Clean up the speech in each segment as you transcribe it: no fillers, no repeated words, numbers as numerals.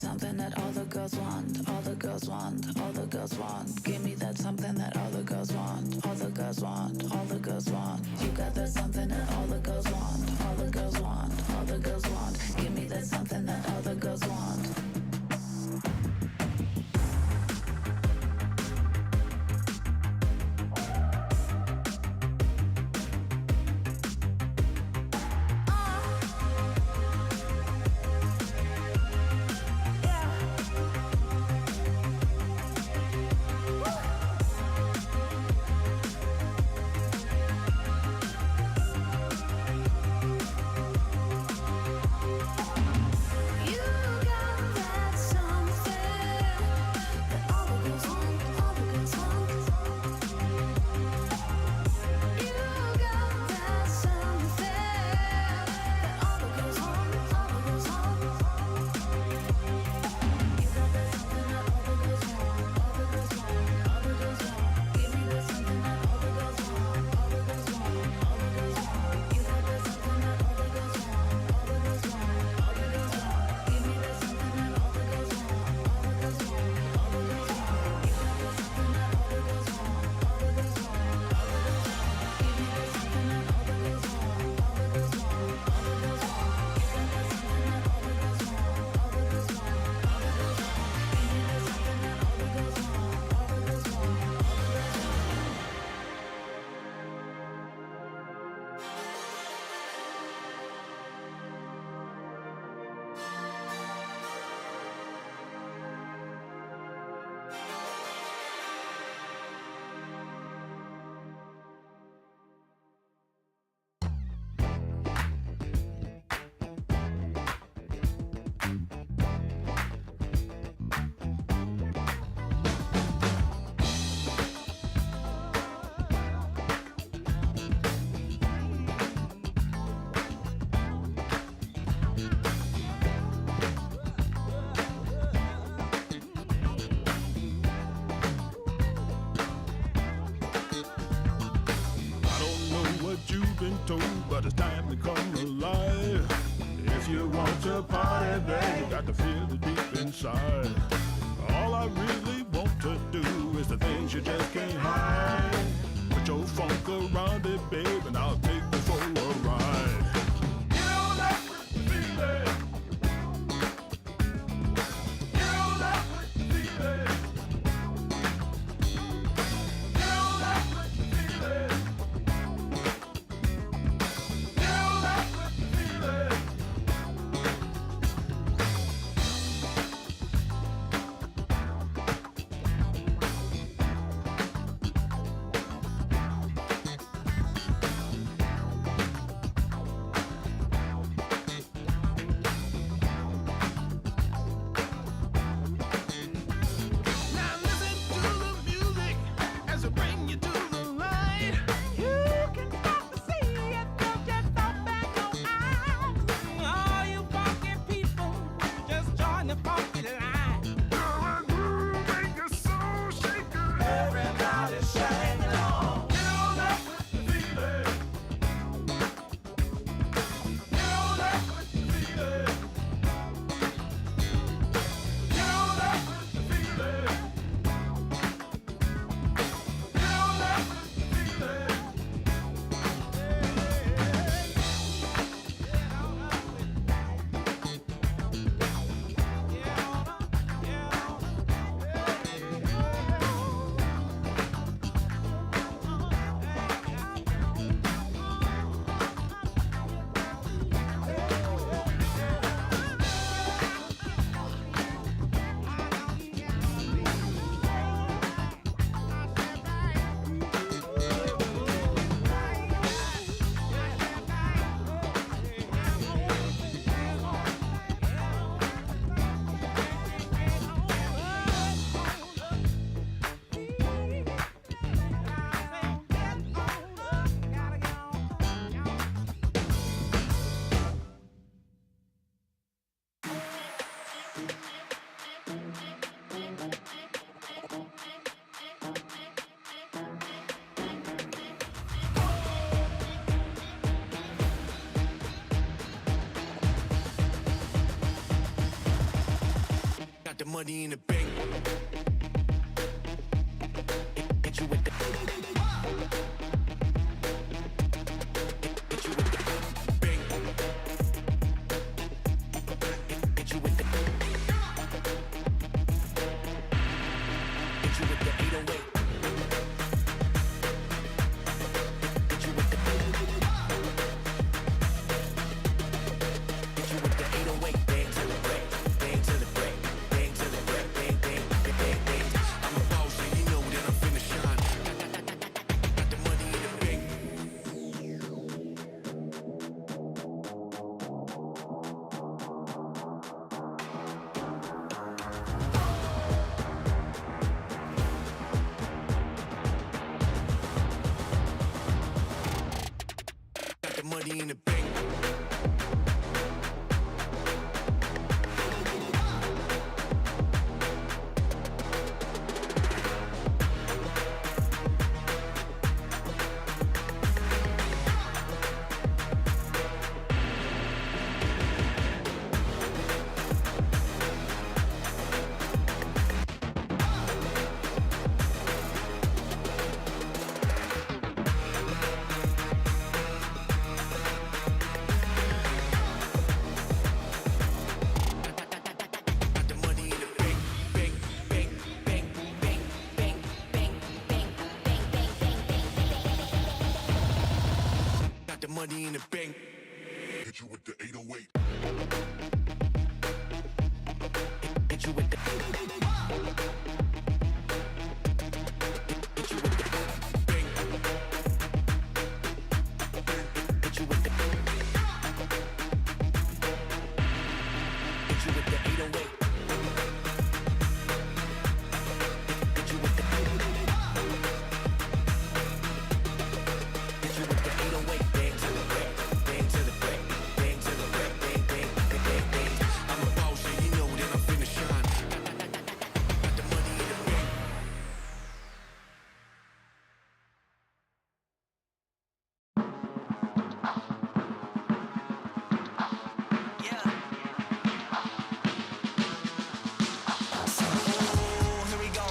Something that all the girls want, all the girls want, all the girls want. Give me that something that all the girls want, all the girls want, all the girls want. You got that something that all the girls want, all the girls want, all the girls want. Give me that something that all the girls want. But it's time to come alive. If you want to party, babe, you got to feel it deep inside. All I really want to do is the things you just can't hide. Put your funk around it, babe, and I'll take you for a ride. You know that's what you feel it. You know that's what you feel it. You know that's what you feel it. Got the money in the bank. Hit you with the. Hit you with the bank. Hit you with the. Hit you with the 808. Hit you with the. Hit you with the 808. Bang to the break. Bang to the break. Bang to the break. Bang, bang, bang, bang, bang. I'm a boss and you know that I'm finna shine. Got the money in the bank. Got the money in the bank. Got the money in the bank. Bank, bank, bank, bank, bank, bank, bank, bank, bank, bank, bank. Got the money in the bank. Hit you with the 808. Hit you with the. Hit you with the bank. Hit you with the. Hit you with the 808. Hit you with the. Hit you with the 808. Bang to the break. Bang to the break. Bang to the break. Bang, bang, bang, bang, bang. I'm a boss and you know that I'm finna shine. Got the money in the bank. Yeah. Ooh, here we go.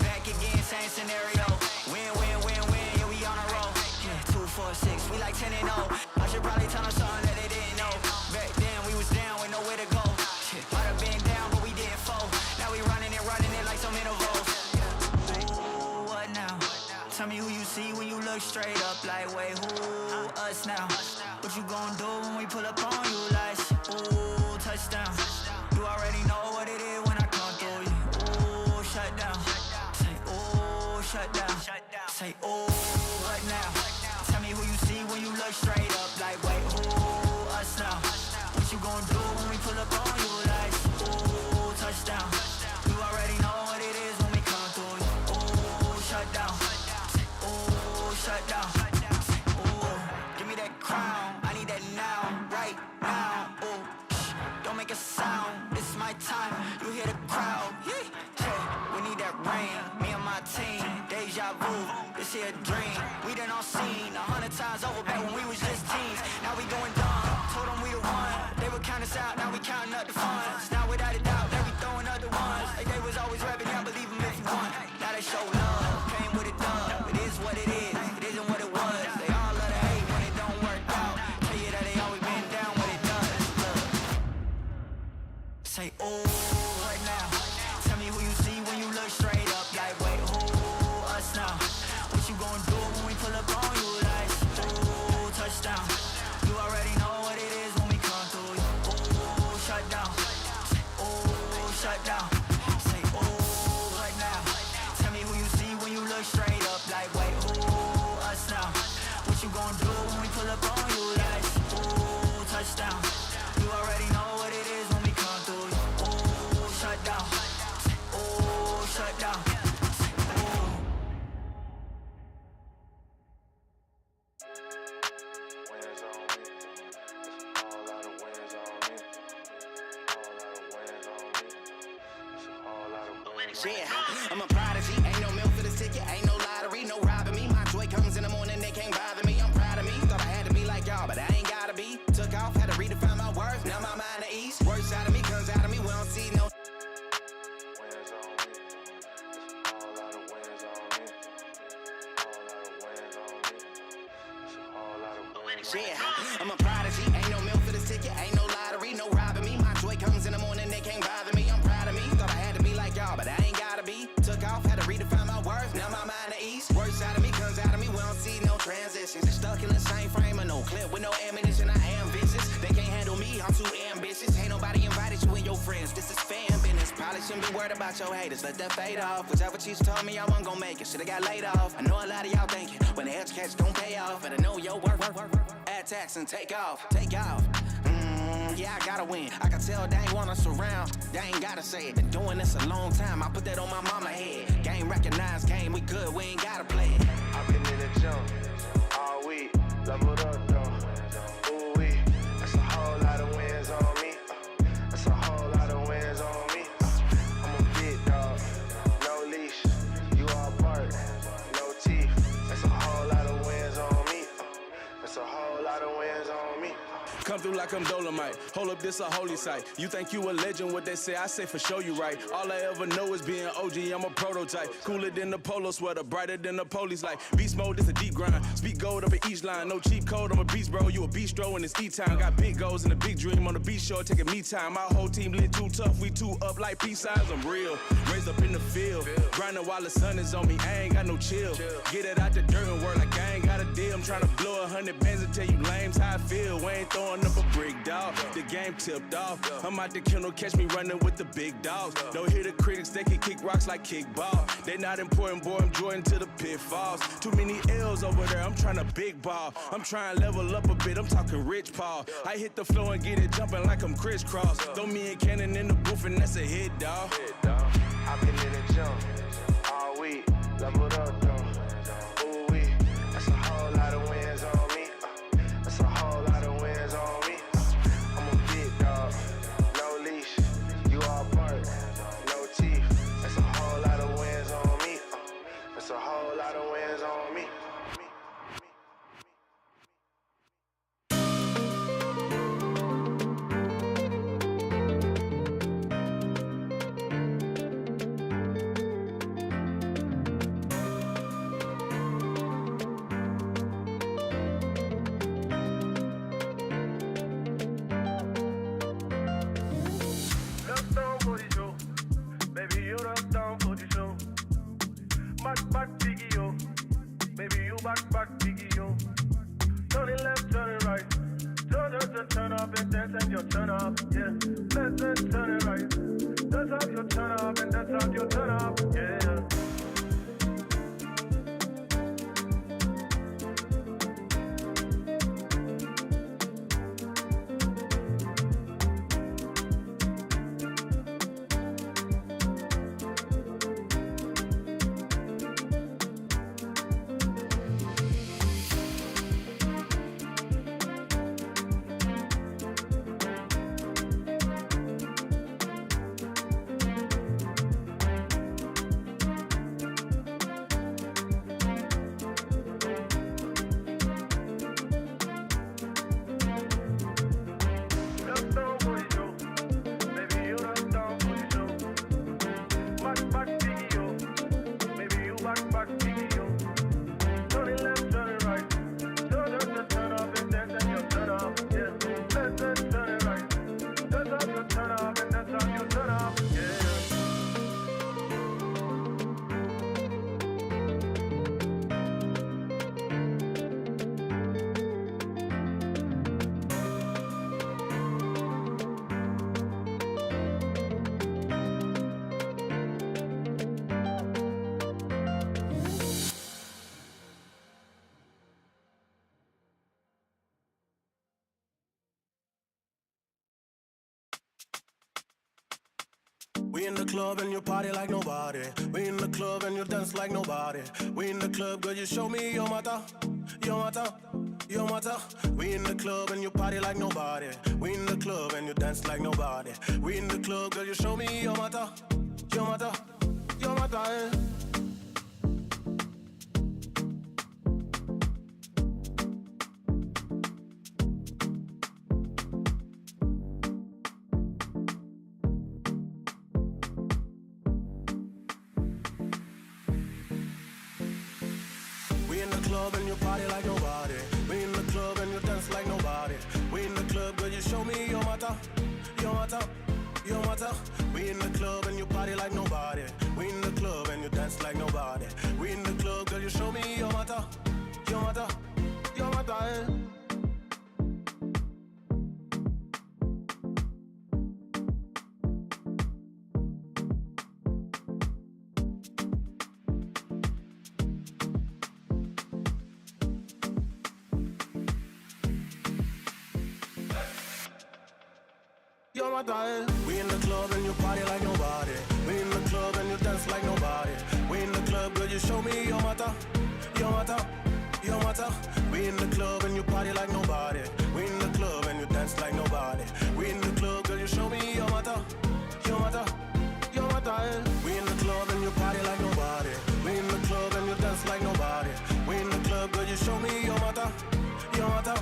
Back again, same scenario. Win, win, win, win. Yeah, we on a roll. Yeah, 2, 4, 6. We like 10 and 0. I should probably tell them something that they didn't know. Back then we was down with nowhere to go. Shit, might have been down, but we didn't fold. Now we running it like some intervals. Ooh, what now? Tell me who you see when you look straight up. Like, wait, who? Us now. What you gon' do when we pull up on you? Like, ooh, touchdown. You already know what it is when I come through you. Ooh, shut down. Say, ooh, shut down. Say, ooh, what now? Tell me who you see when you look straight up. Like, wait, who? Us now. What you gon' do when we pull up on you? Like, ooh, touchdown. You already know what it is when we come through you. Ooh, shut down. Say, ooh, shut down. Say, ooh, give me that crown. I need that now, right now. Ooh, don't make a sound. It's my time. You hear the crowd. Yeah, we need that rain. Me and my team. Deja vu. This here a dream. We done all seen 100 times over back when we was just teens. Now we going dumb. Told them we the one. They would count us out. Now we counting up the funds. Now without a doubt, now we throwing other ones. Like they was always rapping. Yeah, believe them if you want. Now they show love. Came with a dub. It is what it is. It isn't what it was. They all love to hate when it don't work out. Tell you that they always been down when it does. Look. Say, ooh, what now? Tell me who you see when you look straight up. Like, wait, who? Us now. What you gon' do when we pull up on you? Like, ooh, touchdown. You already know what it is when we come through you. Ooh, shut down. Say, ooh, shut down. Say, ooh, what now? Tell me who you see when you look straight up. Like, wait, who? Us now. What you gon' do when we pull up on you? Like, ooh, touchdown. You already know what it is when we come through you. Ooh, shut down. Say, ooh, shut down. Say, ooh. Wins on me. It's a whole lot of wins on me. It's a whole lot of wins on me. Yeah, I'm a prodigy. Ain't no milk for this ticket. Ain't no lottery. No robbing me. My joy comes in the morning. They can't bother me. I'm proud of me. Thought I had to be like y'all, but I ain't gotta be. Took off, had to redefine my worth. Now my mind at ease. Words out of me comes out of me. We don't see no. Yeah, I'm a prodigy. Ain't no milk for this ticket, ain't no lottery, no robbing me. My joy comes in the morning, they can't bother me. I'm proud of me. Thought I had to be like y'all, but I ain't gotta be. Took off, had to redefine my worth. Now my mind at ease. Worst out of me comes out of me. We don't see no transitions. Stuck in the same frame of no clip with no ammunition. I am vicious. They can't handle me. I'm too ambitious. Ain't nobody invited you and your friends. This is fan business. Probably shouldn't be worried about your haters. Let that fade off. Whichever cheese told me I wasn't gonna make it. Should've got laid off. I know a lot of y'all thinking when the education don't pay off. But I know your work. Add tax and take off. Take off. Yeah, I gotta win. I can tell they ain't want us around. They ain't gotta say it. Been doing this a long time. I put that on my mama head. Game recognized, game we good. We ain't gotta play it. I've been in the gym all week, leveled up though. Ooh wee, that's a whole lot of wins on me. That's a whole lot of wins on me. I'm a big dog, no leash. You all bark, no teeth. That's a whole lot of wins on me. That's a whole lot of wins on me. Come through like I'm Dolomite. Hold up, this a holy site. You think you a legend, what they say, I say for sure you right. All I ever know is being OG, I'm a prototype. Cooler than the polo sweater, brighter than the police light. Beast mode, this a deep grind. Speak gold up at each line. No cheap code, I'm a beast, bro. You a bistro and it's E-time. Got big goals and a big dream on the beach shore, taking me time. My whole team lit too tough, we too up like peace signs. I'm real, raised up in the field. Grinding while the sun is on me, I ain't got no chill. Get it out the dirt and work like I ain't got a deal. I'm trying to blow 100 bands and tell you lames how I feel. We ain't throwing up a brick, dog. The game tipped off. I'm out the kennel, catch me running with the big dogs. Don't hear the critics, they can kick rocks like kickball. They not important, boy, I'm Jordan to the pitfalls. Too many L's over there, I'm trying to big ball. I'm trying to level up a bit, I'm talking Rich Paul. I hit the floor and get it jumping like I'm crisscross. Throw me and Cannon in the booth and that's a hit, dog. I've been in the gym all week, leveled up though. Ooh wee, that's a whole lot of wins on me. That's a whole lot of wins on me. I'm a big dog, no leash. You all bark, no teeth. That's a whole lot of wins on me. That's a whole lot of wins on me. Back, biggie, yo. Turn it left, turn it right. Turn up and dance and you turn up, yeah. Let's turn it right. That's how you turn up and that's how you turn up, yeah. We in the club and you party like nobody. We in the club and you dance like nobody. We in the club, girl, you show me your mata, your mata, your mata. We in the club and you party like nobody. We in the club and you dance like nobody. We in the club, girl, you show me your mata, your mata, your mata. Eh? in the club and you party like nobody. We in the club and you dance like nobody. We in the club, girl, you show me your matter, your matter, your matter. We in the club and you party like nobody. We in the club and you dance like nobody. We in the club, girl, you show me your matter, your matter, your matter. We in the club and you party like nobody. We in the club and you dance like nobody. We in the club, girl, you show me your matter, your matter, your matter. We in the club and you party like nobody. We in the club and you dance like nobody. We in the club, girl, you show me your matter, your matter, your matter. We in the club and you party like nobody. We in the club and you dance like nobody. We in the club, girl, you show me your matter, your matter,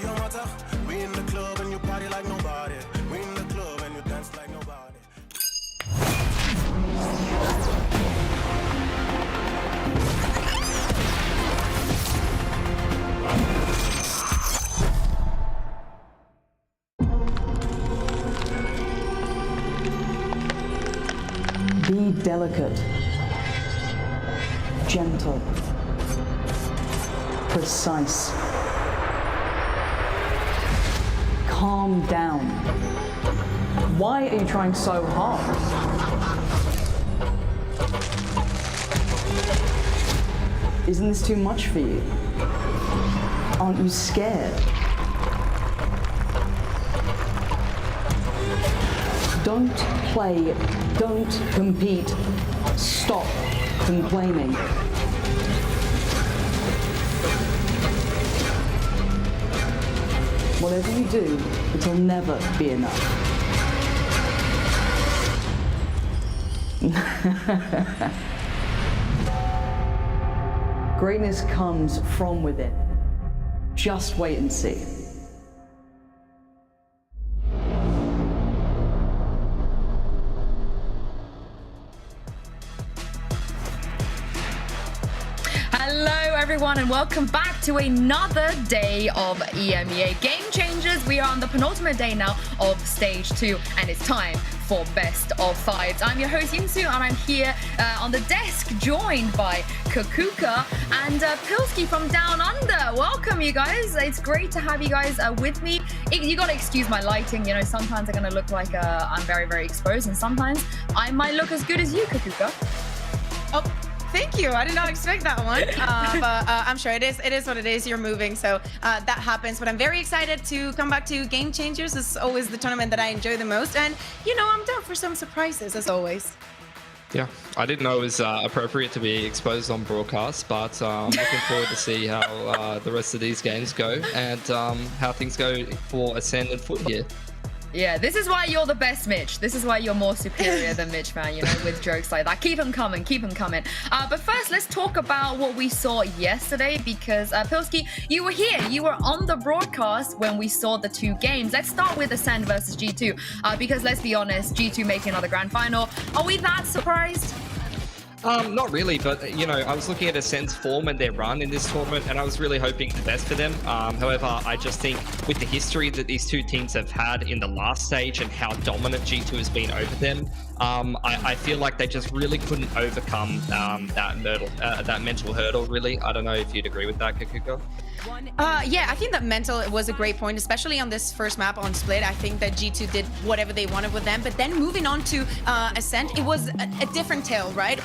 your matter. We in the club and you party like nobody. We in the club and you dance like nobody. Be delicate, gentle, precise. Calm down. Why are you trying so hard? Isn't this too much for you? Aren't you scared? Don't play, don't compete, stop complaining. Whatever you do, it'll never be enough. Greatness comes from within. Just wait and see. Hello everyone and welcome back to another day of EMEA Game Changers. We are on the penultimate day now of stage 2 and it's time for best of 5s. I'm your host Yinsu and I'm here on the desk joined by Cougar and Pilski from Down Under. Welcome you guys. It's great to have you guys with me. You gotta excuse my lighting, you know, sometimes I'm gonna look like I'm very, very exposed and sometimes I might look as good as you, Cougar. Oh. Thank you. I did not expect that one, but I'm sure it is what it is. You're moving, so that happens. But I'm very excited to come back to Game Changers. It's always the tournament that I enjoy the most, and you know I'm down for some surprises as always. Yeah, I didn't know it was appropriate to be exposed on broadcast, but I'm looking forward to see how the rest of these games go and how things go for Ascent and FUT here. Yeah, this is why you're the best, Mitch. This is why you're more superior than Mitch, man, you know, with jokes like that. Keep them coming, keep them coming. But first, let's talk about what we saw yesterday because, Pilski, you were here. You were on the broadcast when we saw the 2 games. Let's start with Ascent versus G2 because, let's be honest, G2 making another grand final. Are we that surprised? Not really, but you know, I was looking at Ascent's form and their run in this tournament, and I was really hoping the best for them. However, I just think with the history that these 2 teams have had in the last stage and how dominant G2 has been over them, I feel like they just really couldn't overcome that mental hurdle. Really, I don't know if you'd agree with that, Cougar. Yeah, I think that mental was a great point, especially on this first map on Split. I think that G2 did whatever they wanted with them, but then moving on to Ascent, it was a different tale, right?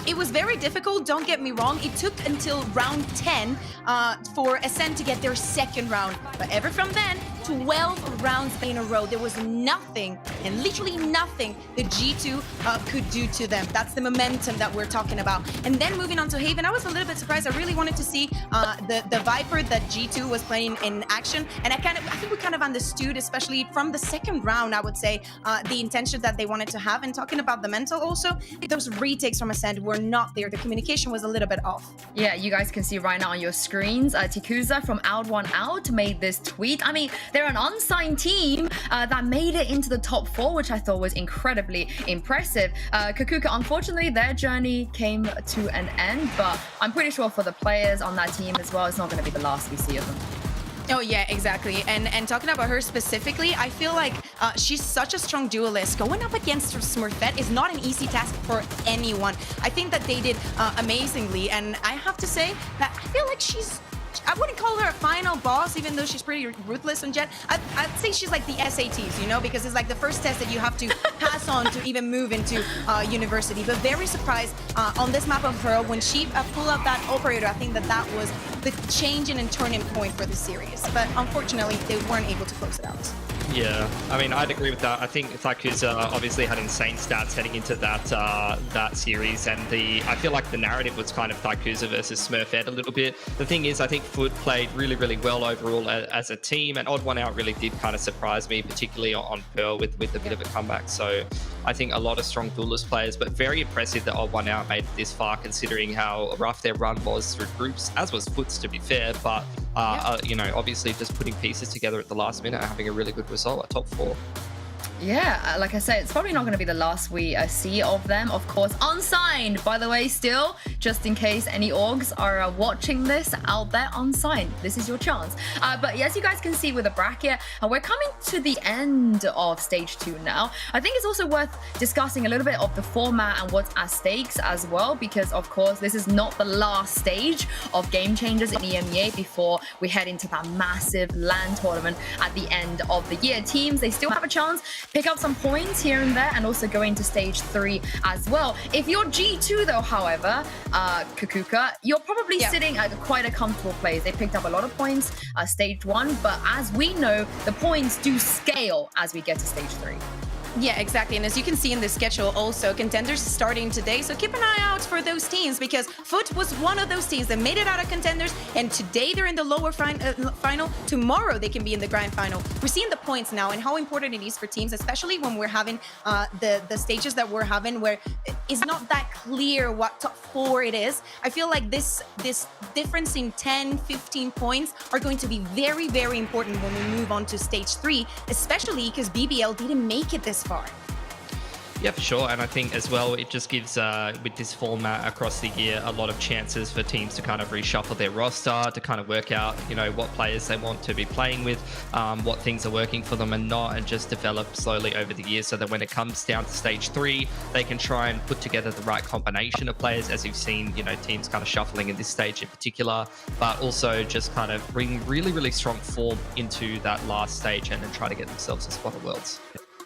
It was very difficult, don't get me wrong. It took until round 10 for Ascent to get their second round, but ever from then, 12 rounds in a row, there was nothing, and literally nothing, that G2 could do to them. That's the momentum that we're talking about. And then moving on to Haven, I was a little bit surprised. I really wanted to see the Viper that G2 was playing in action, and I think we kind of understood, especially from the second round, I would say, the intention that they wanted to have. And talking about the mental also, those retakes from Ascent were not there. The communication was a little bit off. Yeah, you guys can see right now on your screens, Tikuza from Out1Out made this tweet. I mean, They're an unsigned team that made it into the top 4, which I thought was incredibly impressive. Cougar, unfortunately, their journey came to an end, but I'm pretty sure for the players on that team as well, it's not going to be the last we see of them. Oh yeah, exactly. And talking about her specifically, I feel like she's such a strong duelist. Going up against Smurfette is not an easy task for anyone. I think that they did amazingly, and I have to say that I feel like I wouldn't call her a final boss, even though she's pretty ruthless on Jet. I'd say she's like the SATs, you know, because it's like the first test that you have to pass on to even move into university. But very surprised on this map of her when she pulled out that operator. I think that was the change and turning point for the series. But unfortunately, they weren't able to close it out. Yeah, I mean, I'd agree with that. I think Thakusa obviously had insane stats heading into that series, and I feel like the narrative was kind of Thakusa versus Smurfette a little bit. The thing is, I think FUT played really, really well overall as a team, and Odd One Out really did kind of surprise me, particularly on Pearl with a bit of a comeback. So I think a lot of strong duelist players, but very impressive that Odd One Out made it this far, considering how rough their run was through groups, as was FUT's, to be fair. But you know, obviously just putting pieces together at the last minute, having a really good result at top 4. Yeah, like I said, it's probably not going to be the last we see of them. Of course, unsigned, by the way, still, just in case any orgs are watching this out there, unsigned. This is your chance. But as you guys can see with the bracket, we're coming to the end of stage 2 now. I think it's also worth discussing a little bit of the format and what's at stakes as well, because of course, this is not the last stage of Game Changers in EMEA before we head into that massive LAN tournament at the end of the year. Teams, they still have a chance pick up some points here and there, and also go into stage 3 as well. If you're G2 though, however, Cougar, you're probably sitting at quite a comfortable place. They picked up a lot of points stage 1, but as we know, the points do scale as we get to stage 3. Yeah, exactly. And as you can see in the schedule also, contenders starting today. So keep an eye out for those teams, because FUT was one of those teams that made it out of contenders. And today they're in the lower final. Tomorrow they can be in the grand final. We're seeing the points now and how important it is for teams, especially when we're having the stages that we're having where it's not that clear what top 4 it is. I feel like this difference in 10, 15 points are going to be very, very important when we move on to stage 3, especially because BBL didn't make it this far. Yeah, for sure. And I think as well, it just gives, with this format across the year, a lot of chances for teams to kind of reshuffle their roster, to kind of work out, you know, what players they want to be playing with, what things are working for them and not, and just develop slowly over the years so that when it comes down to stage 3, they can try and put together the right combination of players, as you've seen, you know, teams kind of shuffling in this stage in particular, but also just kind of bring really, really strong form into that last stage and then try to get themselves a spot at Worlds.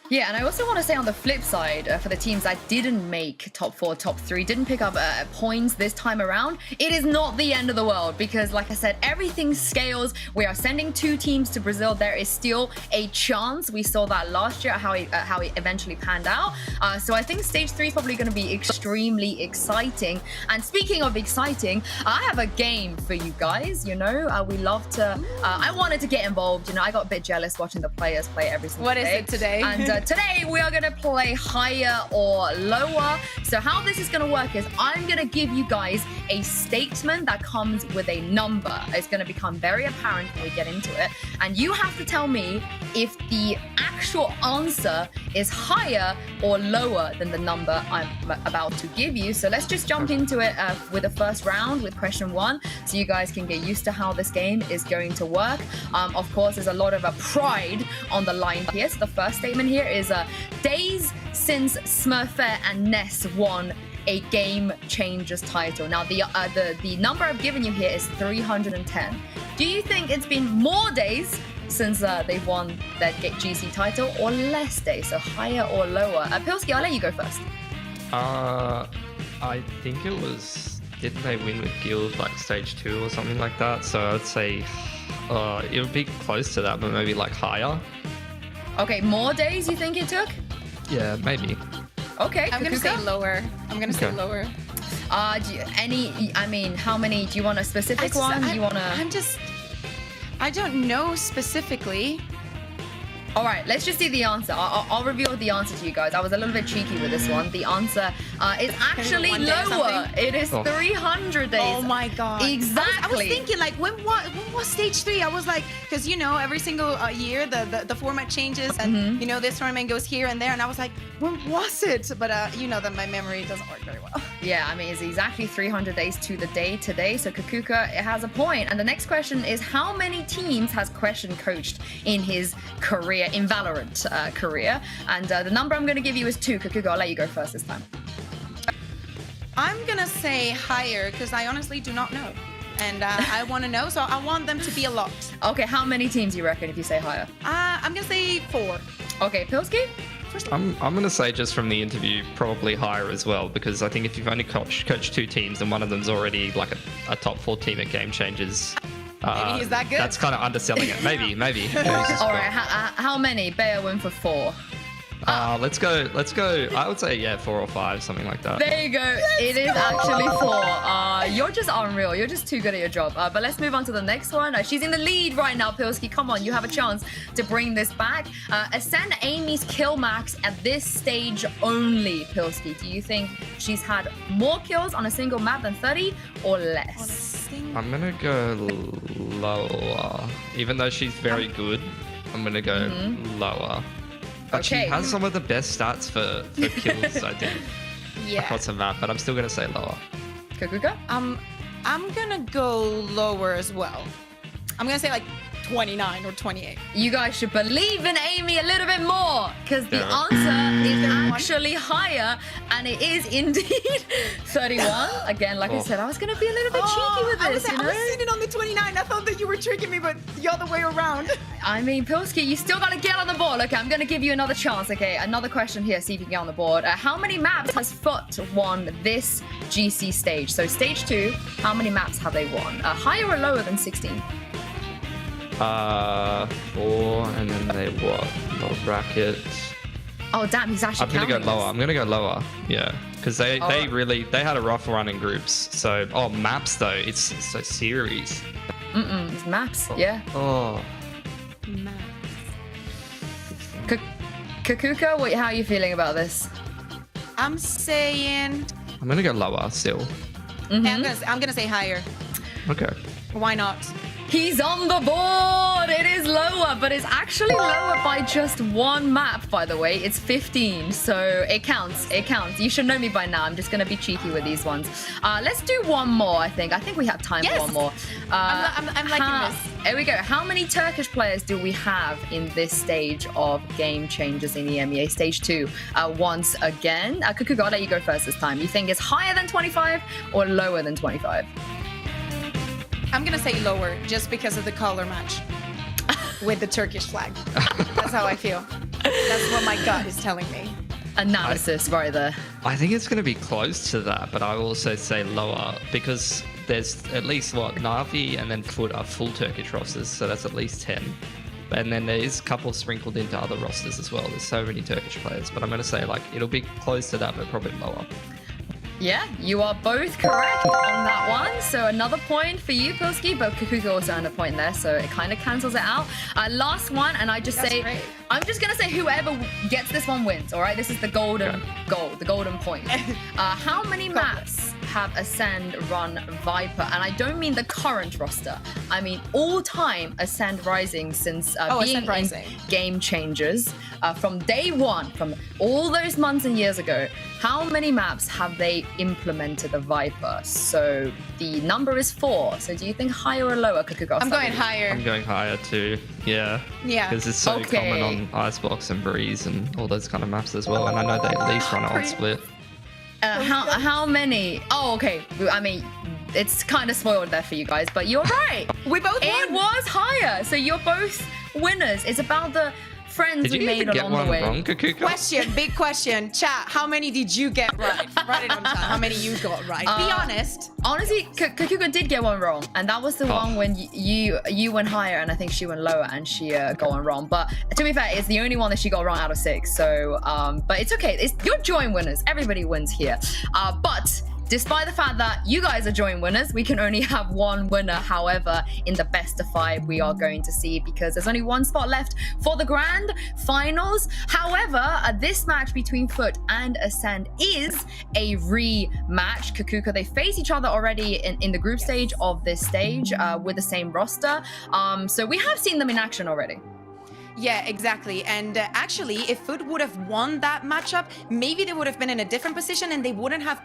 Yeah, and I also want to say on the flip side, for the teams that didn't make top 4, top 3, didn't pick up points this time around, it is not the end of the world, because like I said, everything scales. We are sending 2 teams to Brazil. There is still a chance. We saw that last year, how it eventually panned out. So I think stage 3 is probably going to be extremely exciting. And speaking of exciting, I have a game for you guys. You know, we love to, I wanted to get involved. You know, I got a bit jealous watching the players play every single day. What is it today? And today we are going to play higher or lower. So how this is going to work is I'm going to give you guys a statement that comes with a number. It's going to become very apparent when we get into it. And you have to tell me if the actual answer is higher or lower than the number I'm about to give you. So let's just jump into it with the first round with question 1, so you guys can get used to how this game is going to work. Of course, there's a lot of pride on the line here. So the first statement here is days since Smurfette and Ness won a Game Changers title. Now, the number I've given you here is 310. Do you think it's been more days since they've won their GC title, or less days, so higher or lower? Pilski, I'll let you go first. I think it was, didn't they win with Guild like stage 2 or something like that? So I'd say it would be close to that, but maybe like higher. Okay, more days you think it took? Yeah, maybe. Okay, I'm gonna say lower. I'm gonna say lower. How many? Do you want a specific one? Do you want to? I don't know specifically. All right, let's just see the answer. I'll reveal the answer to you guys. I was a little bit cheeky with this one. The answer It's actually 1 day or lower. something. It is 300 days. Oh my god. Exactly. I was thinking like when was stage 3? I was like, because you know every single year the format changes and you know this tournament goes here and there, and I was like, when was it? But you know that my memory doesn't work very well. Yeah, I mean, it's exactly 300 days to the day today, so Kukuka has a point. And the next question is, how many teams has Question coached in his career, in Valorant career? And the number I'm going to give you is 2. Kukuka, I'll let you go first this time. I'm gonna say higher because I honestly do not know. And I want to know, so I want them to be a lot. Okay, how many teams do you reckon if you say higher? I'm gonna say 4. Okay, Pilsky? I'm going to say just from the interview, probably higher as well, because I think if you've only coached 2 teams and one of them's already like a top 4 team at Game Changers, Maybe he's that good. That's kind of underselling it. Maybe. All right, how many? Bayer win for 4. Let's go. I would say 4 or 5, something like that. There you go. It is actually 4. You're just unreal. You're just too good at your job. But let's move on to the next one. She's in the lead right now, Pilsky. Come on, you have a chance to bring this back. Ascent Amy's kill max at this stage only, Pilsky. Do you think she's had more kills on a single map than 30 or less? I'm gonna go lower. Even though she's very good, I'm gonna go lower. But she has some of the best stats for kills, I think. Across the map, but I'm still gonna say lower. Kukuka? I'm gonna go lower as well. I'm gonna say like 29 or 28. You guys should believe in Amy a little bit more, because the answer is actually higher, and it is indeed 31. Again, like I said, I was gonna be a little bit cheeky with this. I was sitting on the 29. I thought that you were tricking me, but the other way around. I mean, Pilsky, you still gotta get on the board. Okay, I'm gonna give you another chance. Okay, another question here. See if you can get on the board. How many maps has FUT won this GC stage? So stage 2, how many maps have they won? Higher or lower than 16? 4, and then they what? Little bracket. Oh damn, he's actually. I'm gonna go lower. I'm gonna go lower. Yeah, because they had a rough run in groups. So maps though, it's so series. It's maps. Yeah. Oh. Maps. Kukuka, how are you feeling about this? I'm saying. I'm gonna go lower still. Yeah, I'm gonna say higher. Okay. Why not? He's on the board. It is lower, but it's actually lower by just 1 map, by the way. It's 15, so it counts. It counts. You should know me by now. I'm just going to be cheeky with these ones. Let's do one more, I think. I think we have time for one more. I'm liking this. Here we go. How many Turkish players do we have in this stage of Game Changers in the EMEA Stage 2? Once again, Kukuga, I'll let you go first this time. You think it's higher than 25 or lower than 25? I'm gonna say lower, just because of the color match with the Turkish flag. That's how I feel. That's what my gut is telling me. Analysis right there. I think it's going to be close to that, but I will also say lower because there's at least Na'Vi and then FUT are full Turkish rosters, so that's at least 10. And then there is a couple sprinkled into other rosters as well. There's so many Turkish players, but I'm going to say it'll be close to that, but probably lower. Yeah, you are both correct on that one. So another point for you, Pilsky, but Kukuka also earned a point there, so it kind of cancels it out. Last one, and I'm just gonna say whoever gets this one wins. All right, this is the golden goal, the golden point. How many maps have Ascent run Viper? And I don't mean the current roster. I mean all-time Ascent Rising since being in Game Changers from day 1, from all those months and years ago. How many maps have they implemented the Viper? So the number is 4. So do you think higher or lower, Kukuga? I'm going higher. I'm going higher too. Yeah. Yeah. Because it's so common on Icebox and Breeze and all those kind of maps as well. And I know they at least run it on Split. How many? Oh, okay. I mean, it's kind of spoiled there for you guys, but you're right. We both won. It was higher. So you're both winners. It's about the friends we made along the way. Wrong, question, big question. Chat, how many did you get right? Write it on chat. How many you got right? Be honest. Honestly, Kukuga did get one wrong, and that was the one when you went higher, and I think she went lower, and she got one wrong. But to be fair, it's the only one that she got wrong out of 6. So, but it's okay. You're joint winners. Everybody wins here. But despite the fact that you guys are joint winners, we can only have one winner. However, in the best of 5, we are going to see, because there's only one spot left for the grand finals. However, this match between FUT and Ascent is a rematch. Cougar, they face each other already in the group stage of this stage with the same roster. So we have seen them in action already. Yeah, exactly. And actually, if FUT would have won that matchup, maybe they would have been in a different position and they wouldn't have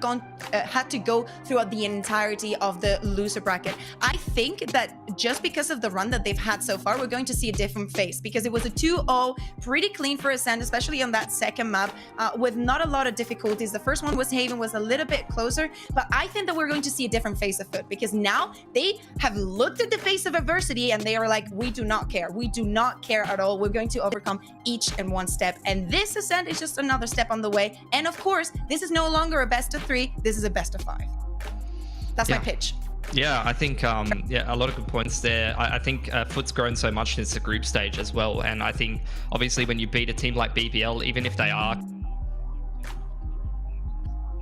had to go throughout the entirety of the loser bracket. I think that just because of the run that they've had so far, we're going to see a different face, because it was a 2-0, pretty clean for Ascent, especially on that second map, with not a lot of difficulties. The first one was Haven, was a little bit closer, but I think that we're going to see a different face of FUT, because now they have looked at the face of adversity and they are like, we do not care. We do not care at all. We're going to overcome each and one step. And this Ascent is just another step on the way. And of course, this is no longer a best of 3. This is a best of 5. That's my pitch. Yeah, I think, a lot of good points there. I think FUT's grown so much since the group stage as well. And I think, obviously, when you beat a team like BBL, even if they are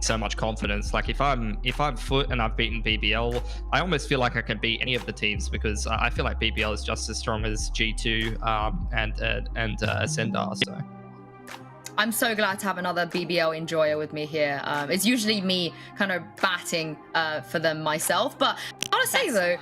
so much confidence, like if I'm FUT and I've beaten BBL, I almost feel like I can beat any of the teams, because I feel like BBL is just as strong as G2 and Ascent are. So I'm so glad to have another BBL enjoyer with me here. It's usually me kind of batting for them myself, but I gotta say though,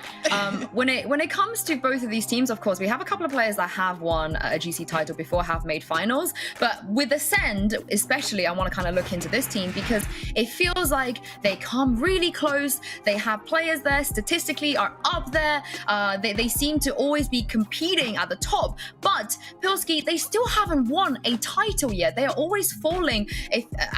when it comes to both of these teams, of course, we have a couple of players that have won a GC title before, have made finals, but with Ascend especially, I want to kind of look into this team, because it feels like they come really close. They have players there statistically are up there. They seem to always be competing at the top, but Pilski, they still haven't won a title yet. They are always falling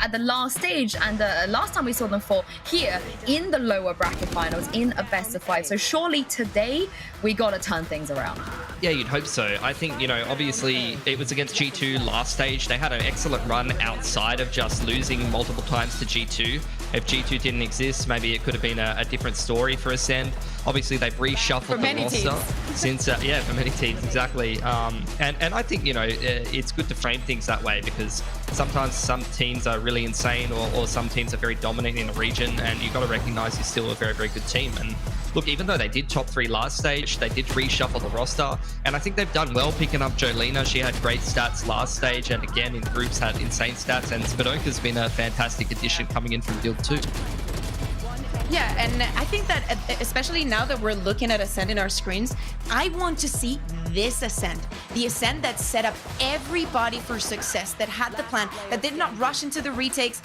at the last stage, and last time we saw them fall here in the lower bracket finals in a best of 5. So surely today we got to turn things around. yeah, you'd hope so. I think, you know, obviously it was against G2 last stage. They had an excellent run outside of just losing multiple times to G2. If G2 didn't exist, maybe it could have been a different story for Ascent. Obviously, they've reshuffled the roster since, yeah, for many teams, exactly. And I think, you know, it's good to frame things that way, because sometimes some teams are really insane, or some teams are very dominant in a region, and you've got to recognize you're still a very, very good team. And look, even though they did top 3 last stage, they did reshuffle the roster, and I think they've done well picking up Jolena. She had great stats last stage, and again in groups had insane stats, and Spadoka's been a fantastic addition coming in from Guild 2. Yeah, and I think that especially now that we're looking at Ascent in our screens, I want to see this Ascent. The Ascent that set up everybody for success, that had the plan, that did not rush into the retakes.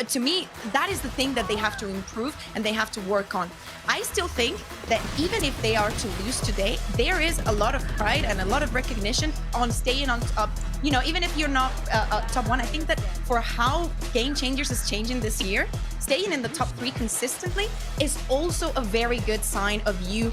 To me, that is the thing that they have to improve and they have to work on. I still think that even if they are to lose today, there is a lot of pride and a lot of recognition on staying on top. You know, even if you're not top 1, I think that for how Game Changers is changing this year, staying in the top 3 consistently is also a very good sign of you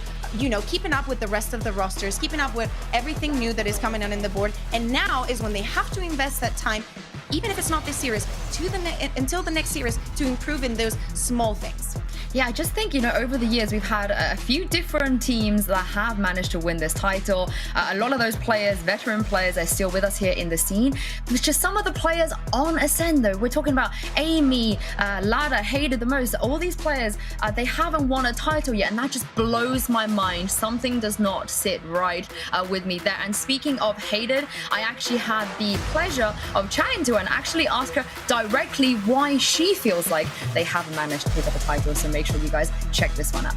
know, keeping up with the rest of the rosters, keeping up with everything new that is coming on in the board. And now is when they have to invest that time, even if it's not this series, to until the next series, to improve in those small things. Yeah, I just think, you know, over the years, we've had a few different teams that have managed to win this title. A lot of those players, veteran players, are still with us here in the scene. But just some of the players on Ascent, though. We're talking about Amy, Lada, hated the most. All these players, they haven't won a title yet, and that just blows my mind. Something does not sit right with me there. And speaking of hated, I actually had the pleasure of chatting to her and actually ask her directly why she feels like they haven't managed to pick up a title. So make sure you guys check this one out.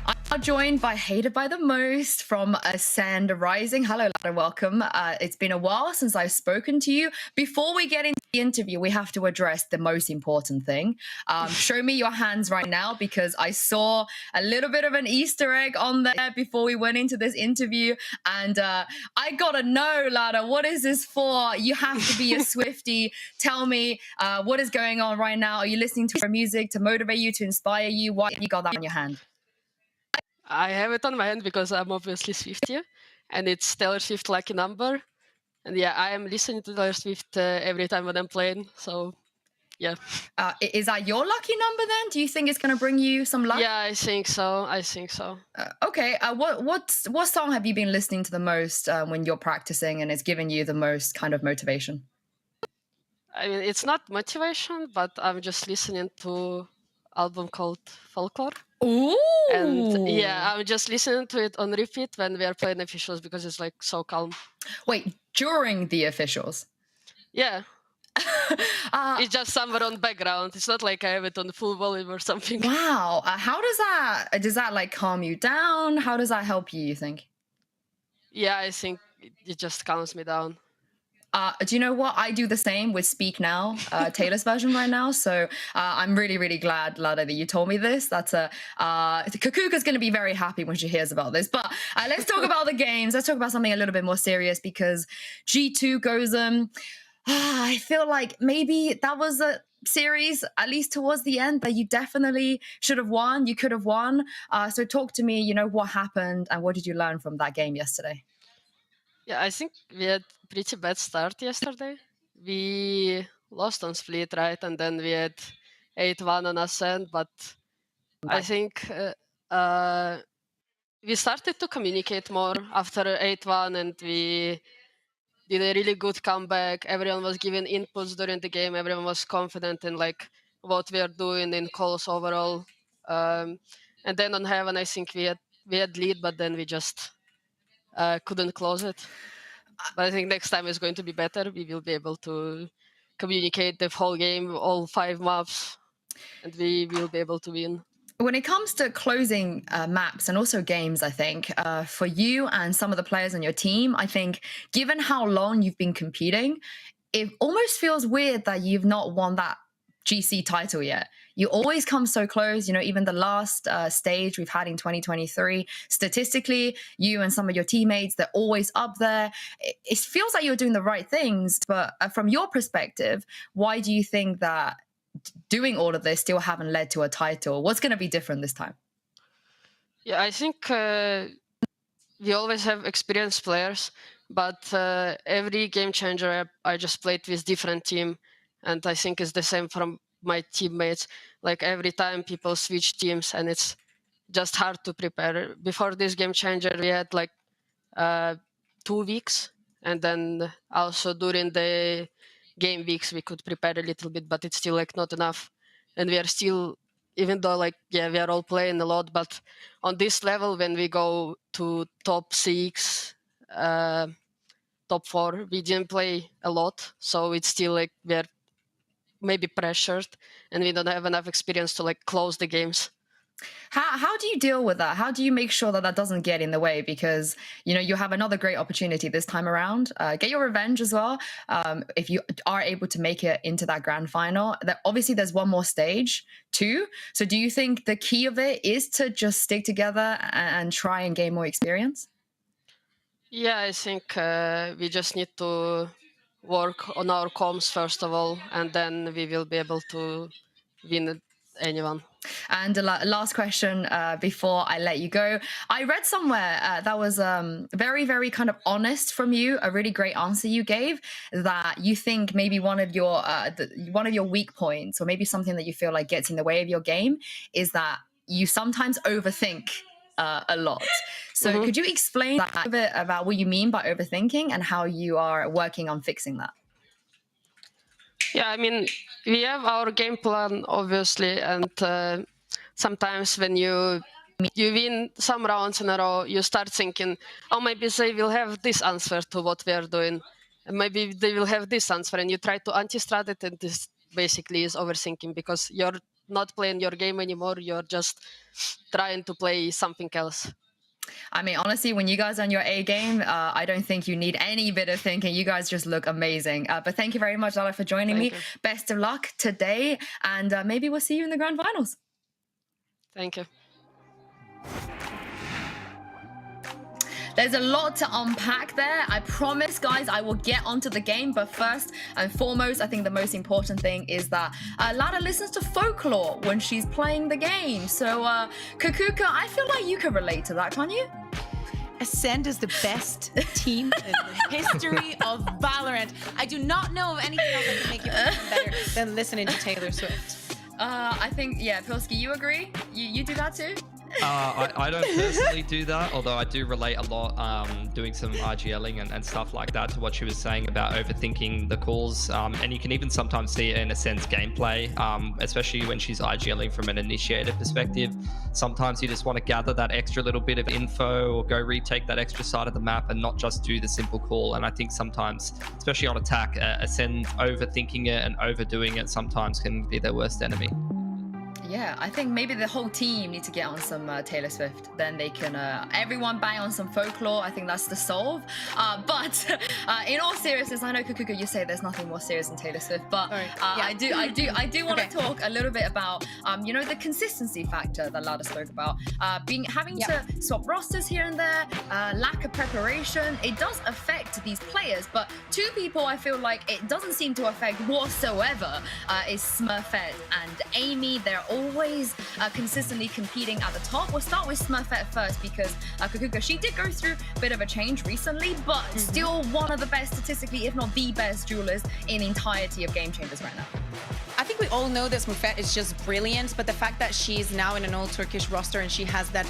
I'm now joined by Hated by the Most from Ascend Rising. Hello, Lada, welcome. It's been a while since I've spoken to you. Before we get into the interview, we have to address the most important thing. Show me your hands right now, because I saw a little bit of an Easter egg on there before we went into this interview. And I gotta know, Lada, what is this for? You have to be a Swiftie. Tell me what is going on right now. Are you listening to music to motivate you, to inspire you? Why you got that on your hand? I have it on my hand because I'm obviously Swiftie, and it's Taylor Swift Lucky Number. And yeah, I am listening to Taylor Swift every time when I'm playing, so yeah. Is that your lucky number then? Do you think it's going to bring you some luck? Yeah, I think so. Okay, what song have you been listening to the most when you're practicing, and it's giving you the most kind of motivation? I mean, it's not motivation, but I'm just listening to album called Folklore. Ooh. And yeah, I'm just listening to it on repeat when we are playing officials because it's like so calm. Wait, during the officials? Yeah. It's just somewhere on background. It's not like I have it on full volume or something. Wow. How does that like calm you down? How does that help you think? Yeah, I think it just calms me down. Do you know what? I do the same with Speak Now, Taylor's version right now. So I'm really, really glad, Lada, that you told me this. That's Cougar's going to be very happy when she hears about this. But let's talk about the games. Let's talk about something a little bit more serious because G2 goes I feel like maybe that was a series, at least towards the end, that you definitely should have won. You could have won. So talk to me, what happened and what did you learn from that game yesterday? Yeah, I think we had pretty bad start yesterday. We lost on split, right? And then we had 8-1 on Ascent, but I think we started to communicate more after 8-1 and we did a really good comeback. Everyone was giving inputs during the game. Everyone was confident in like what we are doing in calls overall. And then on Heaven, I think we had lead, but then we just couldn't close it. But I think next time is going to be better. We will be able to communicate the whole game, all 5 maps, and we will be able to win. When it comes to closing maps and also games, I think for you and some of the players on your team, I think given how long you've been competing, it almost feels weird that you've not won that GC title yet. You always come so close, even the last stage we've had in 2023, statistically, you and some of your teammates, they're always up there. It feels like you're doing the right things, but from your perspective, why do you think that doing all of this still haven't led to a title? What's going to be different this time? Yeah, I think we always have experienced players, but every game changer I just played with different team. And I think it's the same from my teammates. Like every time people switch teams and it's just hard to prepare. Before this game changer, we had like 2 weeks. And then also during the game weeks, we could prepare a little bit, but it's still like not enough. And we are still, even though like, yeah, we are all playing a lot, but on this level, when we go to top 6, top 4, we didn't play a lot. So it's still like we're maybe pressured and we don't have enough experience to like close the games. How do you deal with that? How do you make sure that that doesn't get in the way? Because, you have another great opportunity this time around. Get your revenge as well. If you are able to make it into that grand final, obviously there's one more stage too. So do you think the key of it is to just stick together and try and gain more experience? Yeah, I think we just need to work on our comms first of all, and then we will be able to win anyone. And the last question before I let you go. I read somewhere that was very, very kind of honest from you, a really great answer you gave, that you think maybe one of your weak points, or maybe something that you feel like gets in the way of your game, is that you sometimes overthink a lot. So could you explain that a bit about what you mean by overthinking and how you are working on fixing that? Yeah, I mean, we have our game plan, obviously, and sometimes when you win some rounds in a row, you start thinking, oh, maybe they will have this answer to what we are doing, and maybe they will have this answer, and you try to anti-strat it, and this basically is overthinking, because you're not playing your game anymore, you're just trying to play something else. I mean, honestly, when you guys are on your A game, I don't think you need any bit of thinking. You guys just look amazing. But thank you very much, Lada, for joining me. Best of luck today. And maybe we'll see you in the grand finals. Thank you. There's a lot to unpack there. I promise, guys, I will get onto the game. But first and foremost, I think the most important thing is that Lada listens to folklore when she's playing the game. So, Cougar, I feel like you can relate to that, can't you? Ascent is the best team in the history of VALORANT. I do not know of anything else that can make you feel better than listening to Taylor Swift. I think, yeah, Pilski, you agree? You do that too? I don't personally do that, although I do relate a lot doing some RGLing and stuff like that to what she was saying about overthinking the calls. And you can even sometimes see it in Ascent's gameplay, especially when she's RGLing from an initiator perspective. Sometimes you just want to gather that extra little bit of info or go retake that extra side of the map and not just do the simple call. And I think sometimes, especially on attack, Ascent overthinking it and overdoing it sometimes can be their worst enemy. Yeah, I think maybe the whole team need to get on some Taylor Swift. Then they can everyone bang on some folklore. I think that's the solve. But in all seriousness, I know Cougar, you say there's nothing more serious than Taylor Swift, but I do want to talk a little bit about you know, the consistency factor that Lada spoke about. Having to swap rosters here and there, lack of preparation. It does affect these players, but two people I feel like it doesn't seem to affect whatsoever is Smurfette and Amy. They're always consistently competing at the top. We'll start with Smurfette first because Cougar, she did go through a bit of a change recently, but still one of the best statistically, if not the best duelist in the entirety of Game Changers right now. I think we all know that Smurfette is just brilliant, but the fact that she's now in an all-Turkish roster and she has that,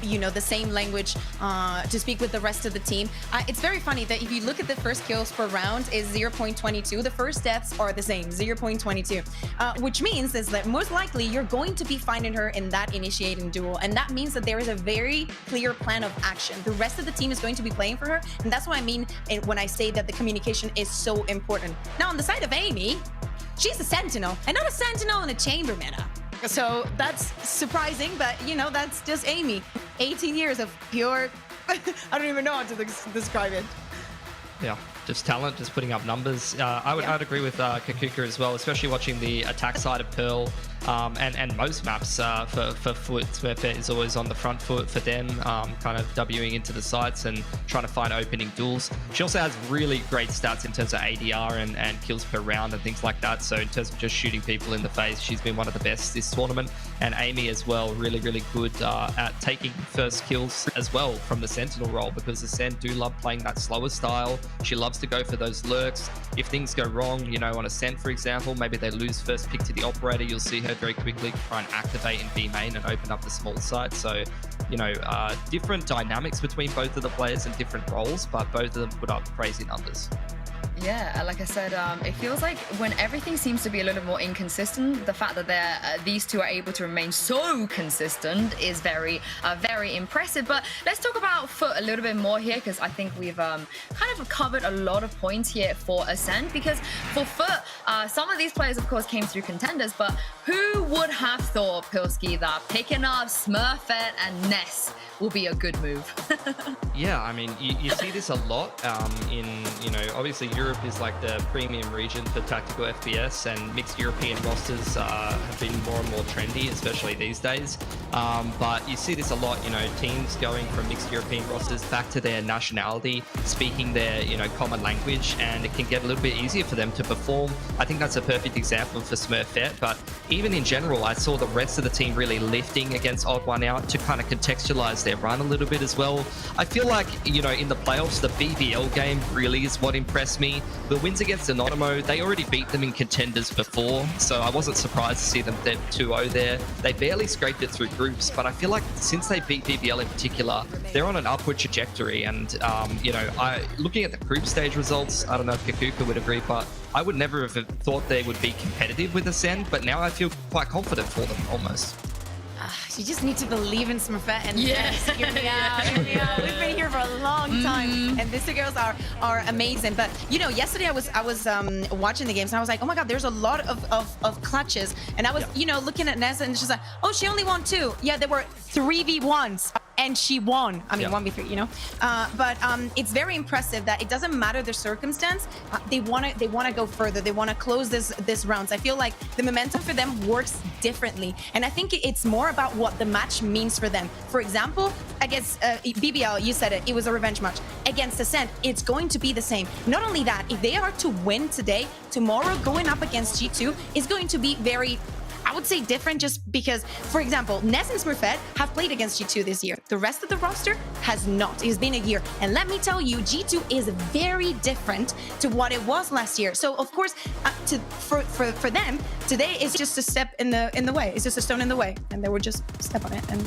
you know, the same language to speak with the rest of the team, it's very funny that if you look at the first kills per round is 0.22, the first deaths are the same, 0.22, which means is that most likely you're going to be finding her in that initiating duel, and that means that there is a very clear plan of action. The rest of the team is going to be playing for her, and that's what I mean when I say that the communication is so important. Now, on the side of Amy, she's a sentinel, and not a sentinel in a chamber meta. So that's surprising, but you know, that's just Amy. 18 years of pure, I don't even know how to describe it. Yeah, just talent, just putting up numbers. I'd agree with Cougar as well, especially watching the attack side of Pearl. And most maps for FUT, Smurfette is always on the front foot for them, kind of Wing into the sites and trying to find opening duels. She also has really great stats in terms of ADR and kills per round and things like that. So in terms of just shooting people in the face, she's been one of the best this tournament. And Amy as well, really, really good at taking first kills as well from the Sentinel role, because the Sen do love playing that slower style. She loves to go for those lurks. If things go wrong, you know, on Ascent, for example, maybe they lose first pick to the operator, you'll see her very quickly try and activate in B main and open up the small site. So, you know, different dynamics between both of the players and different roles, but both of them put up crazy numbers. Yeah, like I said, it feels like when everything seems to be a little more inconsistent, the fact that these two are able to remain so consistent is very, very impressive. But let's talk about FUT a little bit more here, because I think we've kind of covered a lot of points here for Ascent. Because for FUT, some of these players, of course, came through contenders, but who would have thought, Pilski, that picking up Smurfette and Ness will be a good move? Yeah, I mean, you see this a lot in, you know, obviously Europe is like the premium region for tactical FPS, and mixed European rosters have been more and more trendy, especially these days. But you see this a lot, you know, teams going from mixed European rosters back to their nationality, speaking their, you know, common language, and it can get a little bit easier for them to perform. I think that's a perfect example for Smurfette, but even in general, I saw the rest of the team really lifting against Odd One Out to kind of contextualize their run a little bit as well. I feel like, you know, in the playoffs, the BBL game really is what impressed me. The wins against Anonymo, they already beat them in contenders before, so I wasn't surprised to see them 2-0 there. They barely scraped it through groups, but I feel like since they beat BBL in particular, they're on an upward trajectory. And, you know, looking at the group stage results, I don't know if Cougar would agree, but I would never have thought they would be competitive with Ascent, but now I feel quite confident for them, almost. You just need to believe in Smurfette and yes, hear me out, hear me out. We've been here for a long time, and these two girls are amazing. But you know, yesterday I was watching the games, and I was like, oh my god, there's a lot of clutches, and I was you know, looking at Nessa, and she's like, oh, she only won 2. Yeah, there were 3v1s. And she won. I mean, 1v3, you know. But it's very impressive that it doesn't matter the circumstance. They wanna go further. They wanna close this rounds. I feel like the momentum for them works differently, and I think it's more about what the match means for them. For example, against BBL, you said it. It was a revenge match. Against Ascent, it's going to be the same. Not only that, if they are to win today, tomorrow going up against G2 is going to be very, I would say, different, just because, for example, Ness and Smurfette have played against G2 this year. The rest of the roster has not. It's been a year. And let me tell you, G2 is very different to what it was last year. So, of course, for them, today is just a step in the way. It's just a stone in the way. And they would just step on it. And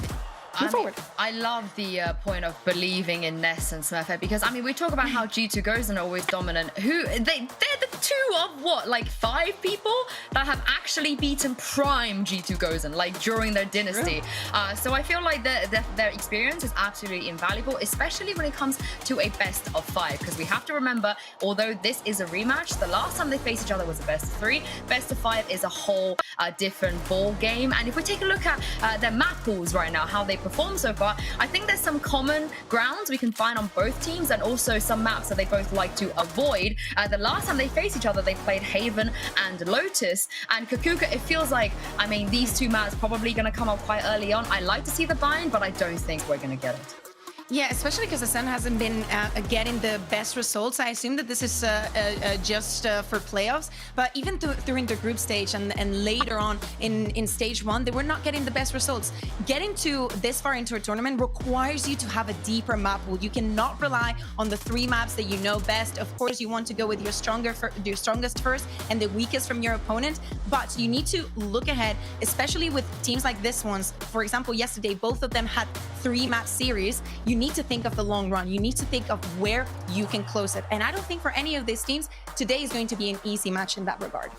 move forward. I love the point of believing in Ness and Smurfette, because I mean, we talk about how G2 goes and are always dominant. They're the two of what, like 5 people that have actually beaten prime G2 Gozen, like during their dynasty. So I feel like their experience is absolutely invaluable, especially when it comes to a best of 5, because we have to remember, although this is a rematch, the last time they faced each other was a best of 3. Best of 5 is a whole different ball game. And if we take a look at their map pools right now, how they perform so far, I think there's some common grounds we can find on both teams, and also some maps that they both like to avoid. The last time they faced each other, they played Haven and Lotus. And Cougar, it feels like, I mean, these 2 maps probably going to come up quite early on. I like to see the bind, but I don't think we're going to get it. Yeah, especially because Ascent hasn't been getting the best results. I assume that this is just for playoffs, but even during the group stage and later on in stage 1, they were not getting the best results. Getting to this far into a tournament requires you to have a deeper map pool. You cannot rely on the 3 maps that you know best. Of course, you want to go with your strongest first and the weakest from your opponent, but you need to look ahead, especially with teams like this ones. For example, yesterday, both of them had 3 map series. You need to think of the long run. You need to think of where you can close it. And I don't think for any of these teams, today is going to be an easy match in that regard.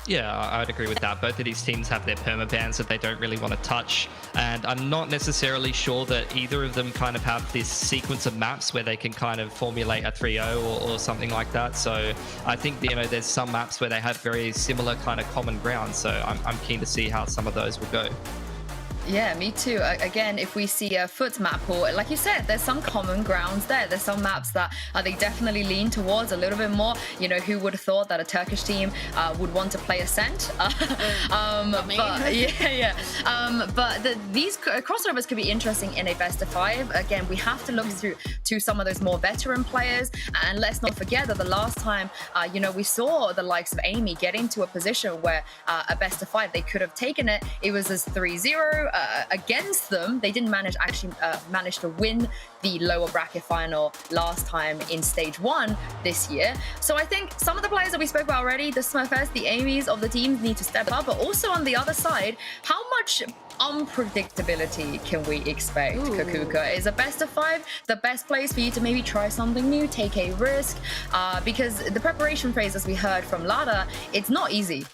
Yeah, I'd agree with that. Both of these teams have their permabans that they don't really want to touch. And I'm not necessarily sure that either of them kind of have this sequence of maps where they can kind of formulate a 3-0 or something like that. So I think, you know, there's some maps where they have very similar kind of common ground. So I'm keen to see how some of those will go. Yeah, me too. Again, if we see a FUT map pool, like you said, there's some common grounds there. There's some maps that they definitely lean towards a little bit more. You know, who would have thought that a Turkish team would want to play Ascent? These crossovers could be interesting in a best of 5. Again, we have to look through to some of those more veteran players. And let's not forget that the last time, you know, we saw the likes of Amy get into a position where a best of 5, they could have taken it. It was as 3-0. Against them. They didn't manage to win the lower bracket final last time in stage 1 this year. So I think some of the players that we spoke about already, the Smurfettes, the Amy's of the teams, need to step up. But also on the other side, how much unpredictability can we expect? Cougar, is a best of 5 the best place for you to maybe try something new, take a risk? Because the preparation phase, as we heard from Lada, it's not easy.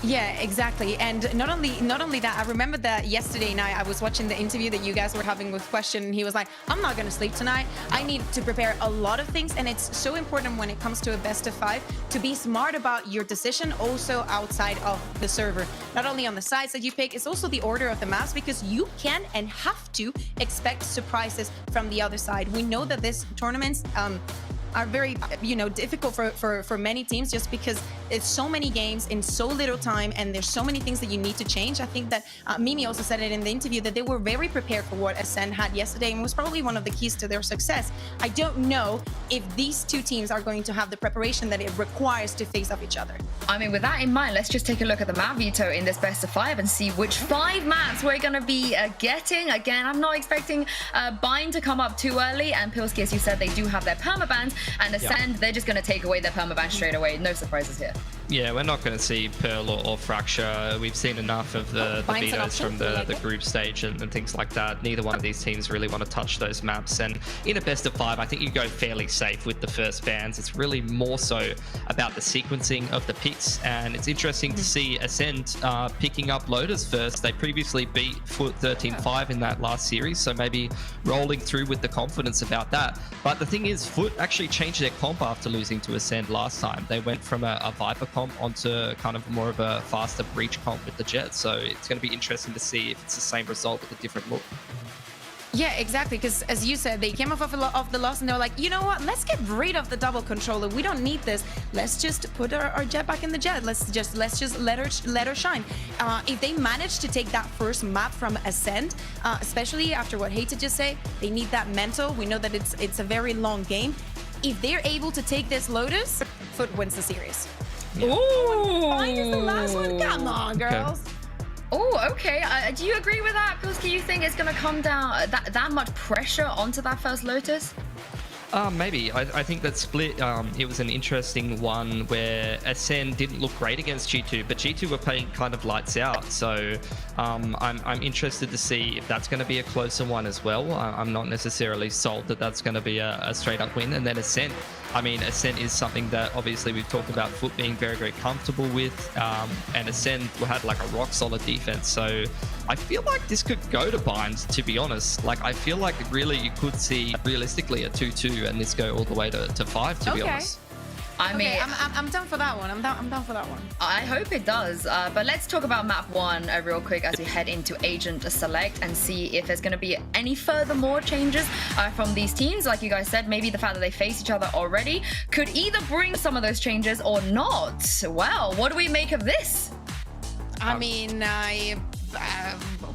Yeah, exactly. And not only that, I remember that yesterday night I was watching the interview that you guys were having with Question, and he was like, I'm not going to sleep tonight. I need to prepare a lot of things. And it's so important when it comes to a best of 5 to be smart about your decision also outside of the server. Not only on the sides that you pick, it's also the order of the maps, because you can and have to expect surprises from the other side. We know that this tournaments are very, you know, difficult for many teams, just because it's so many games in so little time and there's so many things that you need to change. I think that Mimi also said it in the interview that they were very prepared for what Ascent had yesterday, and was probably one of the keys to their success. I don't know if these 2 teams are going to have the preparation that it requires to face off each other. I mean, with that in mind, let's just take a look at the map veto in this best of 5 and see which 5 maps we're going to be getting. Again, I'm not expecting Bind to come up too early, and Pilski, as you said, they do have their permabans. And Ascent, they're just going to take away their permaban straight away. No surprises here. Yeah, we're not going to see Pearl or Fracture. We've seen enough of the vetoes from the group stage and things like that. Neither one of these teams really want to touch those maps. And in a best of 5, I think you go fairly safe with the first bans. It's really more so about the sequencing of the picks. And it's interesting to see Ascent picking up Lotus first. They previously beat FUT 13-5 in that last series, so maybe rolling through with the confidence about that. But the thing is, FUT actually changed their comp after losing to Ascent last time. They went from a Viper comp onto kind of more of a faster breach comp with the Jet. So it's going to be interesting to see if it's the same result with a different look. Yeah, exactly. Because as you said, they came off of the loss and they were like, you know what? Let's get rid of the double controller. We don't need this. Let's just put our Jet back in the Jet. Let's just let her shine. If they manage to take that first map from Ascent, especially after what Hated just say, they need that mental. We know that it's a very long game. If they're able to take this Lotus, FUT wins the series. Yeah. Ooh! Bind is the last one. Come on, girls. Okay. Oh, okay. Do you agree with that, Pilski? You think it's going to come down that much pressure onto that first Lotus? Maybe. I think that split, it was an interesting one where Ascent didn't look great against G2, but G2 were playing kind of lights out. So I'm interested to see if that's going to be a closer one as well. I'm not necessarily sold that that's going to be a straight up win. And then Ascent, I mean, Ascent is something that obviously we've talked about FUT being very, very comfortable with. And Ascent had like a rock solid defense. So I feel like this could go to Bind, to be honest. Like, I feel like really you could see realistically a 2-2 and this go all the way to 5, to be honest. I mean, I'm down for that one. I'm down for that one. I hope it does. But let's talk about map 1 real quick as we head into Agent Select and see if there's going to be any furthermore changes from these teams. Like you guys said, maybe the fact that they face each other already could either bring some of those changes or not. Well, what do we make of this? I mean,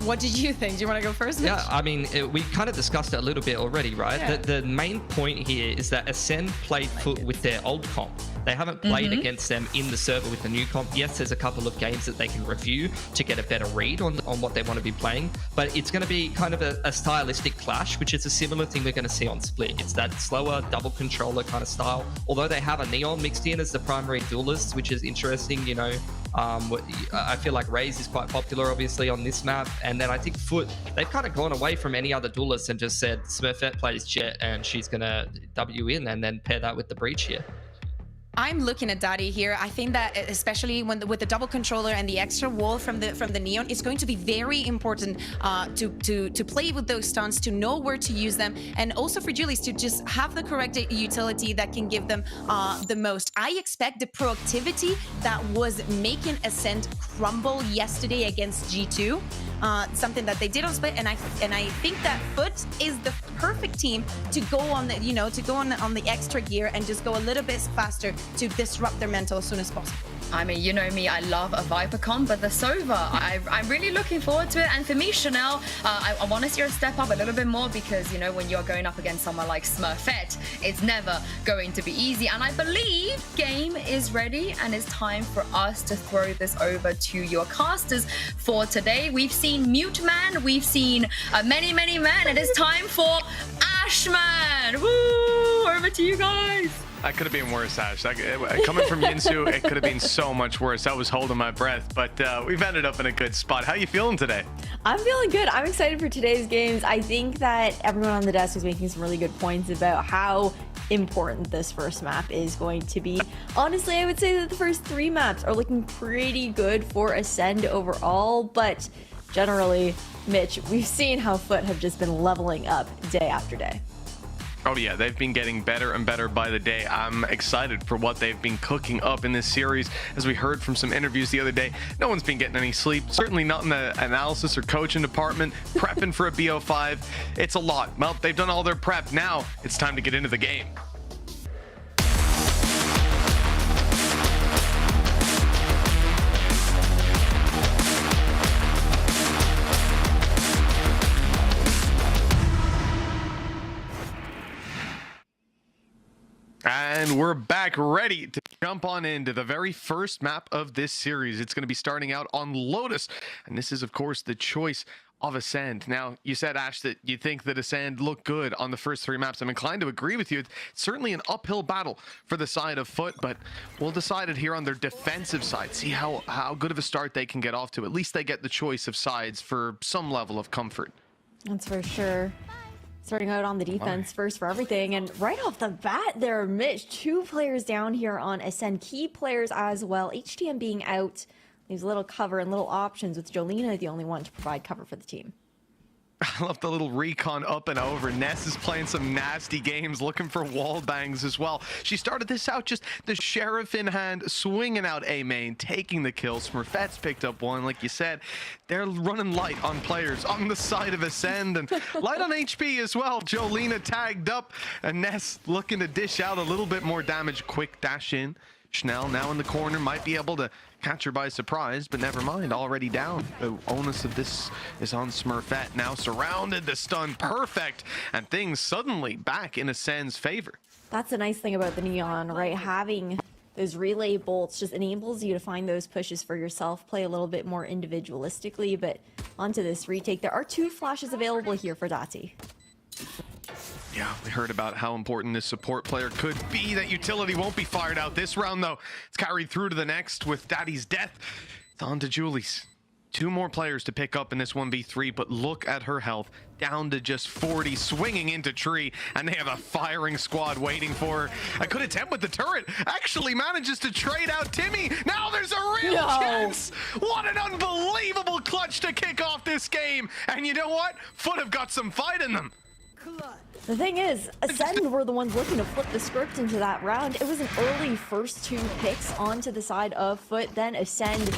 what did you think? Do you want to go first, Mitch? Yeah, I mean, we kind of discussed it a little bit already, right? Yeah. The main point here is that Ascent played FUT with their old comp. They haven't played against them in the server with the new comp. Yes, there's a couple of games that they can review to get a better read on what they want to be playing, but it's going to be kind of a stylistic clash, which is a similar thing we're going to see on Split. It's that slower double controller kind of style, although they have a Neon mixed in as the primary duelist, which is interesting, you know. I feel like Raze is quite popular, obviously, on this map. And then I think FUT, they've kind of gone away from any other duelist and just said Smurfette plays Jet and she's going to W in and then pair that with the Breach here. I'm looking at Daddy here. I think that especially with the double controller and the extra wall from the Neon, it's going to be very important to play with those stunts, to know where to use them, and also for Julius to just have the correct utility that can give them the most. I expect the proactivity that was making Ascent crumble yesterday against G2, something that they did on Split, and I think that FUT is the perfect team to go on the on the extra gear and just go a little bit faster to disrupt their mental as soon as possible. I mean, you know me, I love a Viper comp, but the Sova, I'm really looking forward to it. And for me, Chanel, I want to see her step up a little bit more because, you know, when you're going up against someone like Smurfette, it's never going to be easy. And I believe game is ready and it's time for us to throw this over to your casters for today. We've seen Mute Man, we've seen many men. It is time for Ashman. Woo! Over to you guys. That could have been worse, Ash. Coming from Yinsu, it could have been so much worse. I was holding my breath, but we've ended up in a good spot. How you feeling today? I'm feeling good. I'm excited for today's games. I think that everyone on the desk is making some really good points about how important this first map is going to be. Honestly, I would say that the first 3 maps are looking pretty good for Ascend overall, but generally, Mitch, we've seen how FUT have just been leveling up day after day. Oh yeah, they've been getting better and better by the day. I'm excited for what they've been cooking up in this series. As we heard from some interviews the other day, no one's been getting any sleep, certainly not in the analysis or coaching department, prepping for a BO5. It's a lot. Well, they've done all their prep. Now it's time to get into the game. And we're back ready to jump on into the very first map of this series. It's going to be starting out on Lotus. And this is, of course, the choice of Ascent. Now, you said, Ash, that you think that Ascent looked good on the first 3 maps. I'm inclined to agree with you. It's certainly an uphill battle for the side of FUT, but we'll decide it here on their defensive side. See how good of a start they can get off to. At least they get the choice of sides for some level of comfort. That's for sure. Starting out on the defense first for everything. And right off the bat there, Mitch, 2 players down here on Ascend. Key players as well. HTM being out leaves a little cover and little options with Jolina the only one to provide cover for the team. I love the little recon up and over. Ness is playing some nasty games, looking for wall bangs as well. She started this out just the sheriff in hand, swinging out A main, taking the kill. Smurfette's picked up one, like you said. They're running light on players on the side of Ascend and light on HP as well. Jolina tagged up and Ness looking to dish out a little bit more damage. Quick dash in. Schnell now in the corner, might be able to catch her by surprise, but never mind, already down. The onus of this is on Smurfette, now surrounded, the stun perfect, and things suddenly back in Ascend's favor. That's the nice thing about the Neon, right? Having those relay bolts just enables you to find those pushes for yourself, play a little bit more individualistically, but onto this retake. There are 2 flashes available here for Dati. Yeah, we heard about how important this support player could be. That utility won't be fired out this round, though. It's carried through to the next with Daddy's death. It's on to Julie's. 2 more players to pick up in this 1v3, but look at her health. Down to just 40, swinging into tree, and they have a firing squad waiting for her. A good attempt with the turret. Actually manages to trade out Timmy. Now there's a real chance. What an unbelievable clutch to kick off this game. And you know what? FUT have got some fight in them. The thing is, Ascent were the ones looking to flip the script into that round. It was an early first 2 picks onto the side of FUT, then Ascent,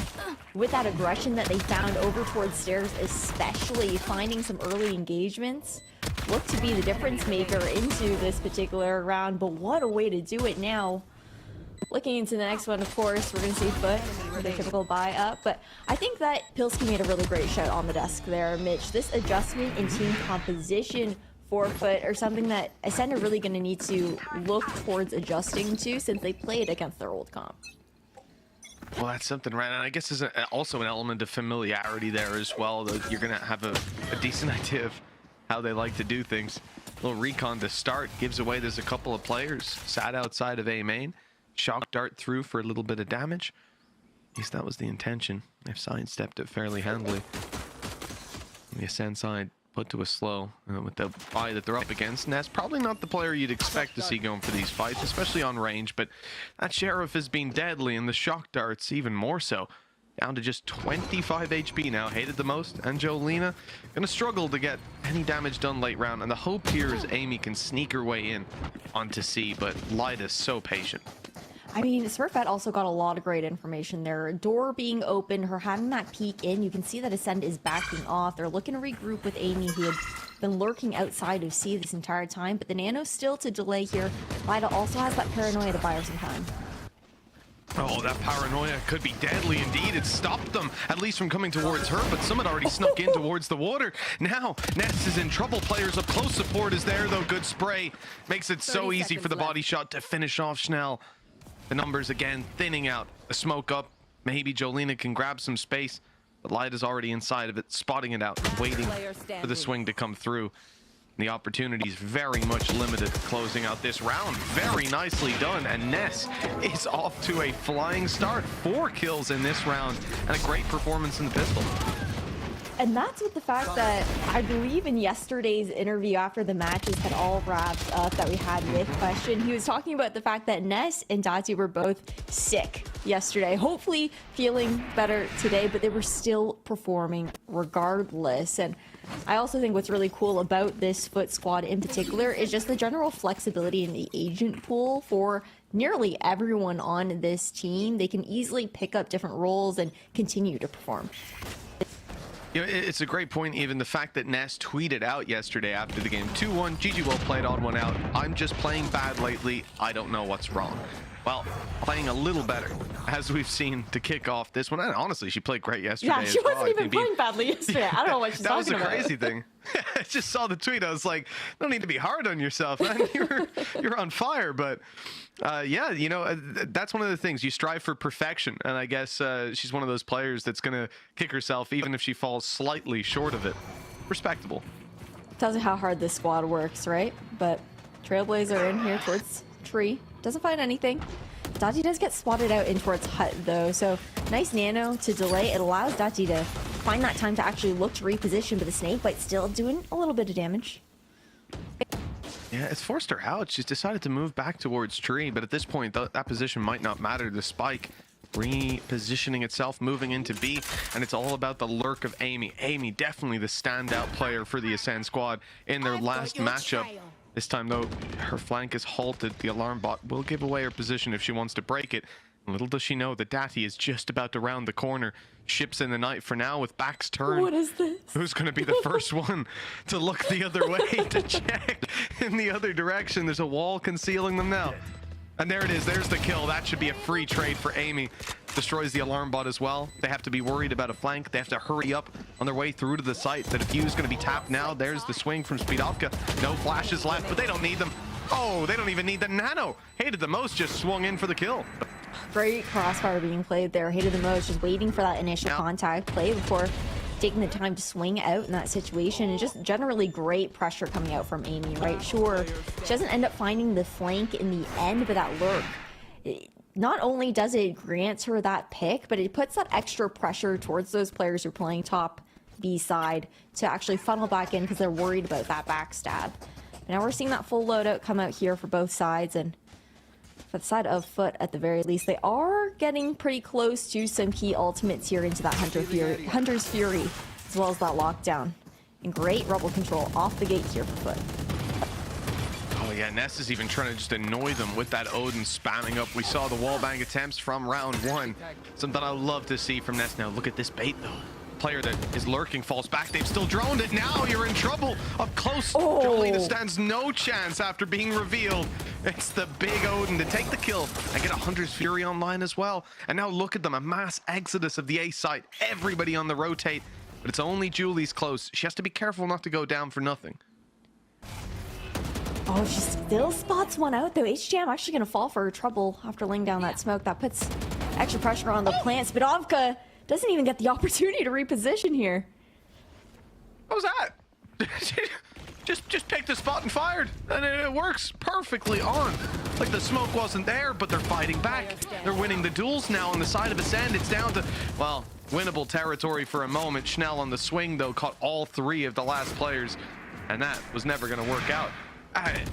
with that aggression that they found over towards stairs, especially finding some early engagements, looked to be the difference maker into this particular round. But what a way to do it now. Looking into the next one, of course, we're going to see FUT with their typical buy up. But I think that Pilsky made a really great shout on the desk there, Mitch. This adjustment in team composition for FUT or something that Ascent are really going to need to look towards adjusting to, since they played against their old comp. Well, that's something, right? And I guess there's also an element of familiarity there as well, that you're going to have a decent idea of how they like to do things. A little recon to start gives away there's a couple of players sat outside of A main. Shock dart through for a little bit of damage. At least that was the intention. They've sidestepped it fairly handily. On the Ascent side, put to a slow with the buy that they're up against. And that's probably not the player you'd expect to see going for these fights, especially on range. But that Sheriff has been deadly, and the shock darts even more so. Down to just 25 HP now, hated the most. And Jolina gonna struggle to get any damage done late round. And the hope here is Amy can sneak her way in onto C, but Lada's so patient. I mean, Smurfette also got a lot of great information there. Door being open, her having that peek in. You can see that Ascent is backing off. They're looking to regroup with Amy, who had been lurking outside of C this entire time. But the Nano still to delay here. Lida also has that paranoia to buy her some time. Oh, that paranoia could be deadly indeed. It stopped them, at least from coming towards her, but some had already snuck in towards the water. Now, Ness is in trouble. Players up close support is there, though. Good spray. Makes it so easy for the body shot to finish off Schnell. The numbers again thinning out. The smoke up. Maybe Jolina can grab some space, but Lida's already inside of it, spotting it out, waiting for the swing to come through. The opportunity is very much limited, closing out this round. Very nicely done, and Ness is off to a flying start. 4 kills in this round, and a great performance in the pistol. And that's with the fact that I believe in yesterday's interview after the matches had all wrapped up that we had with Question, he was talking about the fact that Ness and Dati were both sick yesterday, hopefully feeling better today, but they were still performing regardless. And I also think what's really cool about this FUT squad in particular is just the general flexibility in the agent pool for nearly everyone on this team. They can easily pick up different roles and continue to perform. You know, it's a great point, even the fact that Ness tweeted out yesterday after the game, 2-1, GG well played, odd one out. I'm just playing bad lately. I don't know what's wrong. Well, playing a little better, as we've seen to kick off this one. And honestly, she played great yesterday. Yeah, she wasn't even playing badly yesterday. I don't know what she's talking about. That was the crazy thing. I just saw the tweet. I was like, don't need to be hard on yourself, man. You're on fire. But yeah, you know, that's one of the things. You strive for perfection. And I guess she's one of those players that's going to kick herself even if she falls slightly short of it. Respectable. Tells you how hard this squad works, right? But Trailblazer in here towards tree. Doesn't find anything. Dati does get spotted out in towards hut though, so nice nano to delay. It allows Dati to find that time to actually look to reposition, but the snake bite still doing a little bit of damage. Yeah, it's forced her out. She's decided to move back towards tree, but at this point that position might not matter. The spike repositioning itself, moving into B, and it's all about the lurk of Amy. Amy definitely the standout player for the Ascent squad in their last matchup. This time, though, her flank is halted. The alarm bot will give away her position if she wants to break it. Little does she know that Dati is just about to round the corner. Ships in the night for now with backs turned. What is this? Who's going to be the first one to look the other way to check in the other direction? There's a wall concealing them now. And there it is. There's the kill. That should be a free trade for Amy. Destroys the alarm bot as well. They have to be worried about a flank. They have to hurry up on their way through to the site. The defuse is going to be tapped now. There's the swing from Speedovka. No flashes left, but they don't need them. Oh, they don't even need the nano. Hated the most just swung in for the kill. Great crossfire being played there. Hated the most, just waiting for that initial contact play before taking the time to swing out in that situation, and just generally great pressure coming out from Amy, right? Sure, she doesn't end up finding the flank in the end, but that lurk, not only does it grant her that pick, but it puts that extra pressure towards those players who are playing top B side to actually funnel back in because they're worried about that backstab. But now we're seeing that full loadout come out here for both sides, and for the side of FUT, at the very least, they are getting pretty close to some key ultimates here into that Hunter's Fury, as well as that lockdown. And great rebel control off the gate here for FUT. Oh yeah, Ness is even trying to just annoy them with that Odin spamming up. We saw the wallbang attempts from round 1. Something I love to see from Ness. Now look at this bait though. Player that is lurking falls back. They've still droned it. Now you're in trouble. Up close, Jolina stands no chance after being revealed. It's the big Odin to take the kill and get a Hunter's Fury online as well. And now look at them, a mass exodus of the A site. Everybody on the rotate, but it's only Julie's close. She has to be careful not to go down for nothing. Oh, she still spots one out though. HJM actually going to fall for her trouble after laying down that smoke. That puts extra pressure on the plants. Spidovka doesn't even get the opportunity to reposition here. What was that? just picked the spot and fired, and it works perfectly on. Like the smoke wasn't there, but they're fighting back. They're winning the duels now on the side of Ascent. It's down to, well, winnable territory for a moment. Schnell on the swing though caught all 3 of the last players, and that was never going to work out.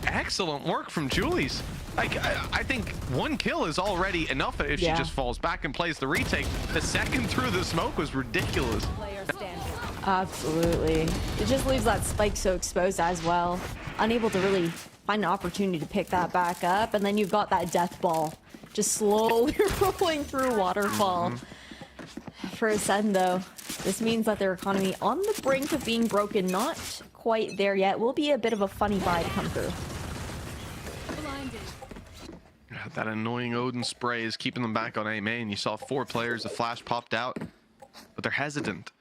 Excellent work from Julie's. Like, I think 1 kill is already enough if she just falls back and plays the retake. The second through the smoke was ridiculous. Absolutely. It just leaves that spike so exposed as well. Unable to really find an opportunity to pick that back up. And then you've got that death ball just slowly rolling through waterfall. For Ascent though, this means that their economy on the brink of being broken, not quite there yet. Will be a bit of a funny buy to come through. That annoying Odin spray is keeping them back on A main. You saw 4 players, the flash popped out, but they're hesitant.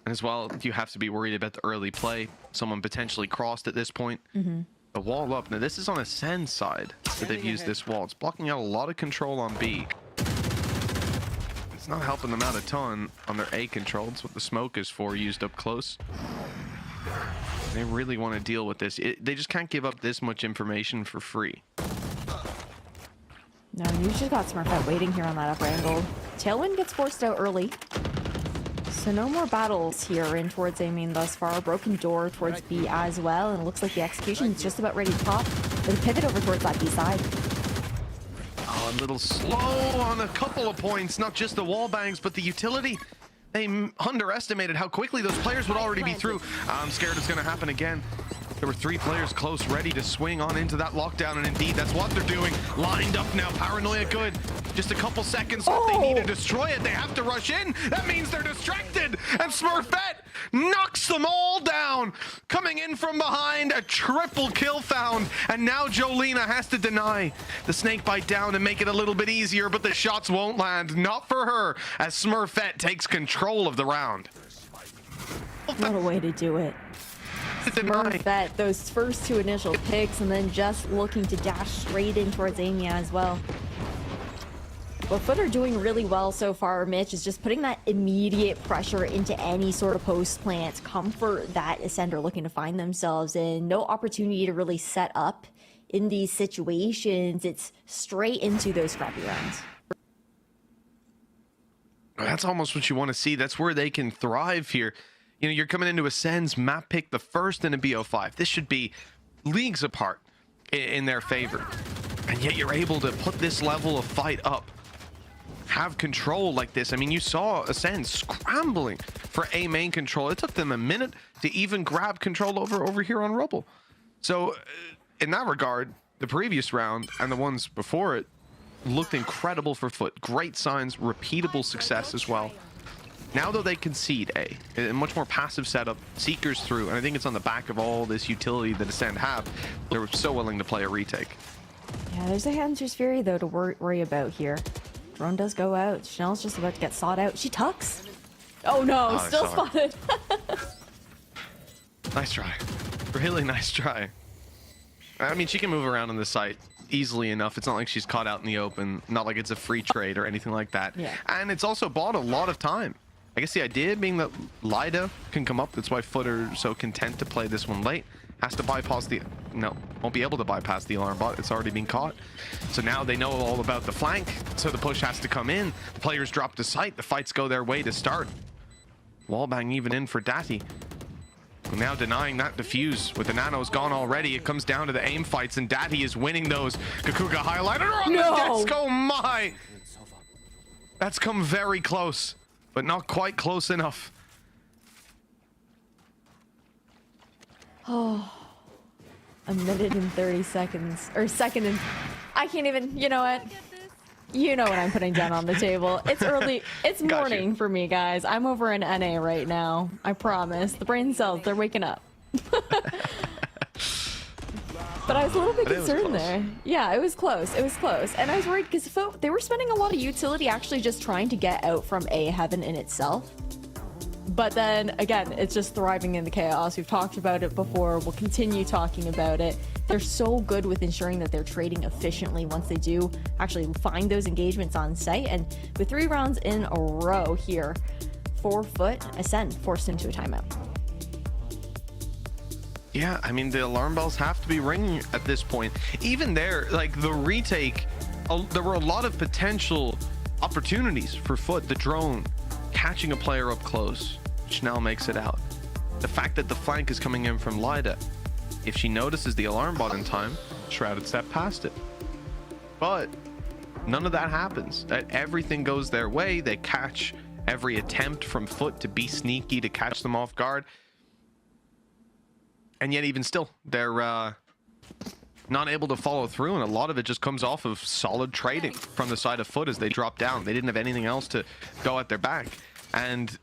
And as well, you have to be worried about the early play. Someone potentially crossed at this point. The wall up. Now this is on Ascend's side that they've used this wall. It's blocking out a lot of control on B. It's not helping them out a ton on their A control. That's what the smoke is for, used up close. They really want to deal with this. They just can't give up this much information for free. No, you just got Smurfette waiting here on that upper angle. Tailwind gets forced out early. So no more battles here in towards A main thus far. Broken door towards B as well. And it looks like the execution is just about ready to pop. With a pivot over towards that B side. Oh, a little slow on a couple of points. Not just the wall bangs, but the utility. They underestimated how quickly those players would already be through. I'm scared it's going to happen again. There were 3 players close, ready to swing on into that lockdown, and indeed, that's what they're doing. Lined up now, Paranoia good. Just a couple seconds left. They need to destroy it. They have to rush in. That means they're distracted, and Smurfette knocks them all down. Coming in from behind, a triple kill found, and now Jolina has to deny the snake bite down and make it a little bit easier, but the shots won't land. Not for her, as Smurfette takes control of the round. What a way to do it. Smurfette, those first 2 initial picks, and then just looking to dash straight in towards Amy as well. What FUT are doing really well so far, Mitch, is just putting that immediate pressure into any sort of post plant comfort that Ascent are looking to find themselves in. No opportunity to really set up in these situations. It's straight into those scrappy rounds. That's almost what you want to see. That's where they can thrive here. You know, you're coming into Ascend's map pick, the first in a BO5. This should be leagues apart in their favor. And yet you're able to put this level of fight up. Have control like this. I mean, you saw Ascend scrambling for A main control. It took them a minute to even grab control over here on Rubble. So in that regard, the previous round and the ones before it looked incredible for FUT. Great signs, repeatable success as well. Now, though, they concede a much more passive setup, Seekers through, and I think it's on the back of all this utility that Ascend have. They're so willing to play a retake. Yeah, there's a Hunter's Fury, though, to worry about here. Drone does go out. Chanel's just about to get sought out. She tucks. Oh, no, still spotted. Nice try. Really nice try. I mean, she can move around on the site easily enough. It's not like she's caught out in the open. Not like it's a free trade or anything like that. Yeah. And it's also bought a lot of time. I guess the idea being that Lada can come up. That's why FUT are so content to play this one late. Has to bypass the... No, won't be able to bypass the alarm bot. It's already been caught. So now they know all about the flank. So the push has to come in. The players drop to sight. The fights go their way to start. Wallbang even in for Dati. Now denying that defuse. With the nanos gone already, it comes down to the aim fights, and Dati is winning those. Cougar highlighter on the desk. Oh my! That's come very close, but not quite close enough. Oh, a minute and 30 seconds. Or second and... I can't even... You know what? You know what I'm putting down on the table. It's early. It's morning for me, guys. I'm over in NA right now. I promise. The brain cells, they're waking up. But I was a little bit concerned there. Yeah, it was close. It was close. And I was worried because they were spending a lot of utility actually just trying to get out from A heaven in itself. But then, again, it's just thriving in the chaos. We've talked about it before. We'll continue talking about it. They're so good with ensuring that they're trading efficiently once they do actually find those engagements on site. And with 3 rounds in a row here, 4 FUT, Ascent forced into a timeout. Yeah, I mean, the alarm bells have to be ringing at this point. Even there, like the retake, there were a lot of potential opportunities for FUT. The drone catching a player up close. Schnell makes it out. The fact that the flank is coming in from Lada. If she notices the alarm bot in time, Shrouded step past it. But none of that happens. Everything goes their way. They catch every attempt from FUT to be sneaky, to catch them off guard. And yet even still, they're not able to follow through, and a lot of it just comes off of solid trading from the side of FUT as they drop down. They didn't have anything else to go at their back. And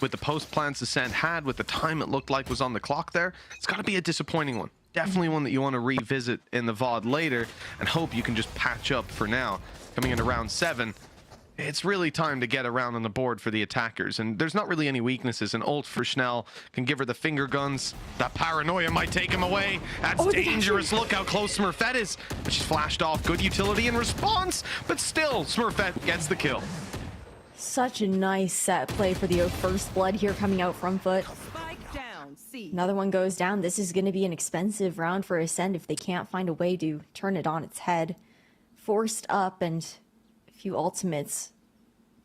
with the post plans Ascent had, with the time it looked like was on the clock there, it's got to be a disappointing one. Definitely one that you want to revisit in the VOD later and hope you can just patch up for now. Coming into round 7, it's really time to get around on the board for the attackers, and there's not really any weaknesses. An ult for Schnell can give her the finger guns. That paranoia might take him away. That's dangerous. Look how close Smurfette is. But she's flashed off. Good utility in response, but still Smurfette gets the kill. Such a nice set play for the first blood here coming out from FUT. Another one goes down. This is going to be an expensive round for Ascent if they can't find a way to turn it on its head. Forced up, and a few ultimates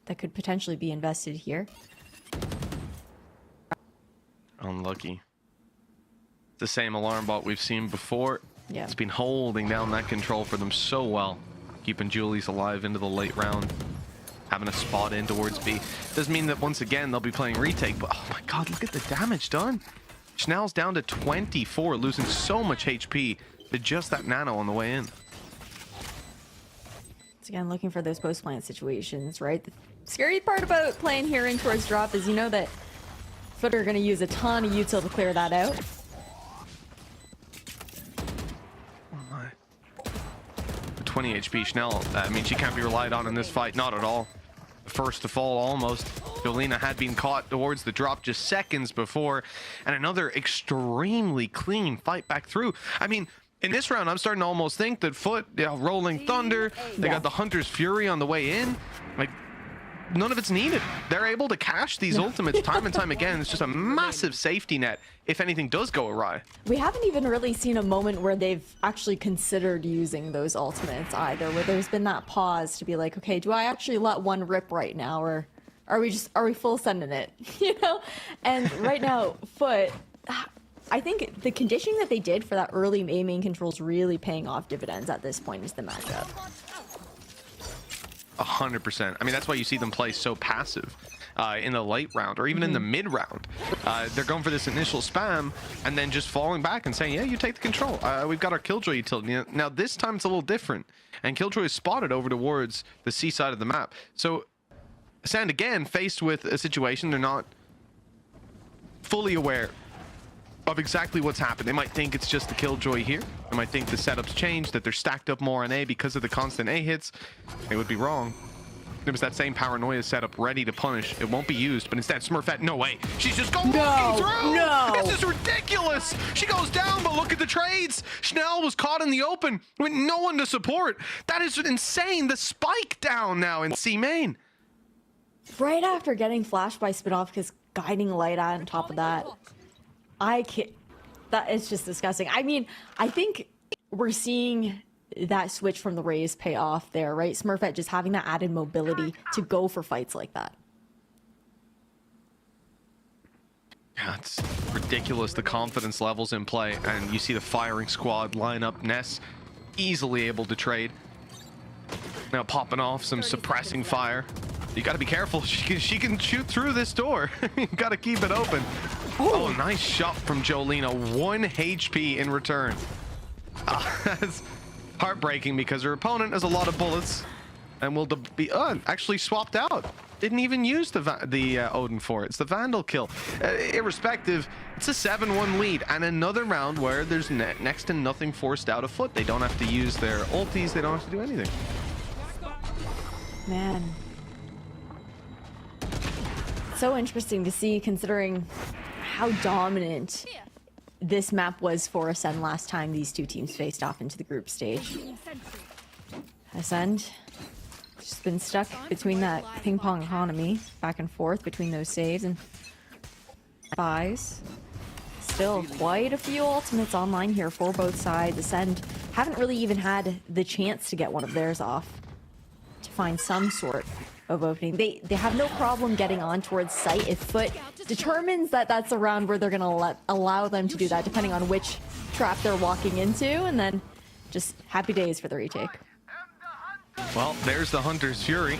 that could potentially be invested here. Unlucky. The same alarm bot we've seen before. Yeah. It's been holding down that control for them so well, keeping Julie's alive into the late round, having a spot in towards B. Doesn't mean that once again they'll be playing retake, but oh my god, look at the damage done. Schnell's down to 24, losing so much HP to just that nano on the way in. Again, looking for those post-plant situations, right? The scary part about playing here in towards drop is you know that FUT are going to use a ton of util to clear that out. Oh my. 20 HP Schnell, I mean, she can't be relied on in this fight, not at all. First to fall almost. Jolina had been caught towards the drop just seconds before, and another extremely clean fight back through. I mean, in this round, I'm starting to almost think that FUT, Rolling Thunder, they got the Hunter's Fury on the way in. Like, none of it's needed. They're able to cash these ultimates time and time again. It's just a massive safety net if anything does go awry. We haven't even really seen a moment where they've actually considered using those ultimates either, where there's been that pause to be like, okay, do I actually let one rip right now, or are we full sending it? You know? And right now, FUT, I think the conditioning that they did for that early main control is really paying off dividends at this point is the matchup. 100%. I mean, that's why you see them play so passive in the late round or even in the mid round. They're going for this initial spam and then just falling back and saying, yeah, you take the control. We've got our Killjoy utility. Now, this time it's a little different. And Killjoy is spotted over towards the C side of the map. So, Ascent, again, faced with a situation they're not fully aware of exactly what's happened. They might think it's just the Killjoy here. They might think the setup's changed, that they're stacked up more on A because of the constant A hits. They would be wrong. There was that same paranoia setup ready to punish. It won't be used, but instead Smurfette, no way. She's just walking through. No. This is ridiculous. She goes down, but look at the trades. Schnell was caught in the open with no one to support. That is insane. The spike down now in C main. right after getting flashed by Spinoff's guiding Lada on top of that, I can't. That is just disgusting. I mean, I think we're seeing that switch from the Rays pay off there, right? Smurfette just having that added mobility to go for fights like that. Yeah, it's ridiculous, the confidence levels in play, and you see the firing squad line up. Ness easily able to trade. Now popping off some suppressing fire. You got to be careful. She can shoot through this door. You got to keep it open. Oh, nice shot from Jolina. 1 HP in return. That's heartbreaking because her opponent has a lot of bullets and will be actually swapped out. Didn't even use the Odin for it. It's the Vandal kill. Irrespective, it's a 7-1 lead and another round where there's next to nothing forced out of FUT. They don't have to use their ultis. They don't have to do anything. Man. So interesting to see, considering how dominant this map was for Ascent last time these two teams faced off into the group stage. Ascent just been stuck between that ping pong economy, back and forth between those saves and buys. Still quite a few ultimates online here for both sides. Ascent haven't really even had the chance to get one of theirs off to find some sort of opening. They have no problem getting on towards site if FUT determines that that's a round where they're gonna allow them to do that, depending on which trap they're walking into, and then just happy days for the retake. Well, there's the Hunter's Fury.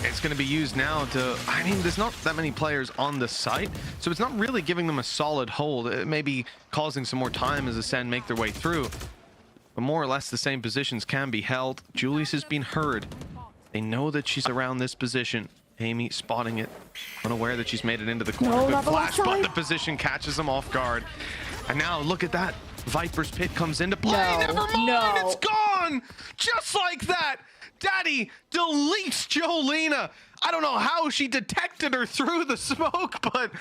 It's going to be used now to, I mean, there's not that many players on the site, so it's not really giving them a solid hold. It may be causing some more time as Ascent make their way through, but more or less the same positions can be held. Julius has been heard. They know that she's around this position. Amy spotting it, unaware that she's made it into the corner. No, Good flash, but the position catches them off guard. And now look at that. Viper's Pit comes into play. Never mind, it's gone! Just like that! Daddy deletes Jolina. I don't know how she detected her through the smoke, but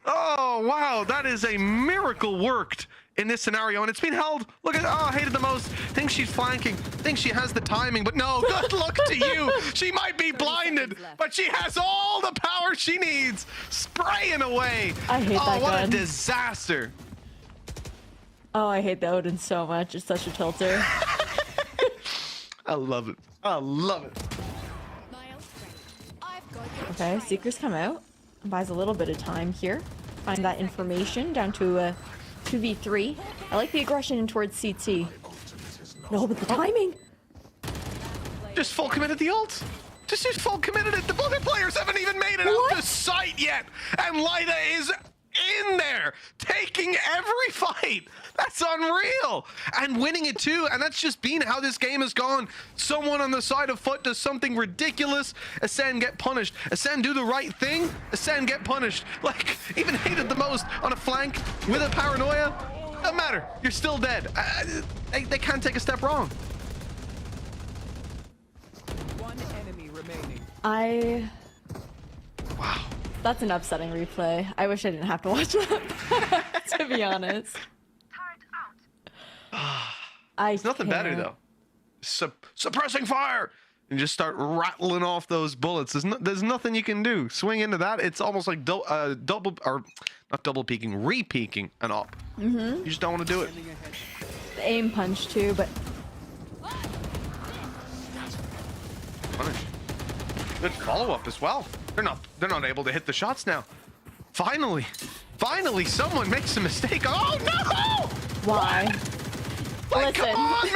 oh wow, that is a miracle worked in this scenario, and it's been held. Look at, oh, hated the most. Thinks she's flanking, thinks she has the timing, but no, good luck to you. She might be blinded, but she has all the power she needs. Spraying away. I hate that what gun. a disaster. Oh, I hate the Odin so much. It's such a tilter. I love it. I love it. Okay, Seekers come out. Buys a little bit of time here. Find that information down to a 2v3. I like the aggression in towards CT. No, but the timing. Just full committed the ult. Just full committed it. The other players haven't even made it out to sight yet. And Lada is in there, taking every fight. That's unreal. And winning it too. And that's just been how this game has gone. Someone on the side of FUT does something ridiculous. Ascent get punished. Ascent do the right thing. Ascent get punished. Like, even hated the most on a flank with a paranoia. Doesn't matter. You're still dead. They can't take a step wrong. One enemy remaining. Wow. That's an upsetting replay. I wish I didn't have to watch that, to be honest. It's nothing better though. Suppressing fire and just start rattling off those bullets. There's nothing you can do. Swing into that. It's almost like double, or not double peeking, re-peeking an op. You just don't want to do it. The aim punch too, but Punish. Good follow-up as well. They're not able to hit the shots now. Finally someone makes a mistake. Oh no! Why? Like, come on, man!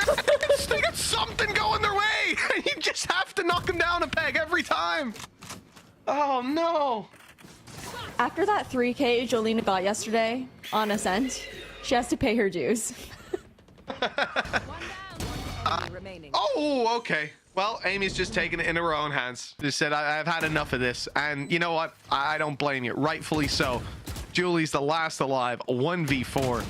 They got something going their way! You just have to knock them down a peg every time! Oh, no! After that 3K Jolina got yesterday on Ascent, she has to pay her dues. Oh, okay. Well, Amy's just taking it in her own hands. Just said, I've had enough of this. And you know what? I don't blame you. Rightfully so. Julie's the last alive. 1v4.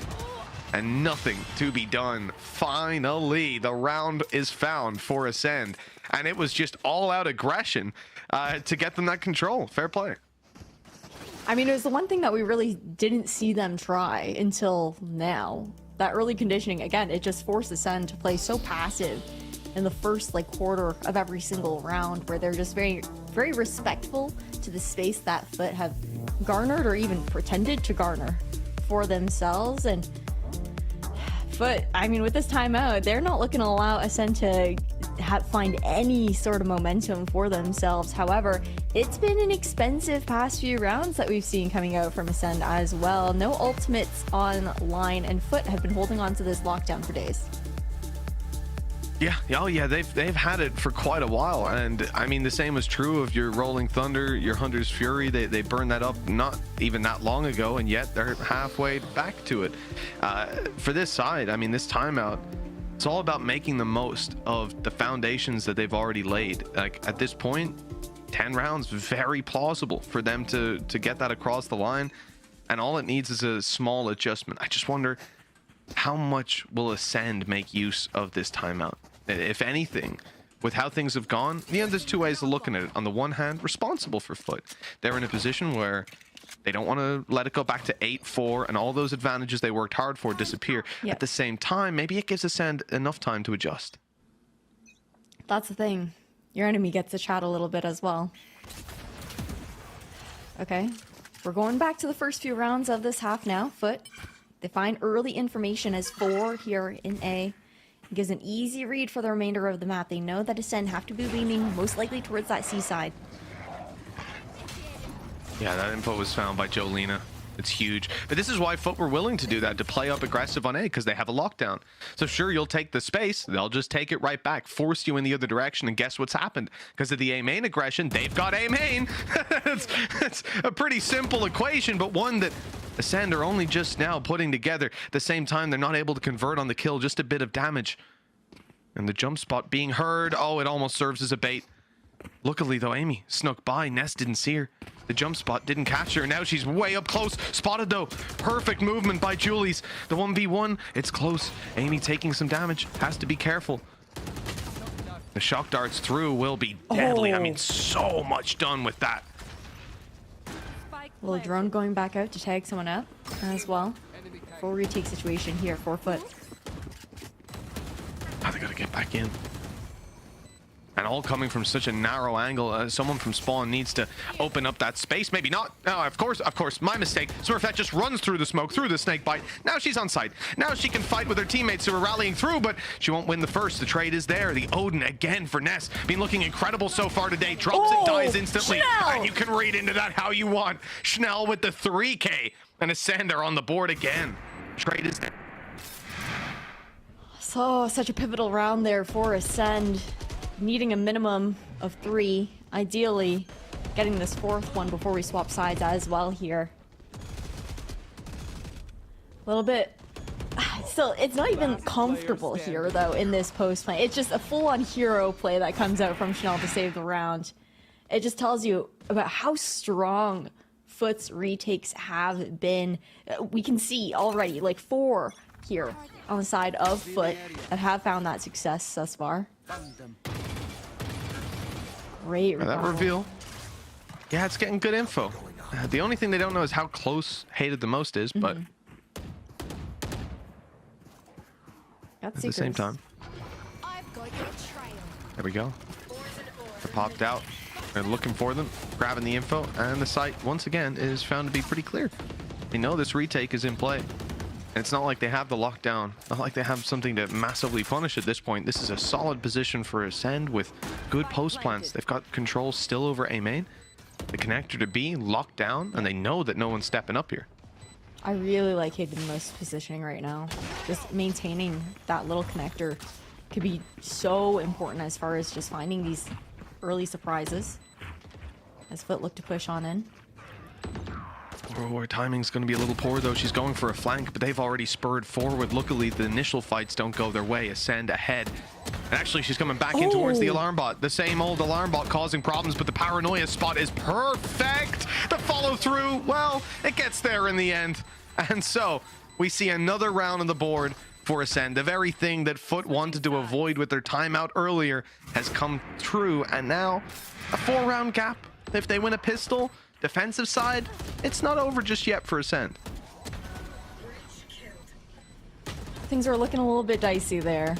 And nothing to be done. Finally, the round is found for Ascent. And it was just all-out aggression to get them that control. Fair play. I mean, it was the one thing that we really didn't see them try until now. That early conditioning, again, it just forced Ascent to play so passive in the first like quarter of every single round, where they're just very, very respectful to the space that FUT have garnered or even pretended to garner for themselves. And FUT, I mean, with this timeout, they're not looking to allow Ascent to find any sort of momentum for themselves. However, it's been an expensive past few rounds that we've seen coming out from Ascent as well. No ultimates online, and FUT have been holding on to this lockdown for days. Yeah, oh yeah, they've had it for quite a while, and I mean the same was true of your Rolling Thunder, your Hunter's Fury. They burned that up not even that long ago, and yet they're halfway back to it. For this side, I mean this timeout, it's all about making the most of the foundations that they've already laid. Like at this point, 10 rounds, very plausible for them to get that across the line, and all it needs is a small adjustment. I just wonder, how much will Ascend make use of this timeout? If anything, with how things have gone, there's two ways of looking at it. On the one hand, responsible for FUT. They're in a position where they don't want to let it go back to 8-4 and all those advantages they worked hard for disappear. Yep. At the same time, maybe it gives Ascend enough time to adjust. That's the thing. Your enemy gets to chat a little bit as well. Okay, we're going back to the first few rounds of this half now. FUT, they find early information as 4 here in A. It gives an easy read for the remainder of the map. They know that Ascend have to be leaning most likely towards that C side. Yeah, that info was found by Jolina. It's huge. But this is why FUT were willing to do that, to play up aggressive on A, because they have a lockdown. So sure, you'll take the space. They'll just take it right back, force you in the other direction, and guess what's happened? Because of the A main aggression, they've got A main. it's a pretty simple equation, but one that Ascend are only just now putting together. At the same time, they're not able to convert on the kill, just a bit of damage. And the jump spot being heard. Oh, it almost serves as a bait. Luckily though, Amy snuck by. Ness didn't see her. The jump spot didn't catch her. Now she's way up close. Spotted though. Perfect movement by Julie's. The 1v1, it's close. Amy taking some damage. Has to be careful. The shock darts through will be deadly. I mean, so much done with that. Little drone going back out to tag someone up as well. Full retake situation here for FUT. Oh, they gotta get back in. And all coming from such a narrow angle. Someone from spawn needs to open up that space. Maybe not. Oh, of course, my mistake. Smurfette just runs through the smoke, through the snake bite. Now she's on site. Now she can fight with her teammates who are rallying through, but she won't win the first. The trade is there. The Odin again for Ness. Been looking incredible so far today. Drops and dies instantly. Schnell! And you can read into that how you want. Schnell with the 3K. And Ascend are on the board again. Trade is there. So, such a pivotal round there for Ascend. Needing a minimum of 3, ideally getting this 4th one before we swap sides as well here. A little bit, still, it's not even comfortable here though in this post play. It's just a full-on hero play that comes out from Schnell to save the round. It just tells you about how strong FUT's retakes have been. We can see already like 4 here on the side of FUT that have found that success thus far. Great that reveal. Yeah, it's getting good info. The only thing they don't know is how close Hated the Most is, but at the same time. There we go. They're popped out. They're looking for them, grabbing the info, and the site once again is found to be pretty clear. They know this retake is in play. And it's not like they have the lockdown, not like they have something to massively punish at this point. This is a solid position for Ascend with good post plants. They've got control still over A main, the connector to B locked down, and they know that no one's stepping up here. I really like Hated the Most positioning right now. Just maintaining that little connector could be so important as far as just finding these early surprises as FUT look to push on in. Oh, her timing's going to be a little poor though. She's going for a flank, but they've already spurred forward. Luckily, the initial fights don't go their way. Ascend ahead. And actually, she's coming back in towards the alarm bot. The same old alarm bot causing problems, but the paranoia spot is perfect. The follow through, well, it gets there in the end. And so we see another round on the board for Ascend. The very thing that FUT wanted to avoid with their timeout earlier has come true. And now a 4-round gap. If they win a pistol, defensive side, it's not over just yet for Ascend. Things are looking a little bit dicey there.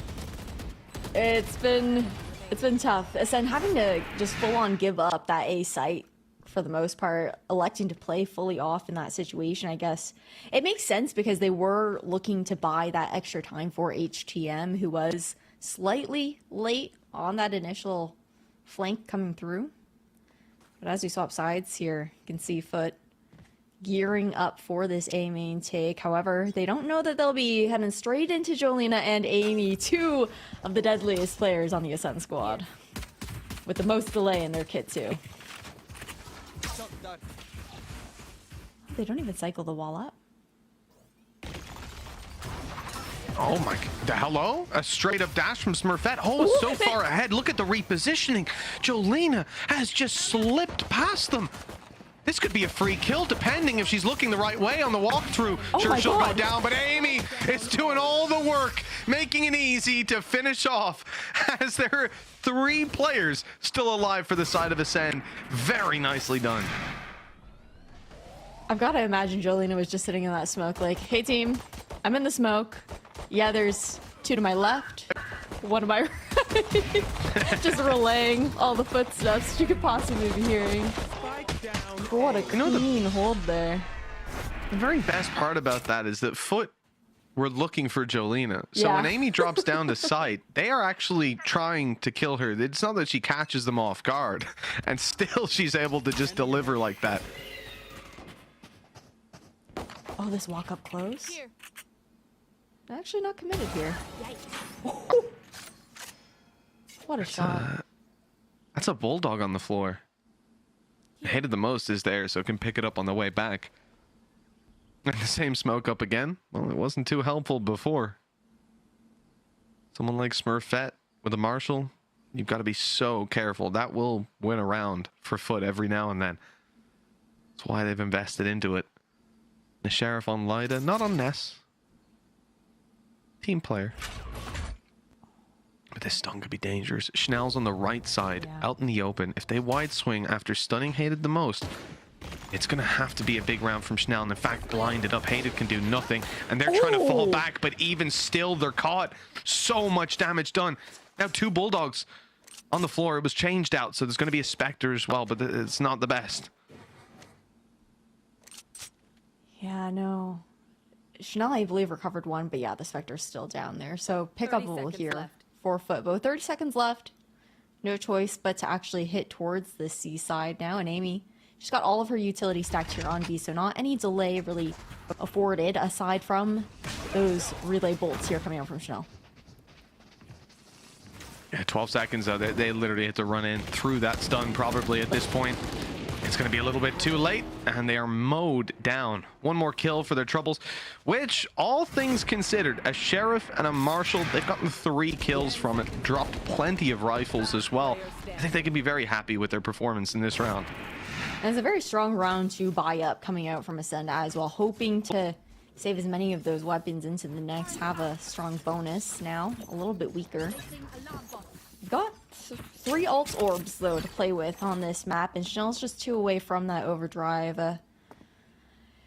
It's been tough. Ascent having to just full on give up that A site for the most part, electing to play fully off in that situation. I guess it makes sense because they were looking to buy that extra time for HTM, who was slightly late on that initial flank coming through. But as we swap sides here, you can see FUT gearing up for this A main take. However, they don't know that they'll be heading straight into Jolina and Amy, two of the deadliest players on the Ascent squad, with the most delay in their kit too. They don't even cycle the wall up. Oh my, hello? A straight up dash from Smurfette. Oh, so far ahead. Look at the repositioning. Jolina has just slipped past them. This could be a free kill, depending if she's looking the right way on the walkthrough. Sure, she'll go down, but Amy is doing all the work, making it easy to finish off, as there are 3 players still alive for the side of Ascent. Very nicely done. I've got to imagine Jolina was just sitting in that smoke like, hey team, I'm in the smoke. Yeah, there's 2 to my left, 1 to my right. Just relaying all the footsteps you could possibly be hearing. What a clean hold there. The very best part about that is that FUT were looking for Jolina. So when Amy drops down to sight, they are actually trying to kill her. It's not that she catches them off guard, and still she's able to just deliver like that. Oh, this walk up close? Actually not committed here. What a shot. That's a bulldog on the floor. Hated the most is there, so can pick it up on the way back. And the same smoke up again. Well, it wasn't too helpful before. Someone like Smurfette with a Marshall, you've got to be so careful. That will win a round for FUT every now and then. That's why they've invested into it. The Sheriff on Lada, not on Ness. Team player. But this stun could be dangerous. Schnell's on the right side, out in the open. If they wide swing after stunning Hated the most, it's going to have to be a big round from Schnell. And in fact, blinded up, Hated can do nothing. And they're trying to fall back, but even still, they're caught. So much damage done. Now 2 Bulldogs on the floor. It was changed out, so there's going to be a Spectre as well, but it's not the best. Yeah, no. Schnell, I believe, recovered 1, but yeah, the Spectre's still down there. So pick up here left. For FUT. But with 30 seconds left, no choice but to actually hit towards the C side now. And Amy, she's got all of her utility stacked here on B, so not any delay really afforded aside from those relay bolts here coming out from Schnell. Yeah, 12 seconds though. They literally had to run in through that stun probably at this point. It's going to be a little bit too late, and they are mowed down. 1 more kill for their troubles, which, all things considered, a Sheriff and a Marshal, they've gotten 3 kills from it, dropped plenty of rifles as well. I think they can be very happy with their performance in this round. And it's a very strong round to buy up coming out from Ascent as well, hoping to save as many of those weapons into the next, have a strong bonus now, a little bit weaker. We've got 3 ult orbs though to play with on this map, and Schnell's just 2 away from that overdrive.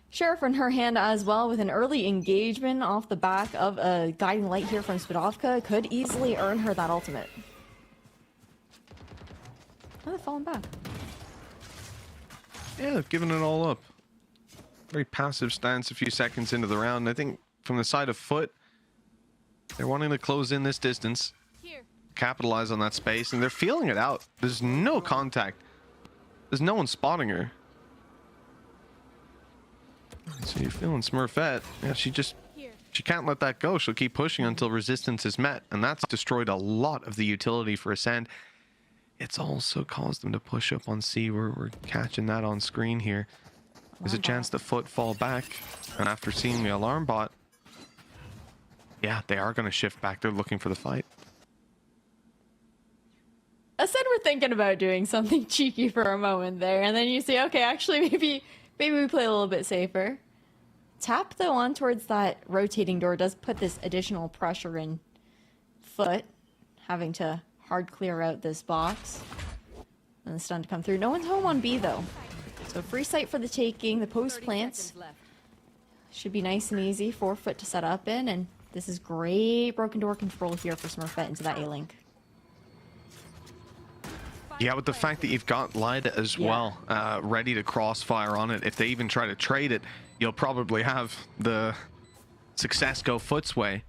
Sheriff in her hand as well, with an early engagement off the back of a guiding light here from Spadovka, could easily earn her that ultimate. Oh, they're falling back. Yeah, they've given it all up. Very passive stance a few seconds into the round. I think from the side of FUT, they're wanting to close in this distance. Capitalize on that space, and they're feeling it out. There's no contact. There's no one spotting her. So you're feeling Smurfette. Yeah, she can't let that go. She'll keep pushing until resistance is met, and that's destroyed a lot of the utility for Ascent. It's also caused them to push up on C. We're catching that on screen here. There's a chance the FUT fall back, and after seeing the alarm bot, yeah, they are going to shift back. They're looking for the fight. Ascent were thinking about doing something cheeky for a moment there, and then you say, okay, actually, maybe we play a little bit safer. Tap, though, on towards that rotating door does put this additional pressure in FUT, having to hard clear out this box. And the stun to come through. No one's home on B, though. So free sight for the taking. The post plants should be nice and easy for FUT to set up in, and this is great broken door control here for Smurfette into that A-Link. Yeah, with the fact that you've got Lada as well, ready to crossfire on it. If they even try to trade it, you'll probably have the success go FUT's way.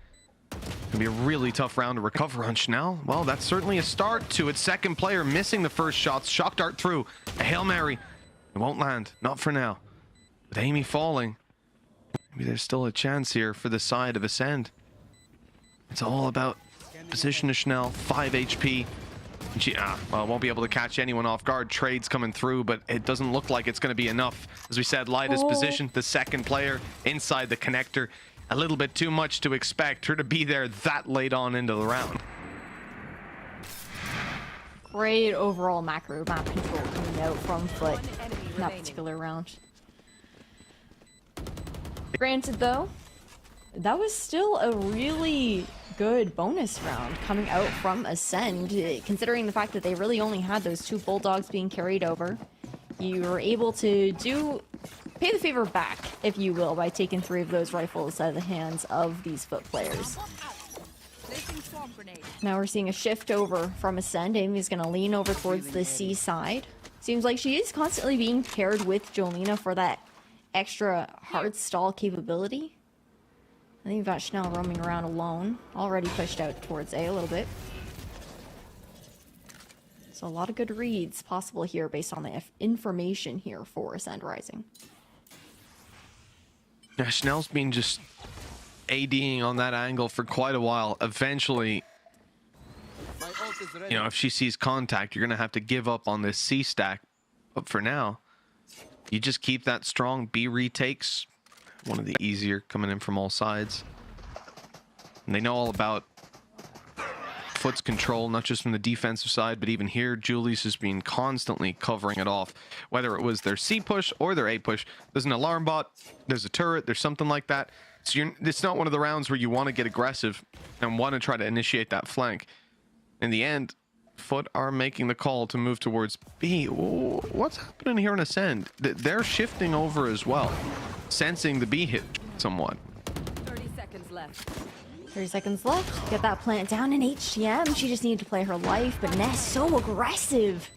It'll be a really tough round to recover on Schnell. Well, that's certainly a start to its second player missing the first shots. Shock dart through. A Hail Mary. It won't land. Not for now. With Amy falling, maybe there's still a chance here for the side of Ascent. It's all about position to Schnell. 5 HP. She, well, won't be able to catch anyone off guard. Trades coming through, but it doesn't look like it's going to be enough. As we said, Lada's position, the second player inside the connector. A little bit too much to expect her to be there that late on into the round. Great overall macro map control coming out from FUT in that particular round. Granted though, that was still a really good bonus round coming out from Ascend, considering the fact that they really only had those 2 Bulldogs being carried over. You were able to pay the favor back, if you will, by taking 3 of those rifles out of the hands of these FUT players. Now we're seeing a shift over from Ascend. Amy's going to lean over towards the C side. Seems like she is constantly being paired with Jolina for that extra hard stall capability. I think you've got Schnell roaming around alone, already pushed out towards A a little bit. So a lot of good reads possible here based on the information here for Ascend Rising. Yeah, Schnell's been just ADing on that angle for quite a while. Eventually, you know, if she sees contact, you're going to have to give up on this C stack. But for now, you just keep that strong. B retakes, one of the easier coming in from all sides. And they know all about FUT's control, not just from the defensive side, but even here, Julie's has been constantly covering it off. Whether it was their C push or their A push, there's an alarm bot, there's a turret, there's something like that. So it's not one of the rounds where you want to get aggressive and want to try to initiate that flank. In the end, FUT are making the call to move towards B. Ooh, what's happening here in Ascend? They're shifting over as well, sensing the B hit somewhat. 30 seconds left. 30 seconds left. Get that plant down in HTM. She just needed to play her life, but Ness so aggressive.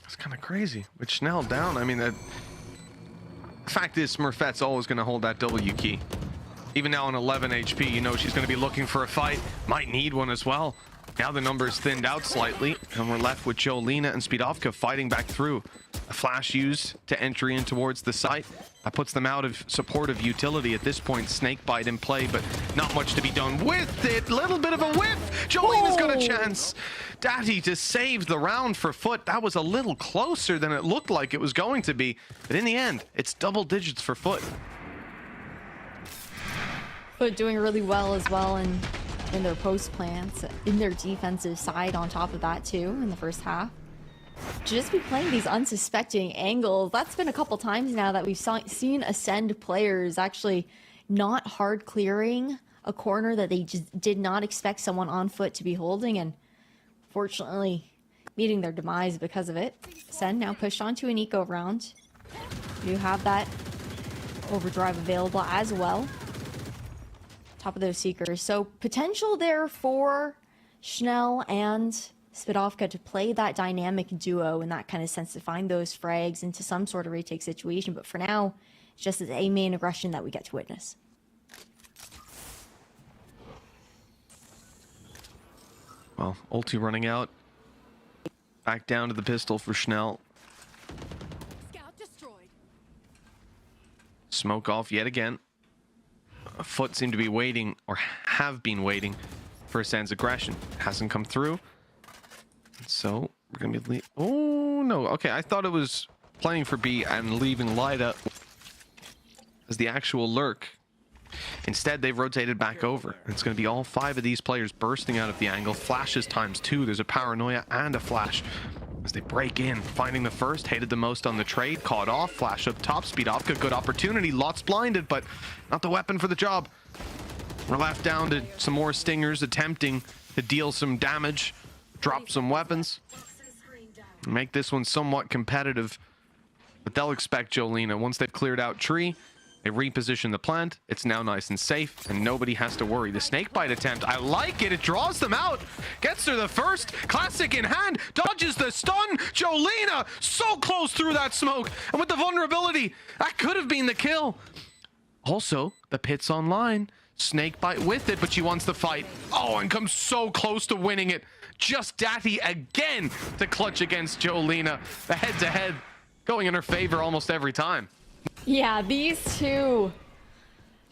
It's kind of crazy. With Schnell down, I mean, the fact is Smurfette's always going to hold that W key. Even now on 11 HP, you know she's going to be looking for a fight. Might need one as well. Now the numbers thinned out slightly, and we're left with Jolina and Speedovka fighting back through. A flash used to entry in towards the site. That puts them out of supportive utility at this point. Snakebite in play, but not much to be done with it. Little bit of a whiff. Jolina's got a chance. Daddy to save the round for FUT. That was a little closer than it looked like it was going to be. But in the end, it's double digits for FUT. FUT doing really well as well in their post plants, in their defensive side on top of that too in the first half. Just be playing these unsuspecting angles. That's been a couple times now that we've seen Ascend players actually not hard clearing a corner that they just did not expect someone on FUT to be holding, and fortunately meeting their demise because of it. Ascend now pushed onto an eco round. You have that overdrive available as well. Top of those seekers. So potential there for Schnell and Speedovka to play that dynamic duo in that kind of sense, to find those frags into some sort of retake situation. But for now, it's just a main aggression that we get to witness. Well, ulti running out. Back down to the pistol for Schnell. Scout destroyed. Smoke off yet again. FUT seem to be waiting, or have been waiting, for Ascend's aggression. Hasn't come through. So we're gonna be oh no, okay, I thought it was playing for B and leaving Lida as the actual lurk. Instead, they've rotated back over. It's gonna be all 5 of these players bursting out of the angle. Flashes ×2. There's a paranoia and a flash as they break in, finding the first, hated the most on the trade, caught off, flash up top, Speedovka, good opportunity, lots blinded, but not the weapon for the job. We're left down to some more stingers attempting to deal some damage, drop some weapons, make this one somewhat competitive, but they'll expect Jolina once they've cleared out tree. They reposition the plant. It's now nice and safe, and nobody has to worry. The snakebite attempt, I like it. It draws them out. Gets her the first. Classic in hand. Dodges the stun. Jolina so close through that smoke. And with the vulnerability, that could have been the kill. Also, the pit's online. Snakebite with it, but she wants the fight. Oh, and comes so close to winning it. Just Datty again to clutch against Jolina. The head-to-head going in her favor almost every time. Yeah, these two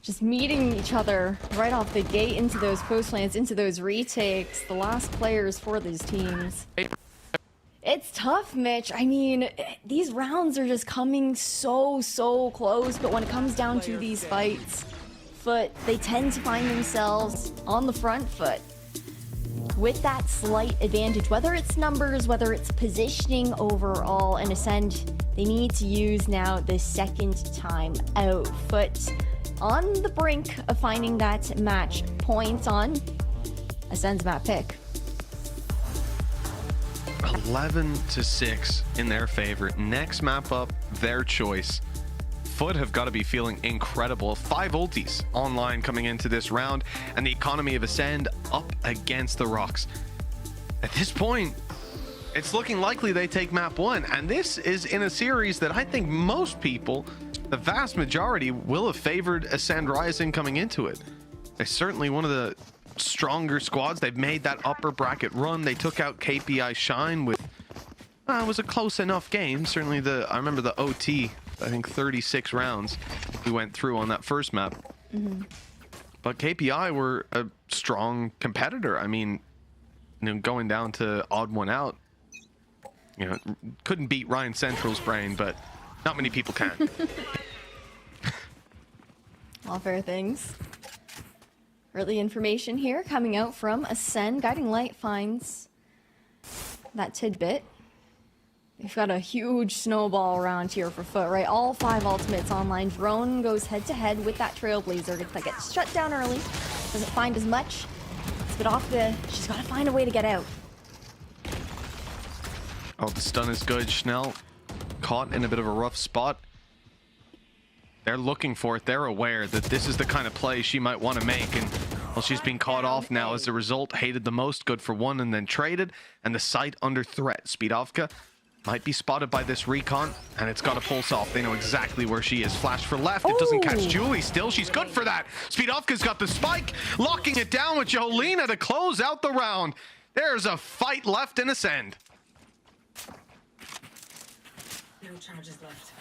just meeting each other right off the gate into those post lands, into those retakes, the last players for these teams. It's tough, Mitch. I mean, these rounds are just coming so close, but when it comes down to these fights, FUT, they tend to find themselves on the front foot with that slight advantage, whether it's numbers, whether it's positioning overall, and Ascent, they need to use now the second time out. FUT on the brink of finding that match point on Ascent's map pick. 11-6 in their favor. Next map up, their choice. FUT have got to be feeling incredible. 5 ultis online coming into this round, and the economy of Ascend up against the rocks. At this point, it's looking likely they take map 1, and this is in a series that I think most people, the vast majority, will have favored Ascend Rising coming into it. They're certainly one of the stronger squads. They've made that upper bracket run. They took out KPI Shine with it was a close enough game. Certainly I remember the OT, I think 36 rounds we went through on that first map. But KPI were a strong competitor. I mean, going down to odd one out, couldn't beat Ryan Central's brain, but not many people can. All fair things. Early information here coming out from Ascend. Guiding Light finds that tidbit. They've got a huge snowball around here for FUT, right? All 5 ultimates online. Drone goes head-to-head with that Trailblazer. That gets shut down early. Doesn't find as much. She's got to find a way to get out. Oh, the stun is good. Schnell caught in a bit of a rough spot. They're looking for it. They're aware that this is the kind of play she might want to make. And, well, she's been caught off now as a result. Hated the most, good for 1, and then traded. And the site under threat. Speedovka might be spotted by this recon, and it's got to pulse off. They know exactly where she is. Flash for left. It doesn't catch Julie. Still, she's good for that. Speedovka's got the spike, locking it down with Jolina to close out the round. There's a fight left in Ascend.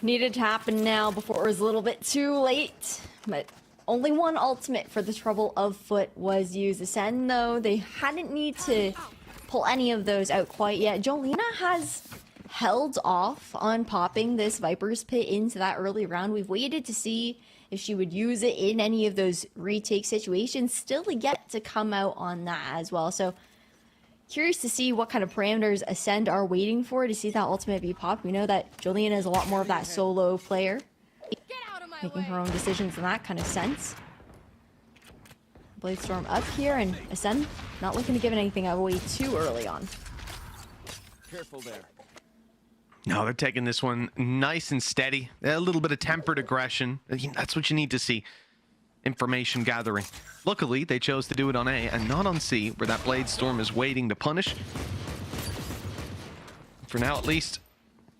Needed to happen now before it was a little bit too late, but only 1 ultimate for the trouble of FUT was used. Ascend, though, they hadn't need to pull any of those out quite yet. Jolina has held off on popping this Viper's Pit into that early round. We've waited to see if she would use it in any of those retake situations. Still yet to come out on that as well. So curious to see what kind of parameters Ascend are waiting for to see that ultimate be popped. We know that Jolina is a lot more of that solo player, making her own decisions in that kind of sense. Bladestorm up here, and Ascend not looking to give anything away too early on. Careful there. No, they're taking this one nice and steady. A little bit of tempered aggression. That's what you need to see. Information gathering. Luckily, they chose to do it on A and not on C, where that Bladestorm is waiting to punish. For now, at least,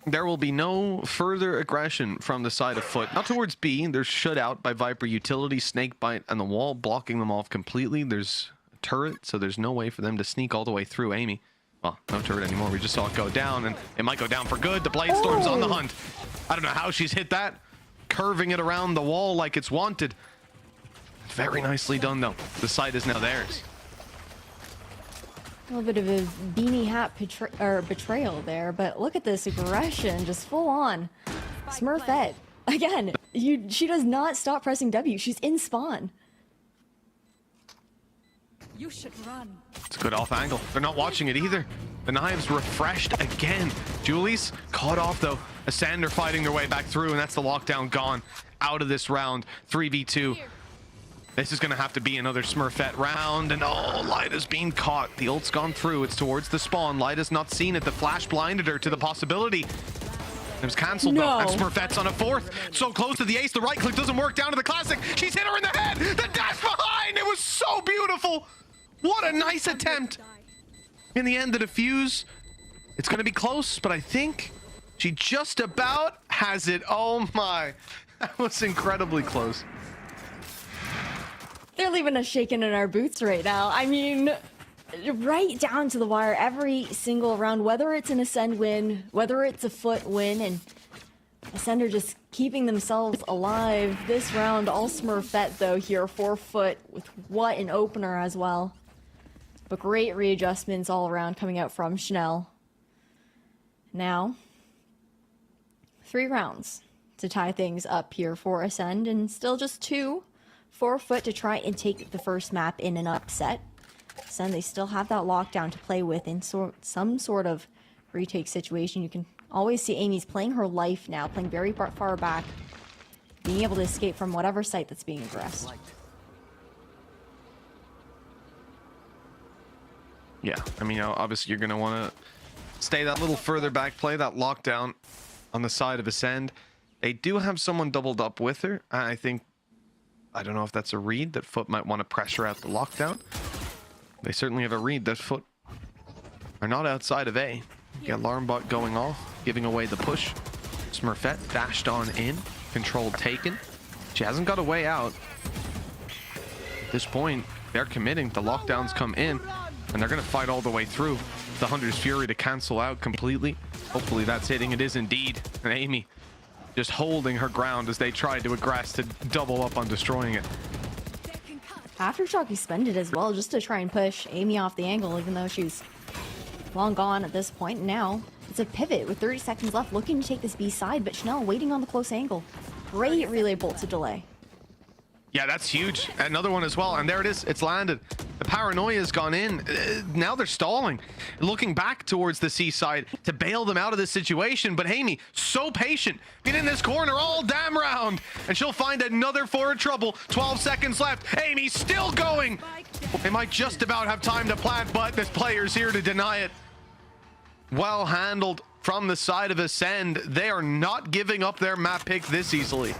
there will be no further aggression from the side of FUT. Not towards B. They're shut out by Viper Utility, Snakebite, and the wall, blocking them off completely. There's a turret, so there's no way for them to sneak all the way through Amy. Well, no turret anymore. We just saw it go down, and it might go down for good. The Bladestorm's on the hunt. I don't know how she's hit that. Curving it around the wall like it's wanted. Very nicely done, though. The site is now theirs. A little bit of a beanie hat betrayal there, but look at this aggression, just full on. Smurfette. Again, she does not stop pressing W. She's in spawn. You should run. It's a good off angle. They're not watching it either. The knives refreshed again. Julie's caught off, though. Ascend are fighting their way back through, and that's the lockdown gone out of this round. 3v2. This is going to have to be another Smurfette round, and oh, Lada's being caught. The ult's gone through. It's towards the spawn. Lada's not seen it. The flash blinded her to the possibility. It was cancelled though, and Smurfette's on a fourth. So close to the ace, the right click doesn't work, down to the classic. She's hit her in the head, the dash behind, it was so beautiful. What a nice attempt. In the end, the defuse, it's gonna be close, but I think she just about has it. Oh my, that was incredibly close. They're leaving us shaking in our boots right now. I mean, right down to the wire every single round, whether it's an Ascend win, whether it's a FUT win, and Ascend are just keeping themselves alive. This round, all Smurfette though here for FUT with what an opener as well. But great readjustments all around coming out from Chanel. Now, 3 rounds to tie things up here for Ascend, and still just 2 for FUT to try and take the first map in an upset. Ascend, they still have that lockdown to play with in some sort of retake situation. You can always see Amy's playing her life now, playing very far back, being able to escape from whatever site that's being aggressed. Yeah, I mean, obviously you're going to want to stay that little further back, play that lockdown on the side of Ascend. They do have someone doubled up with her. I don't know if that's a read that FUT might want to pressure out the lockdown. They certainly have a read that FUT are not outside of A. Get alarm bot going off, giving away the push. Smurfette dashed on in, control taken. She hasn't got a way out. At this point, they're committing. The lockdowns come in, and they're going to fight all the way through. The Hunter's Fury to cancel out completely. Hopefully that's hitting. It is indeed. And Amy just holding her ground as they tried to aggress to double up on destroying it. Aftershock expended as well just to try and push Amy off the angle, even though she's long gone at this point. Now it's a pivot with 30 seconds left, looking to take this B side, but Chanel waiting on the close angle. Great relay bolt to delay. Yeah, that's huge. Another one as well, and there it is. It's landed. The paranoia's gone in. Now they're stalling, looking back towards the C side to bail them out of this situation. But Amy, so patient, been in this corner all damn round, and she'll find another forward trouble. 12 seconds left. Amy still going. They might just about have time to plant, but this player's here to deny it. Well handled from the side of Ascend. They are not giving up their map pick this easily.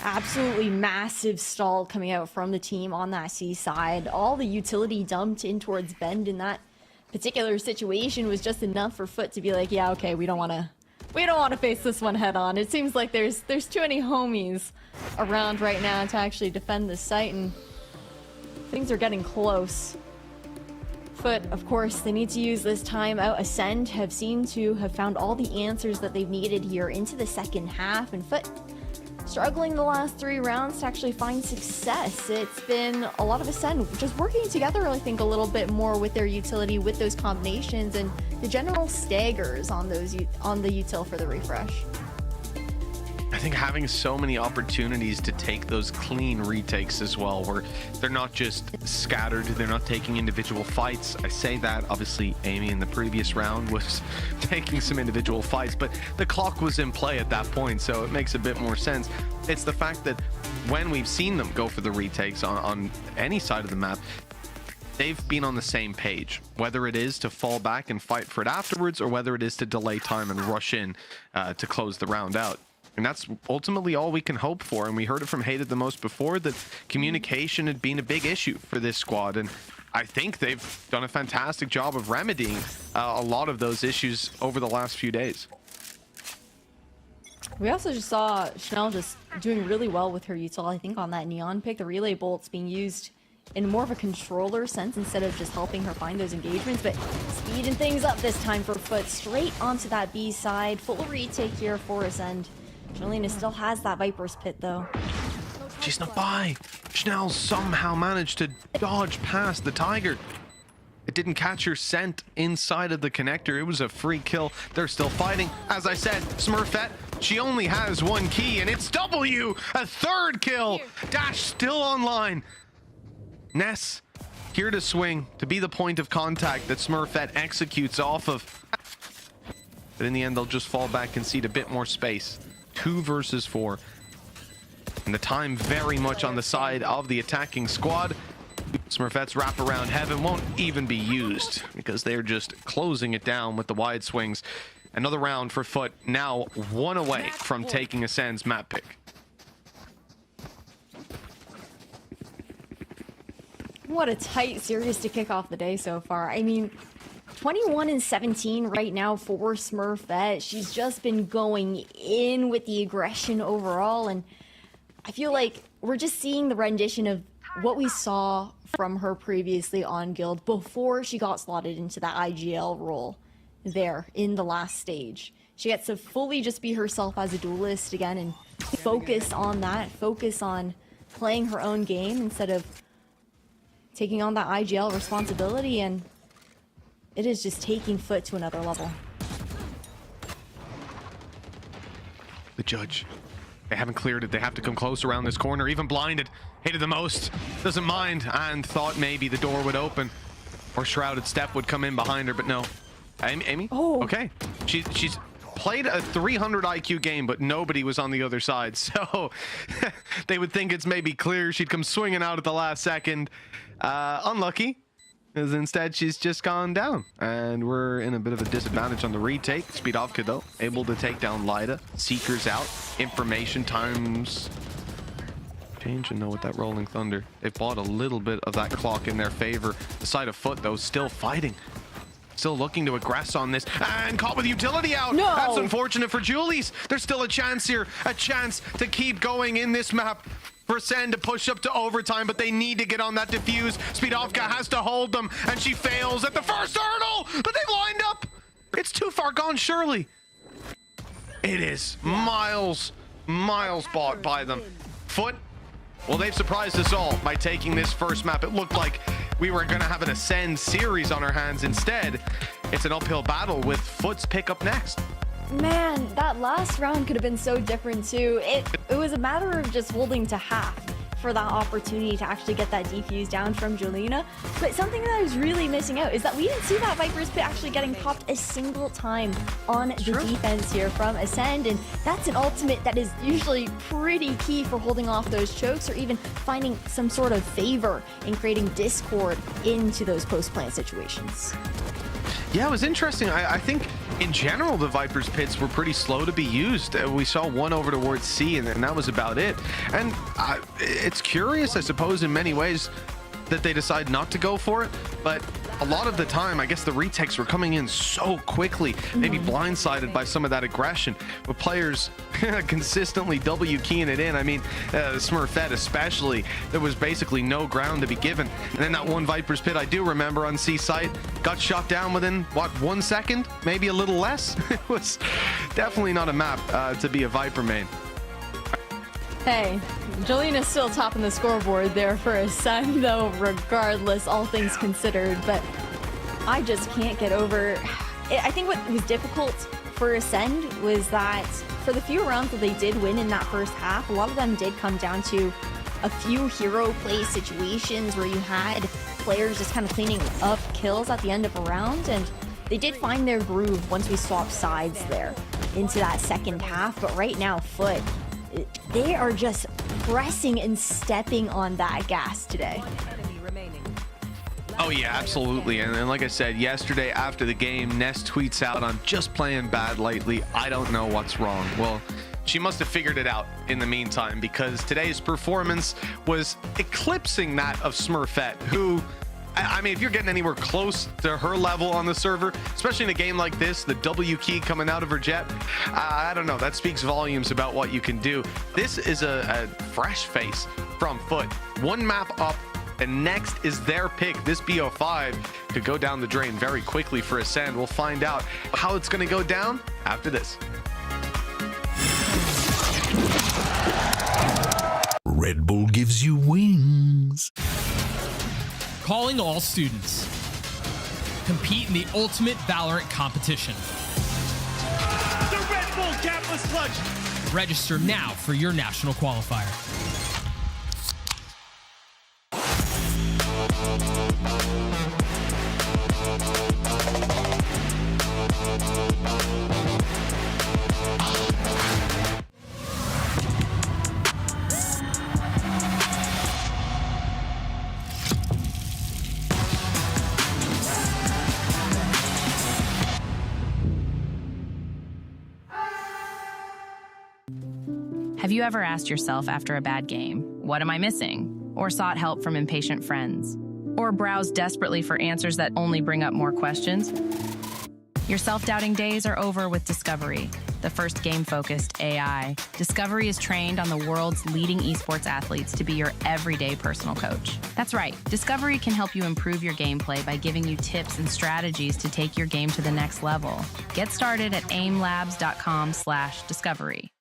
Absolutely massive stall coming out from the team on that C side. All the utility dumped in towards Bend in that particular situation was just enough for FUT to be like, yeah, okay, we don't want to face this one head on. It seems like there's too many homies around right now to actually defend this site, and things are getting close. FUT, of course, they need to use this time out. Ascend have seemed to have found all the answers that they've needed here into the second half, and FUT struggling the last 3 rounds to actually find success. It's been a lot of Ascend just working together, I think, a little bit more with their utility, with those combinations, and the general staggers on those on the util for the refresh. I think having so many opportunities to take those clean retakes as well, where they're not just scattered, they're not taking individual fights. I say that, obviously, Amy in the previous round was taking some individual fights, but the clock was in play at that point, so it makes a bit more sense. It's the fact that when we've seen them go for the retakes on any side of the map, they've been on the same page, whether it is to fall back and fight for it afterwards, or whether it is to delay time and rush in to close the round out. And that's ultimately all we can hope for. And we heard it from Hated the Most before, that communication had been a big issue for this squad. And I think they've done a fantastic job of remedying a lot of those issues over the last few days. We also just saw Chanel just doing really well with her util, I think, on that Neon pick. The relay bolts being used in more of a controller sense instead of just helping her find those engagements, but speeding things up this time for FUT. Straight onto that B side. Full retake here for Ascend. Shalina still has that Viper's Pit, though. She's not by. Chanel somehow managed to dodge past the Tiger. It didn't catch her scent inside of the connector. It was a free kill. They're still fighting. As I said, Smurfette, she only has 1 key, and it's W! A 3rd kill! Dash still online. Ness here to swing, to be the point of contact that Smurfette executes off of. But in the end, they'll just fall back, concede a bit more space. 2 versus 4. And the time very much on the side of the attacking squad. Smurfette's wraparound heaven won't even be used because they're just closing it down with the wide swings. Another round for FUT, now 1 away from taking Ascend's map pick. What a tight series to kick off the day so far. I mean, 21-17 right now for Smurfette. She's just been going in with the aggression overall, and I feel like we're just seeing the rendition of what we saw from her previously on Guild before she got slotted into that IGL role there in the last stage. She gets to fully just be herself as a duelist again and focus on that, focus on playing her own game instead of taking on that IGL responsibility, and it is just taking FUT to another level. The judge. They haven't cleared it. They have to come close around this corner. Even blinded. Hated the most. Doesn't mind. And thought maybe the door would open. Or Shrouded Step would come in behind her, but no. Amy? Oh. Okay. She's played a 300 IQ game, but nobody was on the other side. So they would think it's maybe clear. She'd come swinging out at the last second. Unlucky. Because instead she's just gone down, and we're in a bit of a disadvantage on the retake. Speedovka though able to take down Lada. Seekers out. Information times change, and know with that rolling thunder they've bought a little bit of that clock in their favor. The side of FUT though still fighting, still looking to aggress on this, and caught with utility out. No. That's unfortunate for Julies. There's still a chance here, a chance to keep going in this map for Ascent to push up to overtime, but they need to get on that defuse. Speedovka has to hold them, and she fails at the first hurdle, but they've lined up. It's too far gone, surely. It is miles bought by them. FUT, well, they've surprised us all by taking this first map. It looked like we were gonna have an Ascend series on our hands. Instead, it's an uphill battle with FUT's pick up next. Man, that last round could have been so different too. It was a matter of just holding to half for that opportunity to actually get that defuse down from Julina. But something that I was really missing out is that we didn't see that Viper's Pit actually getting popped a single time on the defense here from Ascend, and that's an ultimate that is usually pretty key for holding off those chokes or even finding some sort of favor in creating discord into those post-plant situations. Yeah, it was interesting. I think in general the Viper's Pits were pretty slow to be used. We saw one over towards C, and that was about it. And it's curious, I suppose, in many ways that they decide not to go for it, but a lot of the time I guess the retakes were coming in so quickly, maybe blindsided by some of that aggression, with players consistently W keying it in. I mean, Smurfette especially, there was basically no ground to be given. And then that one Viper's Pit I do remember on C site got shot down within what, 1 second, maybe a little less. It was definitely not a map to be a Viper main. Hey, Jolina's still topping the scoreboard there for Ascend, though, regardless, all things considered. But I just can't get over... I think what was difficult for Ascend was that for the few rounds that they did win in that first half, a lot of them did come down to a few hero play situations where you had players just kind of cleaning up kills at the end of a round, and they did find their groove once we swapped sides there into that second half. But right now, FUT, they are just pressing and stepping on that gas today. Oh yeah, absolutely. And like I said, yesterday after the game, Ness tweets out, "I'm just playing bad lately. I don't know what's wrong." Well, she must have figured it out in the meantime, because today's performance was eclipsing that of Smurfette, who, I mean, if you're getting anywhere close to her level on the server, especially in a game like this, the W key coming out of her jet, I don't know, that speaks volumes about what you can do. This is a fresh face from FUT. One map up, and next is their pick. This BO5 could go down the drain very quickly for Ascend. We'll find out how it's going to go down after this. Red Bull gives you wings. Calling all students. Compete in the ultimate VALORANT competition. The Red Bull capless clutch. Register now for your national qualifier. Have you ever asked yourself after a bad game, what am I missing? Or sought help from impatient friends? Or browsed desperately for answers that only bring up more questions? Your self-doubting days are over with Discovery, the first game-focused AI. Discovery is trained on the world's leading esports athletes to be your everyday personal coach. That's right, Discovery can help you improve your gameplay by giving you tips and strategies to take your game to the next level. Get started at aimlabs.com/discovery.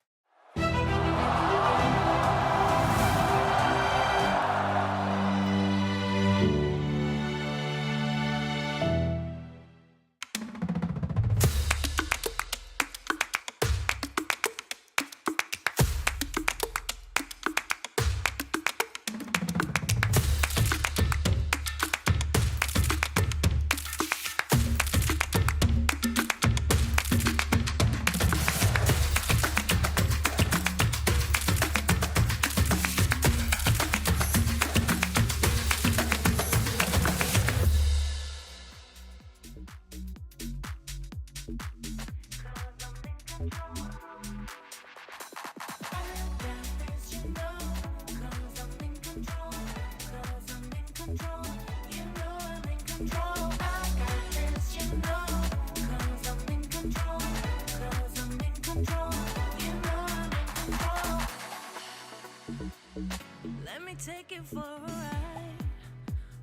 Let me take it for a ride.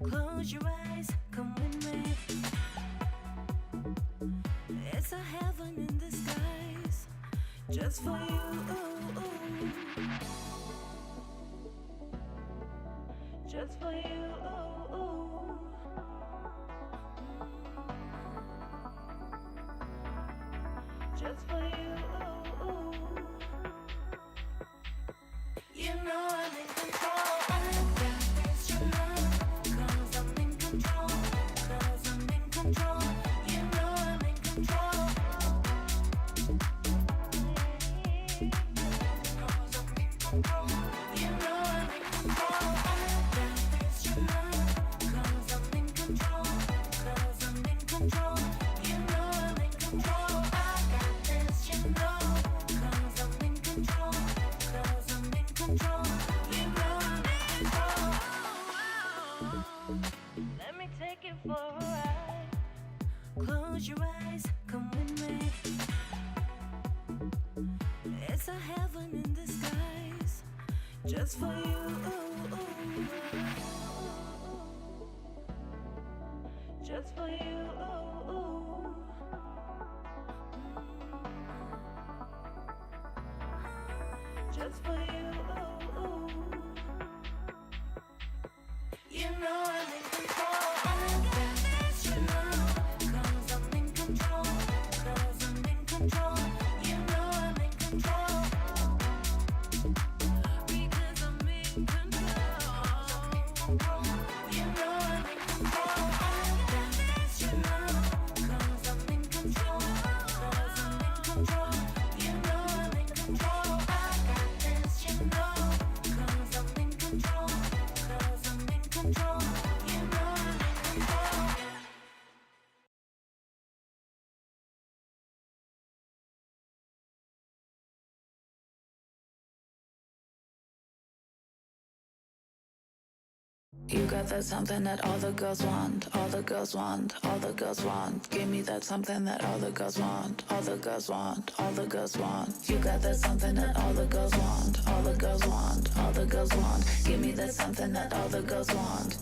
Close your eyes, come with me. It's a heaven in disguise, just for you. Just for you. Just for you. You know I'm in control. I got this, you know, 'cause I'm in control. 'Cause I'm in control. You know I'm in control. 'Cause I'm in control. You know I'm in control. I got this, you know, 'cause I'm in control. 'Cause I'm in control. You know I'm in control. I got this, you know, 'cause I'm in control. 'Cause I'm in control. You know I'm in control. Let me take it for a ride. Close your eyes, come with me. It's a heaven in disguise, just for you. Just for you. Just for you. You know I'm in control. I got this, you know, 'cause I'm in control. 'Cause I'm in control. You know I'm in control. Because I'm in control. You know I'm in control. I got this, you know, 'cause I'm in control. 'Cause I'm in control. You know I'm in control. I got this, you know, 'cause I'm in control. 'Cause I'm in control. You know I'm in control. You got that something that all the girls want, all the girls want, all the girls want. Give me that something that all the girls want, all the girls want, all the girls want. You got that something that all the girls want, all the girls want, all the girls want. Give me that something that all the girls want.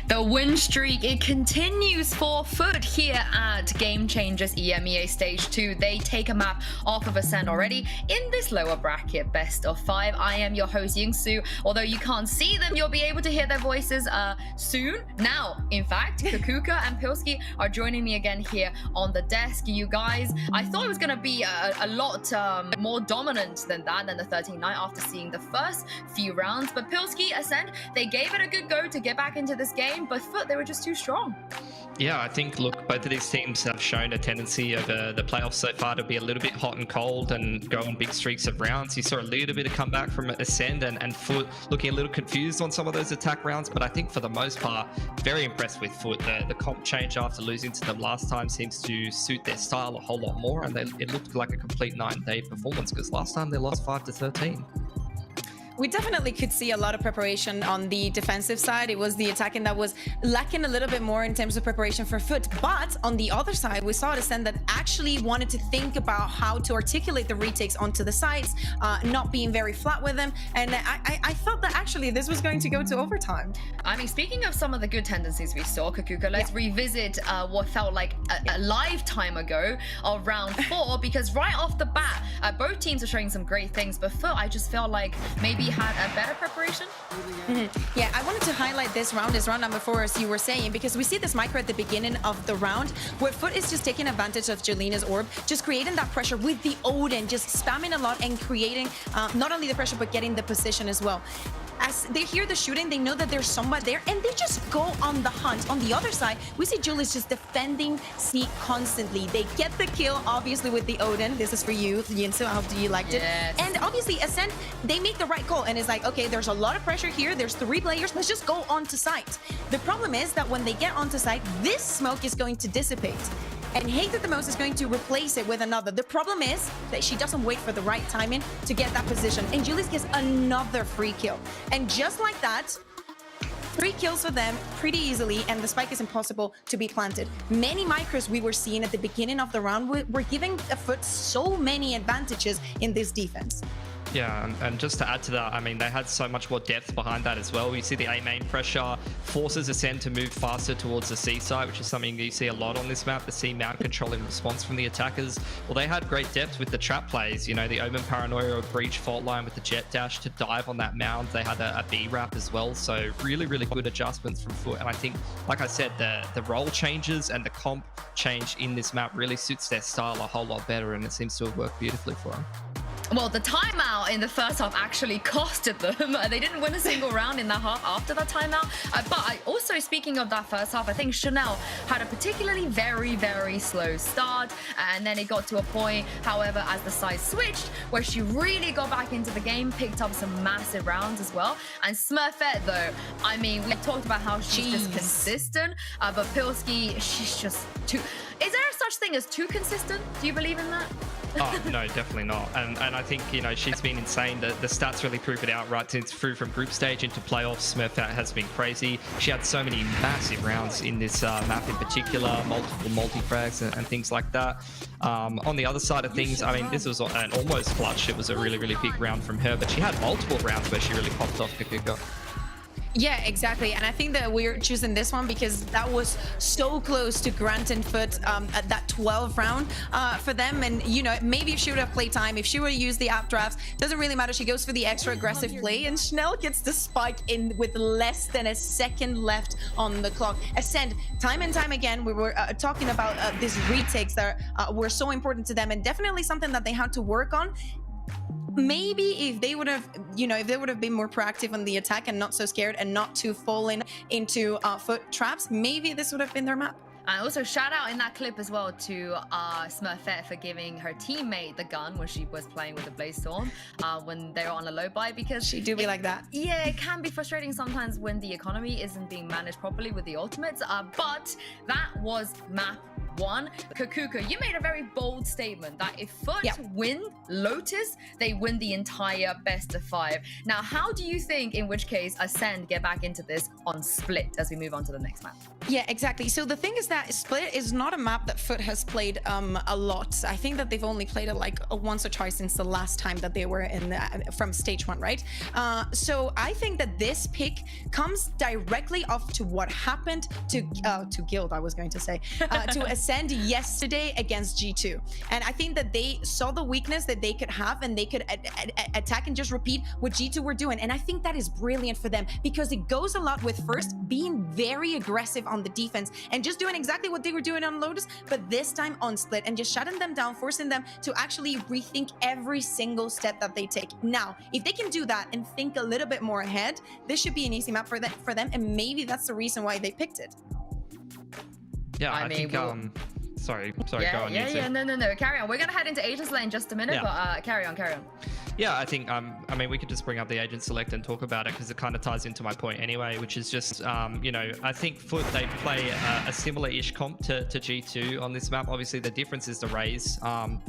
The win streak, it continues for FUT here at Game Changers EMEA Stage 2. They take a map off of Ascent already in this lower bracket, best of 5. I am your host, Yingsu. Although you can't see them, you'll be able to hear their voices soon. Now, in fact, Cougar and Pilski are joining me again here on the desk. You guys, I thought it was going to be a lot more dominant than that, than the 13-9 after seeing the first few rounds. But Pilski, Ascent, they gave it a good go to get back into this game. But FUT, they were just too strong. Yeah, I think, look, both of these teams have shown a tendency over the playoffs so far to be a little bit hot and cold and go on big streaks of rounds. You saw a little bit of comeback from Ascent and FUT looking a little confused on some of those attack rounds, but I think for the most part, very impressed with FUT. The comp change after losing to them last time seems to suit their style a whole lot more, and it looked like a complete 9-day performance because last time they lost 5-13. We definitely could see a lot of preparation on the defensive side. It was the attacking that was lacking a little bit more in terms of preparation for FUT. But on the other side, we saw Ascent that actually wanted to think about how to articulate the retakes onto the sides, not being very flat with them. And I thought that actually this was going to go to overtime. I mean, speaking of some of the good tendencies we saw, Cougar, let's revisit what felt like a lifetime ago of round 4, because right off the bat, both teams are showing some great things. But FUT, I just felt like maybe had a better preparation. Yeah, I wanted to highlight this round as round number 4, as you were saying, because we see this micro at the beginning of the round where FUT is just taking advantage of Jolina's orb, just creating that pressure with the Odin, just spamming a lot and creating not only the pressure but getting the position as well. As they hear the shooting, they know that there's somebody there, and they just go on the hunt. On the other side, we see Julius just defending C constantly. They get the kill, obviously, with the Odin. This is for you, Yinsu. I hope you liked it. And obviously, Ascent, they make the right call, and it's like, okay, there's a lot of pressure here. There's 3 players. Let's just go onto site. The problem is that when they get onto site, this smoke is going to dissipate. And Hated the Most is going to replace it with another. The problem is that she doesn't wait for the right timing to get that position. And Julius gets another free kill. And just like that, 3 kills for them pretty easily, and the spike is impossible to be planted. Many micros we were seeing at the beginning of the round were giving FUT so many advantages in this defense. Yeah, and just to add to that, I mean, they had so much more depth behind that as well. You see the A main pressure forces Ascent to move faster towards the C side, which is something you see a lot on this map, the C mount control in response from the attackers. Well, they had great depth with the trap plays, you know, the Omen Paranoia or Breach fault line with the jet dash to dive on that mound. They had a B wrap as well, so really, really good adjustments from FUT. And I think, like I said, the role changes and the comp change in this map really suits their style a whole lot better, and it seems to have worked beautifully for them. Well, the timeout in the first half actually costed them. They didn't win a single round in that half after that timeout. But also, speaking of that first half, I think Chanel had a particularly very, very slow start. And then it got to a point, however, as the side switched, where she really got back into the game, picked up some massive rounds as well. And Smurfette, though, I mean, we talked about how she's just consistent. But Pilski, she's just too... Is there such thing as too consistent? Do you believe in that? Oh, no, definitely not. And I think, you know, she's been insane. The stats really prove it out, right? Since through from group stage into playoffs, Smurfette has been crazy. She had so many massive rounds in this map in particular, multiple multi-frags and things like that. On the other side of things, I mean, this was an almost clutch. It was a really, really big round from her, but she had multiple rounds where she really popped off Cougar. Yeah, exactly. And I think that we're choosing this one because that was so close to Grant and FUT at that 12th round for them. And, you know, maybe if she would have played time, if she would have used the app drafts, doesn't really matter. She goes for the extra aggressive play, and Chanel gets the spike in with less than a second left on the clock. Ascent, time and time again, we were talking about these retakes that were so important to them, and definitely something that they had to work on. Maybe if they would have, you know, if they would have been more proactive on the attack and not so scared and not to fall into FUT traps, maybe this would have been their map. And also shout out in that clip as well to Smurfette for giving her teammate the gun when she was playing with the Blaze Storm when they were on a low buy, because she do be like that. Yeah, it can be frustrating sometimes when the economy isn't being managed properly with the ultimates. But that was map 1. Cougar, you made a very bold statement that if FUT win Lotus, they win the entire best of 5. Now, how do you think, in which case, Ascend get back into this on split as we move on to the next map? Yeah, exactly. So the thing is that Split is not a map that FUT has played a lot. I think that they've only played it like once or twice since the last time that they were in from stage 1, right? So I think that this pick comes directly off to what happened to Guild, I was going to say, to Ascend yesterday against G2. And I think that they saw the weakness that they could have, and they could attack and just repeat what G2 were doing. And I think that is brilliant for them, because it goes a lot with first being very aggressive on the defense and just doing exactly what they were doing on Lotus, but this time on Split, and just shutting them down, forcing them to actually rethink every single step that they take. Now, if they can do that and think a little bit more ahead, this should be an easy map for them, and maybe that's the reason why they picked it. Yeah, I think sorry, go on. No, carry on. We're gonna head into Agent Select in just a minute, but carry on. Yeah, I think, I mean, we could just bring up the Agent Select and talk about it, because it kind of ties into my point anyway, which is just, you know, I think FUT, they play a similar-ish comp to G2 on this map. Obviously, the difference is the Raze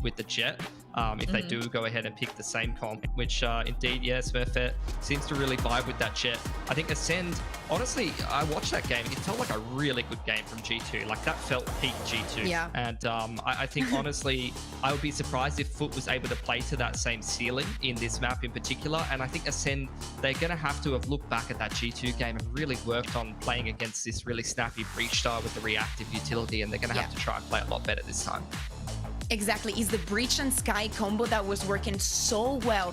with the Jet, if they do go ahead and pick the same comp, which indeed, yes, Smurfette seems to really vibe with that Jet. I think Ascend, honestly, I watched that game. It felt like a really good game from G2. Like, that felt peak G2. Yeah. And I think, honestly, I would be surprised if FUT was able to play to that same ceiling in this map in particular. And I think Ascend, they're going to have look back at that G2 game and really worked on playing against this really snappy breach star with the reactive utility, and they're going to have to try and play a lot better this time. Exactly, is the Breach and Sky combo that was working so well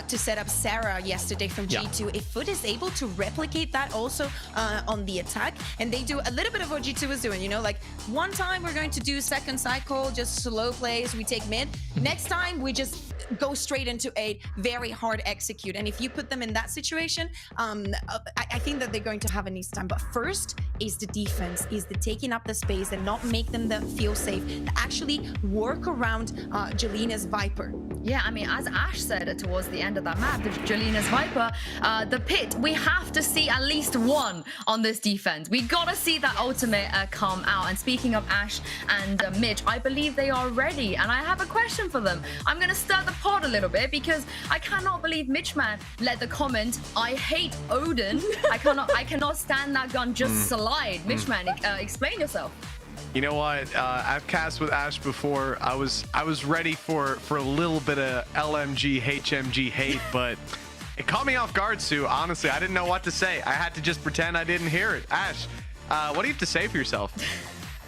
to set up Sarah yesterday from G2. If FUT is able to replicate that also on the attack, and they do a little bit of what G2 was doing, you know, like one time we're going to do second cycle, just slow plays, we take mid. Next time we just go straight into a very hard execute. And if you put them in that situation, I think that they're going to have an easy time. But first is the defense, is the taking up the space and not make them feel safe, to actually work around Jalena's Viper. Yeah, I mean, as Ash said towards the end of that map, Jalena's Viper, the pit, we have to see at least one on this defense. We gotta see that ultimate come out. And speaking of Ash and Mitch, I believe they are ready. And I have a question for them. I'm gonna stir the pot a little bit, because I cannot believe Mitchman let the comment, I hate Odin. I cannot stand that gun just slide. Mitchman, explain yourself. You know what? I've cast with Ash before. I was ready for a little bit of LMG, HMG hate, but it caught me off guard, Sue. Honestly, I didn't know what to say. I had to just pretend I didn't hear it. Ash, what do you have to say for yourself?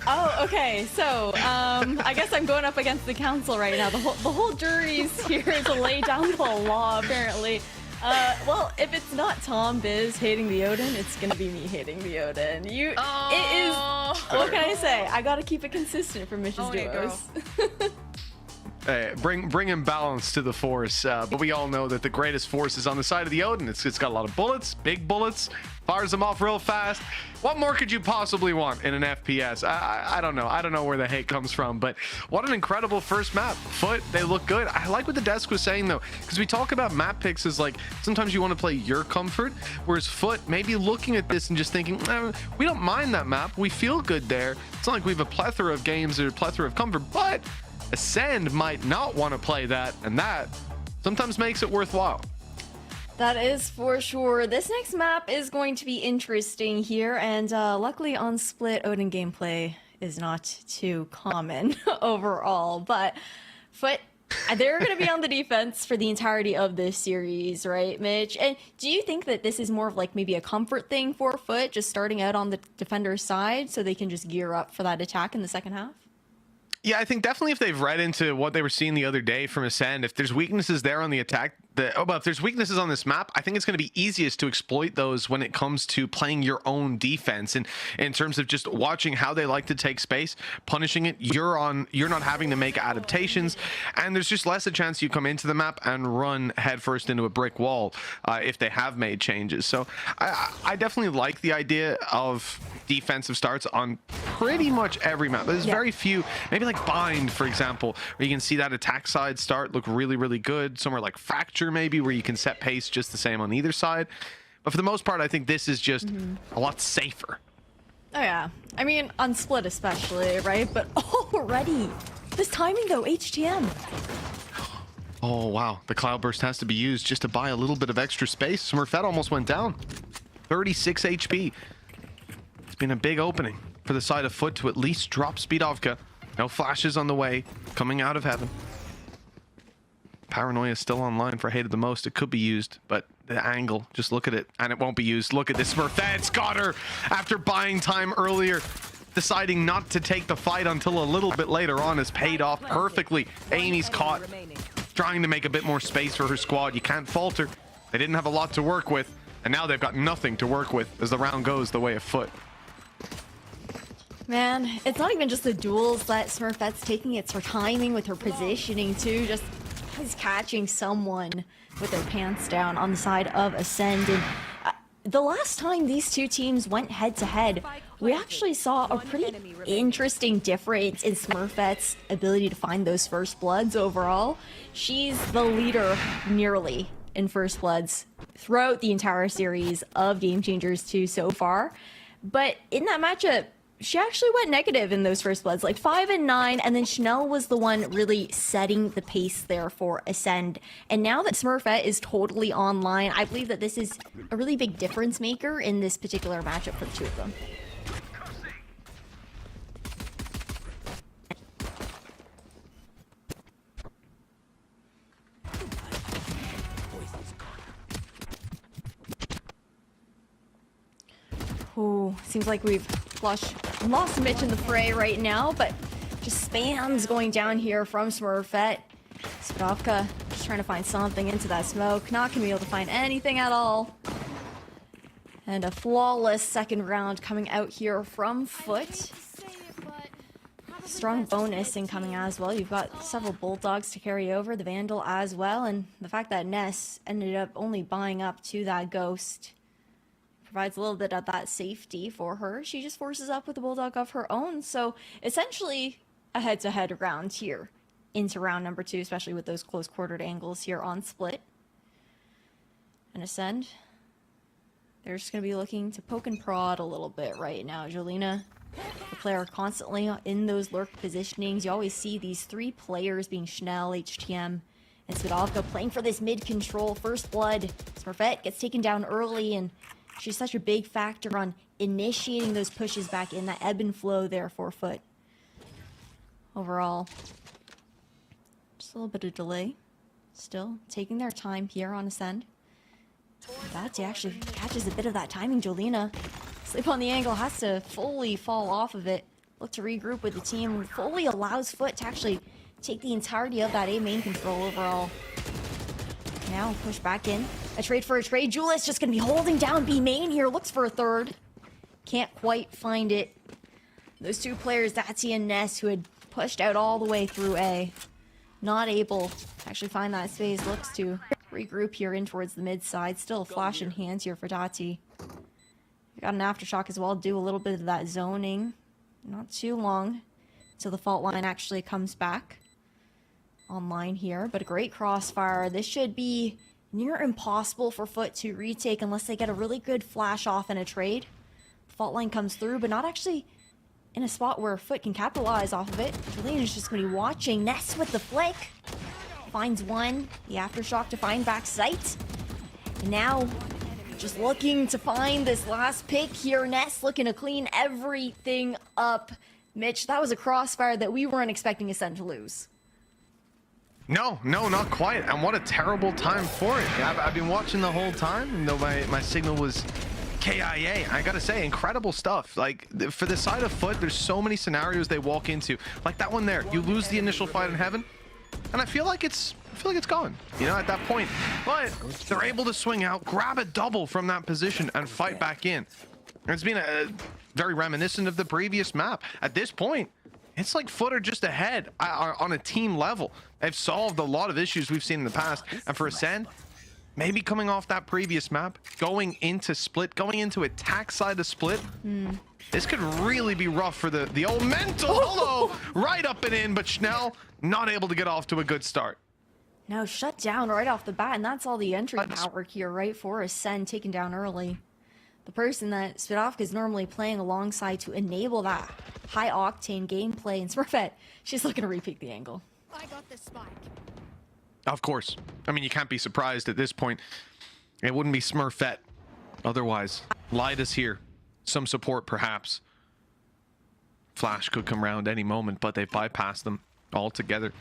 Oh, okay. So, I guess I'm going up against the council right now. The whole jury's here to lay down the law, apparently. Well, if it's not Tom Biz hating the Odin, it's gonna be me hating the Odin. It is. What can I say? I gotta keep it consistent for Mish's duos. Hey, bring balance to the force, but we all know that the greatest force is on the side of the Odin. It's got a lot of bullets, big bullets, fires them off real fast. What more could you possibly want in an FPS? I don't know. I don't know where the hate comes from, but what an incredible first map. FUT, they look good. I like what the desk was saying though, because we talk about map picks as like sometimes you want to play your comfort, whereas FUT maybe looking at this and just thinking, we don't mind that map. We feel good there. It's not like we have a plethora of games or a plethora of comfort, but Ascend might not want to play that, and that sometimes makes it worthwhile. That is for sure. This next map is going to be interesting here, and luckily on Split, Odin gameplay is not too common overall, but FUT, they're going to be on the defense for the entirety of this series, right, Mitch? And do you think that this is more of like maybe a comfort thing for FUT, just starting out on the defender's side so they can just gear up for that attack in the second half? Yeah, I think definitely if they've read into what they were seeing the other day from Ascend, if there's weaknesses there on the attack, if there's weaknesses on this map, I think it's going to be easiest to exploit those when it comes to playing your own defense. And in terms of just watching how they like to take space, punishing it, you're not having to make adaptations, and there's just less a chance you come into the map and run headfirst into a brick wall if they have made changes. So I definitely like the idea of defensive starts on pretty much every map. There's very few, maybe like Bind, for example, where you can see that attack side start look really, really good. Somewhere like Fracture, maybe, where you can set pace just the same on either side. But for the most part, I think this is just a lot safer. Oh yeah, I mean on Split especially, right? But already, this timing though, HTM. Oh wow, the Cloudburst has to be used just to buy a little bit of extra space. Smurfette almost went down. 36 HP. been a big opening for the side of FUT to at least drop Speedovka. No flashes on the way, coming out of heaven. Paranoia is still online for hated the most. It could be used, but the angle, just look at it, and it won't be used. Look at this Smurfette's got her after buying time earlier. Deciding not to take the fight until a little bit later on has paid off perfectly. Amy's caught, trying to make a bit more space for her squad. You can't falter. They didn't have a lot to work with, and now they've got nothing to work with as the round goes the way of FUT. Man, it's not even just the duels that Smurfette's taking, it's her timing with her positioning too. Just he's catching someone with their pants down on the side of Ascent. And the last time these two teams went head to head, we actually saw a pretty interesting difference in Smurfette's ability to find those first bloods overall. She's the leader nearly in first bloods throughout the entire series of Game Changers 2 so far. But in that matchup, she actually went negative in those first bloods, like 5 and 9, and then Chanel was the one really setting the pace there for Ascend. And now that Smurfette is totally online, I believe that this is a really big difference maker in this particular matchup for the two of them. Ooh, seems like we've lost Mitch in the fray right now, but just spams going down here from Smurfette. Speedovka just trying to find something into that smoke. Not gonna be able to find anything at all. And a flawless second round coming out here from FUT. Strong bonus incoming as well. You've got several Bulldogs to carry over, the Vandal as well, and the fact that Ness ended up only buying up to that Ghost provides a little bit of that safety for her. She just forces up with a Bulldog of her own. So essentially a head-to-head round here into round number 2, especially with those close quartered angles here on Split. And Ascend, they're just going to be looking to poke and prod a little bit right now. Jolina, the player constantly in those lurk positionings. You always see these 3 players being Chanel, HTM, and Speedovka playing for this mid-control first blood. Smurfette gets taken down early, and she's such a big factor on initiating those pushes back in, that ebb and flow there for FUT. Overall, just a little bit of delay. Still taking their time here on Ascend. Dati actually catches a bit of that timing. Jolina, sleep on the angle, has to fully fall off of it. Look to regroup with the team. Fully allows FUT to actually take the entirety of that A main control overall. Now push back in. A trade for a trade. Julius just going to be holding down B main here. Looks for a third. Can't quite find it. Those 2 players, Dati and Ness, who had pushed out all the way through A, not able to actually find that space. Looks to regroup here in towards the mid side. Still a flash in hands here for Dati. Got an aftershock as well. Do a little bit of that zoning. Not too long till the fault line actually comes back online here, but a great crossfire. This should be near impossible for FUT to retake unless they get a really good flash off in a trade. Fault line comes through, but not actually in a spot where FUT can capitalize off of it. Julian's just going to be watching. Ness with the flick. Finds one. The aftershock to find back sight. And now just looking to find this last pick here. Ness looking to clean everything up. Mitch, that was a crossfire that we weren't expecting Ascent to lose. No, not quite. And what a terrible time for it. I've been watching the whole time, though my signal was KIA. I gotta say, incredible stuff. Like, for the side of FUT, there's so many scenarios they walk into. Like that one there. You lose the initial fight in heaven, and I feel like it's gone, you know, at that point. But they're able to swing out, grab a double from that position, and fight back in. It's been a very reminiscent of the previous map. At this point, it's like FUT are just ahead on a team level. They've solved a lot of issues we've seen in the past. And for Ascend, maybe coming off that previous map, going into Split, going into attack side of Split, this could really be rough for the old mental. Hello, right up and in, but Schnell not able to get off to a good start. No, shut down right off the bat, and that's all the entry power here, right, for Ascend taken down early. The person that Speedovka is normally playing alongside to enable that high-octane gameplay. And Smurfette, she's looking to repeat the angle. I got the spike. Of course. I mean, you can't be surprised at this point. It wouldn't be Smurfette otherwise. Lada's here. some support perhaps. Flash could come around any moment, but they bypassed them altogether.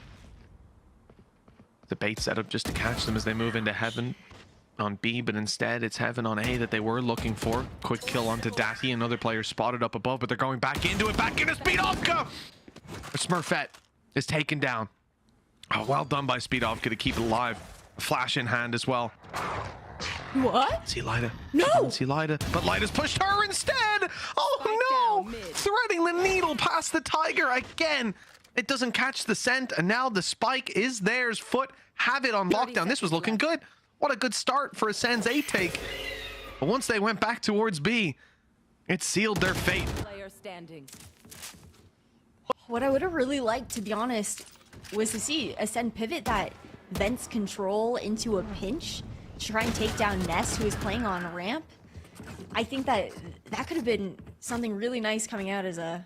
The bait set up just to catch them as they move into Heaven on B, but instead it's Heaven on A that they were looking for. Quick kill onto Dati. Another player spotted up above, but they're going back into it. Back into Speedovka! Smurfette is taken down. Oh, well done by Speedovka to keep it alive. Flash in hand as well. What? See Lada. No! See Lada. But Lada's pushed her instead! Oh no! Threading the needle past the Tiger again. It doesn't catch the scent, and now the spike is theirs. FUT have it on lockdown. This was looking good. What a good start for Ascent's A take. But once they went back towards B, it sealed their fate. Player standing. What I would have really liked, to be honest, was to see Ascent pivot that Vent's control into a pinch to try and take down Ness, who is playing on ramp. I think that could have been something really nice coming out as an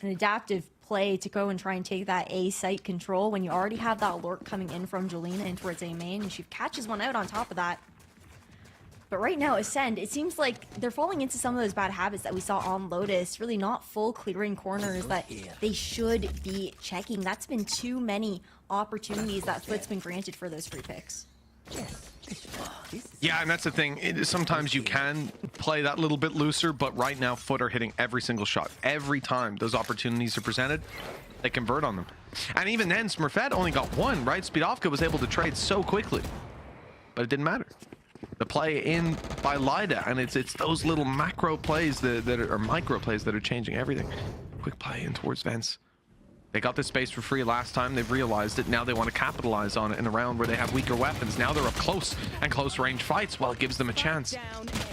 adaptive play to go and try and take that A site control when you already have that lurk coming in from Jolina in towards A main, and she catches one out on top of that. But right now, Ascent, it seems like they're falling into some of those bad habits that we saw on Lotus, really not full clearing corners that they should be checking. That's been too many opportunities that FUT's been granted for those free picks. Yeah, and that's the thing. Sometimes you can play that little bit looser, but right now FUT are hitting every single shot. Every time those opportunities are presented, they convert on them. And even then, Smurfette only got one, right? Speedovka was able to trade so quickly, but it didn't matter. The play in by Lada, and it's those little macro plays that are micro plays that are changing everything. Quick play in towards Vents. They got this space for free last time. They've realized it. Now they want to capitalize on it in a round where they have weaker weapons. Now they're up close and close range fights. Well, it gives them a chance.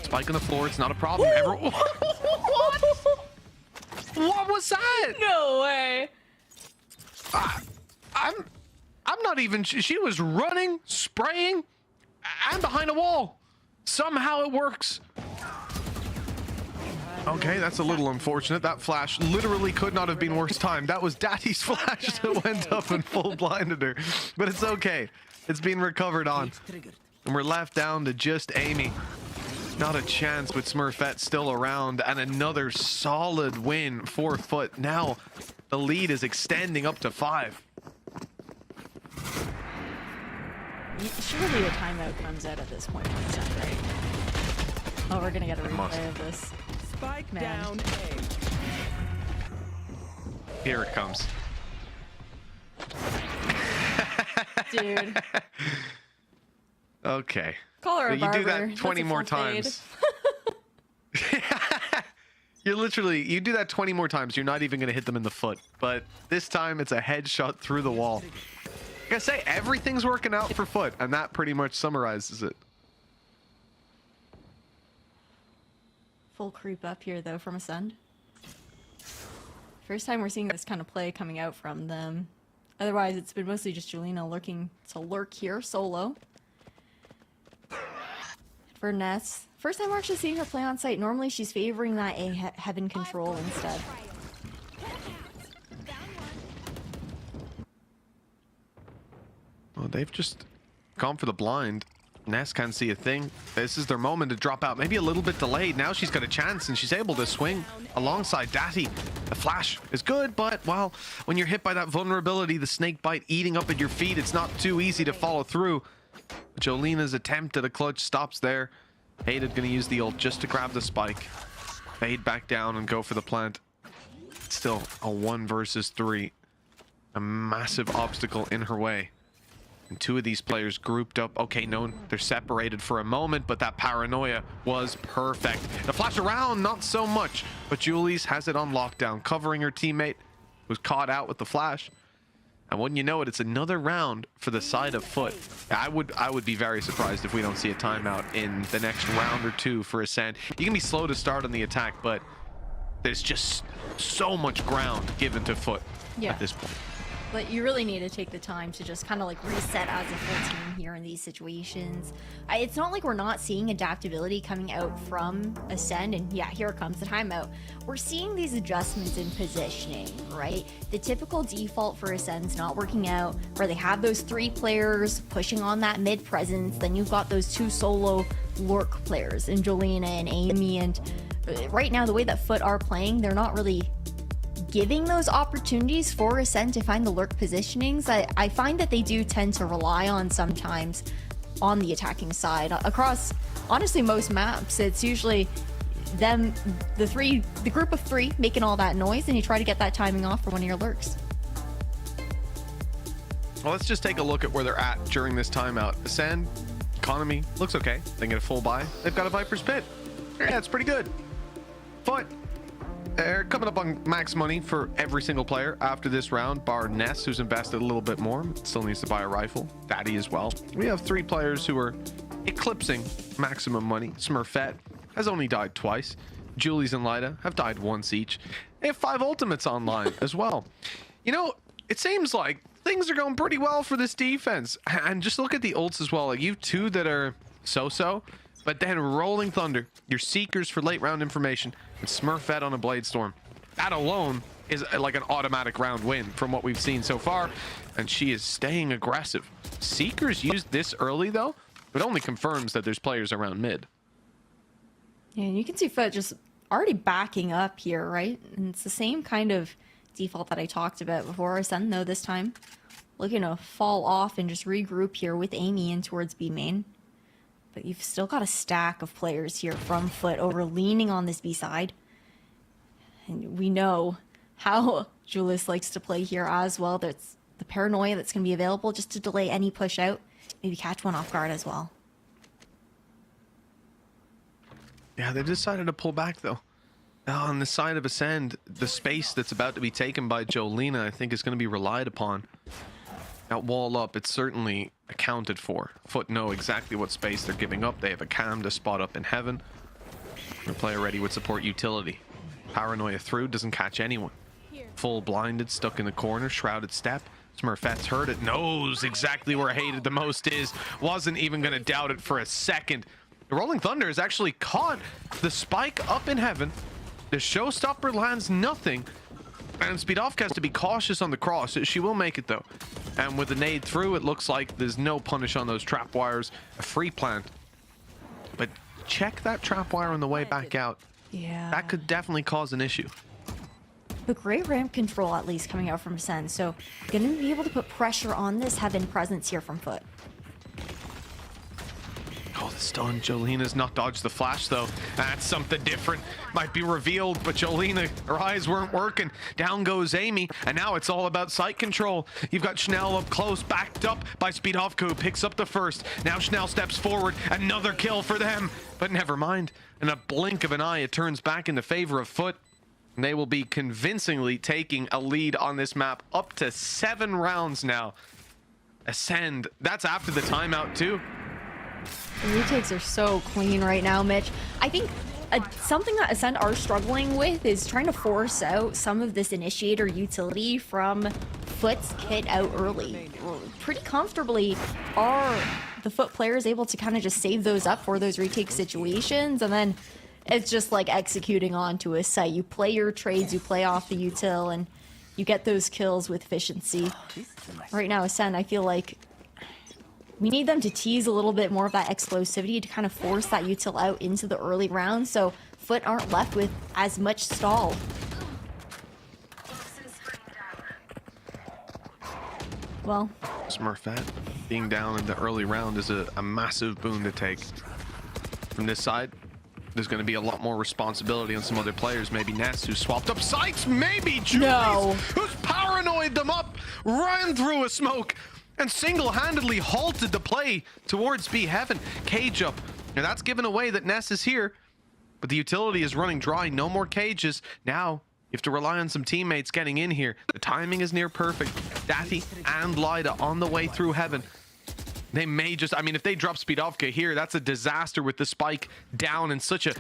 Spike on the floor. It's not a problem. What? What was that? No way. I'm not even. She was running, spraying, and behind a wall. Somehow it works. Okay, that's a little unfortunate. That flash literally could not have been worse timed. That was Dati's flash that went up and full blinded her. But it's okay. It's been recovered on. And we're left down to just Amy. Not a chance with Smurfette still around. And another solid win for FUT. Now the lead is extending up to 5. Surely a timeout comes out at this point, right? Oh, we're gonna get a replay of this. Spike down A. Here it comes. Dude. Okay. Call her a barber. You do that 20 more times. You do that 20 more times, you're not even going to hit them in the foot. But this time, it's a headshot through the wall. Like I say, everything's working out for FUT, and that pretty much summarizes it. Full creep up here, though, from Ascent. First time we're seeing this kind of play coming out from them. Otherwise, it's been mostly just Julina looking to lurk here, solo. For Ness. First time we're actually seeing her play on site. Normally, she's favoring that A Heaven control instead. Well, they've just gone for the blind. Ness can't see a thing. This is their moment to drop out. Maybe a little bit delayed. Now she's got a chance, and she's able to swing alongside Dati. The flash is good, but, well, when you're hit by that vulnerability, the snake bite eating up at your feet, it's not too easy to follow through. Jolina's attempt at a clutch stops there. Hated gonna use the ult just to grab the spike. Fade back down and go for the plant. Still a 1 versus 3. A massive obstacle in her way. And two of these players grouped up. Okay, no, they're separated for a moment, but that paranoia was perfect. The flash around, not so much, but Julie's has it on lockdown, covering her teammate, who's caught out with the flash. And wouldn't you know it, it's another round for the side of FUT. I would be very surprised if we don't see a timeout in the next round or two for Ascent. You can be slow to start on the attack, but there's just so much ground given to FUT at this point. But you really need to take the time to just kind of like reset as a full team here in these situations. It's not like we're not seeing adaptability coming out from Ascent, and yeah, here comes the timeout. We're seeing these adjustments in positioning, right? The typical default for Ascent's not working out, where they have those 3 players pushing on that mid presence, then you've got those 2 solo lurk players in Jolina and Amy, and right now, the way that FUT are playing, they're not really giving those opportunities for Ascent to find the lurk positionings. I find that they do tend to rely on sometimes on the attacking side. Across, honestly, most maps, it's usually them, the group of three making all that noise, and you try to get that timing off for one of your lurks. Well, let's just take a look at where they're at during this timeout. Ascent, economy, looks okay. They get a full buy. They've got a Viper's Pit. Yeah, it's pretty good. FUT, they're coming up on max money for every single player after this round, bar Ness, who's invested a little bit more, still needs to buy a rifle. Daddy as well. We have 3 players who are eclipsing maximum money. Smurfette has only died twice. Julie's and Lada have died once each. They have 5 ultimates online as well. You know, it seems like things are going pretty well for this defense. And just look at the ults as well. Like, you 2 that are so-so, but then Rolling Thunder, your seekers for late round information, and Smurfette on a Blade Storm. That alone is like an automatic round win from what we've seen so far. And she is staying aggressive. Seekers used this early though, but only confirms that there's players around mid. Yeah, and you can see FUT just already backing up here, right? And it's the same kind of default that I talked about before. Ascent, though, this time looking to fall off and just regroup here with Amy in towards B main. But you've still got a stack of players here from FUT over leaning on this B side. And we know how Julius likes to play here as well. There's the paranoia that's going to be available just to delay any push out. Maybe catch one off guard as well. Yeah, they've decided to pull back though. On the side of Ascend, the space that's about to be taken by Jolina, I think, is going to be relied upon. That wall up, it's certainly accounted for. FUT know exactly what space they're giving up. They have a cam to spot up in heaven. The player ready with support utility. Paranoia through, doesn't catch anyone. Full blinded, stuck in the corner, shrouded step. Smurfette's heard it, knows exactly where Hated the most is. Wasn't even going to doubt it for a second. The Rolling Thunder has actually caught the spike up in heaven. The showstopper lands nothing. And Speedovka has to be cautious on the cross. She will make it though. And with the nade through, it looks like there's no punish on those trap wires. A free plant. But check that trap wire on the way back out. Yeah. That could definitely cause an issue. But great ramp control at least coming out from Ascent. So going to be able to put pressure on this heaven presence here from FUT. Oh, the stun. Jolina's not dodged the flash, though. That's something different. Might be revealed, but Jolina, her eyes weren't working. Down goes Amy, and now it's all about sight control. You've got Schnell up close, backed up by Speedovka, who picks up the first. Now Schnell steps forward. Another kill for them. But never mind. In a blink of an eye, it turns back in the favor of FUT. And they will be convincingly taking a lead on this map. Up to 7 rounds now. Ascend. That's after the timeout, too. The retakes are so clean right now, Mitch. I think something that Ascent are struggling with is trying to force out some of this initiator utility from FUT's kit out early. Pretty comfortably are the FUT players able to kind of just save those up for those retake situations, and then it's just like executing onto a site. You play your trades, you play off the util, and you get those kills with efficiency. Right now, Ascent, I feel like we need them to tease a little bit more of that explosivity to kind of force that util out into the early rounds so FUT aren't left with as much stall. Well, Smurfette being down in the early round is a massive boon to take. From this side, there's going to be a lot more responsibility on some other players. Maybe Ness, who swapped up sights. Maybe Julius, who's paranoid them up, ran through a smoke, and single-handedly halted the play towards B Heaven. Cage up. Now that's given away that Ness is here, but the utility is running dry. No more cages. Now you have to rely on some teammates getting in here. The timing is near perfect. Daffy and Lida on the way through Heaven. They may just, I mean, if they drop Speedovka here, that's a disaster with the spike down in such a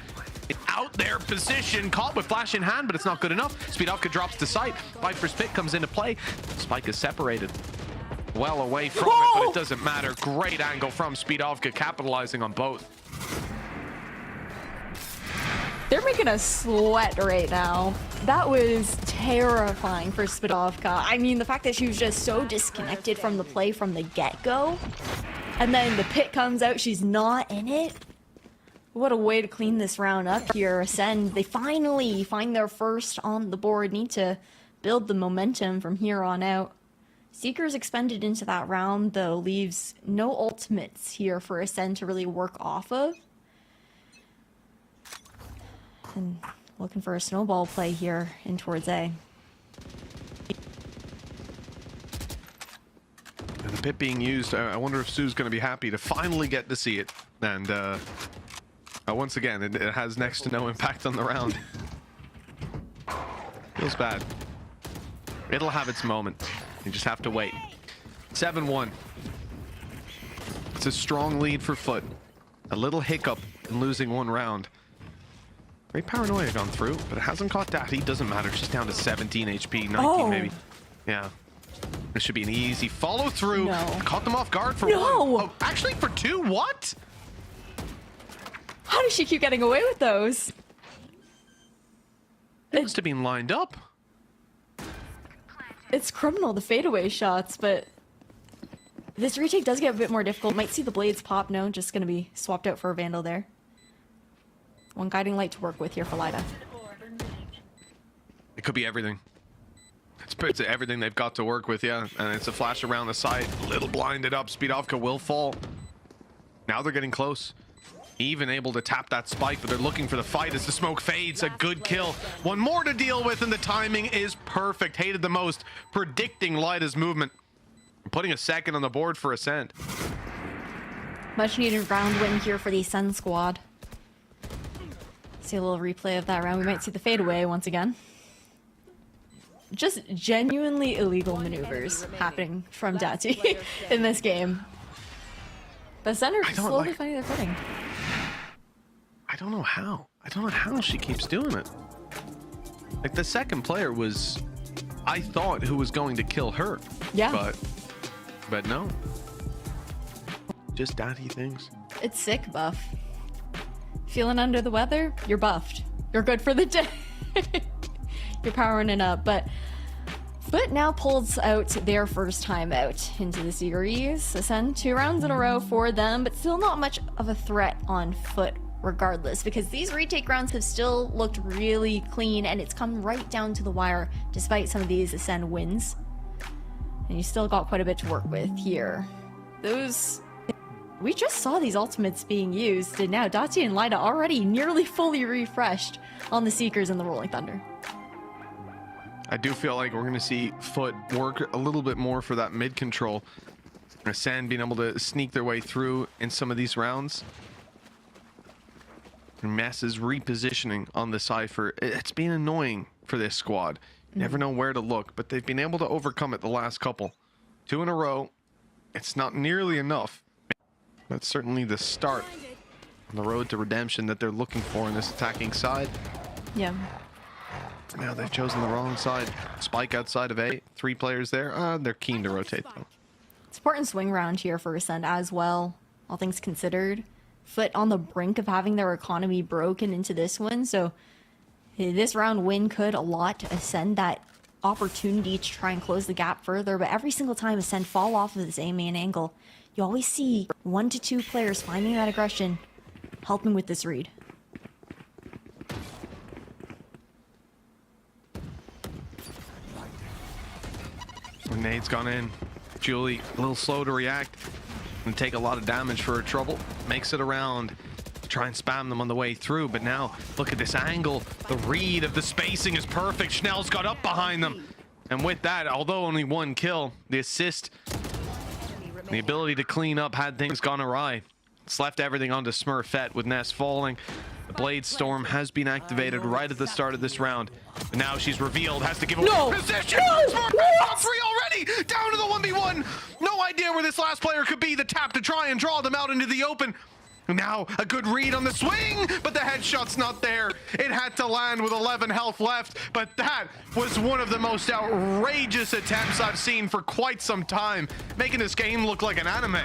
out there position. Caught with flash in hand, but it's not good enough. Speedovka drops to sight. Viper's Pit comes into play. Spike is separated. Well away from it, but it doesn't matter. Great angle from Speedovka, capitalizing on both. They're making us sweat right now. That was terrifying for Speedovka. I mean, the fact that she was just so disconnected from the play from the get-go, and then the pit comes out, she's not in it. What a way to clean this round up here. Ascend, they finally find their first on the board. Need to build the momentum from here on out. Seekers expended into that round, though, leaves no ultimates here for Ascend to really work off of. And looking for a snowball play here in towards A. And the pit being used, I wonder if Sue's going to be happy to finally get to see it. And once again, it has next to no impact on the round. Feels bad. It'll have its moment. You just have to wait. 7-1. It's a strong lead for FUT. A little hiccup in losing one round. Great paranoia gone through, but it hasn't caught Daddy. Doesn't matter. She's down to 17 HP, 19 maybe. Yeah. This should be an easy follow through. No. Caught them off guard for one. Oh, actually for two? What? How does she keep getting away with those? It must have been lined up. It's criminal, the fadeaway shots, but this retake does get a bit more difficult. Might see the blades pop. No, just going to be swapped out for a Vandal there. One guiding light to work with here for Lada. It could be everything. It's everything they've got to work with, yeah. And it's a flash around the side. A little blinded up. Speedovka will fall. Now they're getting close. Even able to tap that spike, but they're looking for the fight as the smoke fades. A good kill. One more to deal with, and the timing is perfect. Hated the most. Predicting Lada's movement. Putting a second on the board for Ascent. Much needed round win here for the Ascend squad. See a little replay of that round. We might see the fadeaway once again. Just genuinely illegal maneuvers happening from Dati in this game. The center is slowly finding their footing. I don't know how. I don't know how she keeps doing it. Like, the second player was, I thought, who was going to kill her. Yeah. But no. Just Dati things. It's sick buff. Feeling under the weather? You're buffed. You're good for the day. You're powering it up. But now pulls out their first time out into the series. Ascend 2 rounds in a row for them, but still not much of a threat on FUT regardless, because these retake rounds have still looked really clean, and it's come right down to the wire despite some of these Ascend wins. And you still got quite a bit to work with here. We just saw these ultimates being used, and now Dati and Lida already nearly fully refreshed on the Seekers and the Rolling Thunder. I do feel like we're going to see FUT work a little bit more for that mid control. Ascend being able to sneak their way through in some of these rounds. And Messe's repositioning on the Cypher. It's been annoying for this squad. You never know where to look, but they've been able to overcome it the last couple. 2 in a row. It's not nearly enough. That's certainly the start on the road to redemption that they're looking for in this attacking side. Yeah. Now they've chosen the wrong side. Spike outside of A. 3 players there. They're keen to rotate though. It's important swing round here for Ascend as well, all things considered. FUT on the brink of having their economy broken into this one, so this round win could a lot to Ascend that opportunity to try and close the gap further, but every single time Ascend fall off of this A main angle, you always see 1 to 2 players finding that aggression, helping with this read. Nade's gone in. Julie a little slow to react and take a lot of damage for her trouble. Makes it around to try and spam them on the way through, but now look at this angle. The read of the spacing is perfect. Schnell's got up behind them. And with that, although only 1 kill, the assist, the ability to clean up had things gone awry. It's left everything onto Smurfette with Ness falling. The Blade Storm has been activated right at the start of this round. And now she's revealed, has to give away position. Smurfette top 3 already, down to the 1v1. No idea where this last player could be. The tap to try and draw them out into the open. Now a good read on the swing, but the headshot's not there. It had to land with 11 health left, but that was one of the most outrageous attempts I've seen for quite some time, making this game look like an anime.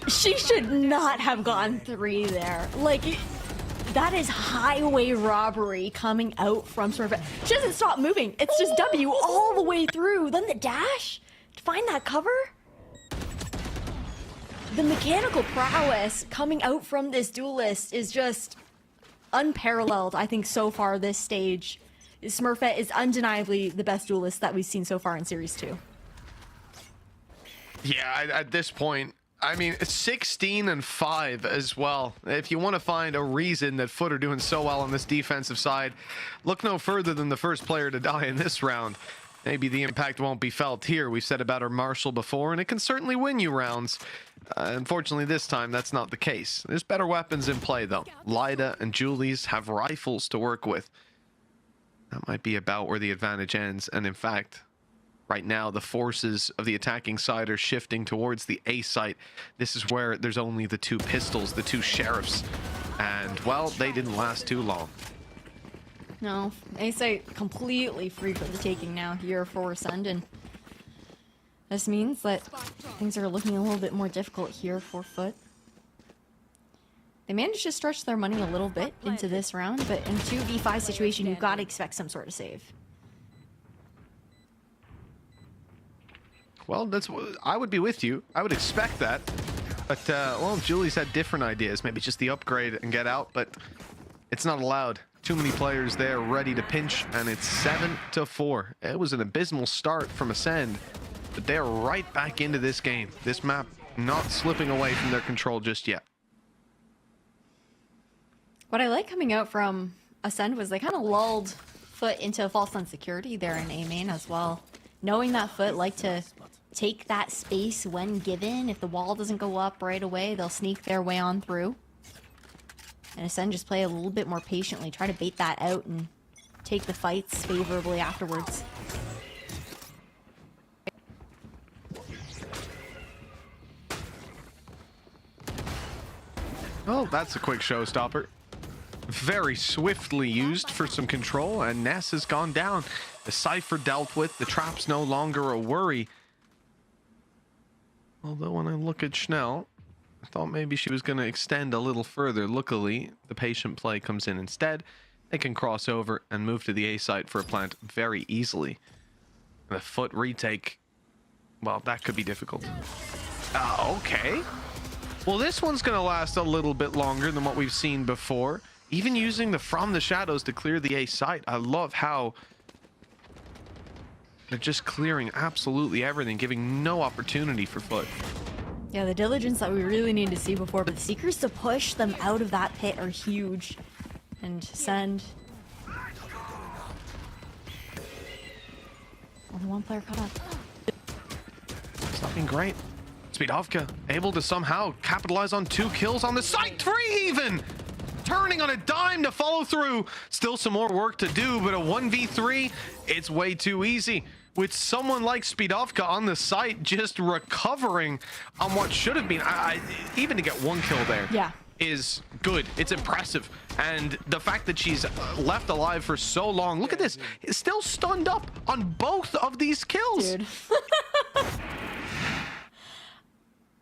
She should not have gone 3 there. Like, that is highway robbery coming out from Smurfette. She doesn't stop moving. It's just W all the way through. Then the dash to find that cover. the mechanical prowess coming out from this duelist is just unparalleled, I think, so far this stage. Smurfette is undeniably the best duelist that we've seen so far in Series 2. Yeah, at this point, I mean, 16-5 as well. If you want to find a reason that FUT are doing so well on this defensive side, look no further than the first player to die in this round. Maybe the impact won't be felt here. We said about our Marshall before, and it can certainly win you rounds. Unfortunately, this time, that's not the case. There's better weapons in play, though. Lada and Julie's have rifles to work with. That might be about where the advantage ends, and in fact, right now, the forces of the attacking side are shifting towards the A site. This is where there's only the 2 pistols, the 2 sheriffs. And, well, they didn't last too long. No, A site completely free for the taking now here for Ascent, and this means that things are looking a little bit more difficult here for FUT. They managed to stretch their money a little bit into this round, but in a 2v5 situation, you've got to expect some sort of save. Well, I would be with you. I would expect that. But, well, Julie's had different ideas. Maybe just the upgrade and get out, but it's not allowed. Too many players there ready to pinch, and it's 7-4. It was an abysmal start from Ascend, but they're right back into this game. This map not slipping away from their control just yet. What I like coming out from Ascend was they kind of lulled FUT into a false sense of security there in A main as well. Knowing that FUT like to take that space when given. If the wall doesn't go up right away, they'll sneak their way on through. And Ascend just play a little bit more patiently, try to bait that out and take the fights favorably afterwards. Oh, that's a quick showstopper. Very swiftly used for some control, and Ness has gone down. The Cypher dealt with, the trap's no longer a worry. Although when I look at Schnell, I thought maybe she was going to extend a little further. Luckily, the patient play comes in instead. They can cross over and move to the A site for a plant very easily. The FUT retake, well, that could be difficult. Okay. Well, this one's going to last a little bit longer than what we've seen before. Even using the From the Shadows to clear the A site. I love how they're just clearing absolutely everything, giving no opportunity for FUT. Yeah, the diligence that we really need to see before, but the Seekers to push them out of that pit are huge. And send. Only one player caught up. It's looking great. Speedovka able to somehow capitalize on 2 kills on the site, 3 even! Turning on a dime to follow through. Still some more work to do, but a 1v3, it's way too easy. With someone like Speedovka on the site just recovering on what should have been, even to get 1 kill there, yeah, is good. It's impressive. And the fact that she's left alive for so long, look at this, it's still stunned up on both of these kills. Dude.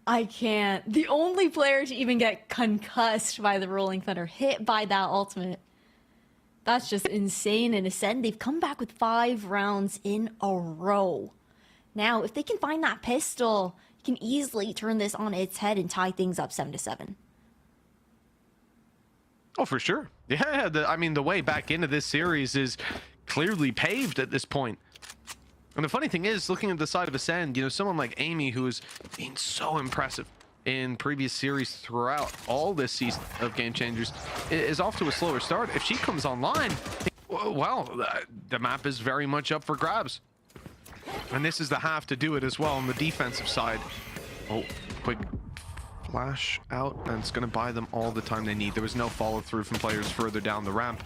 I can't. The only player to even get concussed by the Rolling Thunder, hit by that ultimate. That's just insane. And Ascend, they've come back with 5 rounds in a row. Now, if they can find that pistol, you can easily turn this on its head and tie things up 7-7. Oh, for sure. Yeah, I mean, the way back into this series is clearly paved at this point. And the funny thing is, looking at the side of Ascend, you know, someone like Amy, who has been so impressive in previous series throughout all this season of Game Changers, is off to a slower start. If she comes online, well, the map is very much up for grabs. And this is the half to do it as well on the defensive side. Oh, quick flash out, and it's going to buy them all the time they need. There was no follow through from players further down the ramp.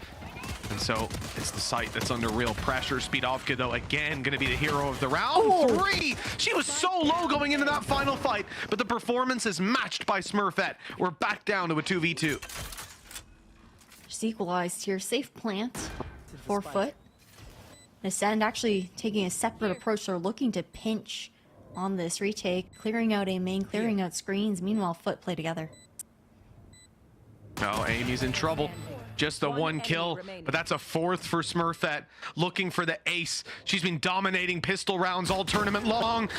And so it's the site that's under real pressure. Speedovka, though, again, going to be the hero of the round. Oh. 3! She was so low going into that final fight, but the performance is matched by Smurfette. We're back down to a 2v2. Just equalized here. Safe plant for FUT. Ascend actually taking a separate approach. They're looking to pinch on this retake, clearing out A main, clearing out screens. Meanwhile, FUT play together. Oh, Amy's in trouble. Just the one kill, but that's a fourth for Smurfette, looking for the ace. She's been dominating pistol rounds all tournament long.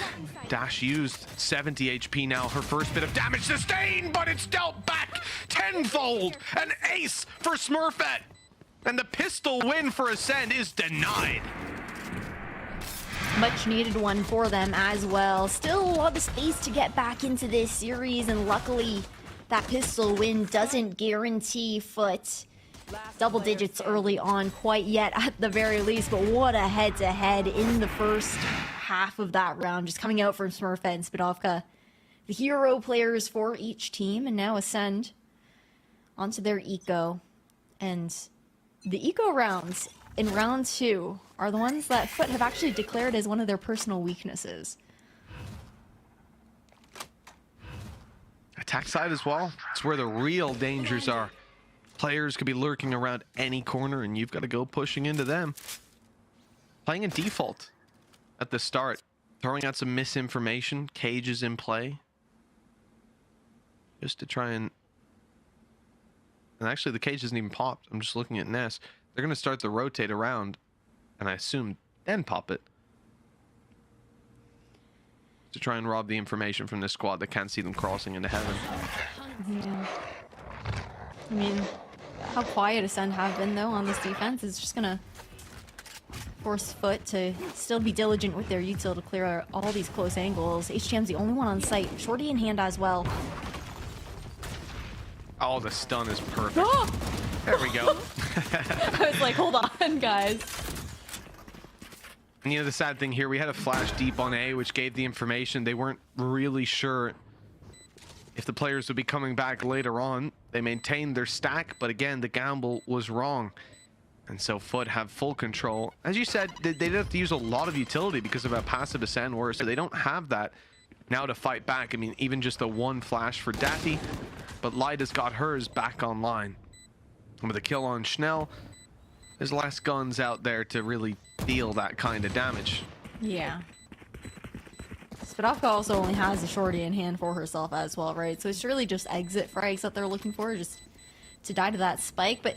Dash used 70 HP now, her first bit of damage sustained, but it's dealt back tenfold. An ace for Smurfette, and the pistol win for Ascent is denied. Much needed one for them as well. Still a lot of space to get back into this series, and luckily that pistol win doesn't guarantee FUT double digits early on quite yet at the very least, but what a head-to-head in the first half of that round, just coming out from Smurfette and Spadovka, the hero players for each team, and now Ascend onto their eco. And the eco rounds in round 2 are the ones that FUT have actually declared as one of their personal weaknesses. Attack side as well, it's where the real dangers are. Players could be lurking around any corner, and you've got to go pushing into them. Playing in default at the start, throwing out some misinformation. Cage is in play, just to try and actually the cage isn't even popped. I'm just looking at Ness. They're going to start to rotate around, and I assume then pop it to try and rob the information from this squad that can't see them crossing into heaven. Yeah. I mean, how quiet Ascend have been though on this defense is just gonna force FUT to still be diligent with their util to clear all these close angles. HTM's the only one on site. Shorty in hand as well. Oh, the stun is perfect. There we go. I was like, hold on, guys. And you know, the sad thing here, we had a flash deep on A, which gave the information. They weren't really sure if the players would be coming back later on. They maintained their stack, but again, the gamble was wrong. And so FUT have full control. As you said, they did have to use a lot of utility because of how passive Ascend were, so they don't have that now to fight back. I mean, even just the one flash for Dati, but Lada's got hers back online. And with a kill on Schnell, there's less guns out there to really deal that kind of damage. Yeah. Spadovka also only has a shorty in hand for herself as well, right? So it's really just exit frags that they're looking for, just to die to that spike. But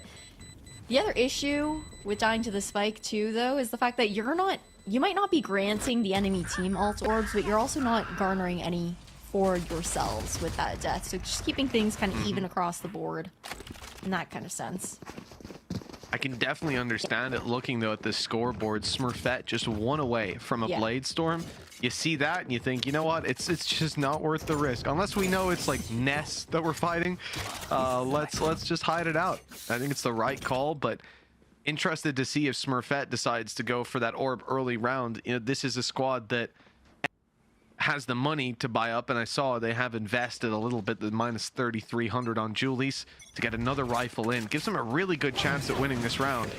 the other issue with dying to the spike too, though, is the fact that you might not be granting the enemy team ult orbs, but you're also not garnering any for yourselves with that death. So just keeping things kind of even across the board in that kind of sense. I can definitely understand it looking though at the scoreboard. Smurfette just one away from a Blade Storm. You see that and you think, you know what, it's just not worth the risk. Unless we know it's like Ness that we're fighting, let's just hide it out. I think it's the right call, but interested to see if Smurfette decides to go for that orb early round. You know, this is a squad that has the money to buy up, and I saw they have invested a little bit, the minus 3,300 on Julie's to get another rifle in. Gives them a really good chance at winning this round.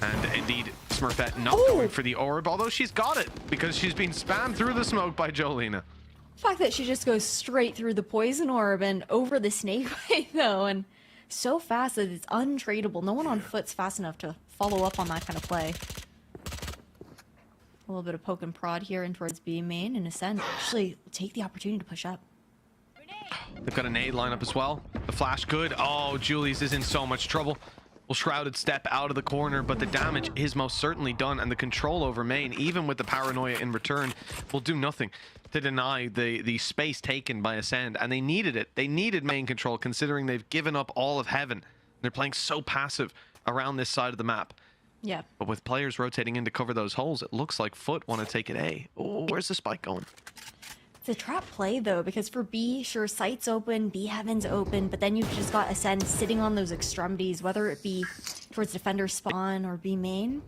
And indeed, Smurfette not going for the orb, although she's got it because she's been spammed through the smoke by Jolina. The fact that she just goes straight through the poison orb and over the snake bite though, and so fast that it's untradeable. No one on FUT's fast enough to follow up on that kind of play. A little bit of poke and prod here in towards B main, and Ascent actually take the opportunity to push up. They've got an A lineup as well. The flash good. Oh, Julie's is in so much trouble. Will Shrouded step out of the corner, but the damage is most certainly done, and the control over main, even with the paranoia in return, will do nothing to deny the space taken by Ascend. And they needed it. They needed main control, considering they've given up all of heaven. They're playing so passive around this side of the map. Yeah. But with players rotating in to cover those holes, it looks like FUT want to take it A. Oh, where's the spike going? It's a trap play though, because for B, sure, site's open, B heaven's open, but then you've just got Ascend sitting on those extremities, whether it be towards defender spawn or B main.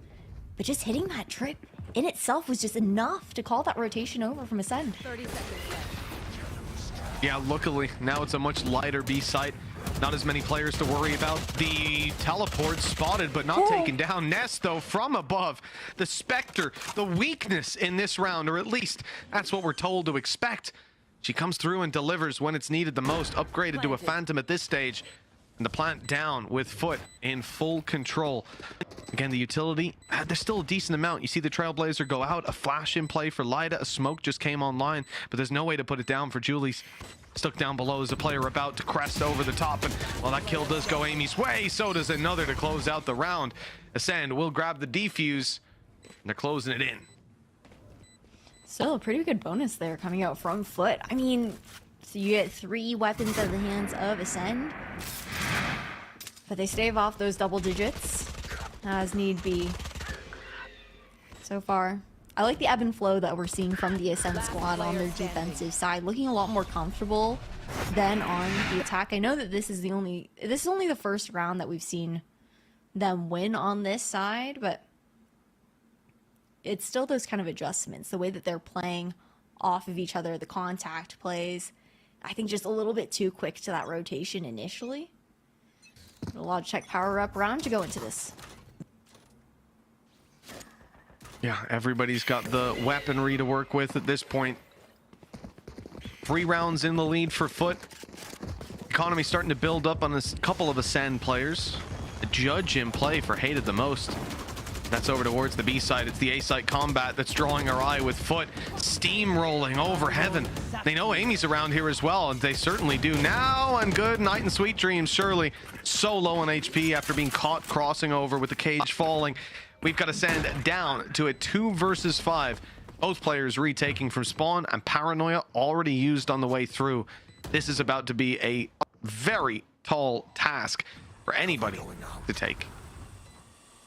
But just hitting that trip in itself was just enough to call that rotation over from Ascend. 30 seconds left. Yeah, luckily, now it's a much lighter B site. Not as many players to worry about. The teleport spotted, but not taken down. Ness, though, from above. The Spectre, the weakness in this round, or at least that's what we're told to expect. She comes through and delivers when it's needed the most. Upgraded to a Phantom at this stage. And the plant down with FUT in full control. Again, the utility, there's still a decent amount. You see the Trailblazer go out, a flash in play for Lada, a smoke just came online, but there's no way to put it down for Julie's. Stuck down below is a player about to crest over the top, and well, that kill does go Amy's way, so does another to close out the round. Ascend will grab the defuse, and they're closing it in. Still a pretty good bonus there coming out from FUT. I mean, so you get 3 weapons out of the hands of Ascend, but they stave off those double digits as need be. So far, I like the ebb and flow that we're seeing from the Ascent squad on their defensive side, looking a lot more comfortable than on the attack. I know that this is only the first round that we've seen them win on this side, but it's still those kind of adjustments, the way that they're playing off of each other, the contact plays. I think just a little bit too quick to that rotation initially. A Logitech power-up round to go into this. Yeah, everybody's got the weaponry to work with at this point. 3 rounds in the lead for FUT. Economy starting to build up on a couple of Ascend players. A judge in play for hated the most. That's over towards the B side. It's the A site combat that's drawing our eye with FUT steamrolling over heaven. They know Amy's around here as well, and they certainly do now. And good night and sweet dreams, surely. So low on HP after being caught crossing over with the cage falling. We've got Ascend down to a 2 versus 5. Both players retaking from spawn, and Paranoia already used on the way through. This is about to be a very tall task for anybody to take.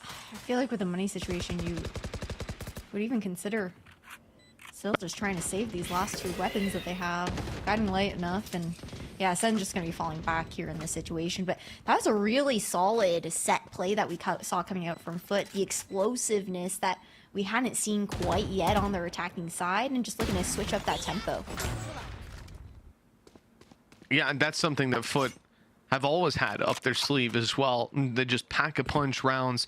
I feel like with the money situation, you would even consider still just trying to save these last 2 weapons that they have. Guiding light enough, and yeah, Ascend's just going to be falling back here in this situation. But that was a really solid set play that we saw coming out from FUT. The explosiveness that we hadn't seen quite yet on their attacking side, and just looking to switch up that tempo. Yeah, and that's something that FUT have always had up their sleeve as well. They just pack a punch rounds.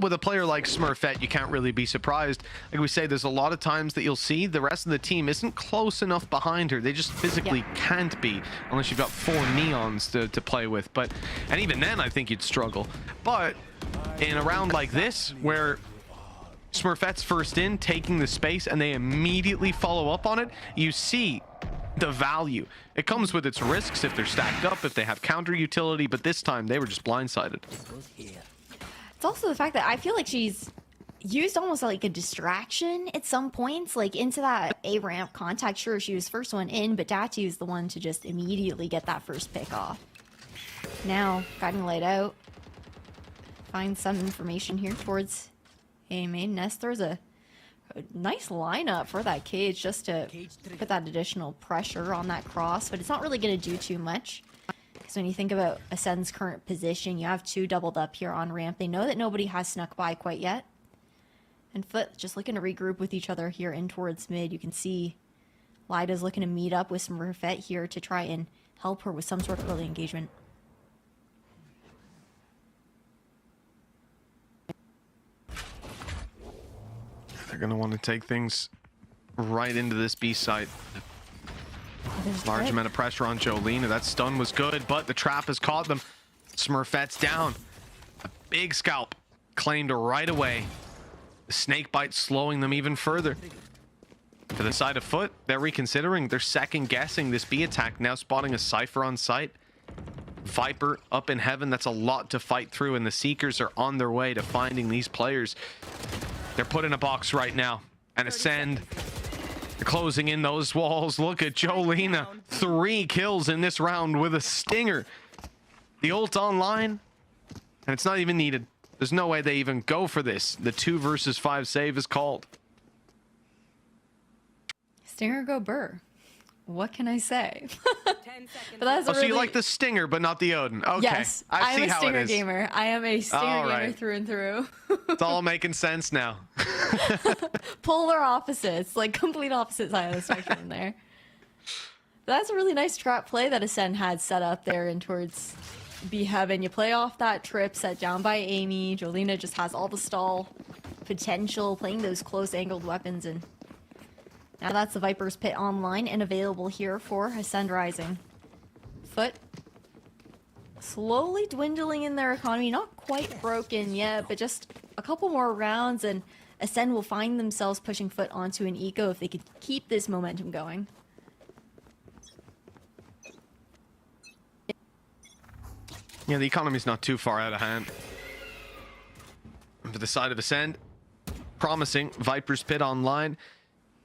With a player like Smurfette, you can't really be surprised. Like we say, there's a lot of times that you'll see the rest of the team isn't close enough behind her. They just physically can't be, unless you've got 4 neons to play with. And even then, I think you'd struggle. But in a round like this, where Smurfette's first in, taking the space, and they immediately follow up on it, you see the value. It comes with its risks if they're stacked up, if they have counter utility, but this time they were just blindsided. It's also the fact that I feel like she's used almost like a distraction at some points, like into that A ramp contact. Sure, she was first one in, but Datu is the one to just immediately get that first pick off. Now, guiding light out. Find some information here towards A main. Nest throws a nice lineup for that cage just to put that additional pressure on that cross, but it's not really going to do too much. Because when you think about Ascend's current position, you have 2 doubled up here on ramp. They know that nobody has snuck by quite yet. And FUT just looking to regroup with each other here in towards mid. You can see Lada's looking to meet up with some Smurfette here to try and help her with some sort of early engagement. They're going to want to take things right into this B site. Large amount of pressure on Jolene. That stun was good, but the trap has caught them. Smurfette's down. A big scalp claimed right away. The snake bite slowing them even further. To the side of FUT, they're reconsidering. They're second guessing this B attack, now spotting a Cypher on site. Viper up in heaven. That's a lot to fight through, and the Seekers are on their way to finding these players. They're put in a box right now, and Ascend, they're closing in those walls. Look at Jolena, 3 kills in this round with a stinger. The ult online, and it's not even needed. There's no way they even go for this. The 2 versus 5 save is called. Stinger go Burr. What can I say? But that's so you like the stinger, but not the Odin. Okay. Yes, I see I'm a how stinger it is. gamer. I am a stinger gamer right. through and through. It's all making sense now. Polar opposites, like complete opposite side of the spectrum there. But that's a really nice trap play that Ascent had set up there and towards B heaven. You play off that trip set down by Amy. Jolena just has all the stall potential, playing those close angled weapons, and now that's the Viper's Pit online and available here for Ascend Rising. FUT slowly dwindling in their economy. Not quite broken yet, but just a couple more rounds and Ascent will find themselves pushing FUT onto an eco if they could keep this momentum going. Yeah, the economy's not too far out of hand. And for the side of Ascent, promising Viper's Pit online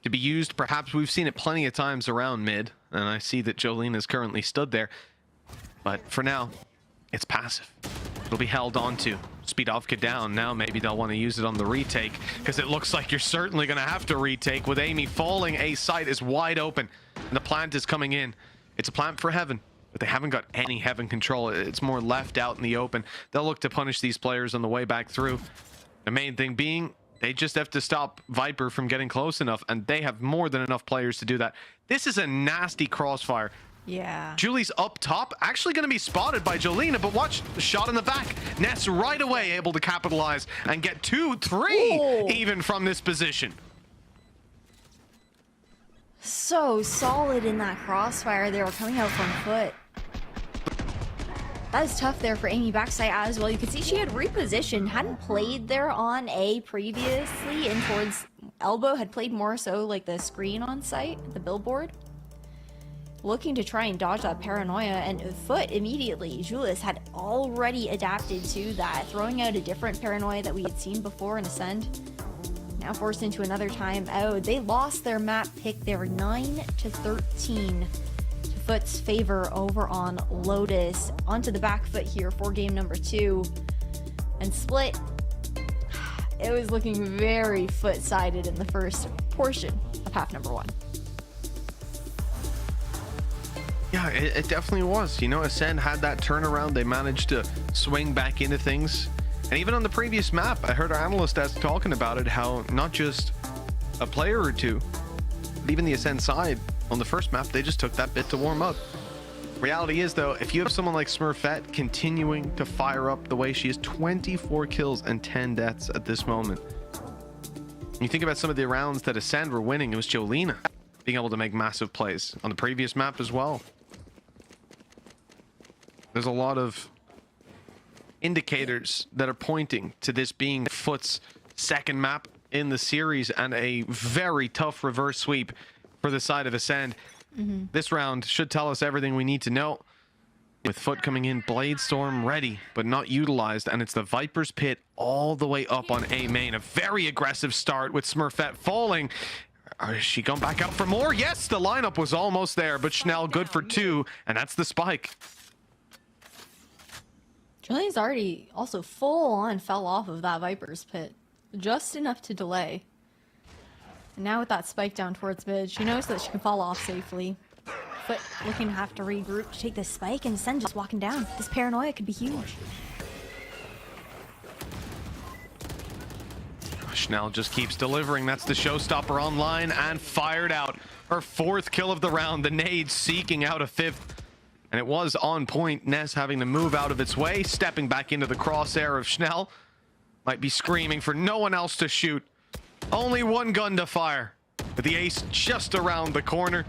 to be used. Perhaps we've seen it plenty of times around mid, and I see that Jolene is currently stood there. But for now, it's passive. It'll be held onto. Speedovka down. Now maybe they'll want to use it on the retake, because it looks like you're certainly going to have to retake with Amy falling. A site is wide open, and the plant is coming in. It's a plant for Heaven, but they haven't got any Heaven control. It's more left out in the open. They'll look to punish these players on the way back through. The main thing being, they just have to stop Viper from getting close enough, and they have more than enough players to do that. This is a nasty crossfire. Yeah. Julie's up top, actually going to be spotted by Jolena, but watch the shot in the back. Ness right away able to capitalize and get 2-3 even from this position. So solid in that crossfire. They were coming out from FUT. That was tough there for Amy backside as well. You can see she had repositioned, hadn't played there on A previously, in towards elbow, had played more so like the screen on site, the billboard. Looking to try and dodge that paranoia, and FUT immediately, Julius had already adapted to that, throwing out a different paranoia that we had seen before in Ascent. Now forced into another timeout. They lost their map pick. They were 9-13. FUT's favor over on Lotus. Onto the back foot here for game number 2. And Split, it was looking very FUT-sided in the first portion of half number 1. Yeah, it definitely was. You know, Ascent had that turnaround. They managed to swing back into things. And even on the previous map, I heard our analyst talking about it, how not just a player or two, but even the Ascent side, on the first map, they just took that bit to warm up. Reality is, though, if you have someone like Smurfette continuing to fire up the way she is, 24 kills and 10 deaths at this moment. You think about some of the rounds that Ascent were winning, it was Jolena being able to make massive plays on the previous map as well. There's a lot of indicators that are pointing to this being FUT's second map in the series, and a very tough reverse sweep for the side of Ascent. This round should tell us everything we need to know. With FUT coming in, Bladestorm ready, but not utilized, and it's the Viper's Pit all the way up on A main. A very aggressive start with Smurfette falling. Is she going back out for more? Yes, the lineup was almost there, but Schnell good for 2, and that's the spike. Julian's already also full on fell off of that Viper's Pit. Just enough to delay. And now with that spike down towards mid, she knows that she can fall off safely. FUT looking to have to regroup to take this spike, and Ascent just walking down. This paranoia could be huge. Schnell just keeps delivering. That's the showstopper online and fired out. Her 4th kill of the round. The nade seeking out a 5th. And it was on point. Ness having to move out of its way, stepping back into the crosshair of Schnell. Might be screaming for no one else to shoot. Only one gun to fire. With the ace just around the corner.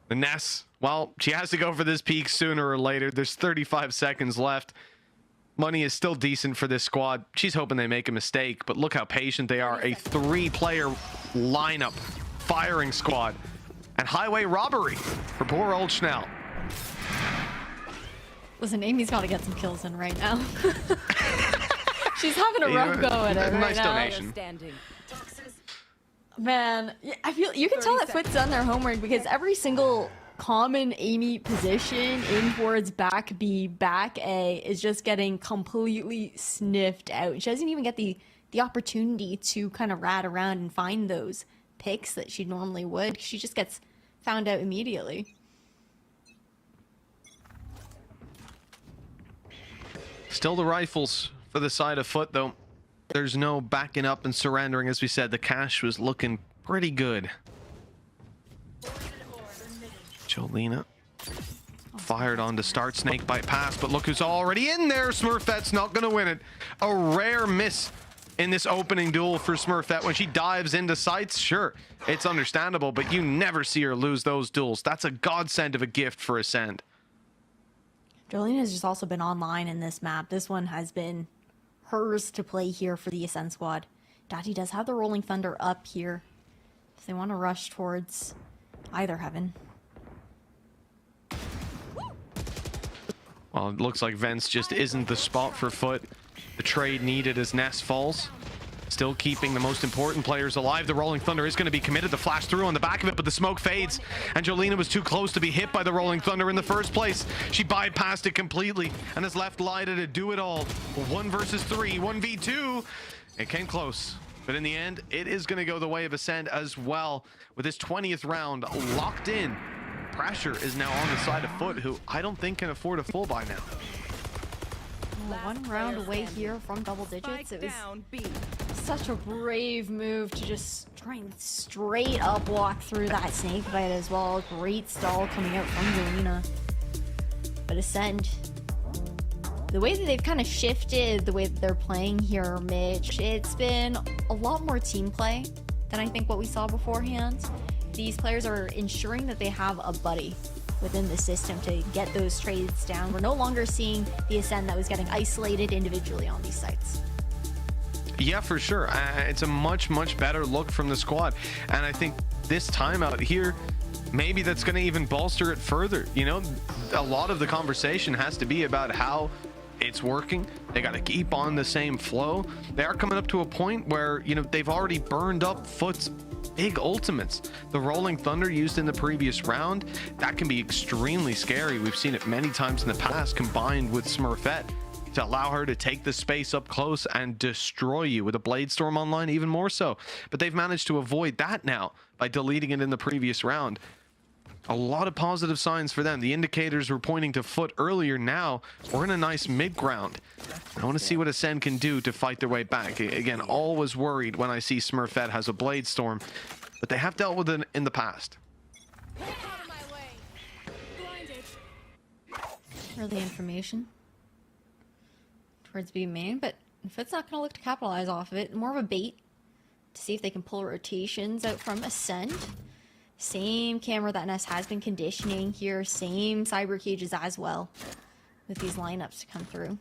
The Ness, well, she has to go for this peak sooner or later. There's 35 seconds left. Money is still decent for this squad. She's hoping they make a mistake, but look how patient they are. A 3-player lineup, firing squad, and highway robbery for poor old Schnell. Listen, Amy's got to get some kills in right now. She's having a rough go at it right nice now. donation. Man, I feel you can tell that FUT's done their homework, because every single common Amy position in towards back B, back A is just getting completely sniffed out. She doesn't even get the opportunity to kind of rat around and find those picks that she normally would. She just gets found out immediately. Still the rifles for the side of FUT, though. There's no backing up and surrendering. As we said, the cash was looking pretty good. Jolena fired on to start snake bite pass, but look who's already in there. Smurfette's not going to win it. A rare miss in this opening duel for Smurfette. When she dives into sights, sure, it's understandable, but you never see her lose those duels. That's a godsend of a gift for Ascent. Jolene has just also been online in this map. This one has been hers to play here for the Ascent squad. Dottie does have the Rolling Thunder up here if they want to rush towards either heaven. Well, it looks like Vents just isn't the spot for FUT. The trade needed as Ness falls. Still keeping the most important players alive. The Rolling Thunder is going to be committed. The flash through on the back of it, but the smoke fades. And Jolena was too close to be hit by the Rolling Thunder in the first place. She bypassed it completely and has left Lada to do it all. 1 versus 3, 1v2. It came close, but in the end, it is going to go the way of Ascent as well. With this 20th round locked in, pressure is now on the side of FUT, who I don't think can afford a full buy now. One round away here from double digits. It was such a brave move to just try and straight up walk through that snake bite as well. Great stall coming out from Jolena. But Ascent, the way that they've kind of shifted the way that they're playing here, Mitch, it's been a lot more team play than I think what we saw beforehand. These players are ensuring that they have a buddy within the system to get those trades down. We're no longer seeing the Ascent that was getting isolated individually on these sites. Yeah, for sure. It's a much better look from the squad. And I think this timeout here, maybe that's going to even bolster it further. You know, a lot of the conversation has to be about how it's working. They got to keep on the same flow. They are coming up to a point where, you know, they've already burned up FUT's big ultimates. The Rolling Thunder used in the previous round, that can be extremely scary. We've seen it many times in the past, combined with Smurfette, to allow her to take the space up close and destroy you. With a Blade Storm online, even more so. But they've managed to avoid that now by deleting it in the previous round. A lot of positive signs for them. The indicators were pointing to FUT earlier. Now we're in a nice mid-ground. I want to see what Ascent can do to fight their way back. Again, always worried when I see Smurfette has a Blade Storm, but they have dealt with it in the past. Early information towards B main, but FUT's not going to look to capitalize off of it. More of a bait to see if they can pull rotations out from Ascent. Same camera that Ness has been conditioning here, same cyber cages as well with these lineups to come through.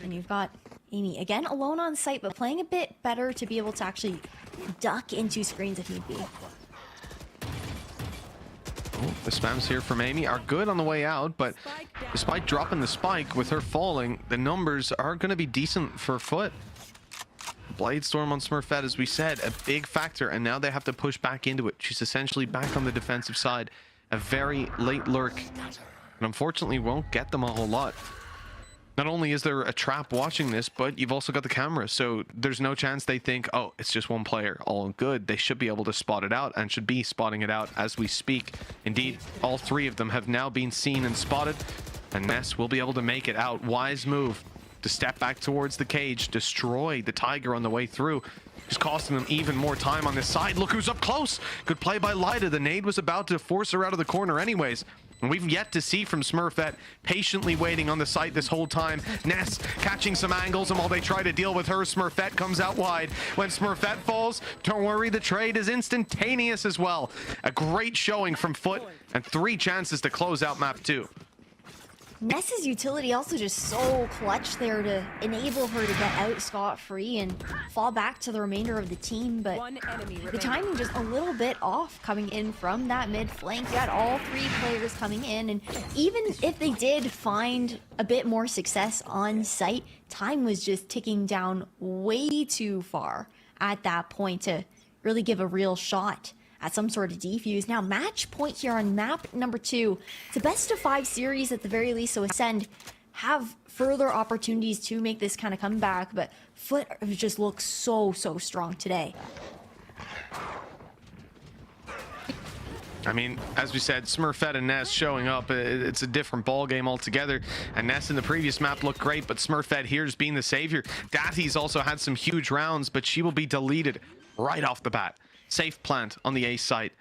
And you've got Amy again alone on site, but playing a bit better to be able to actually duck into screens if need be. Oh, the spams here from Amy are good on the way out, but despite dropping the spike with her falling, the numbers are going to be decent for FUT. Blade Storm on Smurfette, as we said, a big factor, and now they have to push back into it. She's essentially back on the defensive side. A very late lurk, and unfortunately won't get them a whole lot. Not only is there a trap watching this, but you've also got the camera, so there's no chance they think, oh, it's just one player. All good. They should be able to spot it out, and should be spotting it out as we speak. Indeed, all three of them have now been seen and spotted, and Ness will be able to make it out. Wise move to step back towards the cage, destroy the Tiger on the way through. Just costing them even more time on this side. Look who's up close. Good play by Lida. The nade was about to force her out of the corner anyways. And we've yet to see from Smurfette, patiently waiting on the site this whole time. Ness catching some angles, and while they try to deal with her, Smurfette comes out wide. When Smurfette falls, don't worry, the trade is instantaneous as well. A great showing from FUT, and 3 chances to close out map 2. Ness's utility also just so clutch there to enable her to get out scot-free and fall back to the remainder of the team, but the timing just a little bit off coming in from that mid flank. You had all 3 players coming in, and even if they did find a bit more success on site, time was just ticking down way too far at that point to really give a real shot at some sort of defuse. Now, match point here on map number 2. It's a best of 5 series at the very least, so Ascend have further opportunities to make this kind of comeback, but FUT just looks so strong today. I mean, as we said, Smurfette and Ness showing up, it's a different ball game altogether. And Ness in the previous map looked great, but Smurfette here's being the savior. Dathy's also had some huge rounds, but she will be deleted right off the bat. Safe plant on the A site.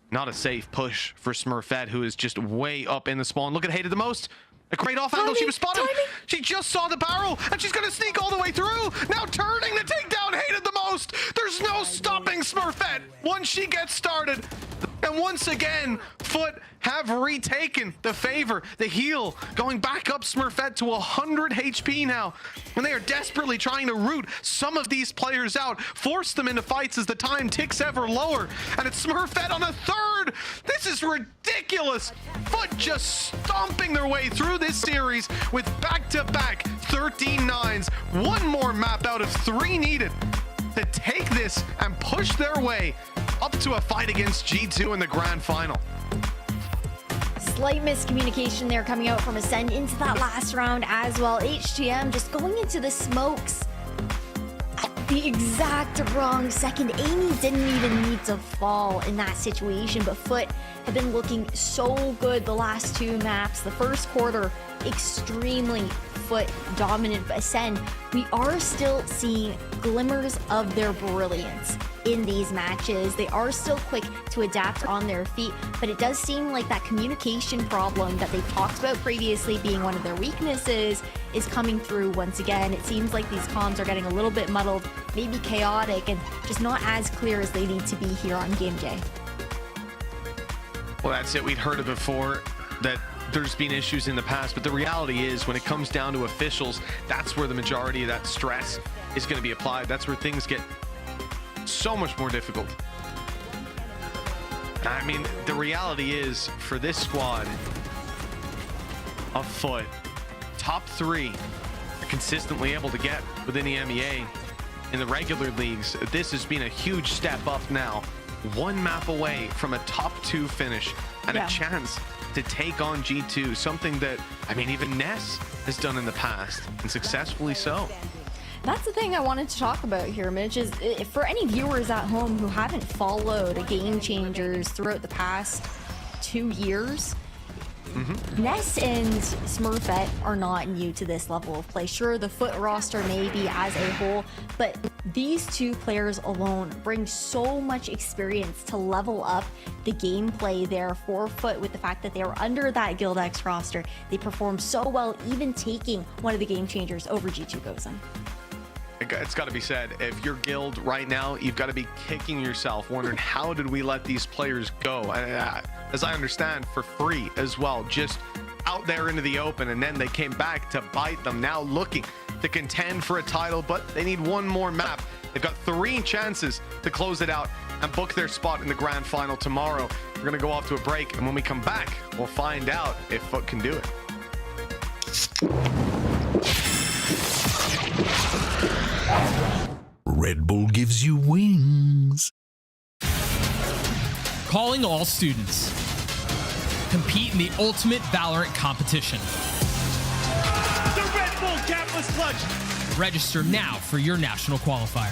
Not a safe push for Smurfette, who is just way up in the spawn. Look at Hated the most. A great off angle. She was spotted. She just saw the barrel, and she's going to sneak all the way through. Now turning to take down Hated the most. There's no stopping Smurfette once she gets started. Now And once again, FUT have retaken the favor, the heal, going back up Smurfette to 100 HP now. And they are desperately trying to root some of these players out, force them into fights as the time ticks ever lower. And it's Smurfette on a third. This is ridiculous. FUT just stomping their way through this series with back-to-back 13-9s. One more map out of 3 needed to take this and push their way up to a fight against G2 in the grand final. Slight miscommunication there coming out from Ascent into that last round as well. HTM just going into the smokes at the exact wrong second. Amy didn't even need to fall in that situation, but FUT have been looking so good the last 2 maps. The first quarter, extremely FUT dominant, but Ascent, we are still seeing glimmers of their brilliance in these matches. They are still quick to adapt on their feet, but it does seem like that communication problem that they talked about previously being one of their weaknesses is coming through once again. It seems like these comms are getting a little bit muddled, maybe chaotic, and just not as clear as they need to be here on game day. Well, that's it. We'd heard it before that there's been issues in the past, but the reality is when it comes down to officials, that's where the majority of that stress is going to be applied. That's where things get so much more difficult. I mean, the reality is for this squad of FUT, top 3 are consistently able to get within the EMEA in the regular leagues. This has been a huge step up now. 1 map away from a top 2 finish and a chance to take on G2, something that, I mean, even Ness has done in the past, and successfully so. That's the thing I wanted to talk about here, Mitch, is for any viewers at home who haven't followed Game Changers throughout the past 2 years, Ness and Smurfette are not new to this level of play. Sure, the FUT roster may be as a whole, but these 2 players alone bring so much experience to level up the gameplay there for FUT with the fact that they are under that Guild X roster. They perform so well, even taking one of the Game Changers over G2 Gozen. It's got to be said, if you're Guild right now, you've got to be kicking yourself, wondering how did we let these players go? As I understand, for free as well, just out there into the open, and then they came back to bite them, now looking to contend for a title, but they need 1 more map. They've got 3 chances to close it out and book their spot in the grand final tomorrow. We're going to go off to a break, and when we come back, we'll find out if FUT can do it. Red Bull gives you wings. Calling all students. Compete in the ultimate VALORANT competition. The Red Bull capless clutch. Register now for your national qualifier.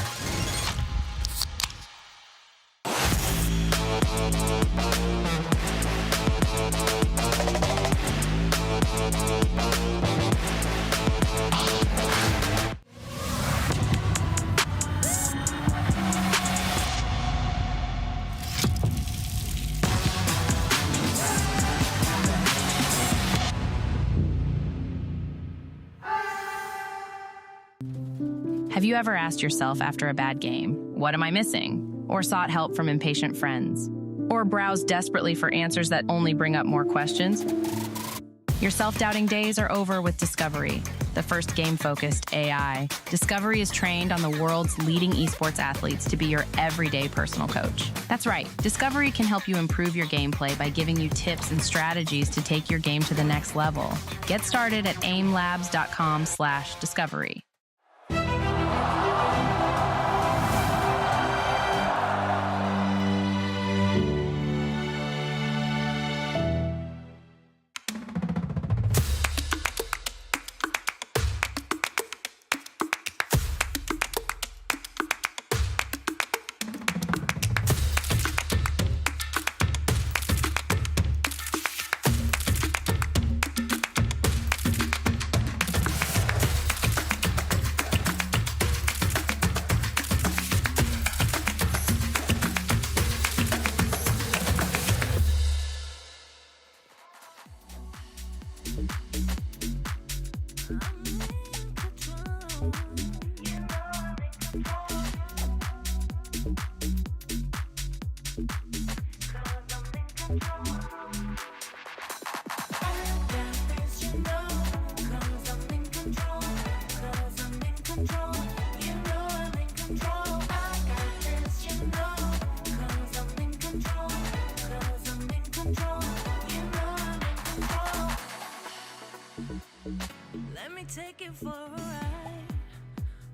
Have you ever asked yourself after a bad game, what am I missing? Or sought help from impatient friends? Or browsed desperately for answers that only bring up more questions? Your self-doubting days are over with Discovery, the first game-focused AI. Discovery is trained on the world's leading esports athletes to be your everyday personal coach. That's right, Discovery can help you improve your gameplay by giving you tips and strategies to take your game to the next level. Get started at aimlabs.com/discovery.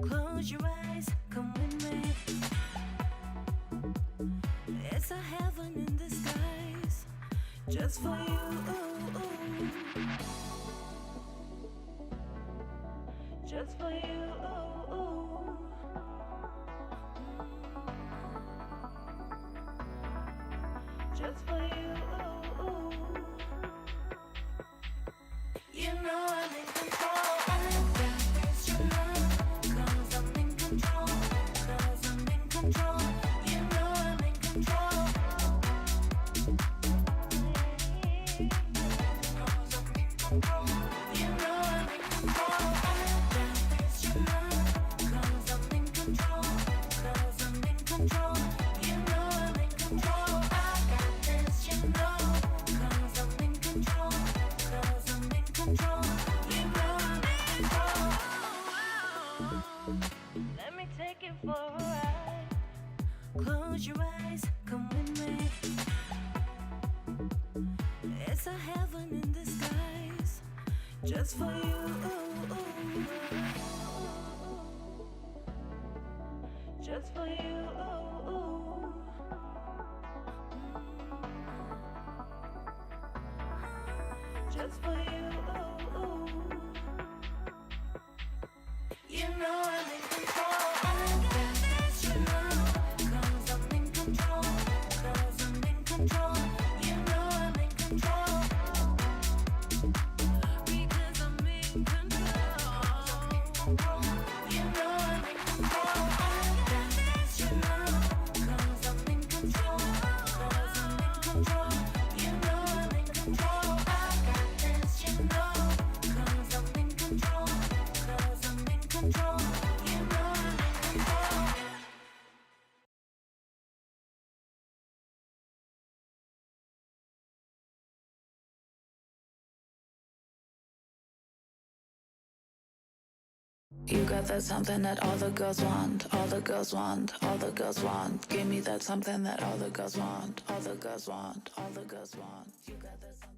Close your eyes, come with me. It's a heaven in disguise, just for you. Just for you. Just for you. You know I'm in control. I got this, you know, 'cause I'm in control. 'Cause I'm in control. You know I'm in control. 'Cause I'm in control. You know I'm in control. I got this, you know, 'cause I'm in control. 'Cause I'm in control. You know I'm in control. I got this, you know, 'cause I'm in control. 'Cause I'm in control. You know I'm in control. Let me take it for a ride. Close your eyes, come with me. It's a heaven in disguise, just for you. Just for you. Just for you. You know I'm in control. I got this, you know, 'cause I'm in control. 'Cause I'm in control. You know I'm in control. Because I'm in control. You know I'm in control. I got this, you know, 'cause I'm in control. 'Cause I'm in control. You know I'm in control. I got this, you know, 'cause I'm in control. 'Cause I'm in control. You know I'm in control. You got that something that all the girls want, all the girls want, all the girls want. Give me that something that all the girls want, all the girls want, all the girls want. You got that something.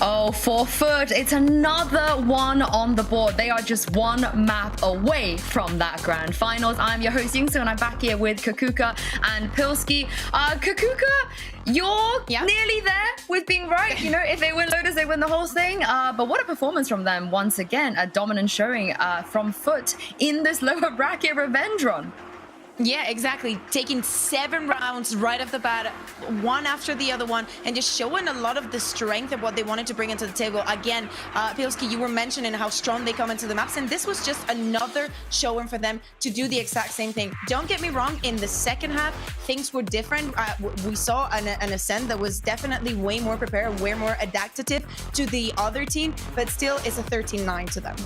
Oh, for FUT, it's another one on the board. They are just one map away from that grand finals. I'm your host, Yingsu, and I'm back here with Cougar and Pilski. Cougar, you're nearly there with being right. You know, if they win Lotus, they win the whole thing. But what a performance from them once again. A dominant showing from FUT in this lower bracket revenge run. Yeah, exactly. Taking 7 rounds right off the bat, one after the other one, and just showing a lot of the strength of what they wanted to bring into the table. Again, Pilski, you were mentioning how strong they come into the maps, and this was just another showing for them to do the exact same thing. Don't get me wrong, in the second half, things were different. We saw an Ascent that was definitely way more prepared, way more adaptive to the other team, but still, it's a 13-9 to them.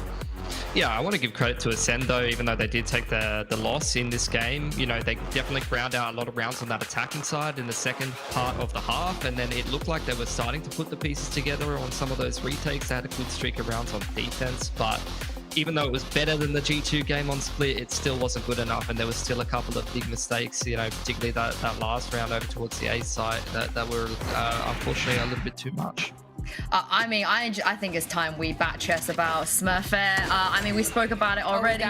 Yeah, I want to give credit to Ascent though, even though they did take the loss in this game. You know, they definitely ground out a lot of rounds on that attacking side in the second part of the half, and then it looked like they were starting to put the pieces together on some of those retakes. They had a good streak of rounds on defense, but even though it was better than the G2 game on Split, it still wasn't good enough, and there was still a couple of big mistakes, you know, particularly that last round over towards the A side that were unfortunately a little bit too much. I mean, I think it's time we bat chess about Smurfette. I mean, we spoke about it already.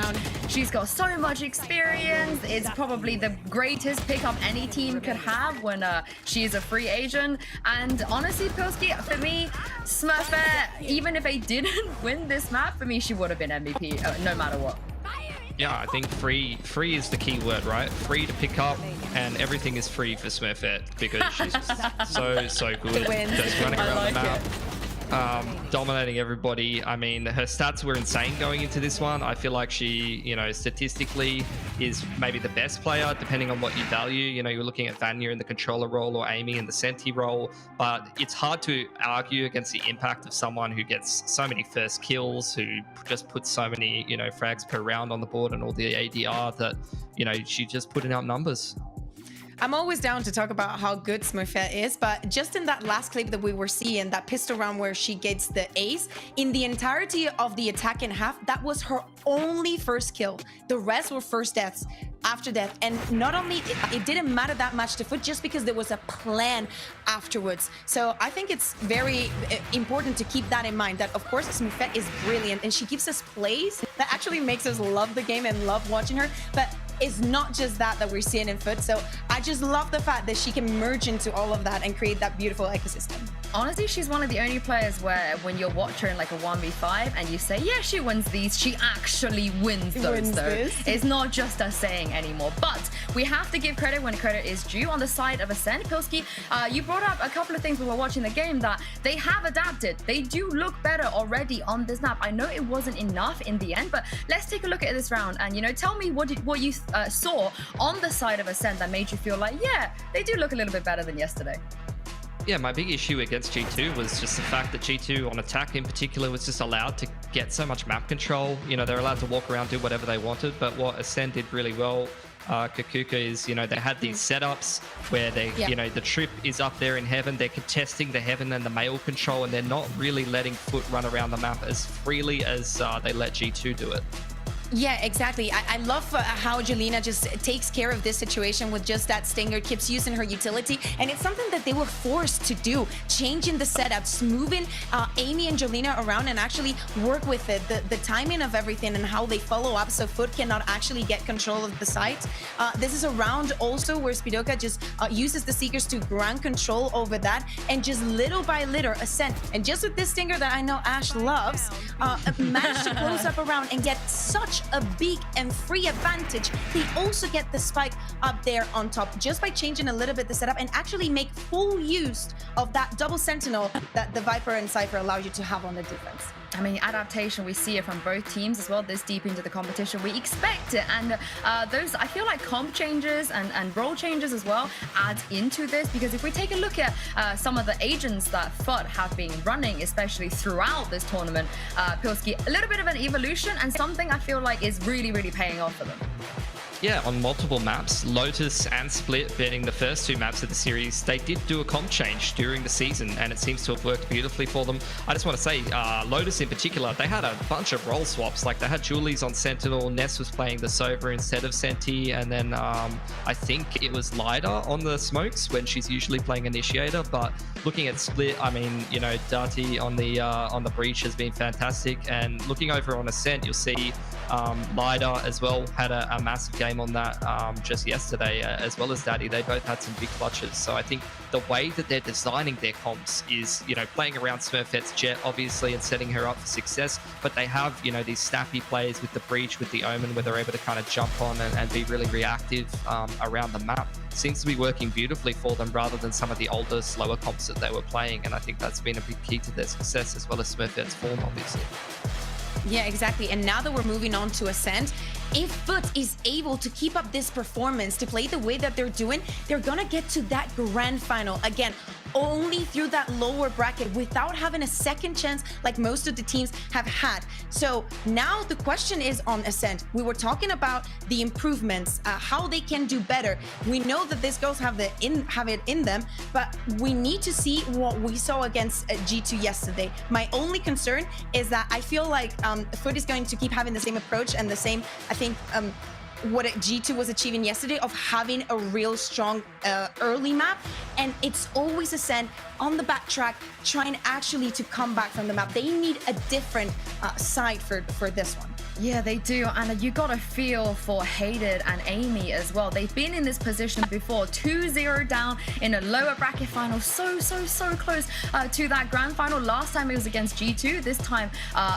She's got so much experience. It's probably the greatest pickup any team could have when she is a free agent. And honestly, Pilski, for me, Smurfette, even if they didn't win this map, for me, she would have been MVP no matter what. Yeah, I think free is the key word, right? Free to pick up, and everything is free for Smurfette because she's so good. Just running around the map. dominating everybody. I mean, her stats were insane going into this one. I feel like she, you know, statistically is maybe the best player, depending on what you value. You know, you're looking at Vanya in the controller role or Amy in the Senti role, but it's hard to argue against the impact of someone who gets so many first kills, who just puts so many, you know, frags per round on the board and all the ADR that, you know, she's just putting out numbers. I'm always down to talk about how good Smurfette is, but just in that last clip that we were seeing, that pistol round where she gets the ace, in the entirety of the attack in half, that was her only first kill. The rest were first deaths after death. And not only, it didn't matter that much to FUT just because there was a plan afterwards. So I think it's very important to keep that in mind, that of course Smurfette is brilliant and she gives us plays that actually makes us love the game and love watching her. But it's not just that we're seeing in FUT. So I just love the fact that she can merge into all of that and create that beautiful ecosystem. Honestly, she's one of the only players where when you're watching her in like a 1v5 and you say, yeah, she wins these, she actually wins those though. It's not just a saying anymore. But we have to give credit when credit is due. On the side of Ascent, Pilski, you brought up a couple of things when we were watching the game that they have adapted. They do look better already on this map. I know it wasn't enough in the end, but let's take a look at this round and, you know, tell me what you saw on the side of Ascent that made you feel like, yeah, they do look a little bit better than yesterday. Yeah, my big issue against G2 was just the fact that G2 on attack in particular was just allowed to get so much map control. You know, they're allowed to walk around, do whatever they wanted, but what Ascent did really well, Cougar, is, you know, they had these setups where they, you know, the trip is up there in heaven, they're contesting the heaven and the mail control, and they're not really letting FUT run around the map as freely as they let G2 do it. Yeah, exactly. I love how Jelena just takes care of this situation with just that stinger, keeps using her utility, and it's something that they were forced to do, changing the setups, moving Amy and Jelena around and actually work with it, the timing of everything and how they follow up so FUT cannot actually get control of the site. This is a round also where Spidoka just uses the Seekers to ground control over that, and just little by little Ascent, and just with this stinger that I know Ash loves, managed to close up around and get such a big and free advantage. They also get the spike up there on top just by changing a little bit the setup and actually make full use of that double sentinel that the Viper and Cypher allow you to have on the defense. I mean, adaptation, we see it from both teams as well, this deep into the competition. We expect it, and those, I feel like comp changes and role changes as well adds into this, because if we take a look at some of the agents that FUT have been running, especially throughout this tournament, Pilski, a little bit of an evolution and something I feel like is really, really paying off for them. Yeah, on multiple maps, Lotus and Split being the first two maps of the series, they did do a comp change during the season, and it seems to have worked beautifully for them. I just want to say, Lotus in particular, they had a bunch of role swaps. Like, they had Julie's on Sentinel, Ness was playing the Sova instead of Senti, and then I think it was Lada on the smokes when she's usually playing Initiator. But looking at Split, I mean, you know, Dati on the breach has been fantastic, and looking over on Ascent, you'll see Lida as well had a massive game on that just yesterday, as well as Daddy. They both had some big clutches. So I think the way that they're designing their comps is, you know, playing around Smurfette's Jet, obviously, and setting her up for success. But they have, you know, these snappy plays with the breach, with the Omen, where they're able to kind of jump on and be really reactive around the map. Seems to be working beautifully for them rather than some of the older, slower comps that they were playing. And I think that's been a big key to their success, as well as Smurfette's form, obviously. Yeah, exactly. And now that we're moving on to Ascent, if FUT is able to keep up this performance, to play the way that they're doing, they're gonna get to that grand final. Again, only through that lower bracket without having a second chance like most of the teams have had. So now the question is on Ascent. We were talking about the improvements, how they can do better. We know that these girls have it in them, but we need to see what we saw against G2 yesterday. My only concern is that I feel like FUT is going to keep having the same approach and the same, I think, what G2 was achieving yesterday of having a real strong early map, and it's always Ascent on the backtrack trying actually to come back from the map. They need a different side for this one. Yeah, they do, and you got to feel for Hated and Amy as well. They've been in this position before, 2-0 down in a lower bracket final, so close to that grand final. Last time it was against G2, this time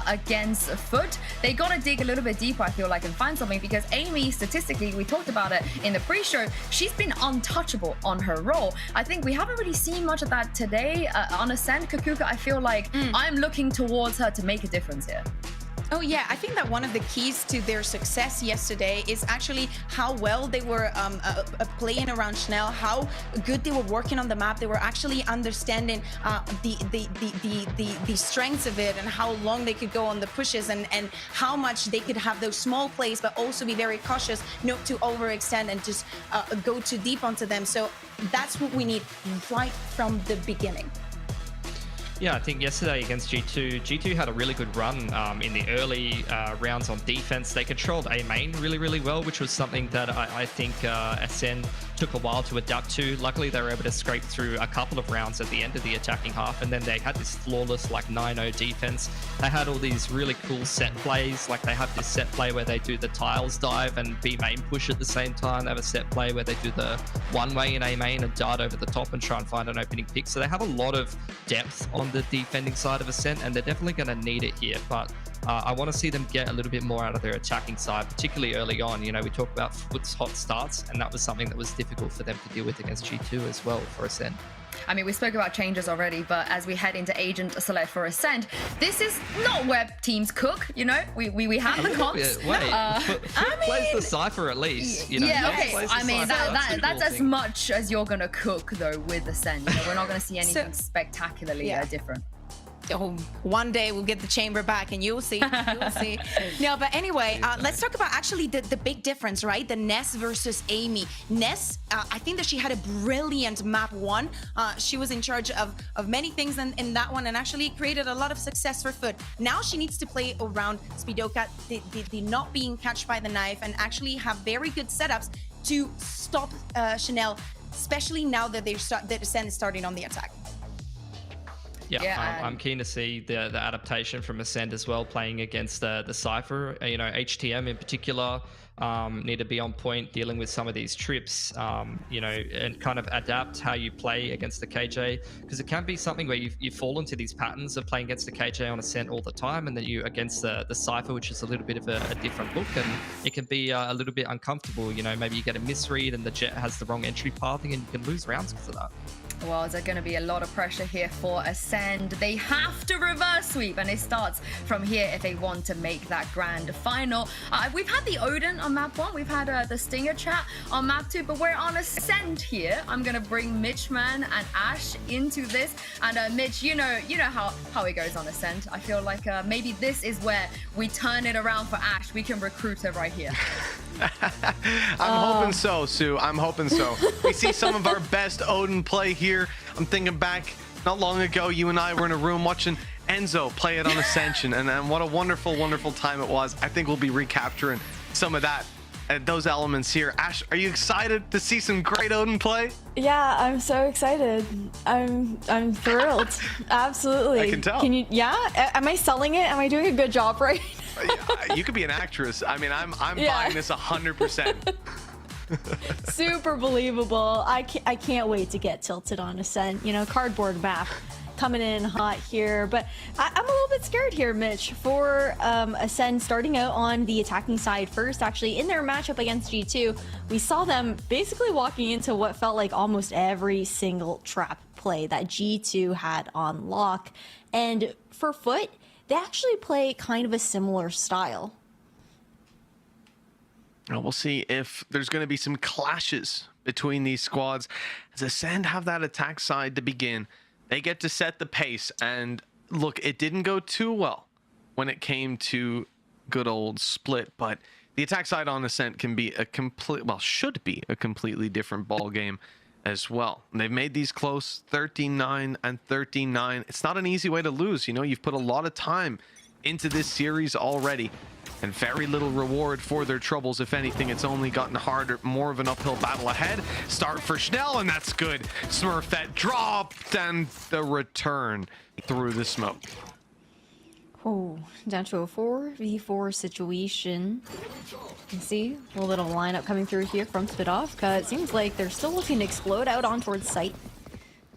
against FUT. They got to dig a little bit deeper, I feel like, and find something, because Amy, statistically, we talked about it in the pre-show, she's been untouchable on her role. I think we haven't really seen much of that today on Ascent. Cougar, I feel like I'm looking towards her to make a difference here. Oh yeah, I think that one of the keys to their success yesterday is actually how well they were playing around Schnell, how good they were working on the map. They were actually understanding the strengths of it and how long they could go on the pushes and how much they could have those small plays, but also be very cautious not to overextend and just go too deep onto them. So that's what we need right from the beginning. Yeah, I think yesterday against G2 had a really good run in the early rounds on defense. They controlled A main really well, which was something that I think Ascent took a while to adapt to. Luckily, they were able to scrape through a couple of rounds at the end of the attacking half, and then they had this flawless like 9-0 defense. They had all these really cool set plays, like they have this set play where they do the tiles dive and B main push at the same time. They have a set play where they do the one-way in A main and dart over the top and try and find an opening pick. So they have a lot of depth on the defending side of Ascent, and they're definitely going to need it here. But I want to see them get a little bit more out of their attacking side, particularly early on. You know, we talked about FUT's hot starts, and that was something that was difficult for them to deal with against G2 as well for Ascent. I mean, we spoke about changes already, but as we head into agent select for Ascent, this is not where teams cook, you know? We have the comps. FUT plays the Cypher at least, you know? Yeah, okay. I mean, that's as much as you're going to cook, though, with Ascent. You know, we're not going to see anything spectacularly different. Oh, one day we'll get the chamber back and you'll see. You'll see. No, but anyway, let's talk about actually the big difference, right? The Ness versus Amy. Ness, I think that she had a brilliant map one. She was in charge of many things in that one and actually created a lot of success for FUT. Now she needs to play around Spidoka, the not being catched by the knife, and actually have very good setups to stop Chanel, especially now that that Ascent is starting on the attack. Yeah, I'm keen to see the adaptation from Ascent as well, playing against the Cypher. You know, HTM in particular need to be on point, dealing with some of these trips, you know, and kind of adapt how you play against the KJ, because it can be something where you fall into these patterns of playing against the KJ on Ascent all the time, and then you against the Cypher, which is a little bit of a different look, and it can be a little bit uncomfortable. You know, maybe you get a misread and the Jet has the wrong entry pathing, and you can lose rounds because of that. Well, there's going to be a lot of pressure here for Ascend. They have to reverse sweep, and it starts from here if they want to make that grand final. We've had the Odin on map 1. We've had the Stinger chat on map 2, but we're on Ascend here. I'm going to bring Mitchman and Ash into this. And Mitch, you know how it goes on Ascend. I feel like maybe this is where we turn it around for Ash. We can recruit her right here. I'm hoping so, Sue. I'm hoping so. We see some of our best Odin play here. I'm thinking back not long ago, you and I were in a room watching Enzo play it on Ascension, and what a wonderful, wonderful time it was. I think we'll be recapturing some of that, those elements here. Ash, are you excited to see some great Odin play? Yeah, I'm so excited. I'm thrilled. Absolutely. I can tell. Can you? Yeah. Am I selling it? Am I doing a good job right? You could be an actress. I mean, I'm buying this 100%. Super believable. I can't wait to get tilted on Ascent. You know, cardboard map coming in hot here, but I'm a little bit scared here, Mitch, for Ascent starting out on the attacking side first. Actually, in their matchup against G2, we saw them basically walking into what felt like almost every single trap play that G2 had on lock. And for FUT, they actually play kind of a similar style. Well, we'll see if there's going to be some clashes between these squads. As Ascend have that attack side to begin, they get to set the pace. And look, it didn't go too well when it came to good old Split, but the attack side on Ascent can be should be a completely different ball game as well. And they've made these close, 13-9 and 13-9. It's not an easy way to lose. You know, you've put a lot of time into this series already, and very little reward for their troubles. If anything, it's only gotten harder, more of an uphill battle ahead. Start for Schnell, and that's good. Smurfette dropped, and the return through the smoke. Oh, down to a 4v4 situation. You can see a little bit of a lineup coming through here from Spitoff. It seems like they're still looking to explode out on towards site.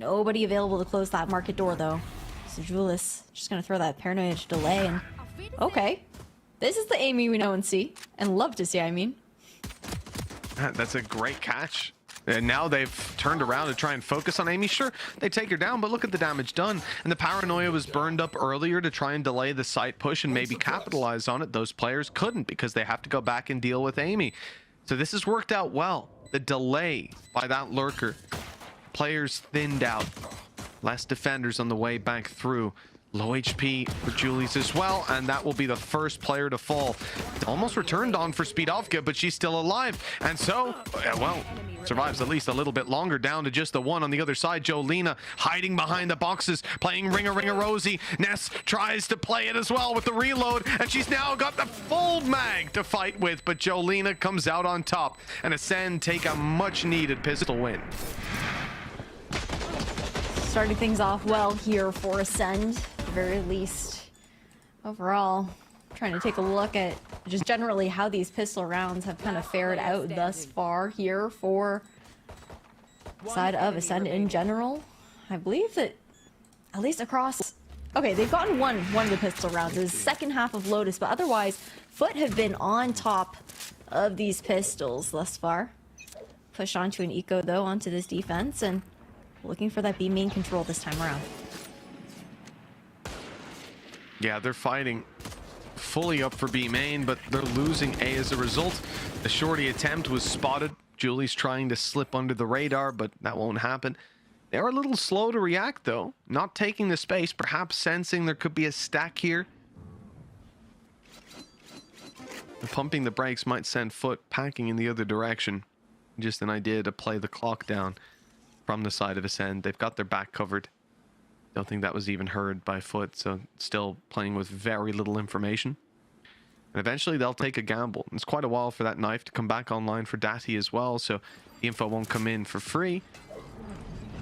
Nobody available to close that market door, though. So Julius just going to throw that paranoid delay. And okay, this is the Amy we know and see. And love to see, I mean. That's a great catch. And now they've turned around to try and focus on Amy. Sure, they take her down, but look at the damage done. And the paranoia was burned up earlier to try and delay the site push and maybe capitalize on it. Those players couldn't because they have to go back and deal with Amy. So this has worked out well. The delay by that lurker. Players thinned out. Less defenders on the way back through. Low HP for Julius as well, and that will be the first player to fall. Almost returned on for Speedovka, but she's still alive. And so, well, survives at least a little bit longer, down to just the one on the other side. Jolina hiding behind the boxes, playing Ringer Rosie. Ness tries to play it as well with the reload, and she's now got the full mag to fight with, but Jolina comes out on top, and Ascent take a much-needed pistol win. Starting things off well here for Ascend, at the very least. Overall, trying to take a look at just generally how these pistol rounds have kind of fared out thus far here for side of Ascend in general. I believe that at least across... Okay, they've gotten one of the pistol rounds. It was the second half of Lotus, but otherwise, FUT have been on top of these pistols thus far. Push onto an eco, though, onto this defense, and looking for that B main control this time around. Yeah, they're fighting fully up for B main, but they're losing A as a result. The shorty attempt was spotted. Julie's trying to slip under the radar, but that won't happen. They are a little slow to react, though. Not taking the space, perhaps sensing there could be a stack here. Pumping the brakes might send FUT packing in the other direction. Just an idea to play the clock down from the side of Ascend. They've got their back covered. Don't think that was even heard by FUT, so still playing with very little information. And eventually they'll take a gamble. It's quite a while for that knife to come back online for Dati as well, so the info won't come in for free.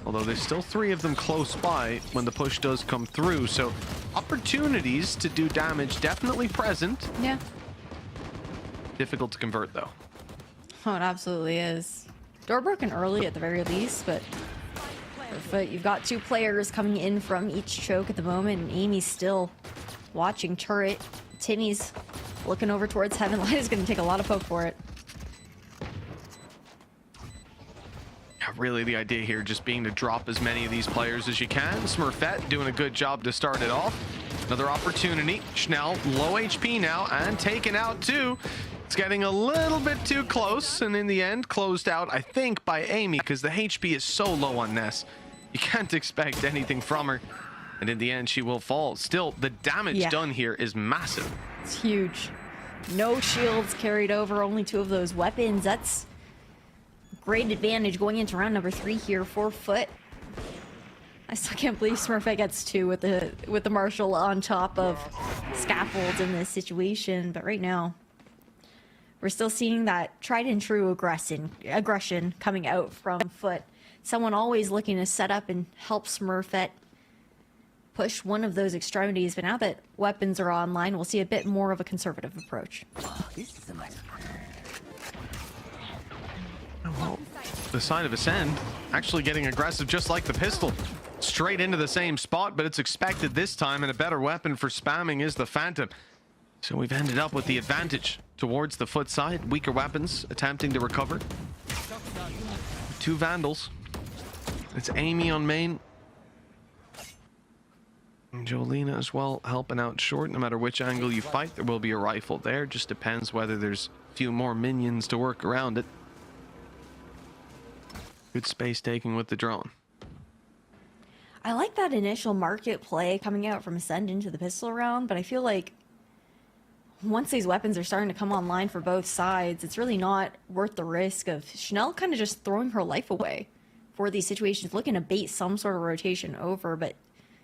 Although there's still 3 of them close by when the push does come through, so opportunities to do damage definitely present. Yeah. Difficult to convert, though. Oh, it absolutely is. Door broken early at the very least, but you've got 2 players coming in from each choke at the moment, and Amy's still watching turret. Timmy's looking over towards Heaven. Lada's going to take a lot of poke for it. Yeah, really the idea here just being to drop as many of these players as you can. Smurfette doing a good job to start it off. Another opportunity. Schnell, low HP now, and taken out too. It's getting a little bit too close, and in the end, closed out, I think, by Amy, because the HP is so low on Ness. You can't expect anything from her, and in the end, she will fall. Still, the damage done here is massive. It's huge. No shields carried over, only 2 of those weapons. That's great advantage going into round number 3 here for FUT. I still can't believe Smurfette gets 2 with the Marshall on top of scaffolds in this situation, but right now, we're still seeing that tried and true aggression coming out from FUT. Someone always looking to set up and help Smurfette push one of those extremities. But now that weapons are online, we'll see a bit more of a conservative approach. Well, the side of Ascend actually getting aggressive just like the pistol. Straight into the same spot, but it's expected this time, and a better weapon for spamming is the Phantom. So we've ended up with the advantage towards the FUT side. Weaker weapons attempting to recover. 2 Vandals. It's Amy on main. And Jolina as well helping out short. No matter which angle you fight, there will be a rifle there. Just depends whether there's a few more minions to work around it. Good space taking with the drone. I like that initial market play coming out from Ascend into the pistol round, but I feel like once these weapons are starting to come online for both sides, it's really not worth the risk of Chanel kind of just throwing her life away for these situations, looking to bait some sort of rotation over, but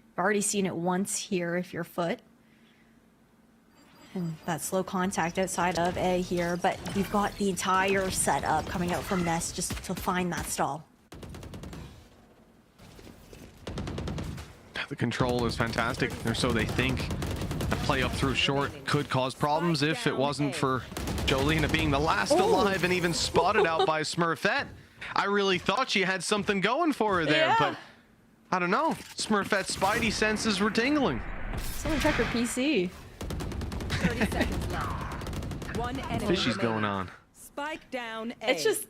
you've already seen it once here if you're FUT. And that slow contact outside of A here, but you've got the entire setup coming out from Ness just to find that stall. The control is fantastic, or so they think. A play up through short could cause problems if it wasn't for Jolina being the last alive and even spotted out by Smurfette. I really thought she had something going for her there, but I don't know. Smurfette's spidey senses were tingling. Someone check her PC. 30 seconds left. One enemy Fishy's going on. Spike down A. It's just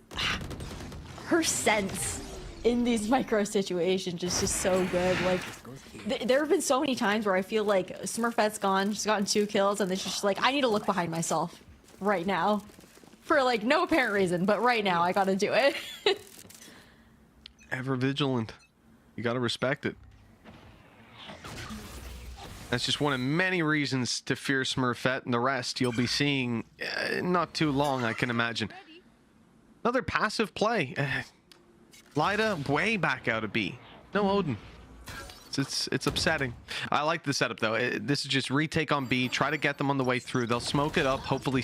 her sense in these micro situations is just so good. Like, there have been so many times where I feel like Smurfette's gone, she's gotten 2 kills, and then she's just like, I need to look behind myself right now. For like no apparent reason, but right now I gotta do it. Ever vigilant. You gotta respect it. That's just one of many reasons to fear Smurfette, and the rest you'll be seeing not too long, I can imagine. Another passive play. Lada way back out of B. No Odin. It's upsetting. I like the setup though. This is just retake on B. Try to get them on the way through. They'll smoke it up. Hopefully,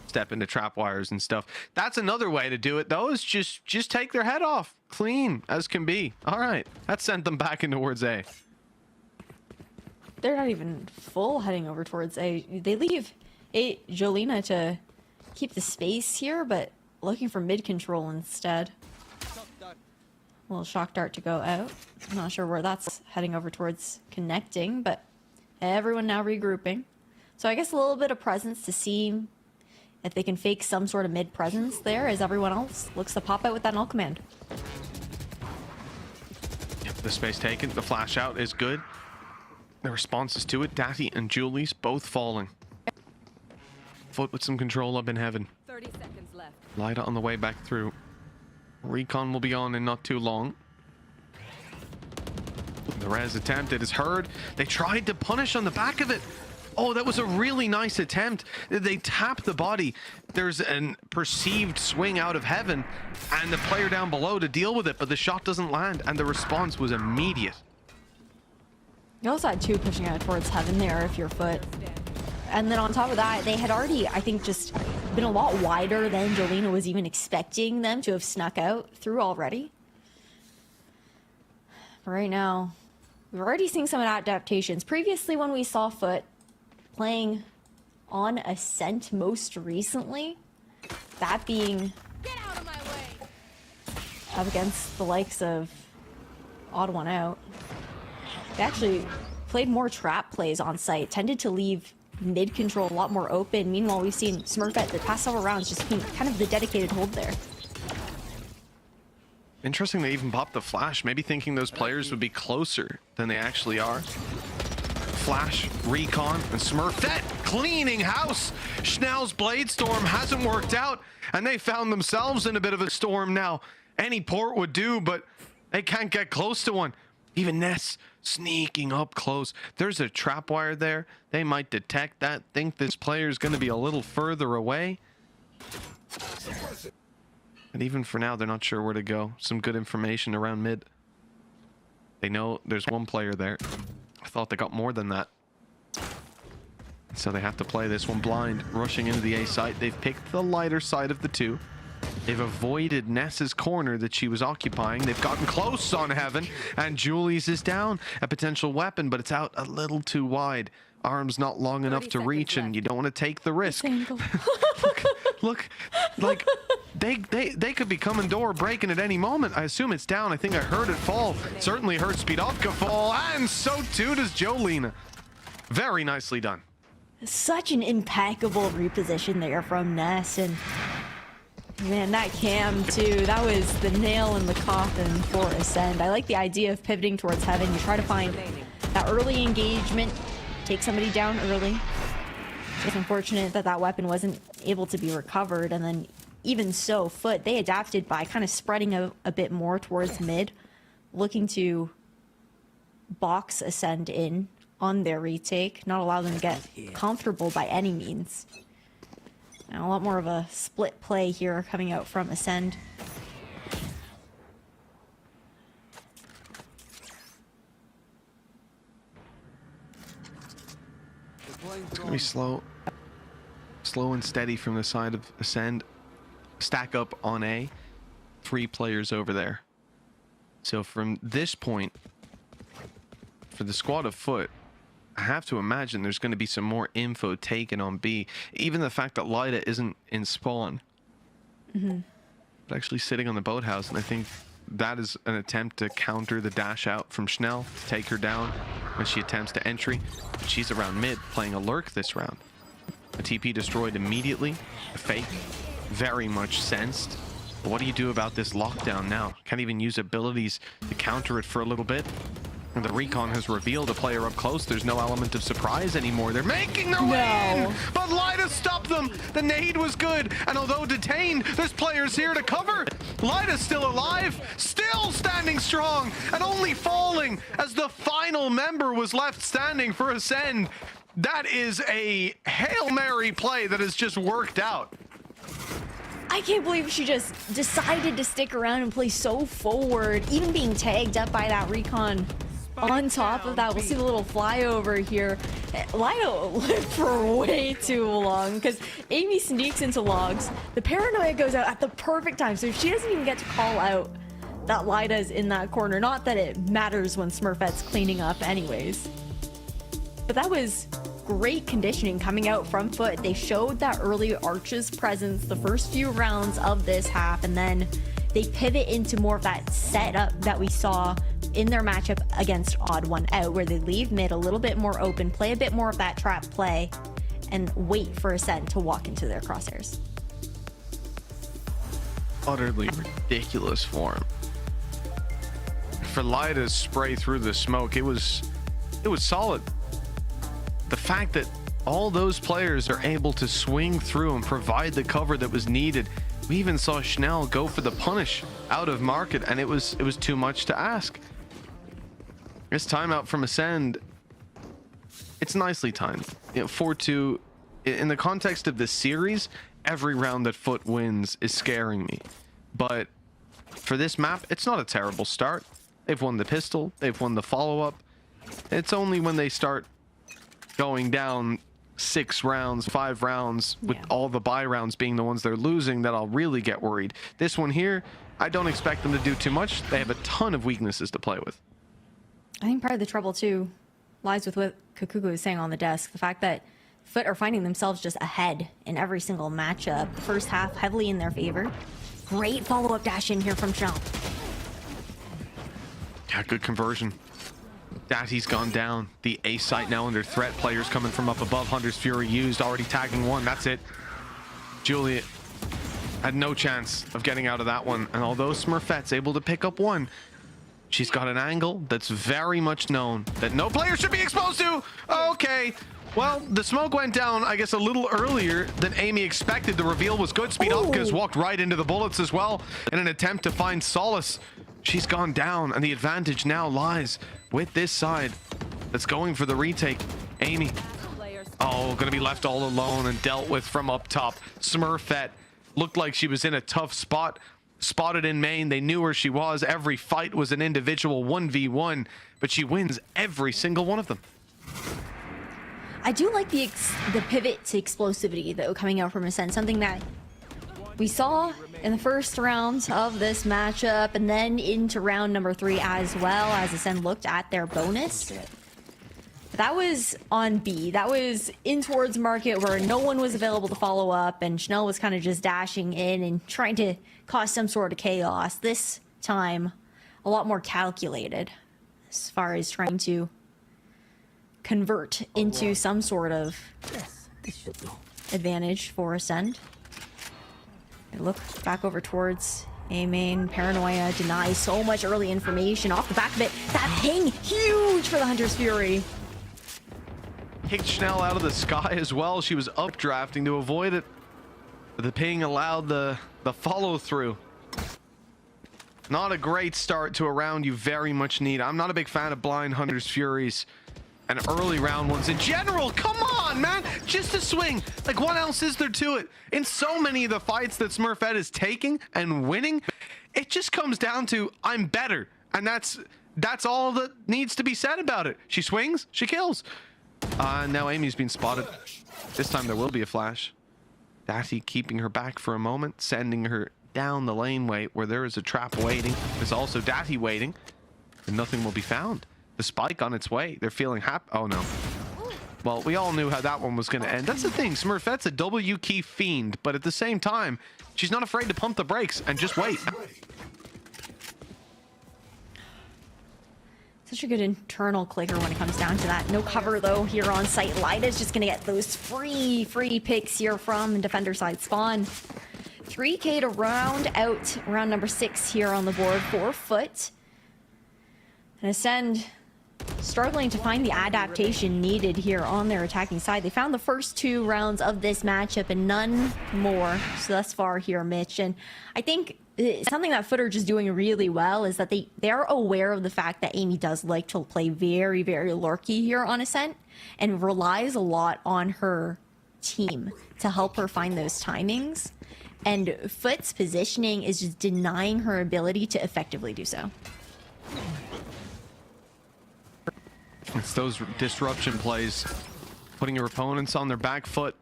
step into trap wires and stuff. That's another way to do it though. Is just take their head off, clean as can be. All right, that sent them back in towards A. They're not even full heading over towards A. They leave Jolina to keep the space here, but looking for mid control instead. A little shock dart to go out. I'm not sure where that's heading over towards connecting, but everyone now regrouping. So I guess a little bit of presence to see if they can fake some sort of mid presence there as everyone else looks to pop out with that null command. Yep, the space taken. The flash out is good. The responses to it, Datty and Julie's both falling. FUT with some control up in heaven. 30 seconds left. Lida on the way back through. Recon will be on in not too long. The res attempt, it is heard. They tried to punish on the back of it. Oh, that was a really nice attempt. They tap the body. There's an perceived swing out of heaven and the player down below to deal with it, but the shot doesn't land and the response was immediate. You also had 2 pushing out towards heaven there if you're FUT. And then on top of that, they had already, I think, just been a lot wider than Jolina was even expecting them to have snuck out through already. But right now, we're already seeing some adaptations. Previously, when we saw FUT playing on Ascent most recently, that being up against the likes of Odd One Out, they actually played more trap plays on site, tended to leave mid control a lot more open. Meanwhile, we've seen Smurfette the past several rounds just being kind of the dedicated hold there. Interesting they even popped the flash, maybe thinking those players would be closer than they actually are. Flash, recon, and Smurfette cleaning house. Schnell's blade storm hasn't worked out, and they found themselves in a bit of a storm now. Any port would do, but they can't get close to one. Even Ness sneaking up close. There's a trap wire there. They might detect that, think this player is going to be a little further away. And even for now, they're not sure where to go. Some good information around mid. They know there's one player there. I thought they got more than that. So they have to play this one blind, rushing into the A site. They've picked the lighter side of the two. They've avoided Ness's corner that she was occupying. They've gotten close on heaven, and Julie's is down. A potential weapon, but it's out a little too wide. Arms not long enough to reach, and you don't want to take the risk. look, like they could be coming door breaking at any moment. I assume it's down. I think I heard it fall. Certainly heard Speedovka fall, and so too does Jolina. Very nicely done. Such an impeccable reposition there from Ness, and man, that cam too, that was the nail in the coffin for Ascent. I like the idea of pivoting towards heaven. You try to find that early engagement, take somebody down early. It's unfortunate that that weapon wasn't able to be recovered, and then even so, FUT, they adapted by kind of spreading a bit more towards mid, looking to box Ascent in on their retake, not allow them to get comfortable by any means. Now, a lot more of a split play here coming out from Ascent. It's gonna be slow and steady from the side of Ascend. Stack up on A, 3 players over there. So from this point, for the squad of FUT, I have to imagine there's going to be some more info taken on B. Even the fact that Lada isn't in spawn. But actually sitting on the boathouse, and I think that is an attempt to counter the dash out from Schnell, to take her down when she attempts to entry. But she's around mid, playing a lurk this round. A TP destroyed immediately. A fake, very much sensed. But what do you do about this lockdown now? Can't even use abilities to counter it for a little bit. And the recon has revealed a player up close. There's no element of surprise anymore. They're making their way in, but Lada stopped them. The nade was good, and although detained, there's players here to cover. Lada's still alive, still standing strong, and only falling as the final member was left standing for Ascend. That is a Hail Mary play that has just worked out. I can't believe she just decided to stick around and play so forward, even being tagged up by that recon. On top of that, we'll see the little flyover here. Lada lived for way too long because Amy sneaks into logs. The paranoia goes out at the perfect time, so she doesn't even get to call out that Lada's in that corner. Not that it matters when Smurfette's cleaning up anyways. But that was great conditioning coming out from FUT. They showed that early Arch's presence the first few rounds of this half, and then they pivot into more of that setup that we saw in their matchup against Odd One Out, where they leave mid a little bit more open, play a bit more of that trap play, and wait for Ascent to walk into their crosshairs. Utterly ridiculous form. For Lida's spray through the smoke, it was solid. The fact that all those players are able to swing through and provide the cover that was needed. We even saw Schnell go for the punish out of market, and it was too much to ask. This timeout from Ascend, it's nicely timed. 4-2. In the context of this series, every round that FUT wins is scaring me. But for this map, it's not a terrible start. They've won the pistol, they've won the follow-up. It's only when they start going down 6 rounds, 5 rounds, with all the bye rounds being the ones they're losing, that I'll really get worried. This one here, I don't expect them to do too much. They have a ton of weaknesses to play with. I think part of the trouble too lies with what Cougar was saying on the desk. The fact that FUT are finding themselves just ahead in every single matchup. The first half heavily in their favor. Great follow-up dash in here from Schnell. Yeah, good conversion. Datty's gone down. The A site now under threat. Players coming from up above. Hunter's Fury used, already tagging one. That's it. Juliet had no chance of getting out of that one. And although Smurfette's able to pick up one, she's got an angle that's very much known that no player should be exposed to. Okay. Well, the smoke went down, I guess, a little earlier than Amy expected. The reveal was good. Speed up has walked right into the bullets as well in an attempt to find solace. She's gone down, and the advantage now lies with this side that's going for the retake. Amy, gonna be left all alone and dealt with from up top. Smurfette looked like she was in a tough spot. Spotted in main, they knew where she was. Every fight was an individual 1v1, but she wins every single one of them. I do like the pivot to explosivity though coming out from Ascent, something that we saw in the first round of this matchup and then into round number 3 as well, as Ascent looked at their bonus. That was on B. That was in towards market where no one was available to follow up, and Schnell was kind of just dashing in and trying to cause some sort of chaos. This time, a lot more calculated as far as trying to convert into some sort of advantage for Ascend. They look back over towards A main. Paranoia denies so much early information off the back of it. That ping, huge for the Hunter's Fury. Kicked Schnell out of the sky as well. She was updrafting to avoid it. But the ping allowed the follow through. Not a great start to a round you very much need. I'm not a big fan of blind Hunter's Furies and early round ones in general. Come on, man, just a swing. Like, what else is there to it? In so many of the fights that Smurfette is taking and winning, it just comes down to I'm better, and that's all that needs to be said about it. She swings, she kills. Now Amy's been spotted. This time there will be a flash. Datty keeping her back for a moment, sending her down the laneway where there is a trap waiting. There's also Datty waiting, and nothing will be found. The spike on its way. They're feeling happy. Oh no. Well, we all knew how that one was going to end. That's the thing. Smurfette's a W key fiend, but at the same time, she's not afraid to pump the brakes and just wait. Such a good internal clicker when it comes down to that. No cover though here on site. Lada's just gonna get those free picks here from defender side spawn. 3K to round out round number 6 here on the board for FUT. And Ascend struggling to find the adaptation needed here on their attacking side. They found the first 2 rounds of this matchup and none more so thus far here, Mitch. And I think something that FUT are just doing really well is that they're aware of the fact that Amy does like to play very, very lurky here on Ascent and relies a lot on her team to help her find those timings. And FUT's positioning is just denying her ability to effectively do so. It's those disruption plays, putting your opponents on their back foot,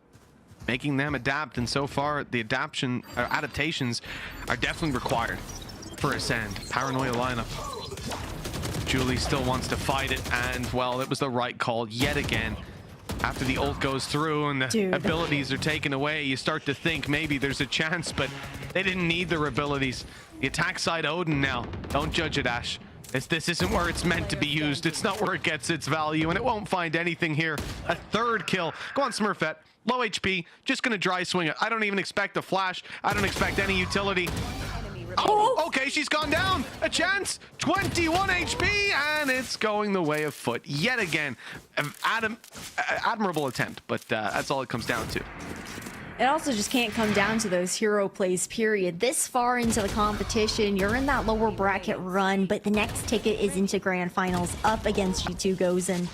making them adapt, and so far the adaptations are definitely required for Ascend. Paranoia lineup. Julie still wants to fight it, and well, it was the right call yet again. After the ult goes through and the abilities are taken away, you start to think maybe there's a chance, but they didn't need their abilities. The attack side Odin now. Don't judge it, Ash. This isn't where it's meant to be used. It's not where it gets its value, and it won't find anything here. A 3rd kill. Go on, Smurfette. Low HP. Just gonna dry swing it. I don't even expect a flash. I don't expect any utility. Oh, okay, she's gone down. A chance. 21 HP, and it's going the way of FUT yet again. Admirable attempt, but that's all it comes down to. It also just can't come down to those hero plays, period. This far into the competition, you're in that lower bracket run, but the next ticket is into grand finals up against G2 goes, and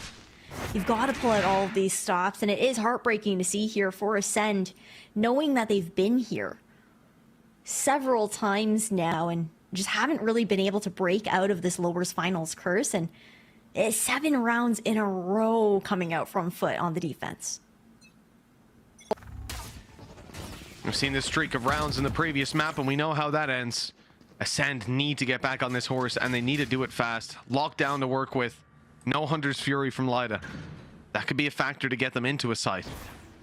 you've got to pull out all of these stops, and it is heartbreaking to see here for Ascend, knowing that they've been here several times now and just haven't really been able to break out of this lowers finals curse, and it's 7 rounds in a row coming out from FUT on the defense. We've seen this streak of rounds in the previous map, and we know how that ends. Ascend need to get back on this horse, and they need to do it fast. Lockdown to work with. No Hunter's Fury from Lada. That could be a factor to get them into a site.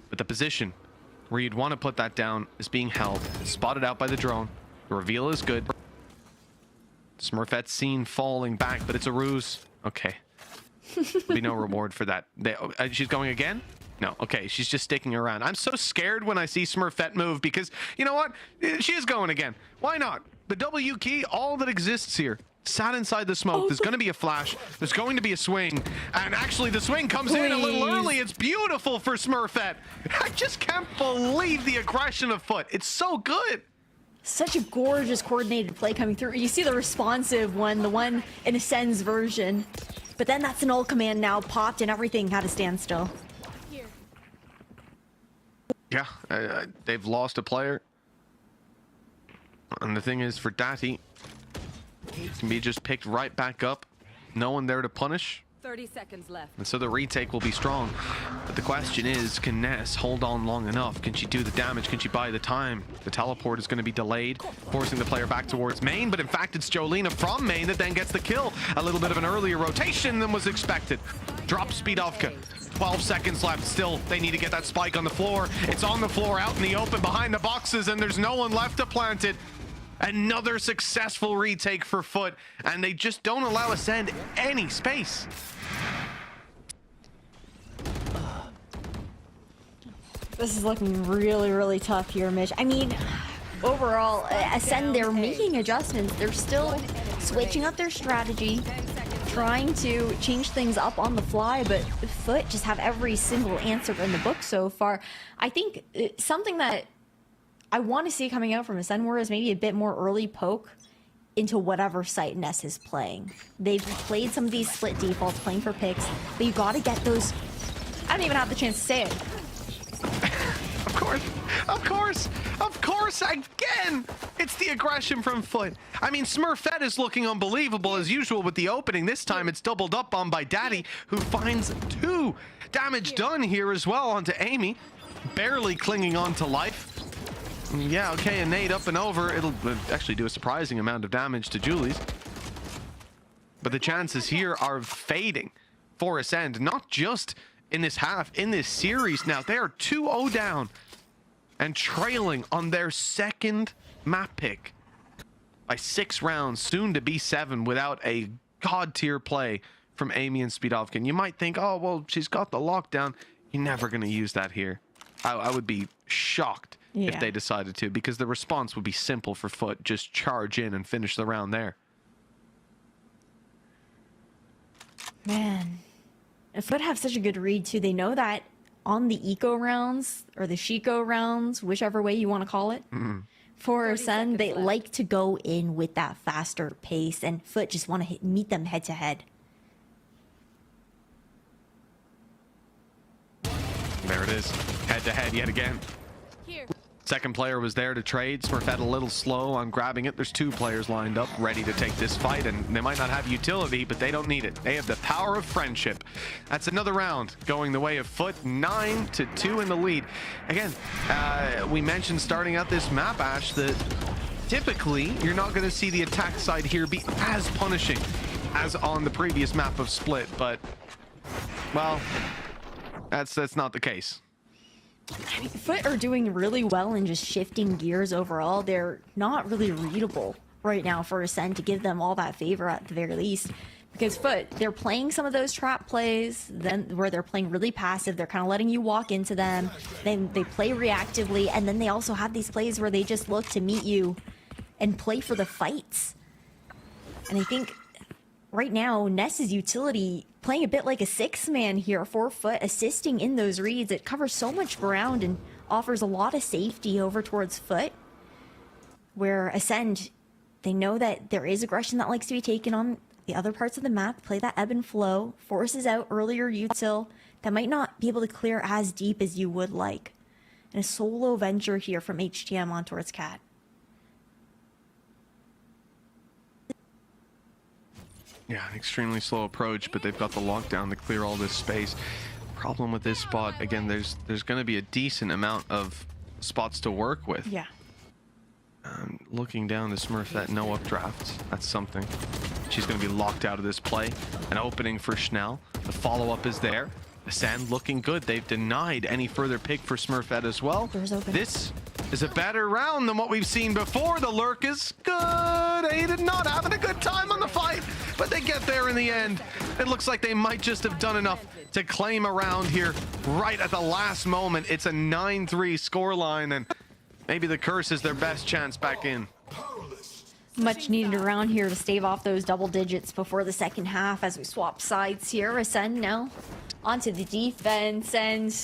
But the position where you'd want to put that down is being held. Spotted out by the drone. The reveal is good. Smurfette's seen falling back, but it's a ruse. Okay. There'll be no reward for that. She's going again? No, okay, she's just sticking around. I'm so scared when I see Smurfette move because, you know what? She is going again. Why not? The W key, all that exists here. Sat inside the smoke. There's going to be a flash. There's going to be a swing. And actually, the swing comes in a little early. It's beautiful for Smurfette. I just can't believe the aggression of FUT. It's so good. Such a gorgeous coordinated play coming through. You see the responsive one, the one in Ascend's version. But then that's an ult command now popped and everything had to stand still. Yeah, they've lost a player. And the thing is, for Dati, he can be just picked right back up. No one there to punish. 30 seconds left. And so the retake will be strong. But the question is, can Ness hold on long enough? Can she do the damage? Can she buy the time? The teleport is going to be delayed, forcing the player back towards main. But in fact, it's Jolina from main that then gets the kill. A little bit of an earlier rotation than was expected. Drop Speedovka. 12 seconds left. Still, they need to get that spike on the floor. It's on the floor, out in the open, behind the boxes, and there's no one left to plant it. Another successful retake for FUT, and they just don't allow Ascend any space. This is looking really, really tough here, Mitch. I mean, overall, Ascend, they're making adjustments. They're still switching up their strategy, trying to change things up on the fly, but FUT just have every single answer in the book so far. I think something that I want to see coming out from Ascend is maybe a bit more early poke into whatever site Ness is playing. They've played some of these split defaults, playing for picks, but you got to get those. I don't even have the chance to say it. Of course, again! It's the aggression from FUT. I mean, Smurfette is looking unbelievable as usual with the opening. This time it's doubled up on by Daddy, who finds 2 damage done here as well onto Amy. Barely clinging on to life. Yeah, okay, a nade up and over. It'll actually do a surprising amount of damage to Julie's. But the chances here are fading for Ascend, not just in this half, in this series now. They are 2-0 down and trailing on their second map pick by 6 rounds, soon to be 7, without a god tier play from Amy and Speedovkin. You might think, oh, well, she's got the lockdown. You're never going to use that here. I would be shocked if they decided to, because the response would be simple for FUT. Just charge in and finish the round there. Man, FUT have such a good read too. They know that on the eco rounds or the Shiko rounds, whichever way you want to call it, for Ascent, they like to go in with that faster pace, and FUT just want to meet them head to head. There it is, head to head yet again. Second player was there to trade. Smurfette a little slow on grabbing it. There's 2 players lined up ready to take this fight, and they might not have utility, but they don't need it. They have the power of friendship. That's another round going the way of FUT, 9-2 in the lead. Again, we mentioned starting out this map, Ash, that typically you're not going to see the attack side here be as punishing as on the previous map of Split, but, well, that's not the case. I mean, FUT are doing really well in just shifting gears overall. They're not really readable right now for Ascent to give them all that favor at the very least. Because FUT, they're playing some of those trap plays, then where they're playing really passive. They're kind of letting you walk into them. Then they play reactively, and then they also have these plays where they just look to meet you and play for the fights. And I think right now, Ness's utility playing a bit like a 6-man here for FUT, assisting in those reads. It covers so much ground and offers a lot of safety over towards FUT. Where Ascend, they know that there is aggression that likes to be taken on the other parts of the map, play that ebb and flow, forces out earlier util that might not be able to clear as deep as you would like. And a solo venture here from HTM on towards Cat. Yeah, an extremely slow approach, but they've got the lockdown to clear all this space. Problem with this spot, again, there's going to be a decent amount of spots to work with. Yeah. Looking down the Smurfette, no updrafts. That's something. She's going to be locked out of this play. An opening for Schnell. The follow-up is there. The sand looking good. They've denied any further pick for Smurfette as well. This is a better round than what we've seen before. The lurk is good. Aiden not having a good time on the fight, but they get there in the end. It looks like they might just have done enough to claim a round here right at the last moment. It's a 9-3 scoreline, and maybe the curse is their best chance back in. Much needed around here to stave off those double digits before the second half as we swap sides here. Ascend now onto the defense, and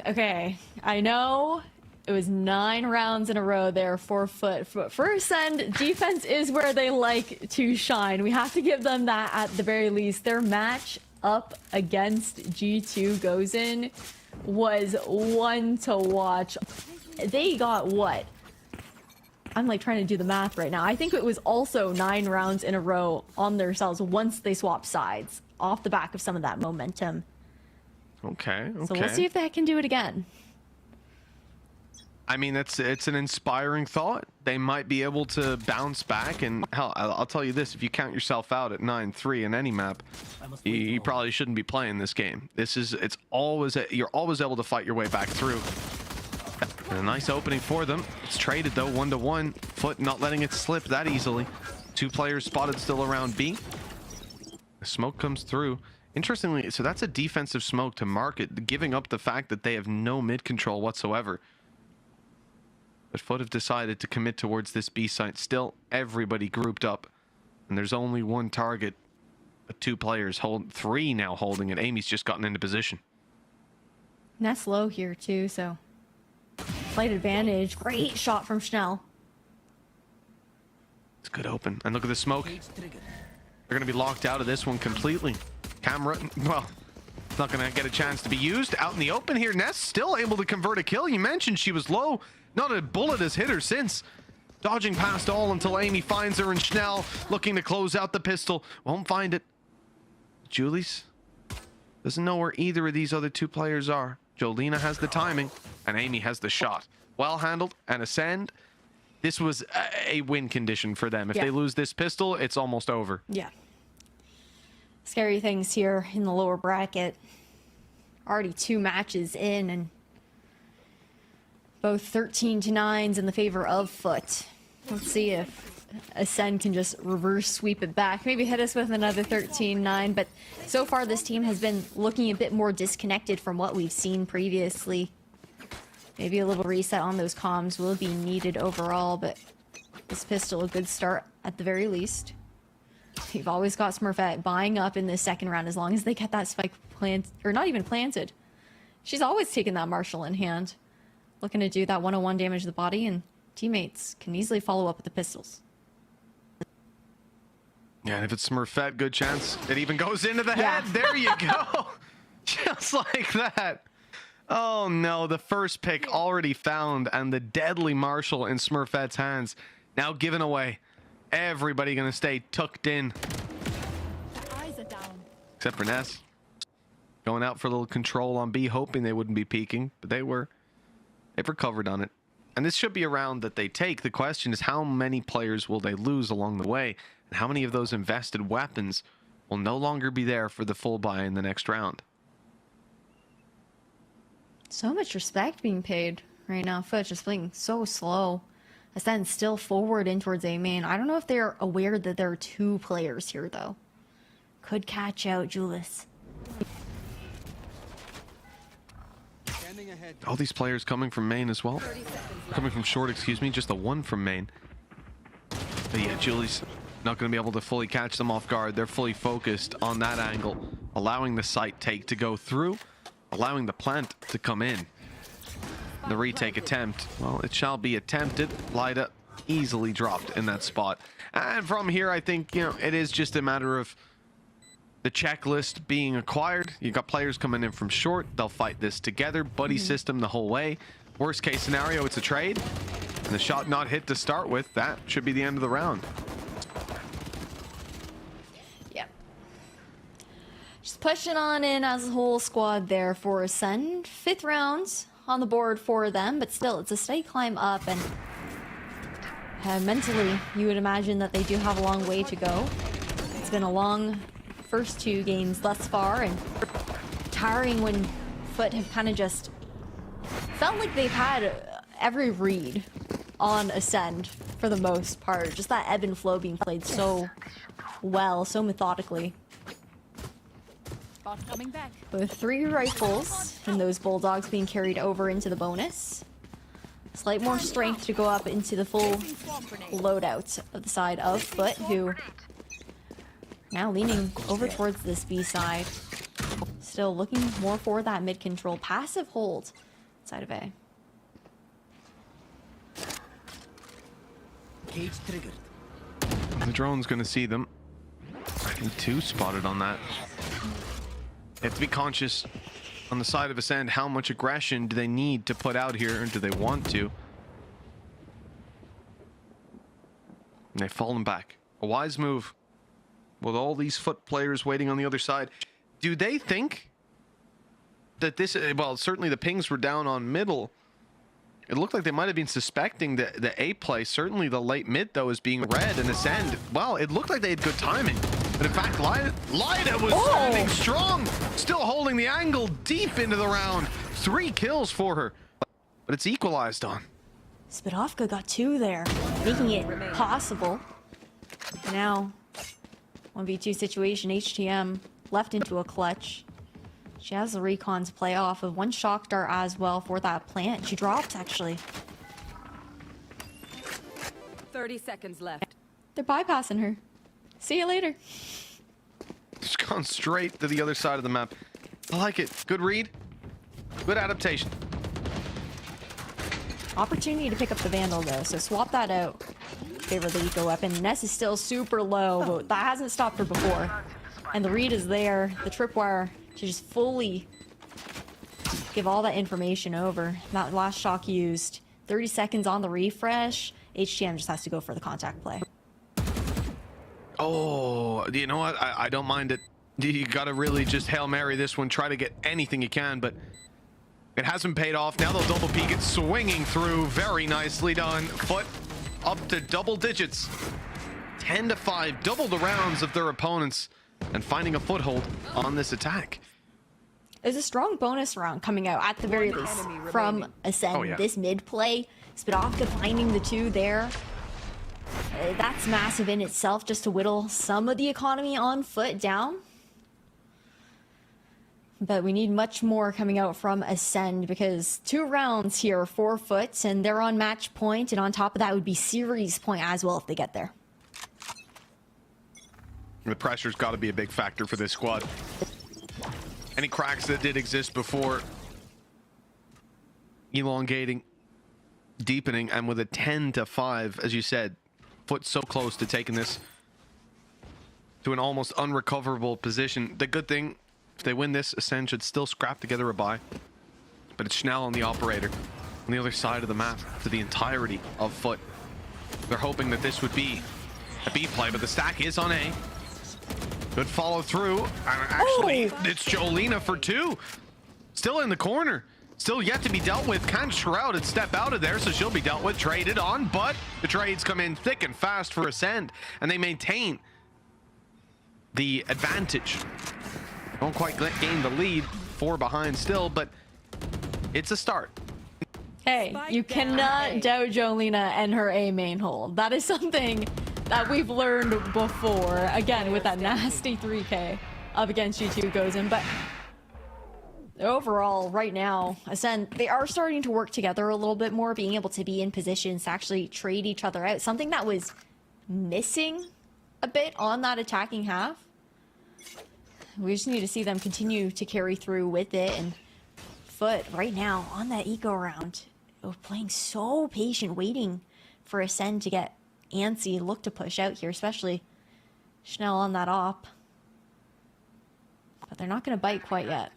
okay, I know it was 9 rounds in a row there for FUT. For Ascend, defense is where they like to shine. We have to give them that at the very least. Their match up against G2 goes in was one to watch. They got what? I'm like trying to do the math right now. I think it was also 9 rounds in a row on themselves once they swapped sides off the back of some of that momentum. Okay. So we'll see if they can do it again. I mean, it's an inspiring thought. They might be able to bounce back, and hell, I'll tell you this: if you count yourself out at 9-3 in any map, you probably shouldn't be playing this game. You're always able to fight your way back through. And a nice opening for them. It's traded though, 1-1. FUT not letting it slip that easily. 2 players spotted still around B. The smoke comes through. Interestingly, so that's a defensive smoke to mark it, giving up the fact that they have no mid control whatsoever. But FUT have decided to commit towards this B site. Still, everybody grouped up. And there's only one target. But 2 players, 3 now holding it. Amy's just gotten into position. Ness low here too, so slight advantage. Great shot from Schnell. It's good open. And look at the smoke. They're going to be locked out of this one completely. Camera, well, it's not going to get a chance to be used. Out in the open here, Ness still able to convert a kill. You mentioned she was low. Not a bullet has hit her since. Dodging past all until Amy finds her, and Schnell looking to close out the pistol. Won't find it. Julie's doesn't know where either of these other 2 players are. Jolina has the timing, and Amy has the shot. Well handled, and Ascend. This was a win condition for them. If they lose this pistol, it's almost over. Yeah. Scary things here in the lower bracket. already 2 matches in, and both 13-9s in the favor of FUT. Let's see if Ascent can just reverse sweep it back. Maybe hit us with another 13-9, but so far this team has been looking a bit more disconnected from what we've seen previously. Maybe a little reset on those comms will be needed overall, but this pistol a good start at the very least. You've always got Smurfette buying up in this second round as long as they get that spike plant, or not even planted. She's always taken that Marshall in hand. Looking to do that 101 damage to the body, and teammates can easily follow up with the pistols. Yeah, and if it's Smurfette, good chance it even goes into the head. There you go. Just like that. Oh no, the first pick already found, and the deadly Marshall in Smurfette's hands now given away. Everybody gonna stay tucked in. Except for Ness. Going out for a little control on B, hoping they wouldn't be peeking, but they were. They've recovered on it. And this should be a round that they take. The question is, how many players will they lose along the way? And how many of those invested weapons will no longer be there for the full buy in the next round? So much respect being paid right now. FUT just playing so slow. Ascent still forward in towards A main. I don't know if they're aware that there are 2 players here, though. Could catch out Julius. All these players coming from main as well. Coming from short, excuse me. Just the one from main. But yeah, Julie's not going to be able to fully catch them off guard. They're fully focused on that angle, allowing the sight take to go through, allowing the plant to come in. The retake attempt, well, it shall be attempted. Lada easily dropped in that spot. And from here, I think, you know, it is just a matter of the checklist being acquired. You got players coming in from short. They'll fight this together. Buddy system the whole way. Worst case scenario, it's a trade. And the shot not hit to start with, that should be the end of the round. Yeah. Just pushing on in as a whole squad there for Ascent. 5th round on the board for them, but still, it's a steady climb up, and mentally, you would imagine that they do have a long way to go. It's been a long first 2 games thus far, and tiring when FUT have kind of just felt like they've had every read on Ascent for the most part. Just that ebb and flow being played so well, so methodically. Coming back. With 3 rifles and those bulldogs being carried over into the bonus. Slight more strength to go up into the full loadout of the side of FUT, who now leaning over towards this B side. Still looking more for that mid control. Passive hold side of A. Cage triggered. The drone's going to see them. I think 2 spotted on that. They have to be conscious on the side of Ascent. How much aggression do they need to put out here, and do they want to? And they've fallen back. A wise move. With all these FUT players waiting on the other side, do they think that this, well, certainly the pings were down on middle. It looked like they might have been suspecting the A play. Certainly the late mid, though, is being red, and Ascend, well, it looked like they had good timing. But in fact, Lada was standing strong, still holding the angle deep into the round. 3 kills for her, but it's equalized on. Spidovka got 2 there, making it possible. Now, 1v2 situation, HTM left into a clutch. She has the recon to play off of. 1 shock dart as well for that plant. She dropped, actually. 30 seconds left. They're bypassing her. See you later. Just gone straight to the other side of the map. I like it. Good read. Good adaptation. Opportunity to pick up the Vandal, though, so swap that out. Favor the eco weapon. Ness is still super low, but that hasn't stopped her before. And the read is there. The tripwire to just fully give all that information over. That last shock used. 30 seconds on the refresh. HTM just has to go for the contact play. Oh, you know what? I don't mind it. You gotta really just Hail Mary this one. Try to get anything you can, but it hasn't paid off. Now they'll double peek it, swinging through. Very nicely done. FUT up to double digits. 10-5, double the rounds of their opponents, and finding a foothold on this attack. There's a strong bonus round coming out at the very least from Ascent. Oh, yeah. This mid play, Spadovka finding the 2 there. That's massive in itself, just to whittle some of the economy on FUT down. But we need much more coming out from Ascend, because 2 rounds here for FUT, and they're on match point, and on top of that would be series point as well if they get there. The pressure's got to be a big factor for this squad. Any cracks that did exist before, elongating, deepening, and with a 10-5, as you said, FUT so close to taking this to an almost unrecoverable position. The good thing, if they win this, Ascend should still scrap together a bye. But it's Schnell on the operator on the other side of the map for the entirety of FUT. They're hoping that this would be a B play, but the stack is on A. Good follow through. And actually, it's Jolina for 2. Still in the corner. Still yet to be dealt with. Can Shrouded step out of there, so she'll be dealt with, traded on, but the trades come in thick and fast for Ascend, and they maintain the advantage. Don't quite gain the lead, 4 behind still, but it's a start. Hey, you cannot doubt Jolina and her A main hold. That is something that we've learned before. Again, with that nasty 3K up against G2 goes in, but overall, right now, Ascent, they are starting to work together a little bit more, being able to be in positions to actually trade each other out. Something that was missing a bit on that attacking half. We just need to see them continue to carry through with it. And FUT right now on that eco round, playing so patient, waiting for Ascend to get antsy, look to push out here, especially Schnell on that op. But they're not going to bite quite yet.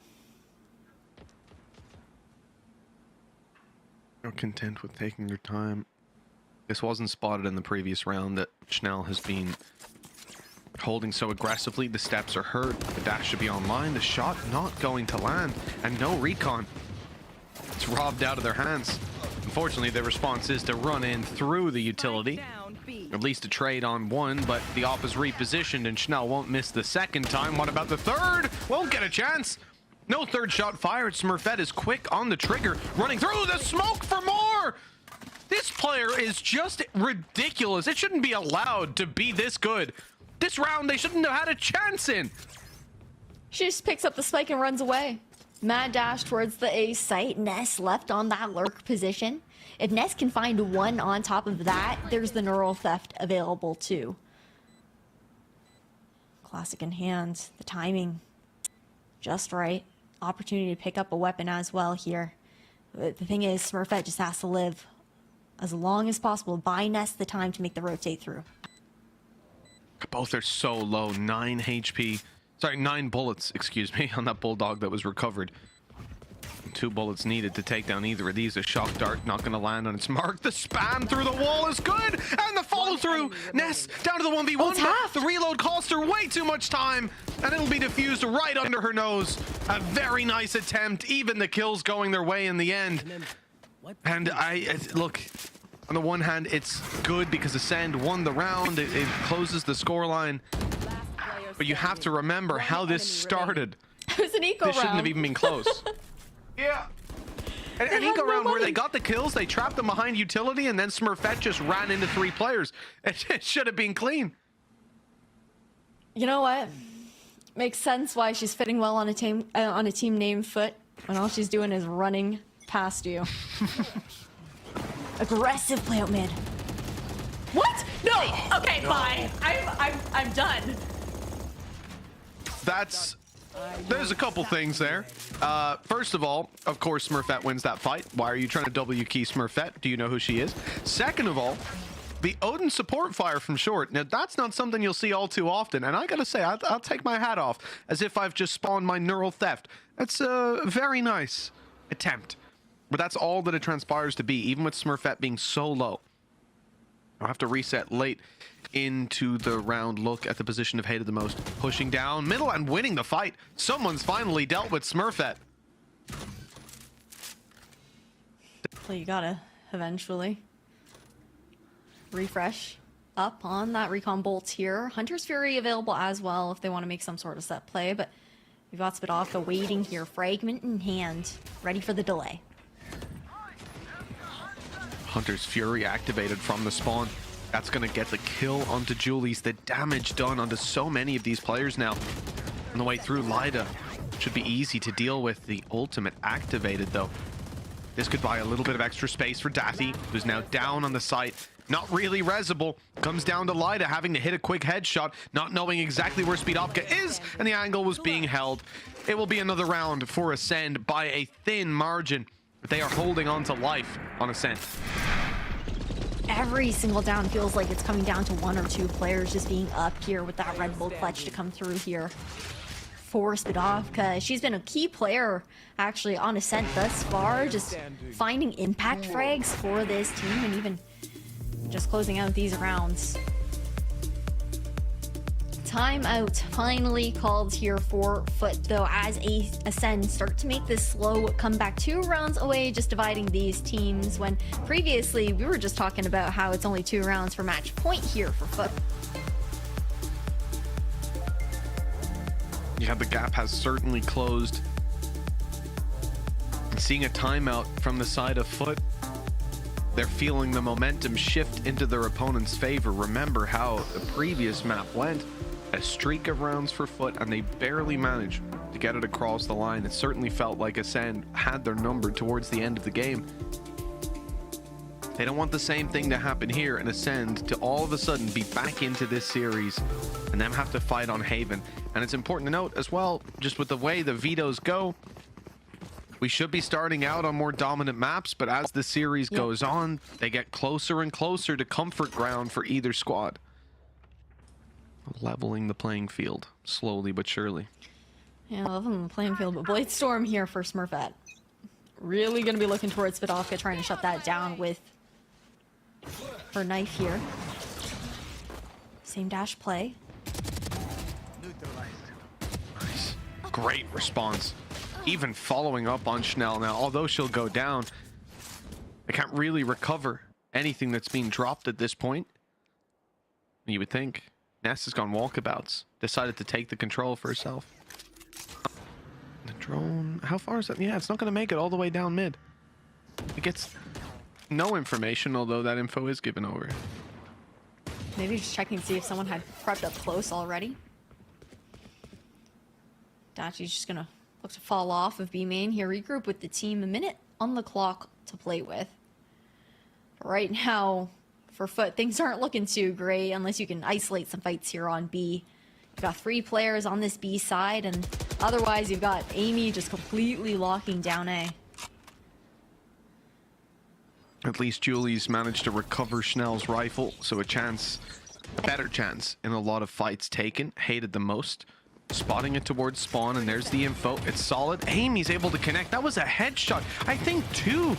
They're content with taking their time. This wasn't spotted in the previous round that Schnell has been holding so aggressively. The steps are hurt. The dash should be online. The shot not going to land. And no recon. It's robbed out of their hands. Unfortunately, their response is to run in through the utility. At least a trade on 1, but the op is repositioned and Schnell won't miss the second time. What about the third? Won't get a chance. No third shot fired. Smurfette is quick on the trigger, running through the smoke for more. This player is just ridiculous. It shouldn't be allowed to be this good. This round, they shouldn't have had a chance in. She just picks up the spike and runs away. Mad dash towards the A site. Ness left on that lurk position. If Ness can find 1 on top of that, there's the neural theft available too. Classic in hand. The timing just right. Opportunity to pick up a weapon as well here. But the thing is, Smurfette just has to live as long as possible. Buy Ness the time to make the rotate through. Both are so low. 9 HP. Sorry, 9 bullets, excuse me, on that Bulldog that was recovered. 2 bullets needed to take down either of these. A shock dart not going to land on its mark. The spam through the wall is good, and the follow through. Ness down to the 1v1. The reload cost her way too much time, and it'll be diffused right under her nose. A very nice attempt. Even the kills going their way in the end. And look, on the one hand, it's good because Ascend won the round. It closes the scoreline. But you have to remember how this started. It was an eco round. This shouldn't have even been close. Yeah. An eco round where they got the kills, they trapped them behind utility, and then Smurfette just ran into 3 players. It should have been clean. You know what? Makes sense why she's fitting well on a team named FUT when all she's doing is running past you. Aggressive play out mid. What? No. Okay, fine. I'm done. There's a couple things there. First of all, of course, Smurfette wins that fight. Why are you trying to W key Smurfette? Do you know who she is? Second of all, the Odin support fire from short. Now, that's not something you'll see all too often. And I gotta say, I'll take my hat off as if I've just spawned my neural theft. That's a very nice attempt. But that's all that it transpires to be, even with Smurfette being so low. I'll have to reset late into the round. Look at the position of hated the most. Pushing down middle and winning the fight. Someone's finally dealt with Smurfette. Well, you gotta eventually refresh up on that recon bolt here. Hunter's Fury available as well if they want to make some sort of set play, but We've got Spadovka waiting here, fragment in hand, ready for the delay. Hunter's Fury activated from the spawn. That's going to get the kill onto Julie's. The damage done onto so many of these players now. On the way through, Lada should be easy to deal with. The ultimate activated, though. This could buy a little bit of extra space for Dathi, who's now down on the site. Not really resable. Comes down to Lida having to hit a quick headshot, not knowing exactly where Speedovka is, and the angle was being held. It will be another round for Ascent by a thin margin. But they are holding on to life on Ascent. Every single down feels like it's coming down to 1 or 2 players just being up here with that Red Bull clutch to come through here for Spadovka. She's been a key player actually on Ascent thus far, just finding impact frags for this team and even just closing out these rounds. Timeout finally called here for FUT, though, as Ascent start to make this slow comeback 2 rounds away, just dividing these teams, when previously we were just talking about how it's only 2 rounds for match point here for FUT. Yeah, the gap has certainly closed. Seeing a timeout from the side of FUT, they're feeling the momentum shift into their opponent's favor. Remember how the previous map went. A streak of rounds for FUT, and they barely managed to get it across the line. It certainly felt like Ascent had their number towards the end of the game. They don't want the same thing to happen here and Ascent to all of a sudden be back into this series and them have to fight on Haven. And it's important to note as well, just with the way the vetoes go, we should be starting out on more dominant maps, but as the series goes on, they get closer and closer to comfort ground for either squad. Leveling the playing field, slowly but surely. Yeah, leveling the playing field, but Bladestorm here for Smurfette. Really going to be looking towards Spadovka, trying to shut that down with her knife here. Same dash play. Nice. Great response. Even following up on Schnell now, although she'll go down, I can't really recover anything that's being dropped at this point. You would think. Ness has gone walkabouts. Decided to take the control for herself. The drone, how far is that? Yeah, it's not going to make it all the way down mid. It gets no information, although that info is given over. Maybe just checking to see if someone had prepped up close already. Dachi's just going to look to fall off of B main here. Regroup with the team. A minute on the clock to play with. But right now, for FUT, things aren't looking too great unless you can isolate some fights here on B. You've got 3 players on this B side, and otherwise you've got Amy just completely locking down A. At least Julie's managed to recover Schnell's rifle, so a better chance in a lot of fights taken. Hated the most. Spotting it towards spawn, and there's the info. It's solid. Amy's able to connect. That was a headshot. I think 2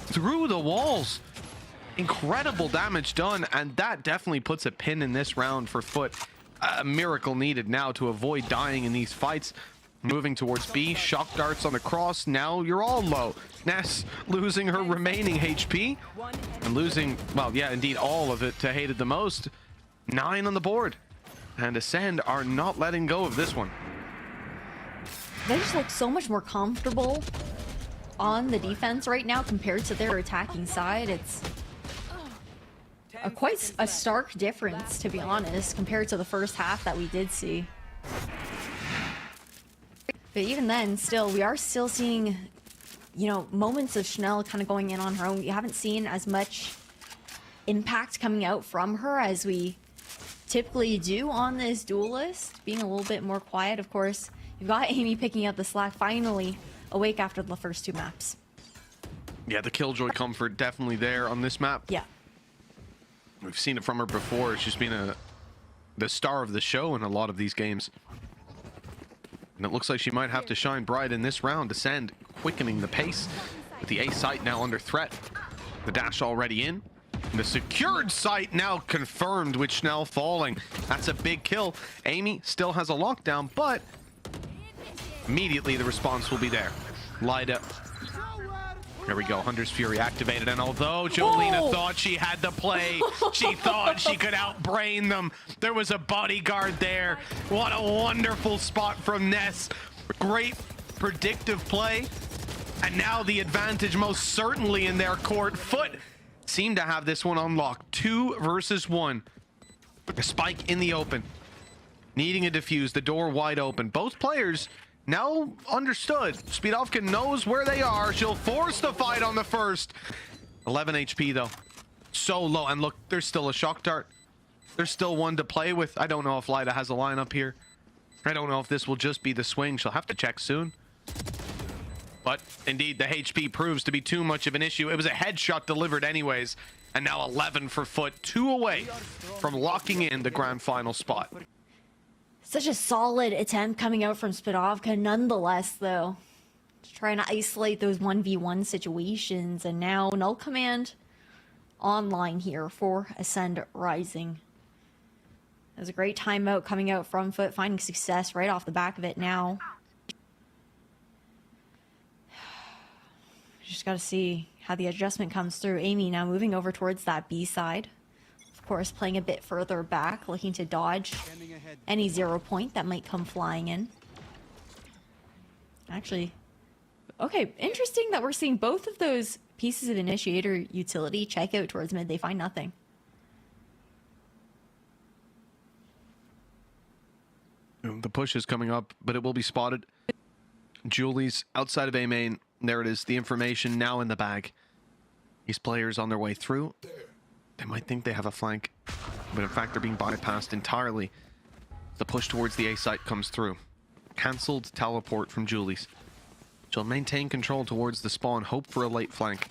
through the walls. Incredible damage done, and that definitely puts a pin in this round for FUT. A miracle needed now to avoid dying in these fights. Moving towards B, shock darts on the cross. Now you're all low. Ness losing her remaining HP and losing, well, yeah, indeed, all of it to Hated the most. 9 on the board, and Ascend are not letting go of this one. They just look so much more comfortable on the defense right now compared to their attacking side. It's quite a stark difference, to be honest, compared to the first half that we did see. But even then, still, we are still seeing, you know, moments of Schnell kind of going in on her own. We haven't seen as much impact coming out from her as we typically do on this duelist, being a little bit more quiet. Of course, you've got Amy picking up the slack, finally awake after the first 2 maps. Yeah, the Killjoy comfort definitely there on this map. Yeah. We've seen it from her before. She's been the star of the show in a lot of these games. And it looks like she might have to shine bright in this round. Ascend quickening the pace with the A site now under threat. The dash already in. And the secured site now confirmed with Schnell falling. That's a big kill. Amy still has a lockdown, but immediately the response will be there. Lida. There we go, Hunter's Fury activated, and although Jolina thought she had the play, she thought she could outbrain them. There was a bodyguard there. What a wonderful spot from Ness. Great predictive play. And now the advantage most certainly in their court. FUT seem to have this one unlocked. 2 versus 1. A spike in the open. Needing a defuse. The door wide open. Both players now understood. Speedovka knows where they are. She'll force the fight on the first. 11 HP though. So low. And look, there's still a shock dart. There's still one to play with. I don't know if Lada has a lineup here. I don't know if this will just be the swing. She'll have to check soon. But indeed, the HP proves to be too much of an issue. It was a headshot delivered anyways. And now 11 for FUT. 2 away from locking in the grand final spot. Such a solid attempt coming out from Speedovka nonetheless, though. Trying to isolate those 1v1 situations. And now null command online here for Ascent Rising. There's a great timeout coming out from FUT, finding success right off the back of it now. Just got to see how the adjustment comes through. Amy now moving over towards that B side. Of course, playing a bit further back, looking to dodge any 0 point that might come flying in. Actually, okay, interesting that we're seeing both of those pieces of initiator utility check out towards mid. They find nothing. The push is coming up, but it will be spotted. Julie's outside of A main. There it is, the information now in the bag. These players on their way through. They might think they have a flank, but in fact they're being bypassed entirely. The push towards the A site comes through. Cancelled teleport from Julie's. She'll maintain control towards the spawn, hope for a late flank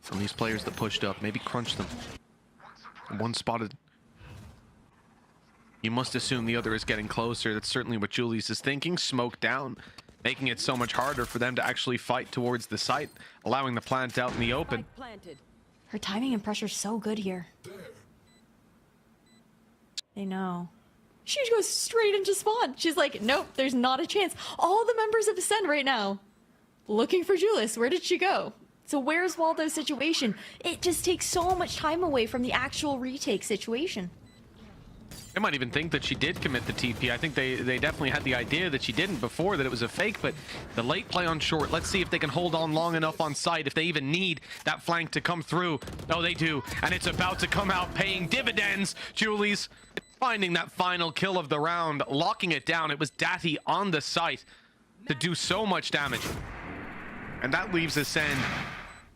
from these players that pushed up, maybe crunch them. One spotted. You must assume the other is getting closer. That's certainly what Julie's is thinking. Smoke down, making it so much harder for them to actually fight towards the site, allowing the plant out in the open. Her timing and pressure is so good here. They know. She goes straight into spawn. She's like, nope, there's not a chance. All the members of Ascent right now looking for Julius. Where did she go? So where's Waldo's situation? It just takes so much time away from the actual retake situation. I might even think that she did commit the TP. I think they definitely had the idea that she didn't before, that it was a fake, but the late play on short, let's see if they can hold on long enough on site, if they even need that flank to come through. Oh, they do, and it's about to come out paying dividends. Julie's finding that final kill of the round, locking it down. It was Datty on the site to do so much damage. And that leaves Ascent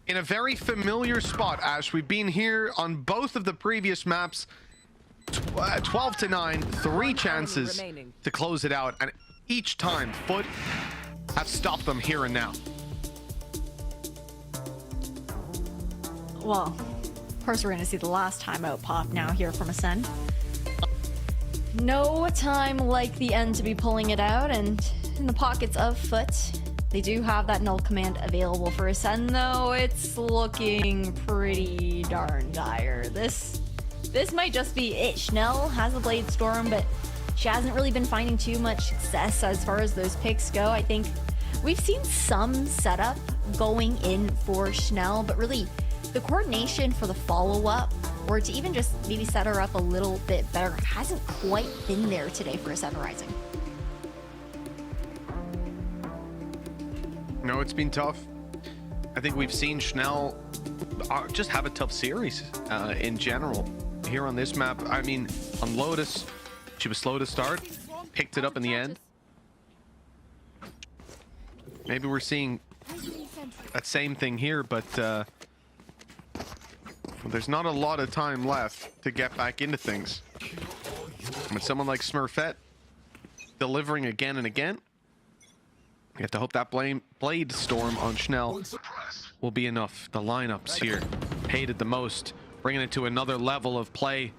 in a very familiar spot, Ash. We've been here on both of the previous maps. 12 to 9, 3 chances to close it out, and each time FUT have stopped them here and now. Well, of course we're going to see the last timeout pop now here from Ascent. No time like the end to be pulling it out, and in the pockets of FUT, they do have that null command available for Ascent, though it's looking pretty darn dire. This might just be it. Schnell has a Blade Storm, but she hasn't really been finding too much success as far as those picks go. I think we've seen some setup going in for Schnell, but really the coordination for the follow-up, or to even just maybe set her up a little bit better, hasn't quite been there today for Ascent Rising. No, it's been tough. I think we've seen Schnell just have a tough series in general. Here on this map, I mean, on Lotus, she was slow to start, picked it up in the end. Maybe we're seeing that same thing here, but there's not a lot of time left to get back into things. With someone like Smurfette delivering again and again, you have to hope that Blade Storm on Schnell will be enough. The lineups here paid it the most, bringing it to another level of play.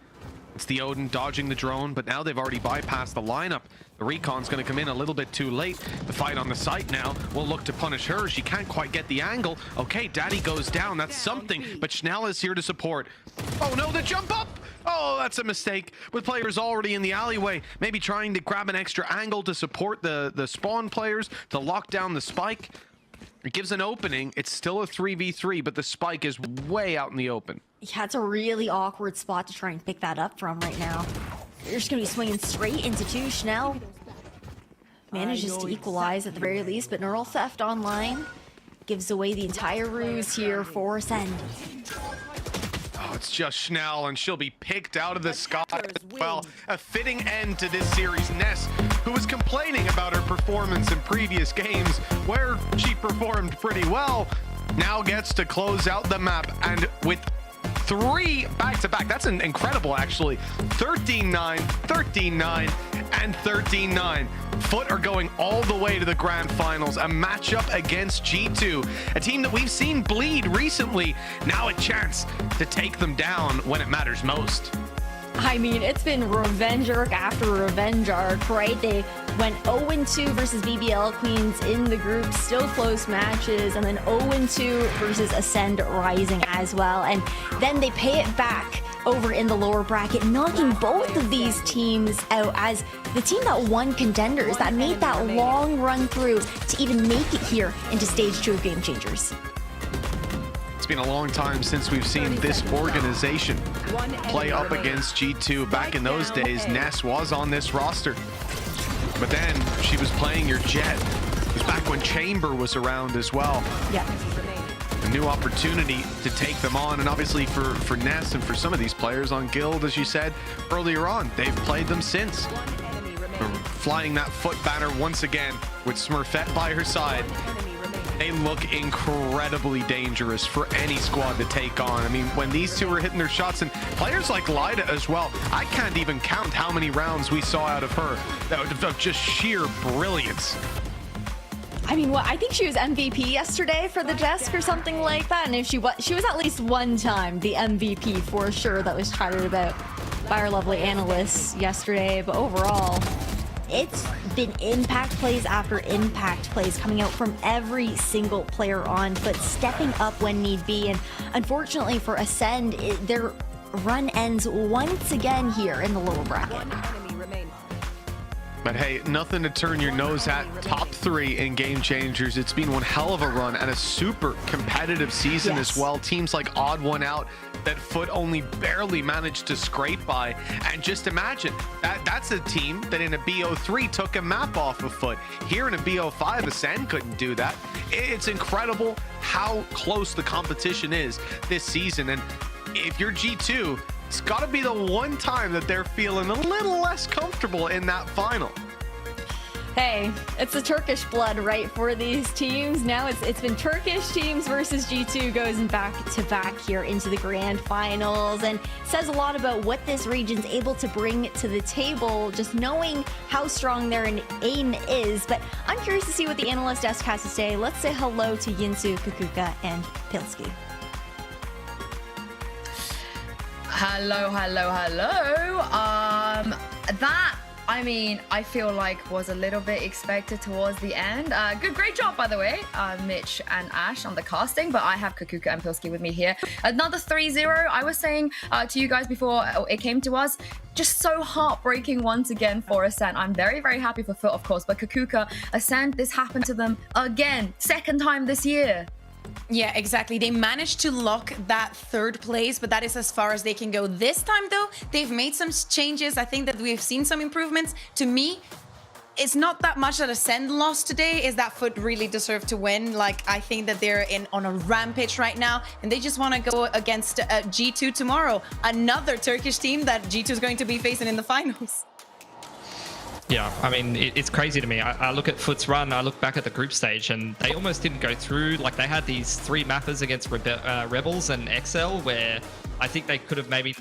It's the Odin dodging the drone, but now they've already bypassed the lineup. The recon's going to come in a little bit too late. The fight on the site now will look to punish her. She can't quite get the angle. Okay, Daddy goes down. That's something, but Schnell is here to support. Oh no, the jump up! Oh, that's a mistake. With players already in the alleyway, maybe trying to grab an extra angle to support the spawn players, to lock down the spike. It gives an opening. It's still a 3v3, but the spike is way out in the open. Yeah, it's a really awkward spot to try and pick that up from right now. You're just going to be swinging straight into 2. Schnell manages to equalize at the very least, but Neural Theft Online gives away the entire ruse here for Ascend. Oh, it's just Schnell, and she'll be picked out of the sky as well. A fitting end to this series. Ness, who was complaining about her performance in previous games, where she performed pretty well, now gets to close out the map, and with 3 back-to-back. That's incredible, actually. 13-9, 13-9, and 13-9. FUT are going all the way to the grand finals. A matchup against G2, a team that we've seen bleed recently. Now a chance to take them down when it matters most. I mean, it's been revenge arc after revenge arc, right? They went 0-2 versus BBL Queens in the group, still close matches, and then 0-2 versus Ascend Rising as well. And then they pay it back over in the lower bracket, knocking both of these teams out as the team that won Contenders, that made that long run through to even make it here into stage 2 of Game Changers. It's been a long time since we've seen this organization play up against G2. Back in those days, Ness was on this roster, but then she was playing your Jet. It was back when Chamber was around as well. Yeah. A new opportunity to take them on, and obviously for Ness and for some of these players on Guild, as you said earlier on, they've played them since. Flying that FUT banner once again with Smurfette by her side. They look incredibly dangerous for any squad to take on. I mean, when these two are hitting their shots, and players like Lada as well, I can't even count how many rounds we saw out of her of just sheer brilliance. I mean, I think she was MVP yesterday for the desk or something like that, and if she was at least one time the MVP for sure. That was chatted about by our lovely analysts yesterday, but overall, it's been impact plays after impact plays coming out from every single player on, but stepping up when need be. And unfortunately for Ascend, their run ends once again here in the lower bracket. But hey, nothing to turn your nose at. Top 3 in Game Changers. It's been one hell of a run and a super competitive season as well. Teams like Odd One Out that FUT only barely managed to scrape by. And just imagine, that's a team that in a BO3 took a map off of FUT. Here in a BO5, Ascend couldn't do that. It's incredible how close the competition is this season. And if you're G2, it's got to be the one time that they're feeling a little less comfortable in that final. Hey, it's the Turkish blood, right, for these teams. Now it's been Turkish teams versus G2 goes back to back here into the grand finals, and says a lot about what this region's able to bring to the table, just knowing how strong their aim is. But I'm curious to see what the analyst desk has to say. Let's say hello to Yinsu, Kukuka, and Pilski. Hello. That, I mean, I feel like was a little bit expected towards the end. Great job, by the way, Mitch and Ash on the casting, but I have Kukuka and Pilski with me here. Another 3-0. I was saying to you guys before it came to us, just so heartbreaking once again for Ascent. I'm very, very happy for FUT, of course, but Kukuka, Ascent, this happened to them again, second time this year. Yeah, exactly. They managed to lock that 3rd place, but that is as far as they can go. This time, though, they've made some changes. I think that we've seen some improvements. To me, it's not that much that Ascend lost today, is that FUT really deserved to win. Like, I think that they're on a rampage right now, and they just want to go against G2 tomorrow. Another Turkish team that G2 is going to be facing in the finals. Yeah, I mean, it's crazy to me. I look at FUT's run, I look back at the group stage, and they almost didn't go through. Like, they had these 3 mappers against Rebels and XL, where I think they could have maybe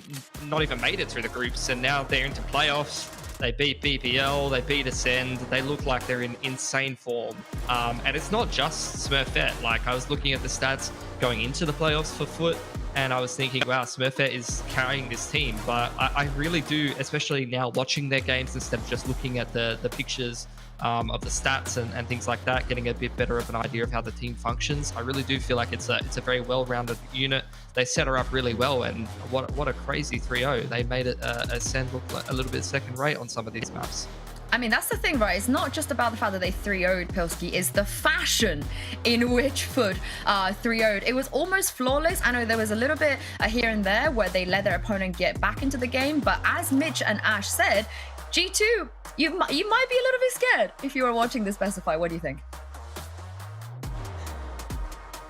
not even made it through the groups, and now they're into playoffs. They beat BPL, they beat Ascend. They look like they're in insane form. And it's not just Smurfette. Like, I was looking at the stats going into the playoffs for FUT, and I was thinking, wow, Smurfette is carrying this team. But I really do, especially now watching their games instead of just looking at the pictures of the stats and things like that, getting a bit better of an idea of how the team functions. I really do feel like it's a very well-rounded unit. They set her up really well, and what a crazy 3-0. They made it Ascend look like a little bit second-rate on some of these maps. I mean, that's the thing, right? It's not just about the fact that they 3-0'd Pilski, it's the fashion in which FUT 3-0'd. It was almost flawless. I know there was a little bit here and there where they let their opponent get back into the game, but as Mitch and Ash said, G2, you might be a little bit scared if you were watching the Specify. What do you think?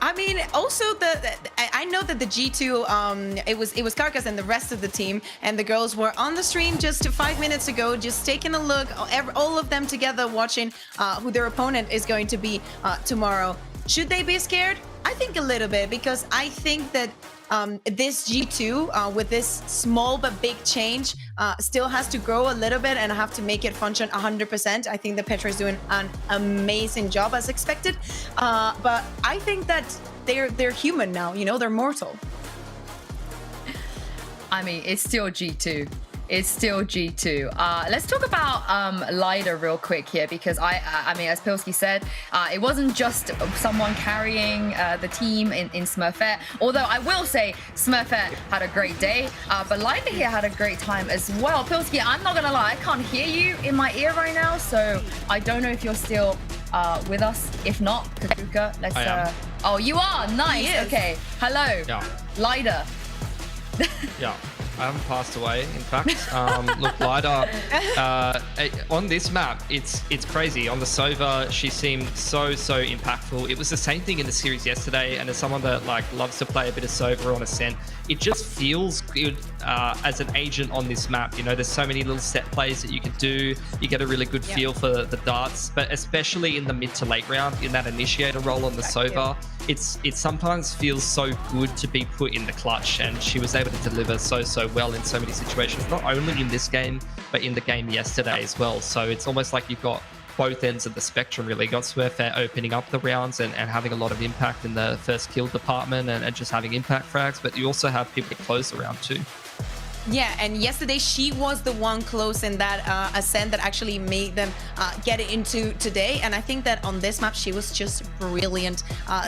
I mean, also I know that the G2, it was Carcass and the rest of the team, and the girls were on the stream just 5 minutes ago, just taking a look, all of them together, watching who their opponent is going to be tomorrow. Should they be scared? I think a little bit, because I think that this G2, with this small but big change, still has to grow a little bit and have to make it function 100%. I think that Petra is doing an amazing job as expected, but I think that they're human now. You know, they're mortal. I mean, it's still G2. It's still G2. Let's talk about Lada real quick here, because I mean, as Pilsky said, it wasn't just someone carrying the team in Smurfette. Although I will say Smurfette had a great day, but Lada here had a great time as well. Pilsky, I'm not gonna lie, I can't hear you in my ear right now, so I don't know if you're still with us. If not, Kakuka, let's. Oh, you are. Nice. Okay. Hello. Yeah. Lada. Yeah. I haven't passed away, in fact. Look, Lada, on this map, it's crazy. On the Sova, she seemed so impactful. It was the same thing in the series yesterday, and as someone that loves to play a bit of Sova on Ascent, it just feels good as an agent on this map. You know, there's so many little set plays that you can do. You get a really good feel for the darts, but especially in the mid to late round, in that initiator role on the Sova, it sometimes feels so good to be put in the clutch, and she was able to deliver so well in so many situations, not only in this game, but in the game yesterday as well. So it's almost like you've got both ends of the spectrum, really. You got Smurfette opening up the rounds and having a lot of impact in the first kill department and just having impact frags, but you also have people to close the round too. Yeah, and yesterday she was the one close in that Ascent that actually made them get it into today. And I think that on this map, she was just brilliant.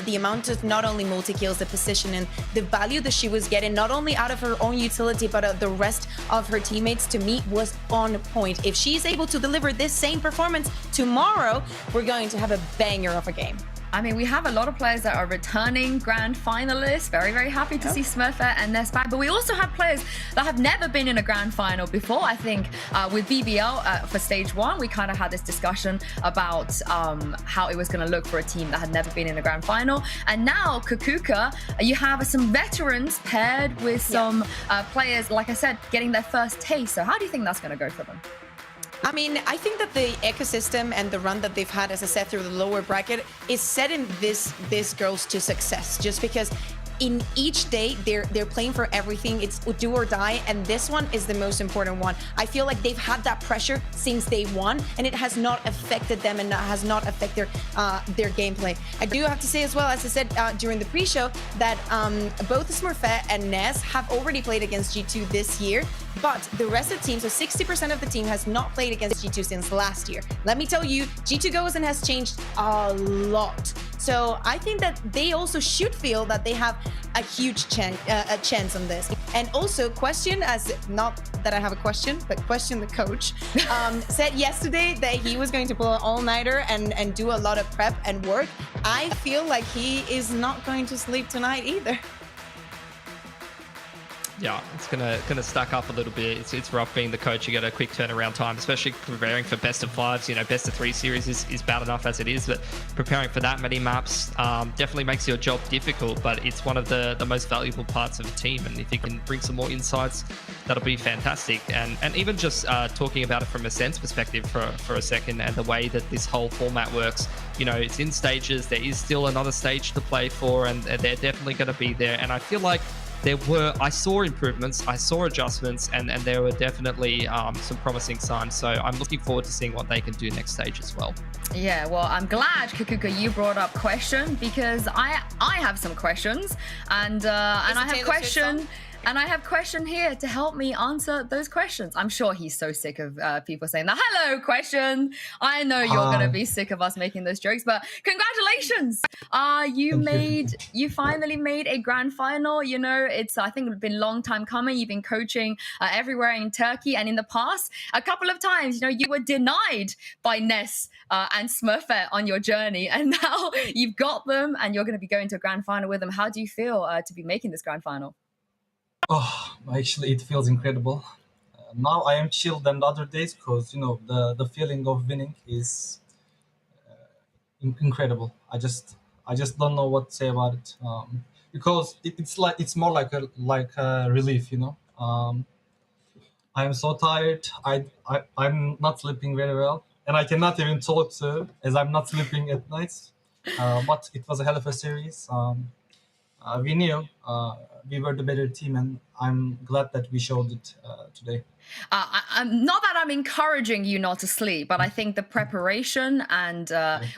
The amount of not only multi-kills, the position, and the value that she was getting, not only out of her own utility, but the rest of her teammates, to me, was on point. If she's able to deliver this same performance tomorrow, we're going to have a banger of a game. I mean, we have a lot of players that are returning grand finalists. Very happy to see Smurfette and Ness back. But we also have players that have never been in a grand final before. I think with BBL for stage 1, we kind of had this discussion about how it was going to look for a team that had never been in a grand final. And now, Kakuka, you have some veterans paired with some players, like I said, getting their first taste. So how do you think that's going to go for them? I mean, I think that the ecosystem and the run that they've had, as I said, through the lower bracket is setting this girls to success, just because in each day they're playing for everything. It's do or die, and this one is the most important one. I feel like they've had that pressure since day one, and it has not affected them and has not affected their gameplay. I do have to say as well, as I said during the pre-show, that both Smurfette and Ness have already played against G2 this year, but the rest of the team, so 60% of the team, has not played against G2 since last year. Let me tell you, G2 goes and has changed a lot. So I think that they also should feel that they have a huge chance on this. And also, Question, as not that I have a question, but Question, the coach, said yesterday that he was going to pull an all-nighter and do a lot of prep and work. I feel like he is not going to sleep tonight either. Yeah, it's gonna stack up a little bit. It's rough being the coach. You get a quick turnaround time, especially preparing for best of 5s. You know, best of 3 series is bad enough as it is, but preparing for that many maps definitely makes your job difficult. But it's one of the most valuable parts of a team, and if you can bring some more insights, that'll be fantastic. And even just talking about it from a sense perspective for a second, and the way that this whole format works. You know, it's in stages. There is still another stage to play for, and they're definitely going to be there. And I feel like I saw improvements, I saw adjustments, and there were definitely some promising signs. So I'm looking forward to seeing what they can do next stage as well. Yeah, well, I'm glad, Kakuka, you brought up Question, because I have some questions, and I have Question. And I have Question here to help me answer those questions. I'm sure he's so sick of people saying that. Hello, Question. I know you're going to be sick of us making those jokes, but congratulations. You finally made a grand final. You know, I think it's been a long time coming. You've been coaching everywhere in Turkey, and in the past, a couple of times, you know, you were denied by Ness and Smurfette on your journey, and now you've got them, and you're going to be going to a grand final with them. How do you feel to be making this grand final? Oh, actually, it feels incredible. now I am chill than the other days because the feeling of winning is incredible. I just don't know what to say about it, because it's more like a relief. I am so tired. I'm not sleeping very well, and I cannot even talk to as I'm not sleeping at night. But it was a hell of a series. We knew we were the better team, and I'm glad that we showed it today. I'm not that I'm encouraging you not to sleep, but I think the preparation and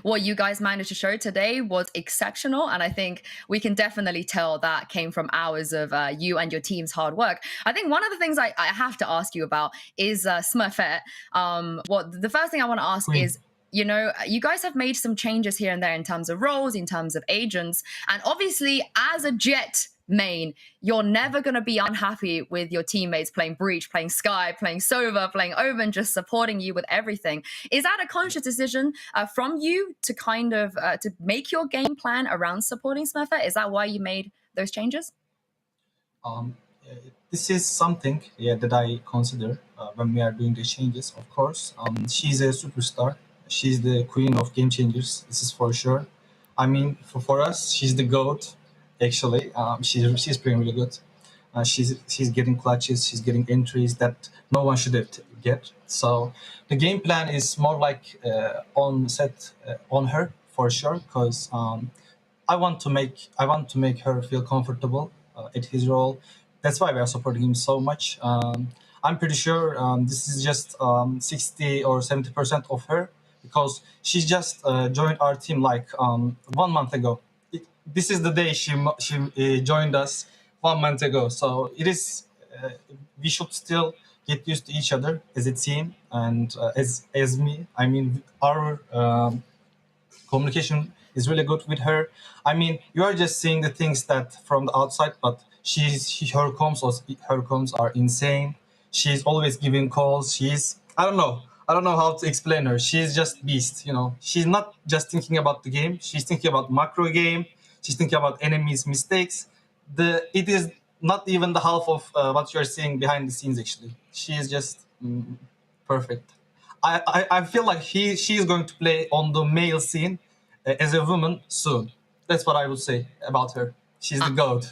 what you guys managed to show today was exceptional. And I think we can definitely tell that came from hours of you and your team's hard work. I think one of the things I have to ask you about is Smurfette. The first thing I want to ask is, you guys have made some changes here and there in terms of roles, in terms of agents. And obviously, as a Jet main, you're never going to be unhappy with your teammates playing Breach, playing Sky, playing Sova, playing Omen, just supporting you with everything. Is that a conscious decision from you to kind of to make your game plan around supporting Smurfette? Is that why you made those changes? This is something that I consider when we are doing the changes, of course. She's a superstar. She's the queen of game changers. This is for sure. I mean, for us, she's the GOAT. Actually, she's playing really good. She's getting clutches. She's getting entries that no one should get. So the game plan is more like on her for sure, because I want to make her feel comfortable at his role. That's why we are supporting him so much. I'm pretty sure this is just 60 or 70% of her, because she just joined our team like 1 month ago. This is the day she joined us 1 month ago. So it is we should still get used to each other as a team, and as me. I mean, our communication is really good with her. I mean, you are just seeing the things that from the outside, but her comms are insane. She's always giving calls. I don't know how to explain her. She's just beast. She's not just thinking about the game. She's thinking about macro game. She's thinking about enemies' mistakes. It is not even the half of what you're seeing behind the scenes. Actually, she is just perfect. I feel like she is going to play on the male scene as a woman soon. That's what I would say about her. She's the GOAT.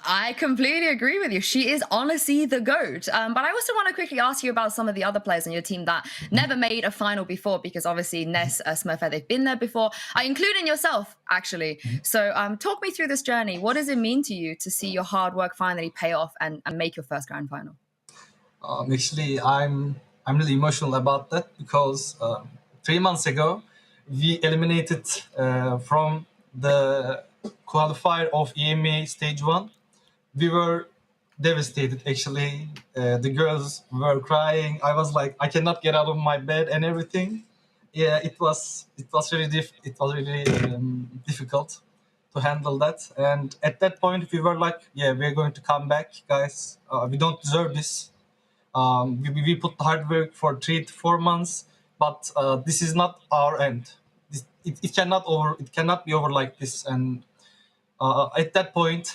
I completely agree with you. She is honestly the GOAT. But I also want to quickly ask you about some of the other players on your team that never made a final before, because obviously Ness, Smurfette, they've been there before, including yourself, actually. So talk me through this journey. What does it mean to you to see your hard work finally pay off and make your first grand final? Actually, I'm really emotional about that, because 3 months ago, we eliminated from the qualifier of EMEA Stage 1. We were devastated, actually. The girls were crying. I was like, I cannot get out of my bed and everything. Yeah, it was really difficult to handle that. And at that point, we were like, yeah, we're going to come back, guys. We don't deserve this. We put hard work for 3 to 4 months, but this is not our end. It cannot be over like this. And at that point,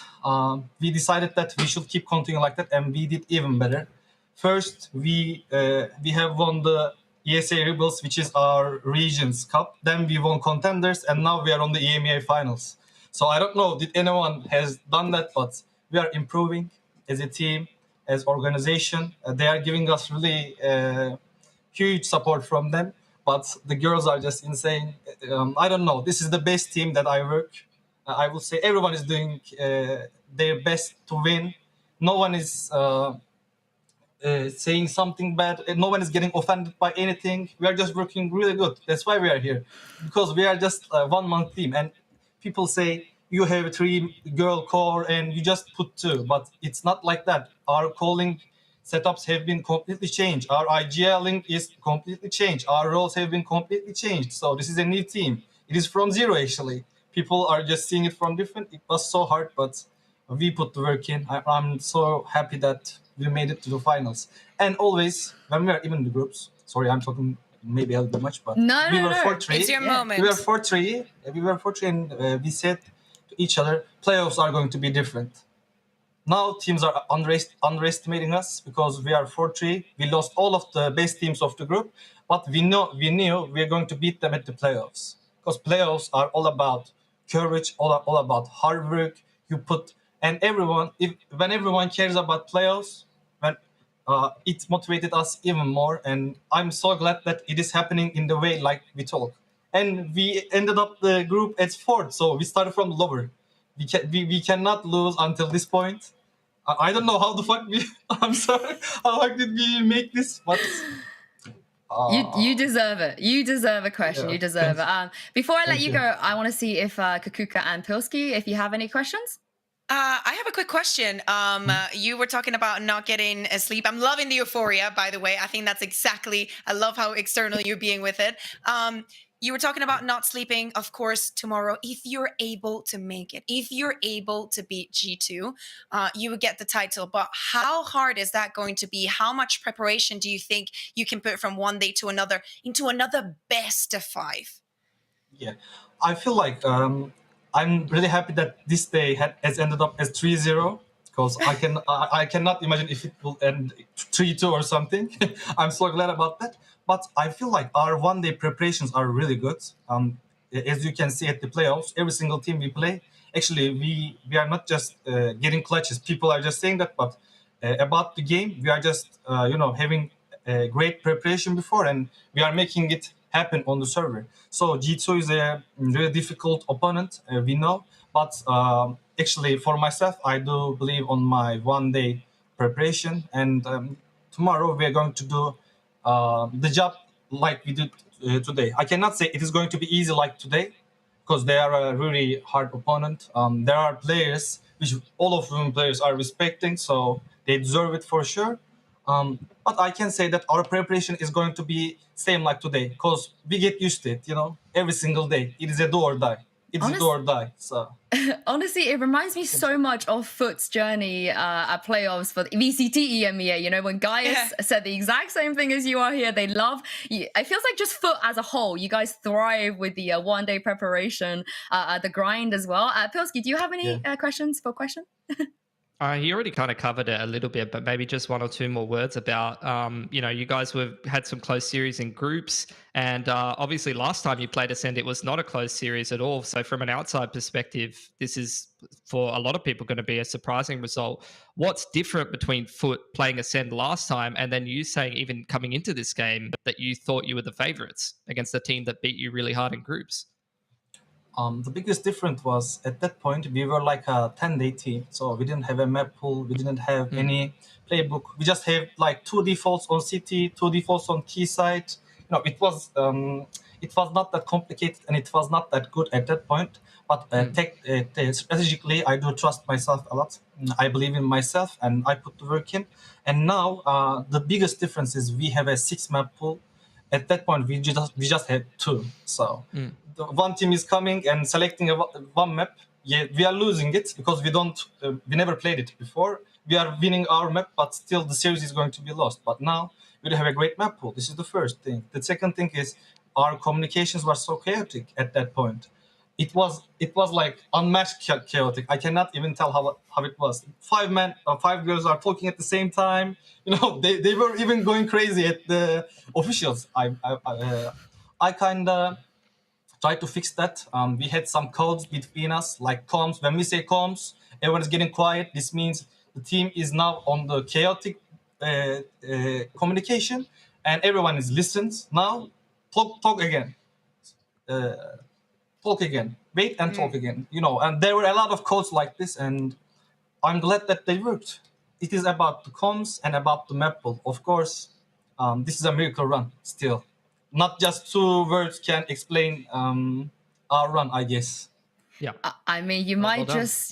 we decided that we should keep continuing like that, and we did even better. First, we have won the ESA Rebels, which is our region's cup. Then we won Contenders, and now we are on the EMEA finals. So I don't know did anyone has done that, but we are improving as a team, as organization. They are giving us really huge support from them. But the girls are just insane. I don't know. This is the best team that I work. I will say everyone is doing their best to win. No one is saying something bad. No one is getting offended by anything. We are just working really good. That's why we are here, because we are just a 1 month team. And people say you have a 3-girl core and you just put 2, but it's not like that. Our calling setups have been completely changed. Our IGLing is completely changed. Our roles have been completely changed. So this is a new team. It is from zero, actually. People are just seeing it from different. It was so hard, but we put the work in. I'm so happy that we made it to the finals. And always, when we are even in the groups, sorry, I'm talking maybe a little bit much, but we were 4-3. It's your moment. We were 4-3. We were 4-3, and we said to each other, playoffs are going to be different. Now teams are underestimating us because we are 4-3. We lost all of the best teams of the group, but we knew we're going to beat them at the playoffs. Because playoffs are all about courage, all about hard work. And when everyone cares about playoffs, it motivated us even more. And I'm so glad that it is happening in the way like we talk. And we ended up the group at 4th, so we started from lower. We cannot lose until this point. I don't know how the fuck I'm sorry. How did we make this? But you deserve it. You deserve a question. Yeah, you deserve it. Before I let Thank you you. go, I want to see if Kakuka and Pilski, if you have any questions. I have a quick question. You were talking about not getting sleep. I'm loving the euphoria, by the way. I think that's exactly, I love how external you're being with it. You were talking about not sleeping, of course, tomorrow. If you're able to make it, if you're able to beat G2, you would get the title. But how hard is that going to be? How much preparation do you think you can put from one day to another into another best of 5? Yeah, I feel like I'm really happy that this day has ended up as 3-0 because I cannot imagine if it will end 3-2 or something. I'm so glad about that. But I feel like our one-day preparations are really good. As you can see at the playoffs, every single team we play, actually we are not just getting clutches. People are just saying that, but about the game, we are just having a great preparation before, and we are making it happen on the server. So G2 is a really difficult opponent, we know. But actually, for myself, I do believe on my one-day preparation, and tomorrow we are going to do the job like we did today. I cannot say it is going to be easy like today because they are a really hard opponent. There are players which all of them players are respecting, so they deserve it for sure. But I can say that our preparation is going to be same like today because we get used to it, every single day. It is a do or die. It's a do or die. So honestly, it reminds me so much of FUT's journey at playoffs for the VCT EMEA. When Gaius said the exact same thing as you are here, they love. It feels like just FUT as a whole. You guys thrive with the one-day preparation, the grind as well. Pilski, do you have any questions for question? He already kind of covered it a little bit, but maybe just one or two more words about, you guys had some close series in groups. And obviously last time you played Ascent, it was not a close series at all. So from an outside perspective, this is, for a lot of people, going to be a surprising result. What's different between FUT playing Ascent last time and then you saying, even coming into this game, that you thought you were the favorites against a team that beat you really hard in groups? The biggest difference was at that point we were like a 10-day team, so we didn't have a map pool, we didn't have any playbook. We just have like 2 defaults on CT, 2 defaults on key site. It was not that complicated and it was not that good at that point. But strategically, I do trust myself a lot. I believe in myself and I put the work in. And now the biggest difference is we have a 6 map pool. At that point, we just had 2. So one team is coming and selecting one map. Yeah, we are losing it because we never played it before. We are winning our map, but still the series is going to be lost. But now we have a great map pool. This is the first thing. The second thing is our communications were so chaotic at that point. It was like unmatched chaotic. I cannot even tell how it was. 5 girls are talking at the same time. They were even going crazy at the officials. I kind of tried to fix that. We had some codes between us, like comms. When we say comms, everyone is getting quiet. This means the team is now on the chaotic communication, and everyone is listens. Now, talk again. Talk again. Wait and talk again. And there were a lot of codes like this, and I'm glad that they worked. It is about the comms and about the map pool. Of course, this is a miracle run still. Not just 2 words can explain our run, I guess. Yeah. I mean, you might just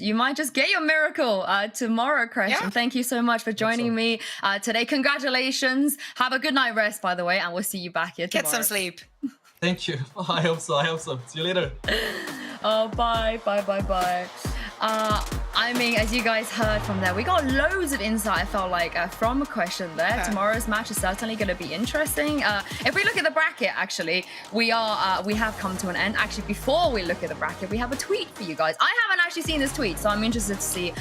get your miracle tomorrow, Crash. Yeah. And thank you so much for joining me today. Congratulations. Have a good night rest, by the way, and we'll see you back here tomorrow. Get some sleep. Thank you. I hope so. See you later. Oh, bye. I mean, as you guys heard from there, we got loads of insight, I felt like, from a question there. Tomorrow's match is certainly going to be interesting. If we look at the bracket, actually, we have come to an end. Actually, before we look at the bracket, we have a tweet for you guys. I haven't actually seen this tweet, so I'm interested to see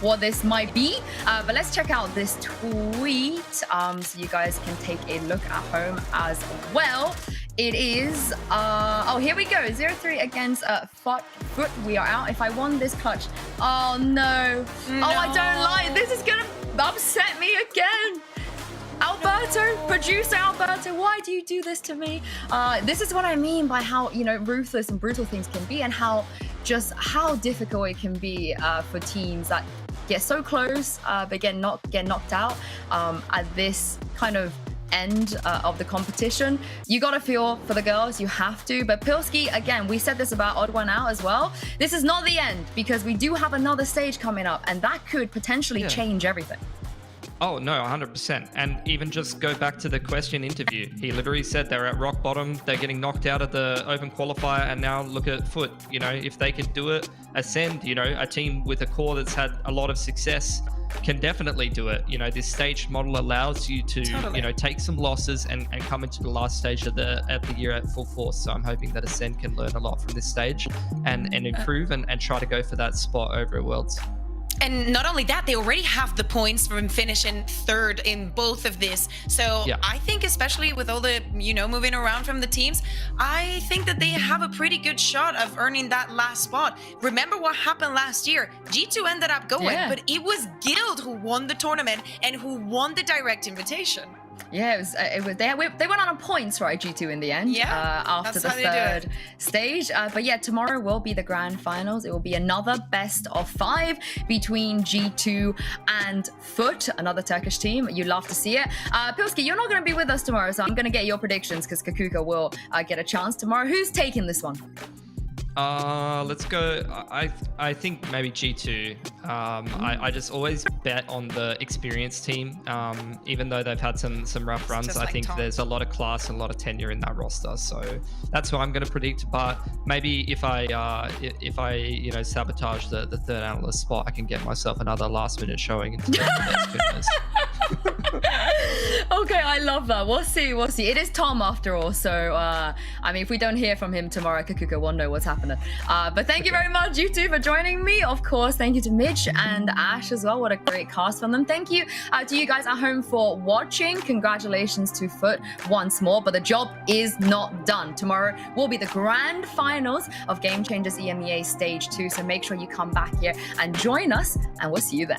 what this might be. But let's check out this tweet so you guys can take a look at home as well. It is, oh, here we go. 0-3 against FUT. We are out. If I won this clutch, oh no. Oh, I don't like, this is gonna upset me again. Alberto, producer Alberto, why do you do this to me? This is what I mean by how, you know, ruthless and brutal things can be, and how difficult it can be for teams that get so close but get knocked out at this kind of end of the competition. You gotta feel for the girls, you have to. But Pilski, again, we said this about Odd One Out as well. This is not the end, because we do have another stage coming up, and that could potentially change everything. Oh, no, 100%. And even just go back to the question interview. He literally said they're at rock bottom, they're getting knocked out of the open qualifier, and now look at FUT. You know, if they could do it, Ascent, you know, a team with a core that's had a lot of success can definitely do it. You know, this stage model allows you to, you know, take some losses and come into the last stage of the year at full force. So I'm hoping that Ascent can learn a lot from this stage and improve and try to go for that spot over at Worlds. And not only that, they already have the points from finishing third in both of this. So I think, especially with all the, you know, moving around from the teams, I think that they have a pretty good shot of earning that last spot. Remember what happened last year? G2 ended up going, but it was Guild who won the tournament and who won the direct invitation. Yeah, it was. They went on points, right, G2 in the end. After the third stage. But yeah, tomorrow will be the grand finals. It will be another best of 5 between G2 and FUT, another Turkish team. You love to see it. Pilski, you're not going to be with us tomorrow, so I'm going to get your predictions because Cougar will get a chance tomorrow. Who's taking this one? Let's go. I think maybe G2. I just always bet on the experienced team. Even though they've had some rough runs, I think there's a lot of class and a lot of tenure in that roster. So that's what I'm going to predict. But maybe if I you know, sabotage the third analyst spot, I can get myself another last minute showing into the Okay, I love that. We'll see. It is Tom after all, so I mean, if we don't hear from him tomorrow, Cougar won't know what's happening. But thank you very much, you two, for joining me. Of course, thank you to Mitch and Ash as well. What a great cast from them. Thank you to you guys at home for watching. Congratulations to FUT once more, but the job is not done. Tomorrow will be the grand finals of Game Changers EMEA Stage 2, so make sure you come back here and join us, and we'll see you then.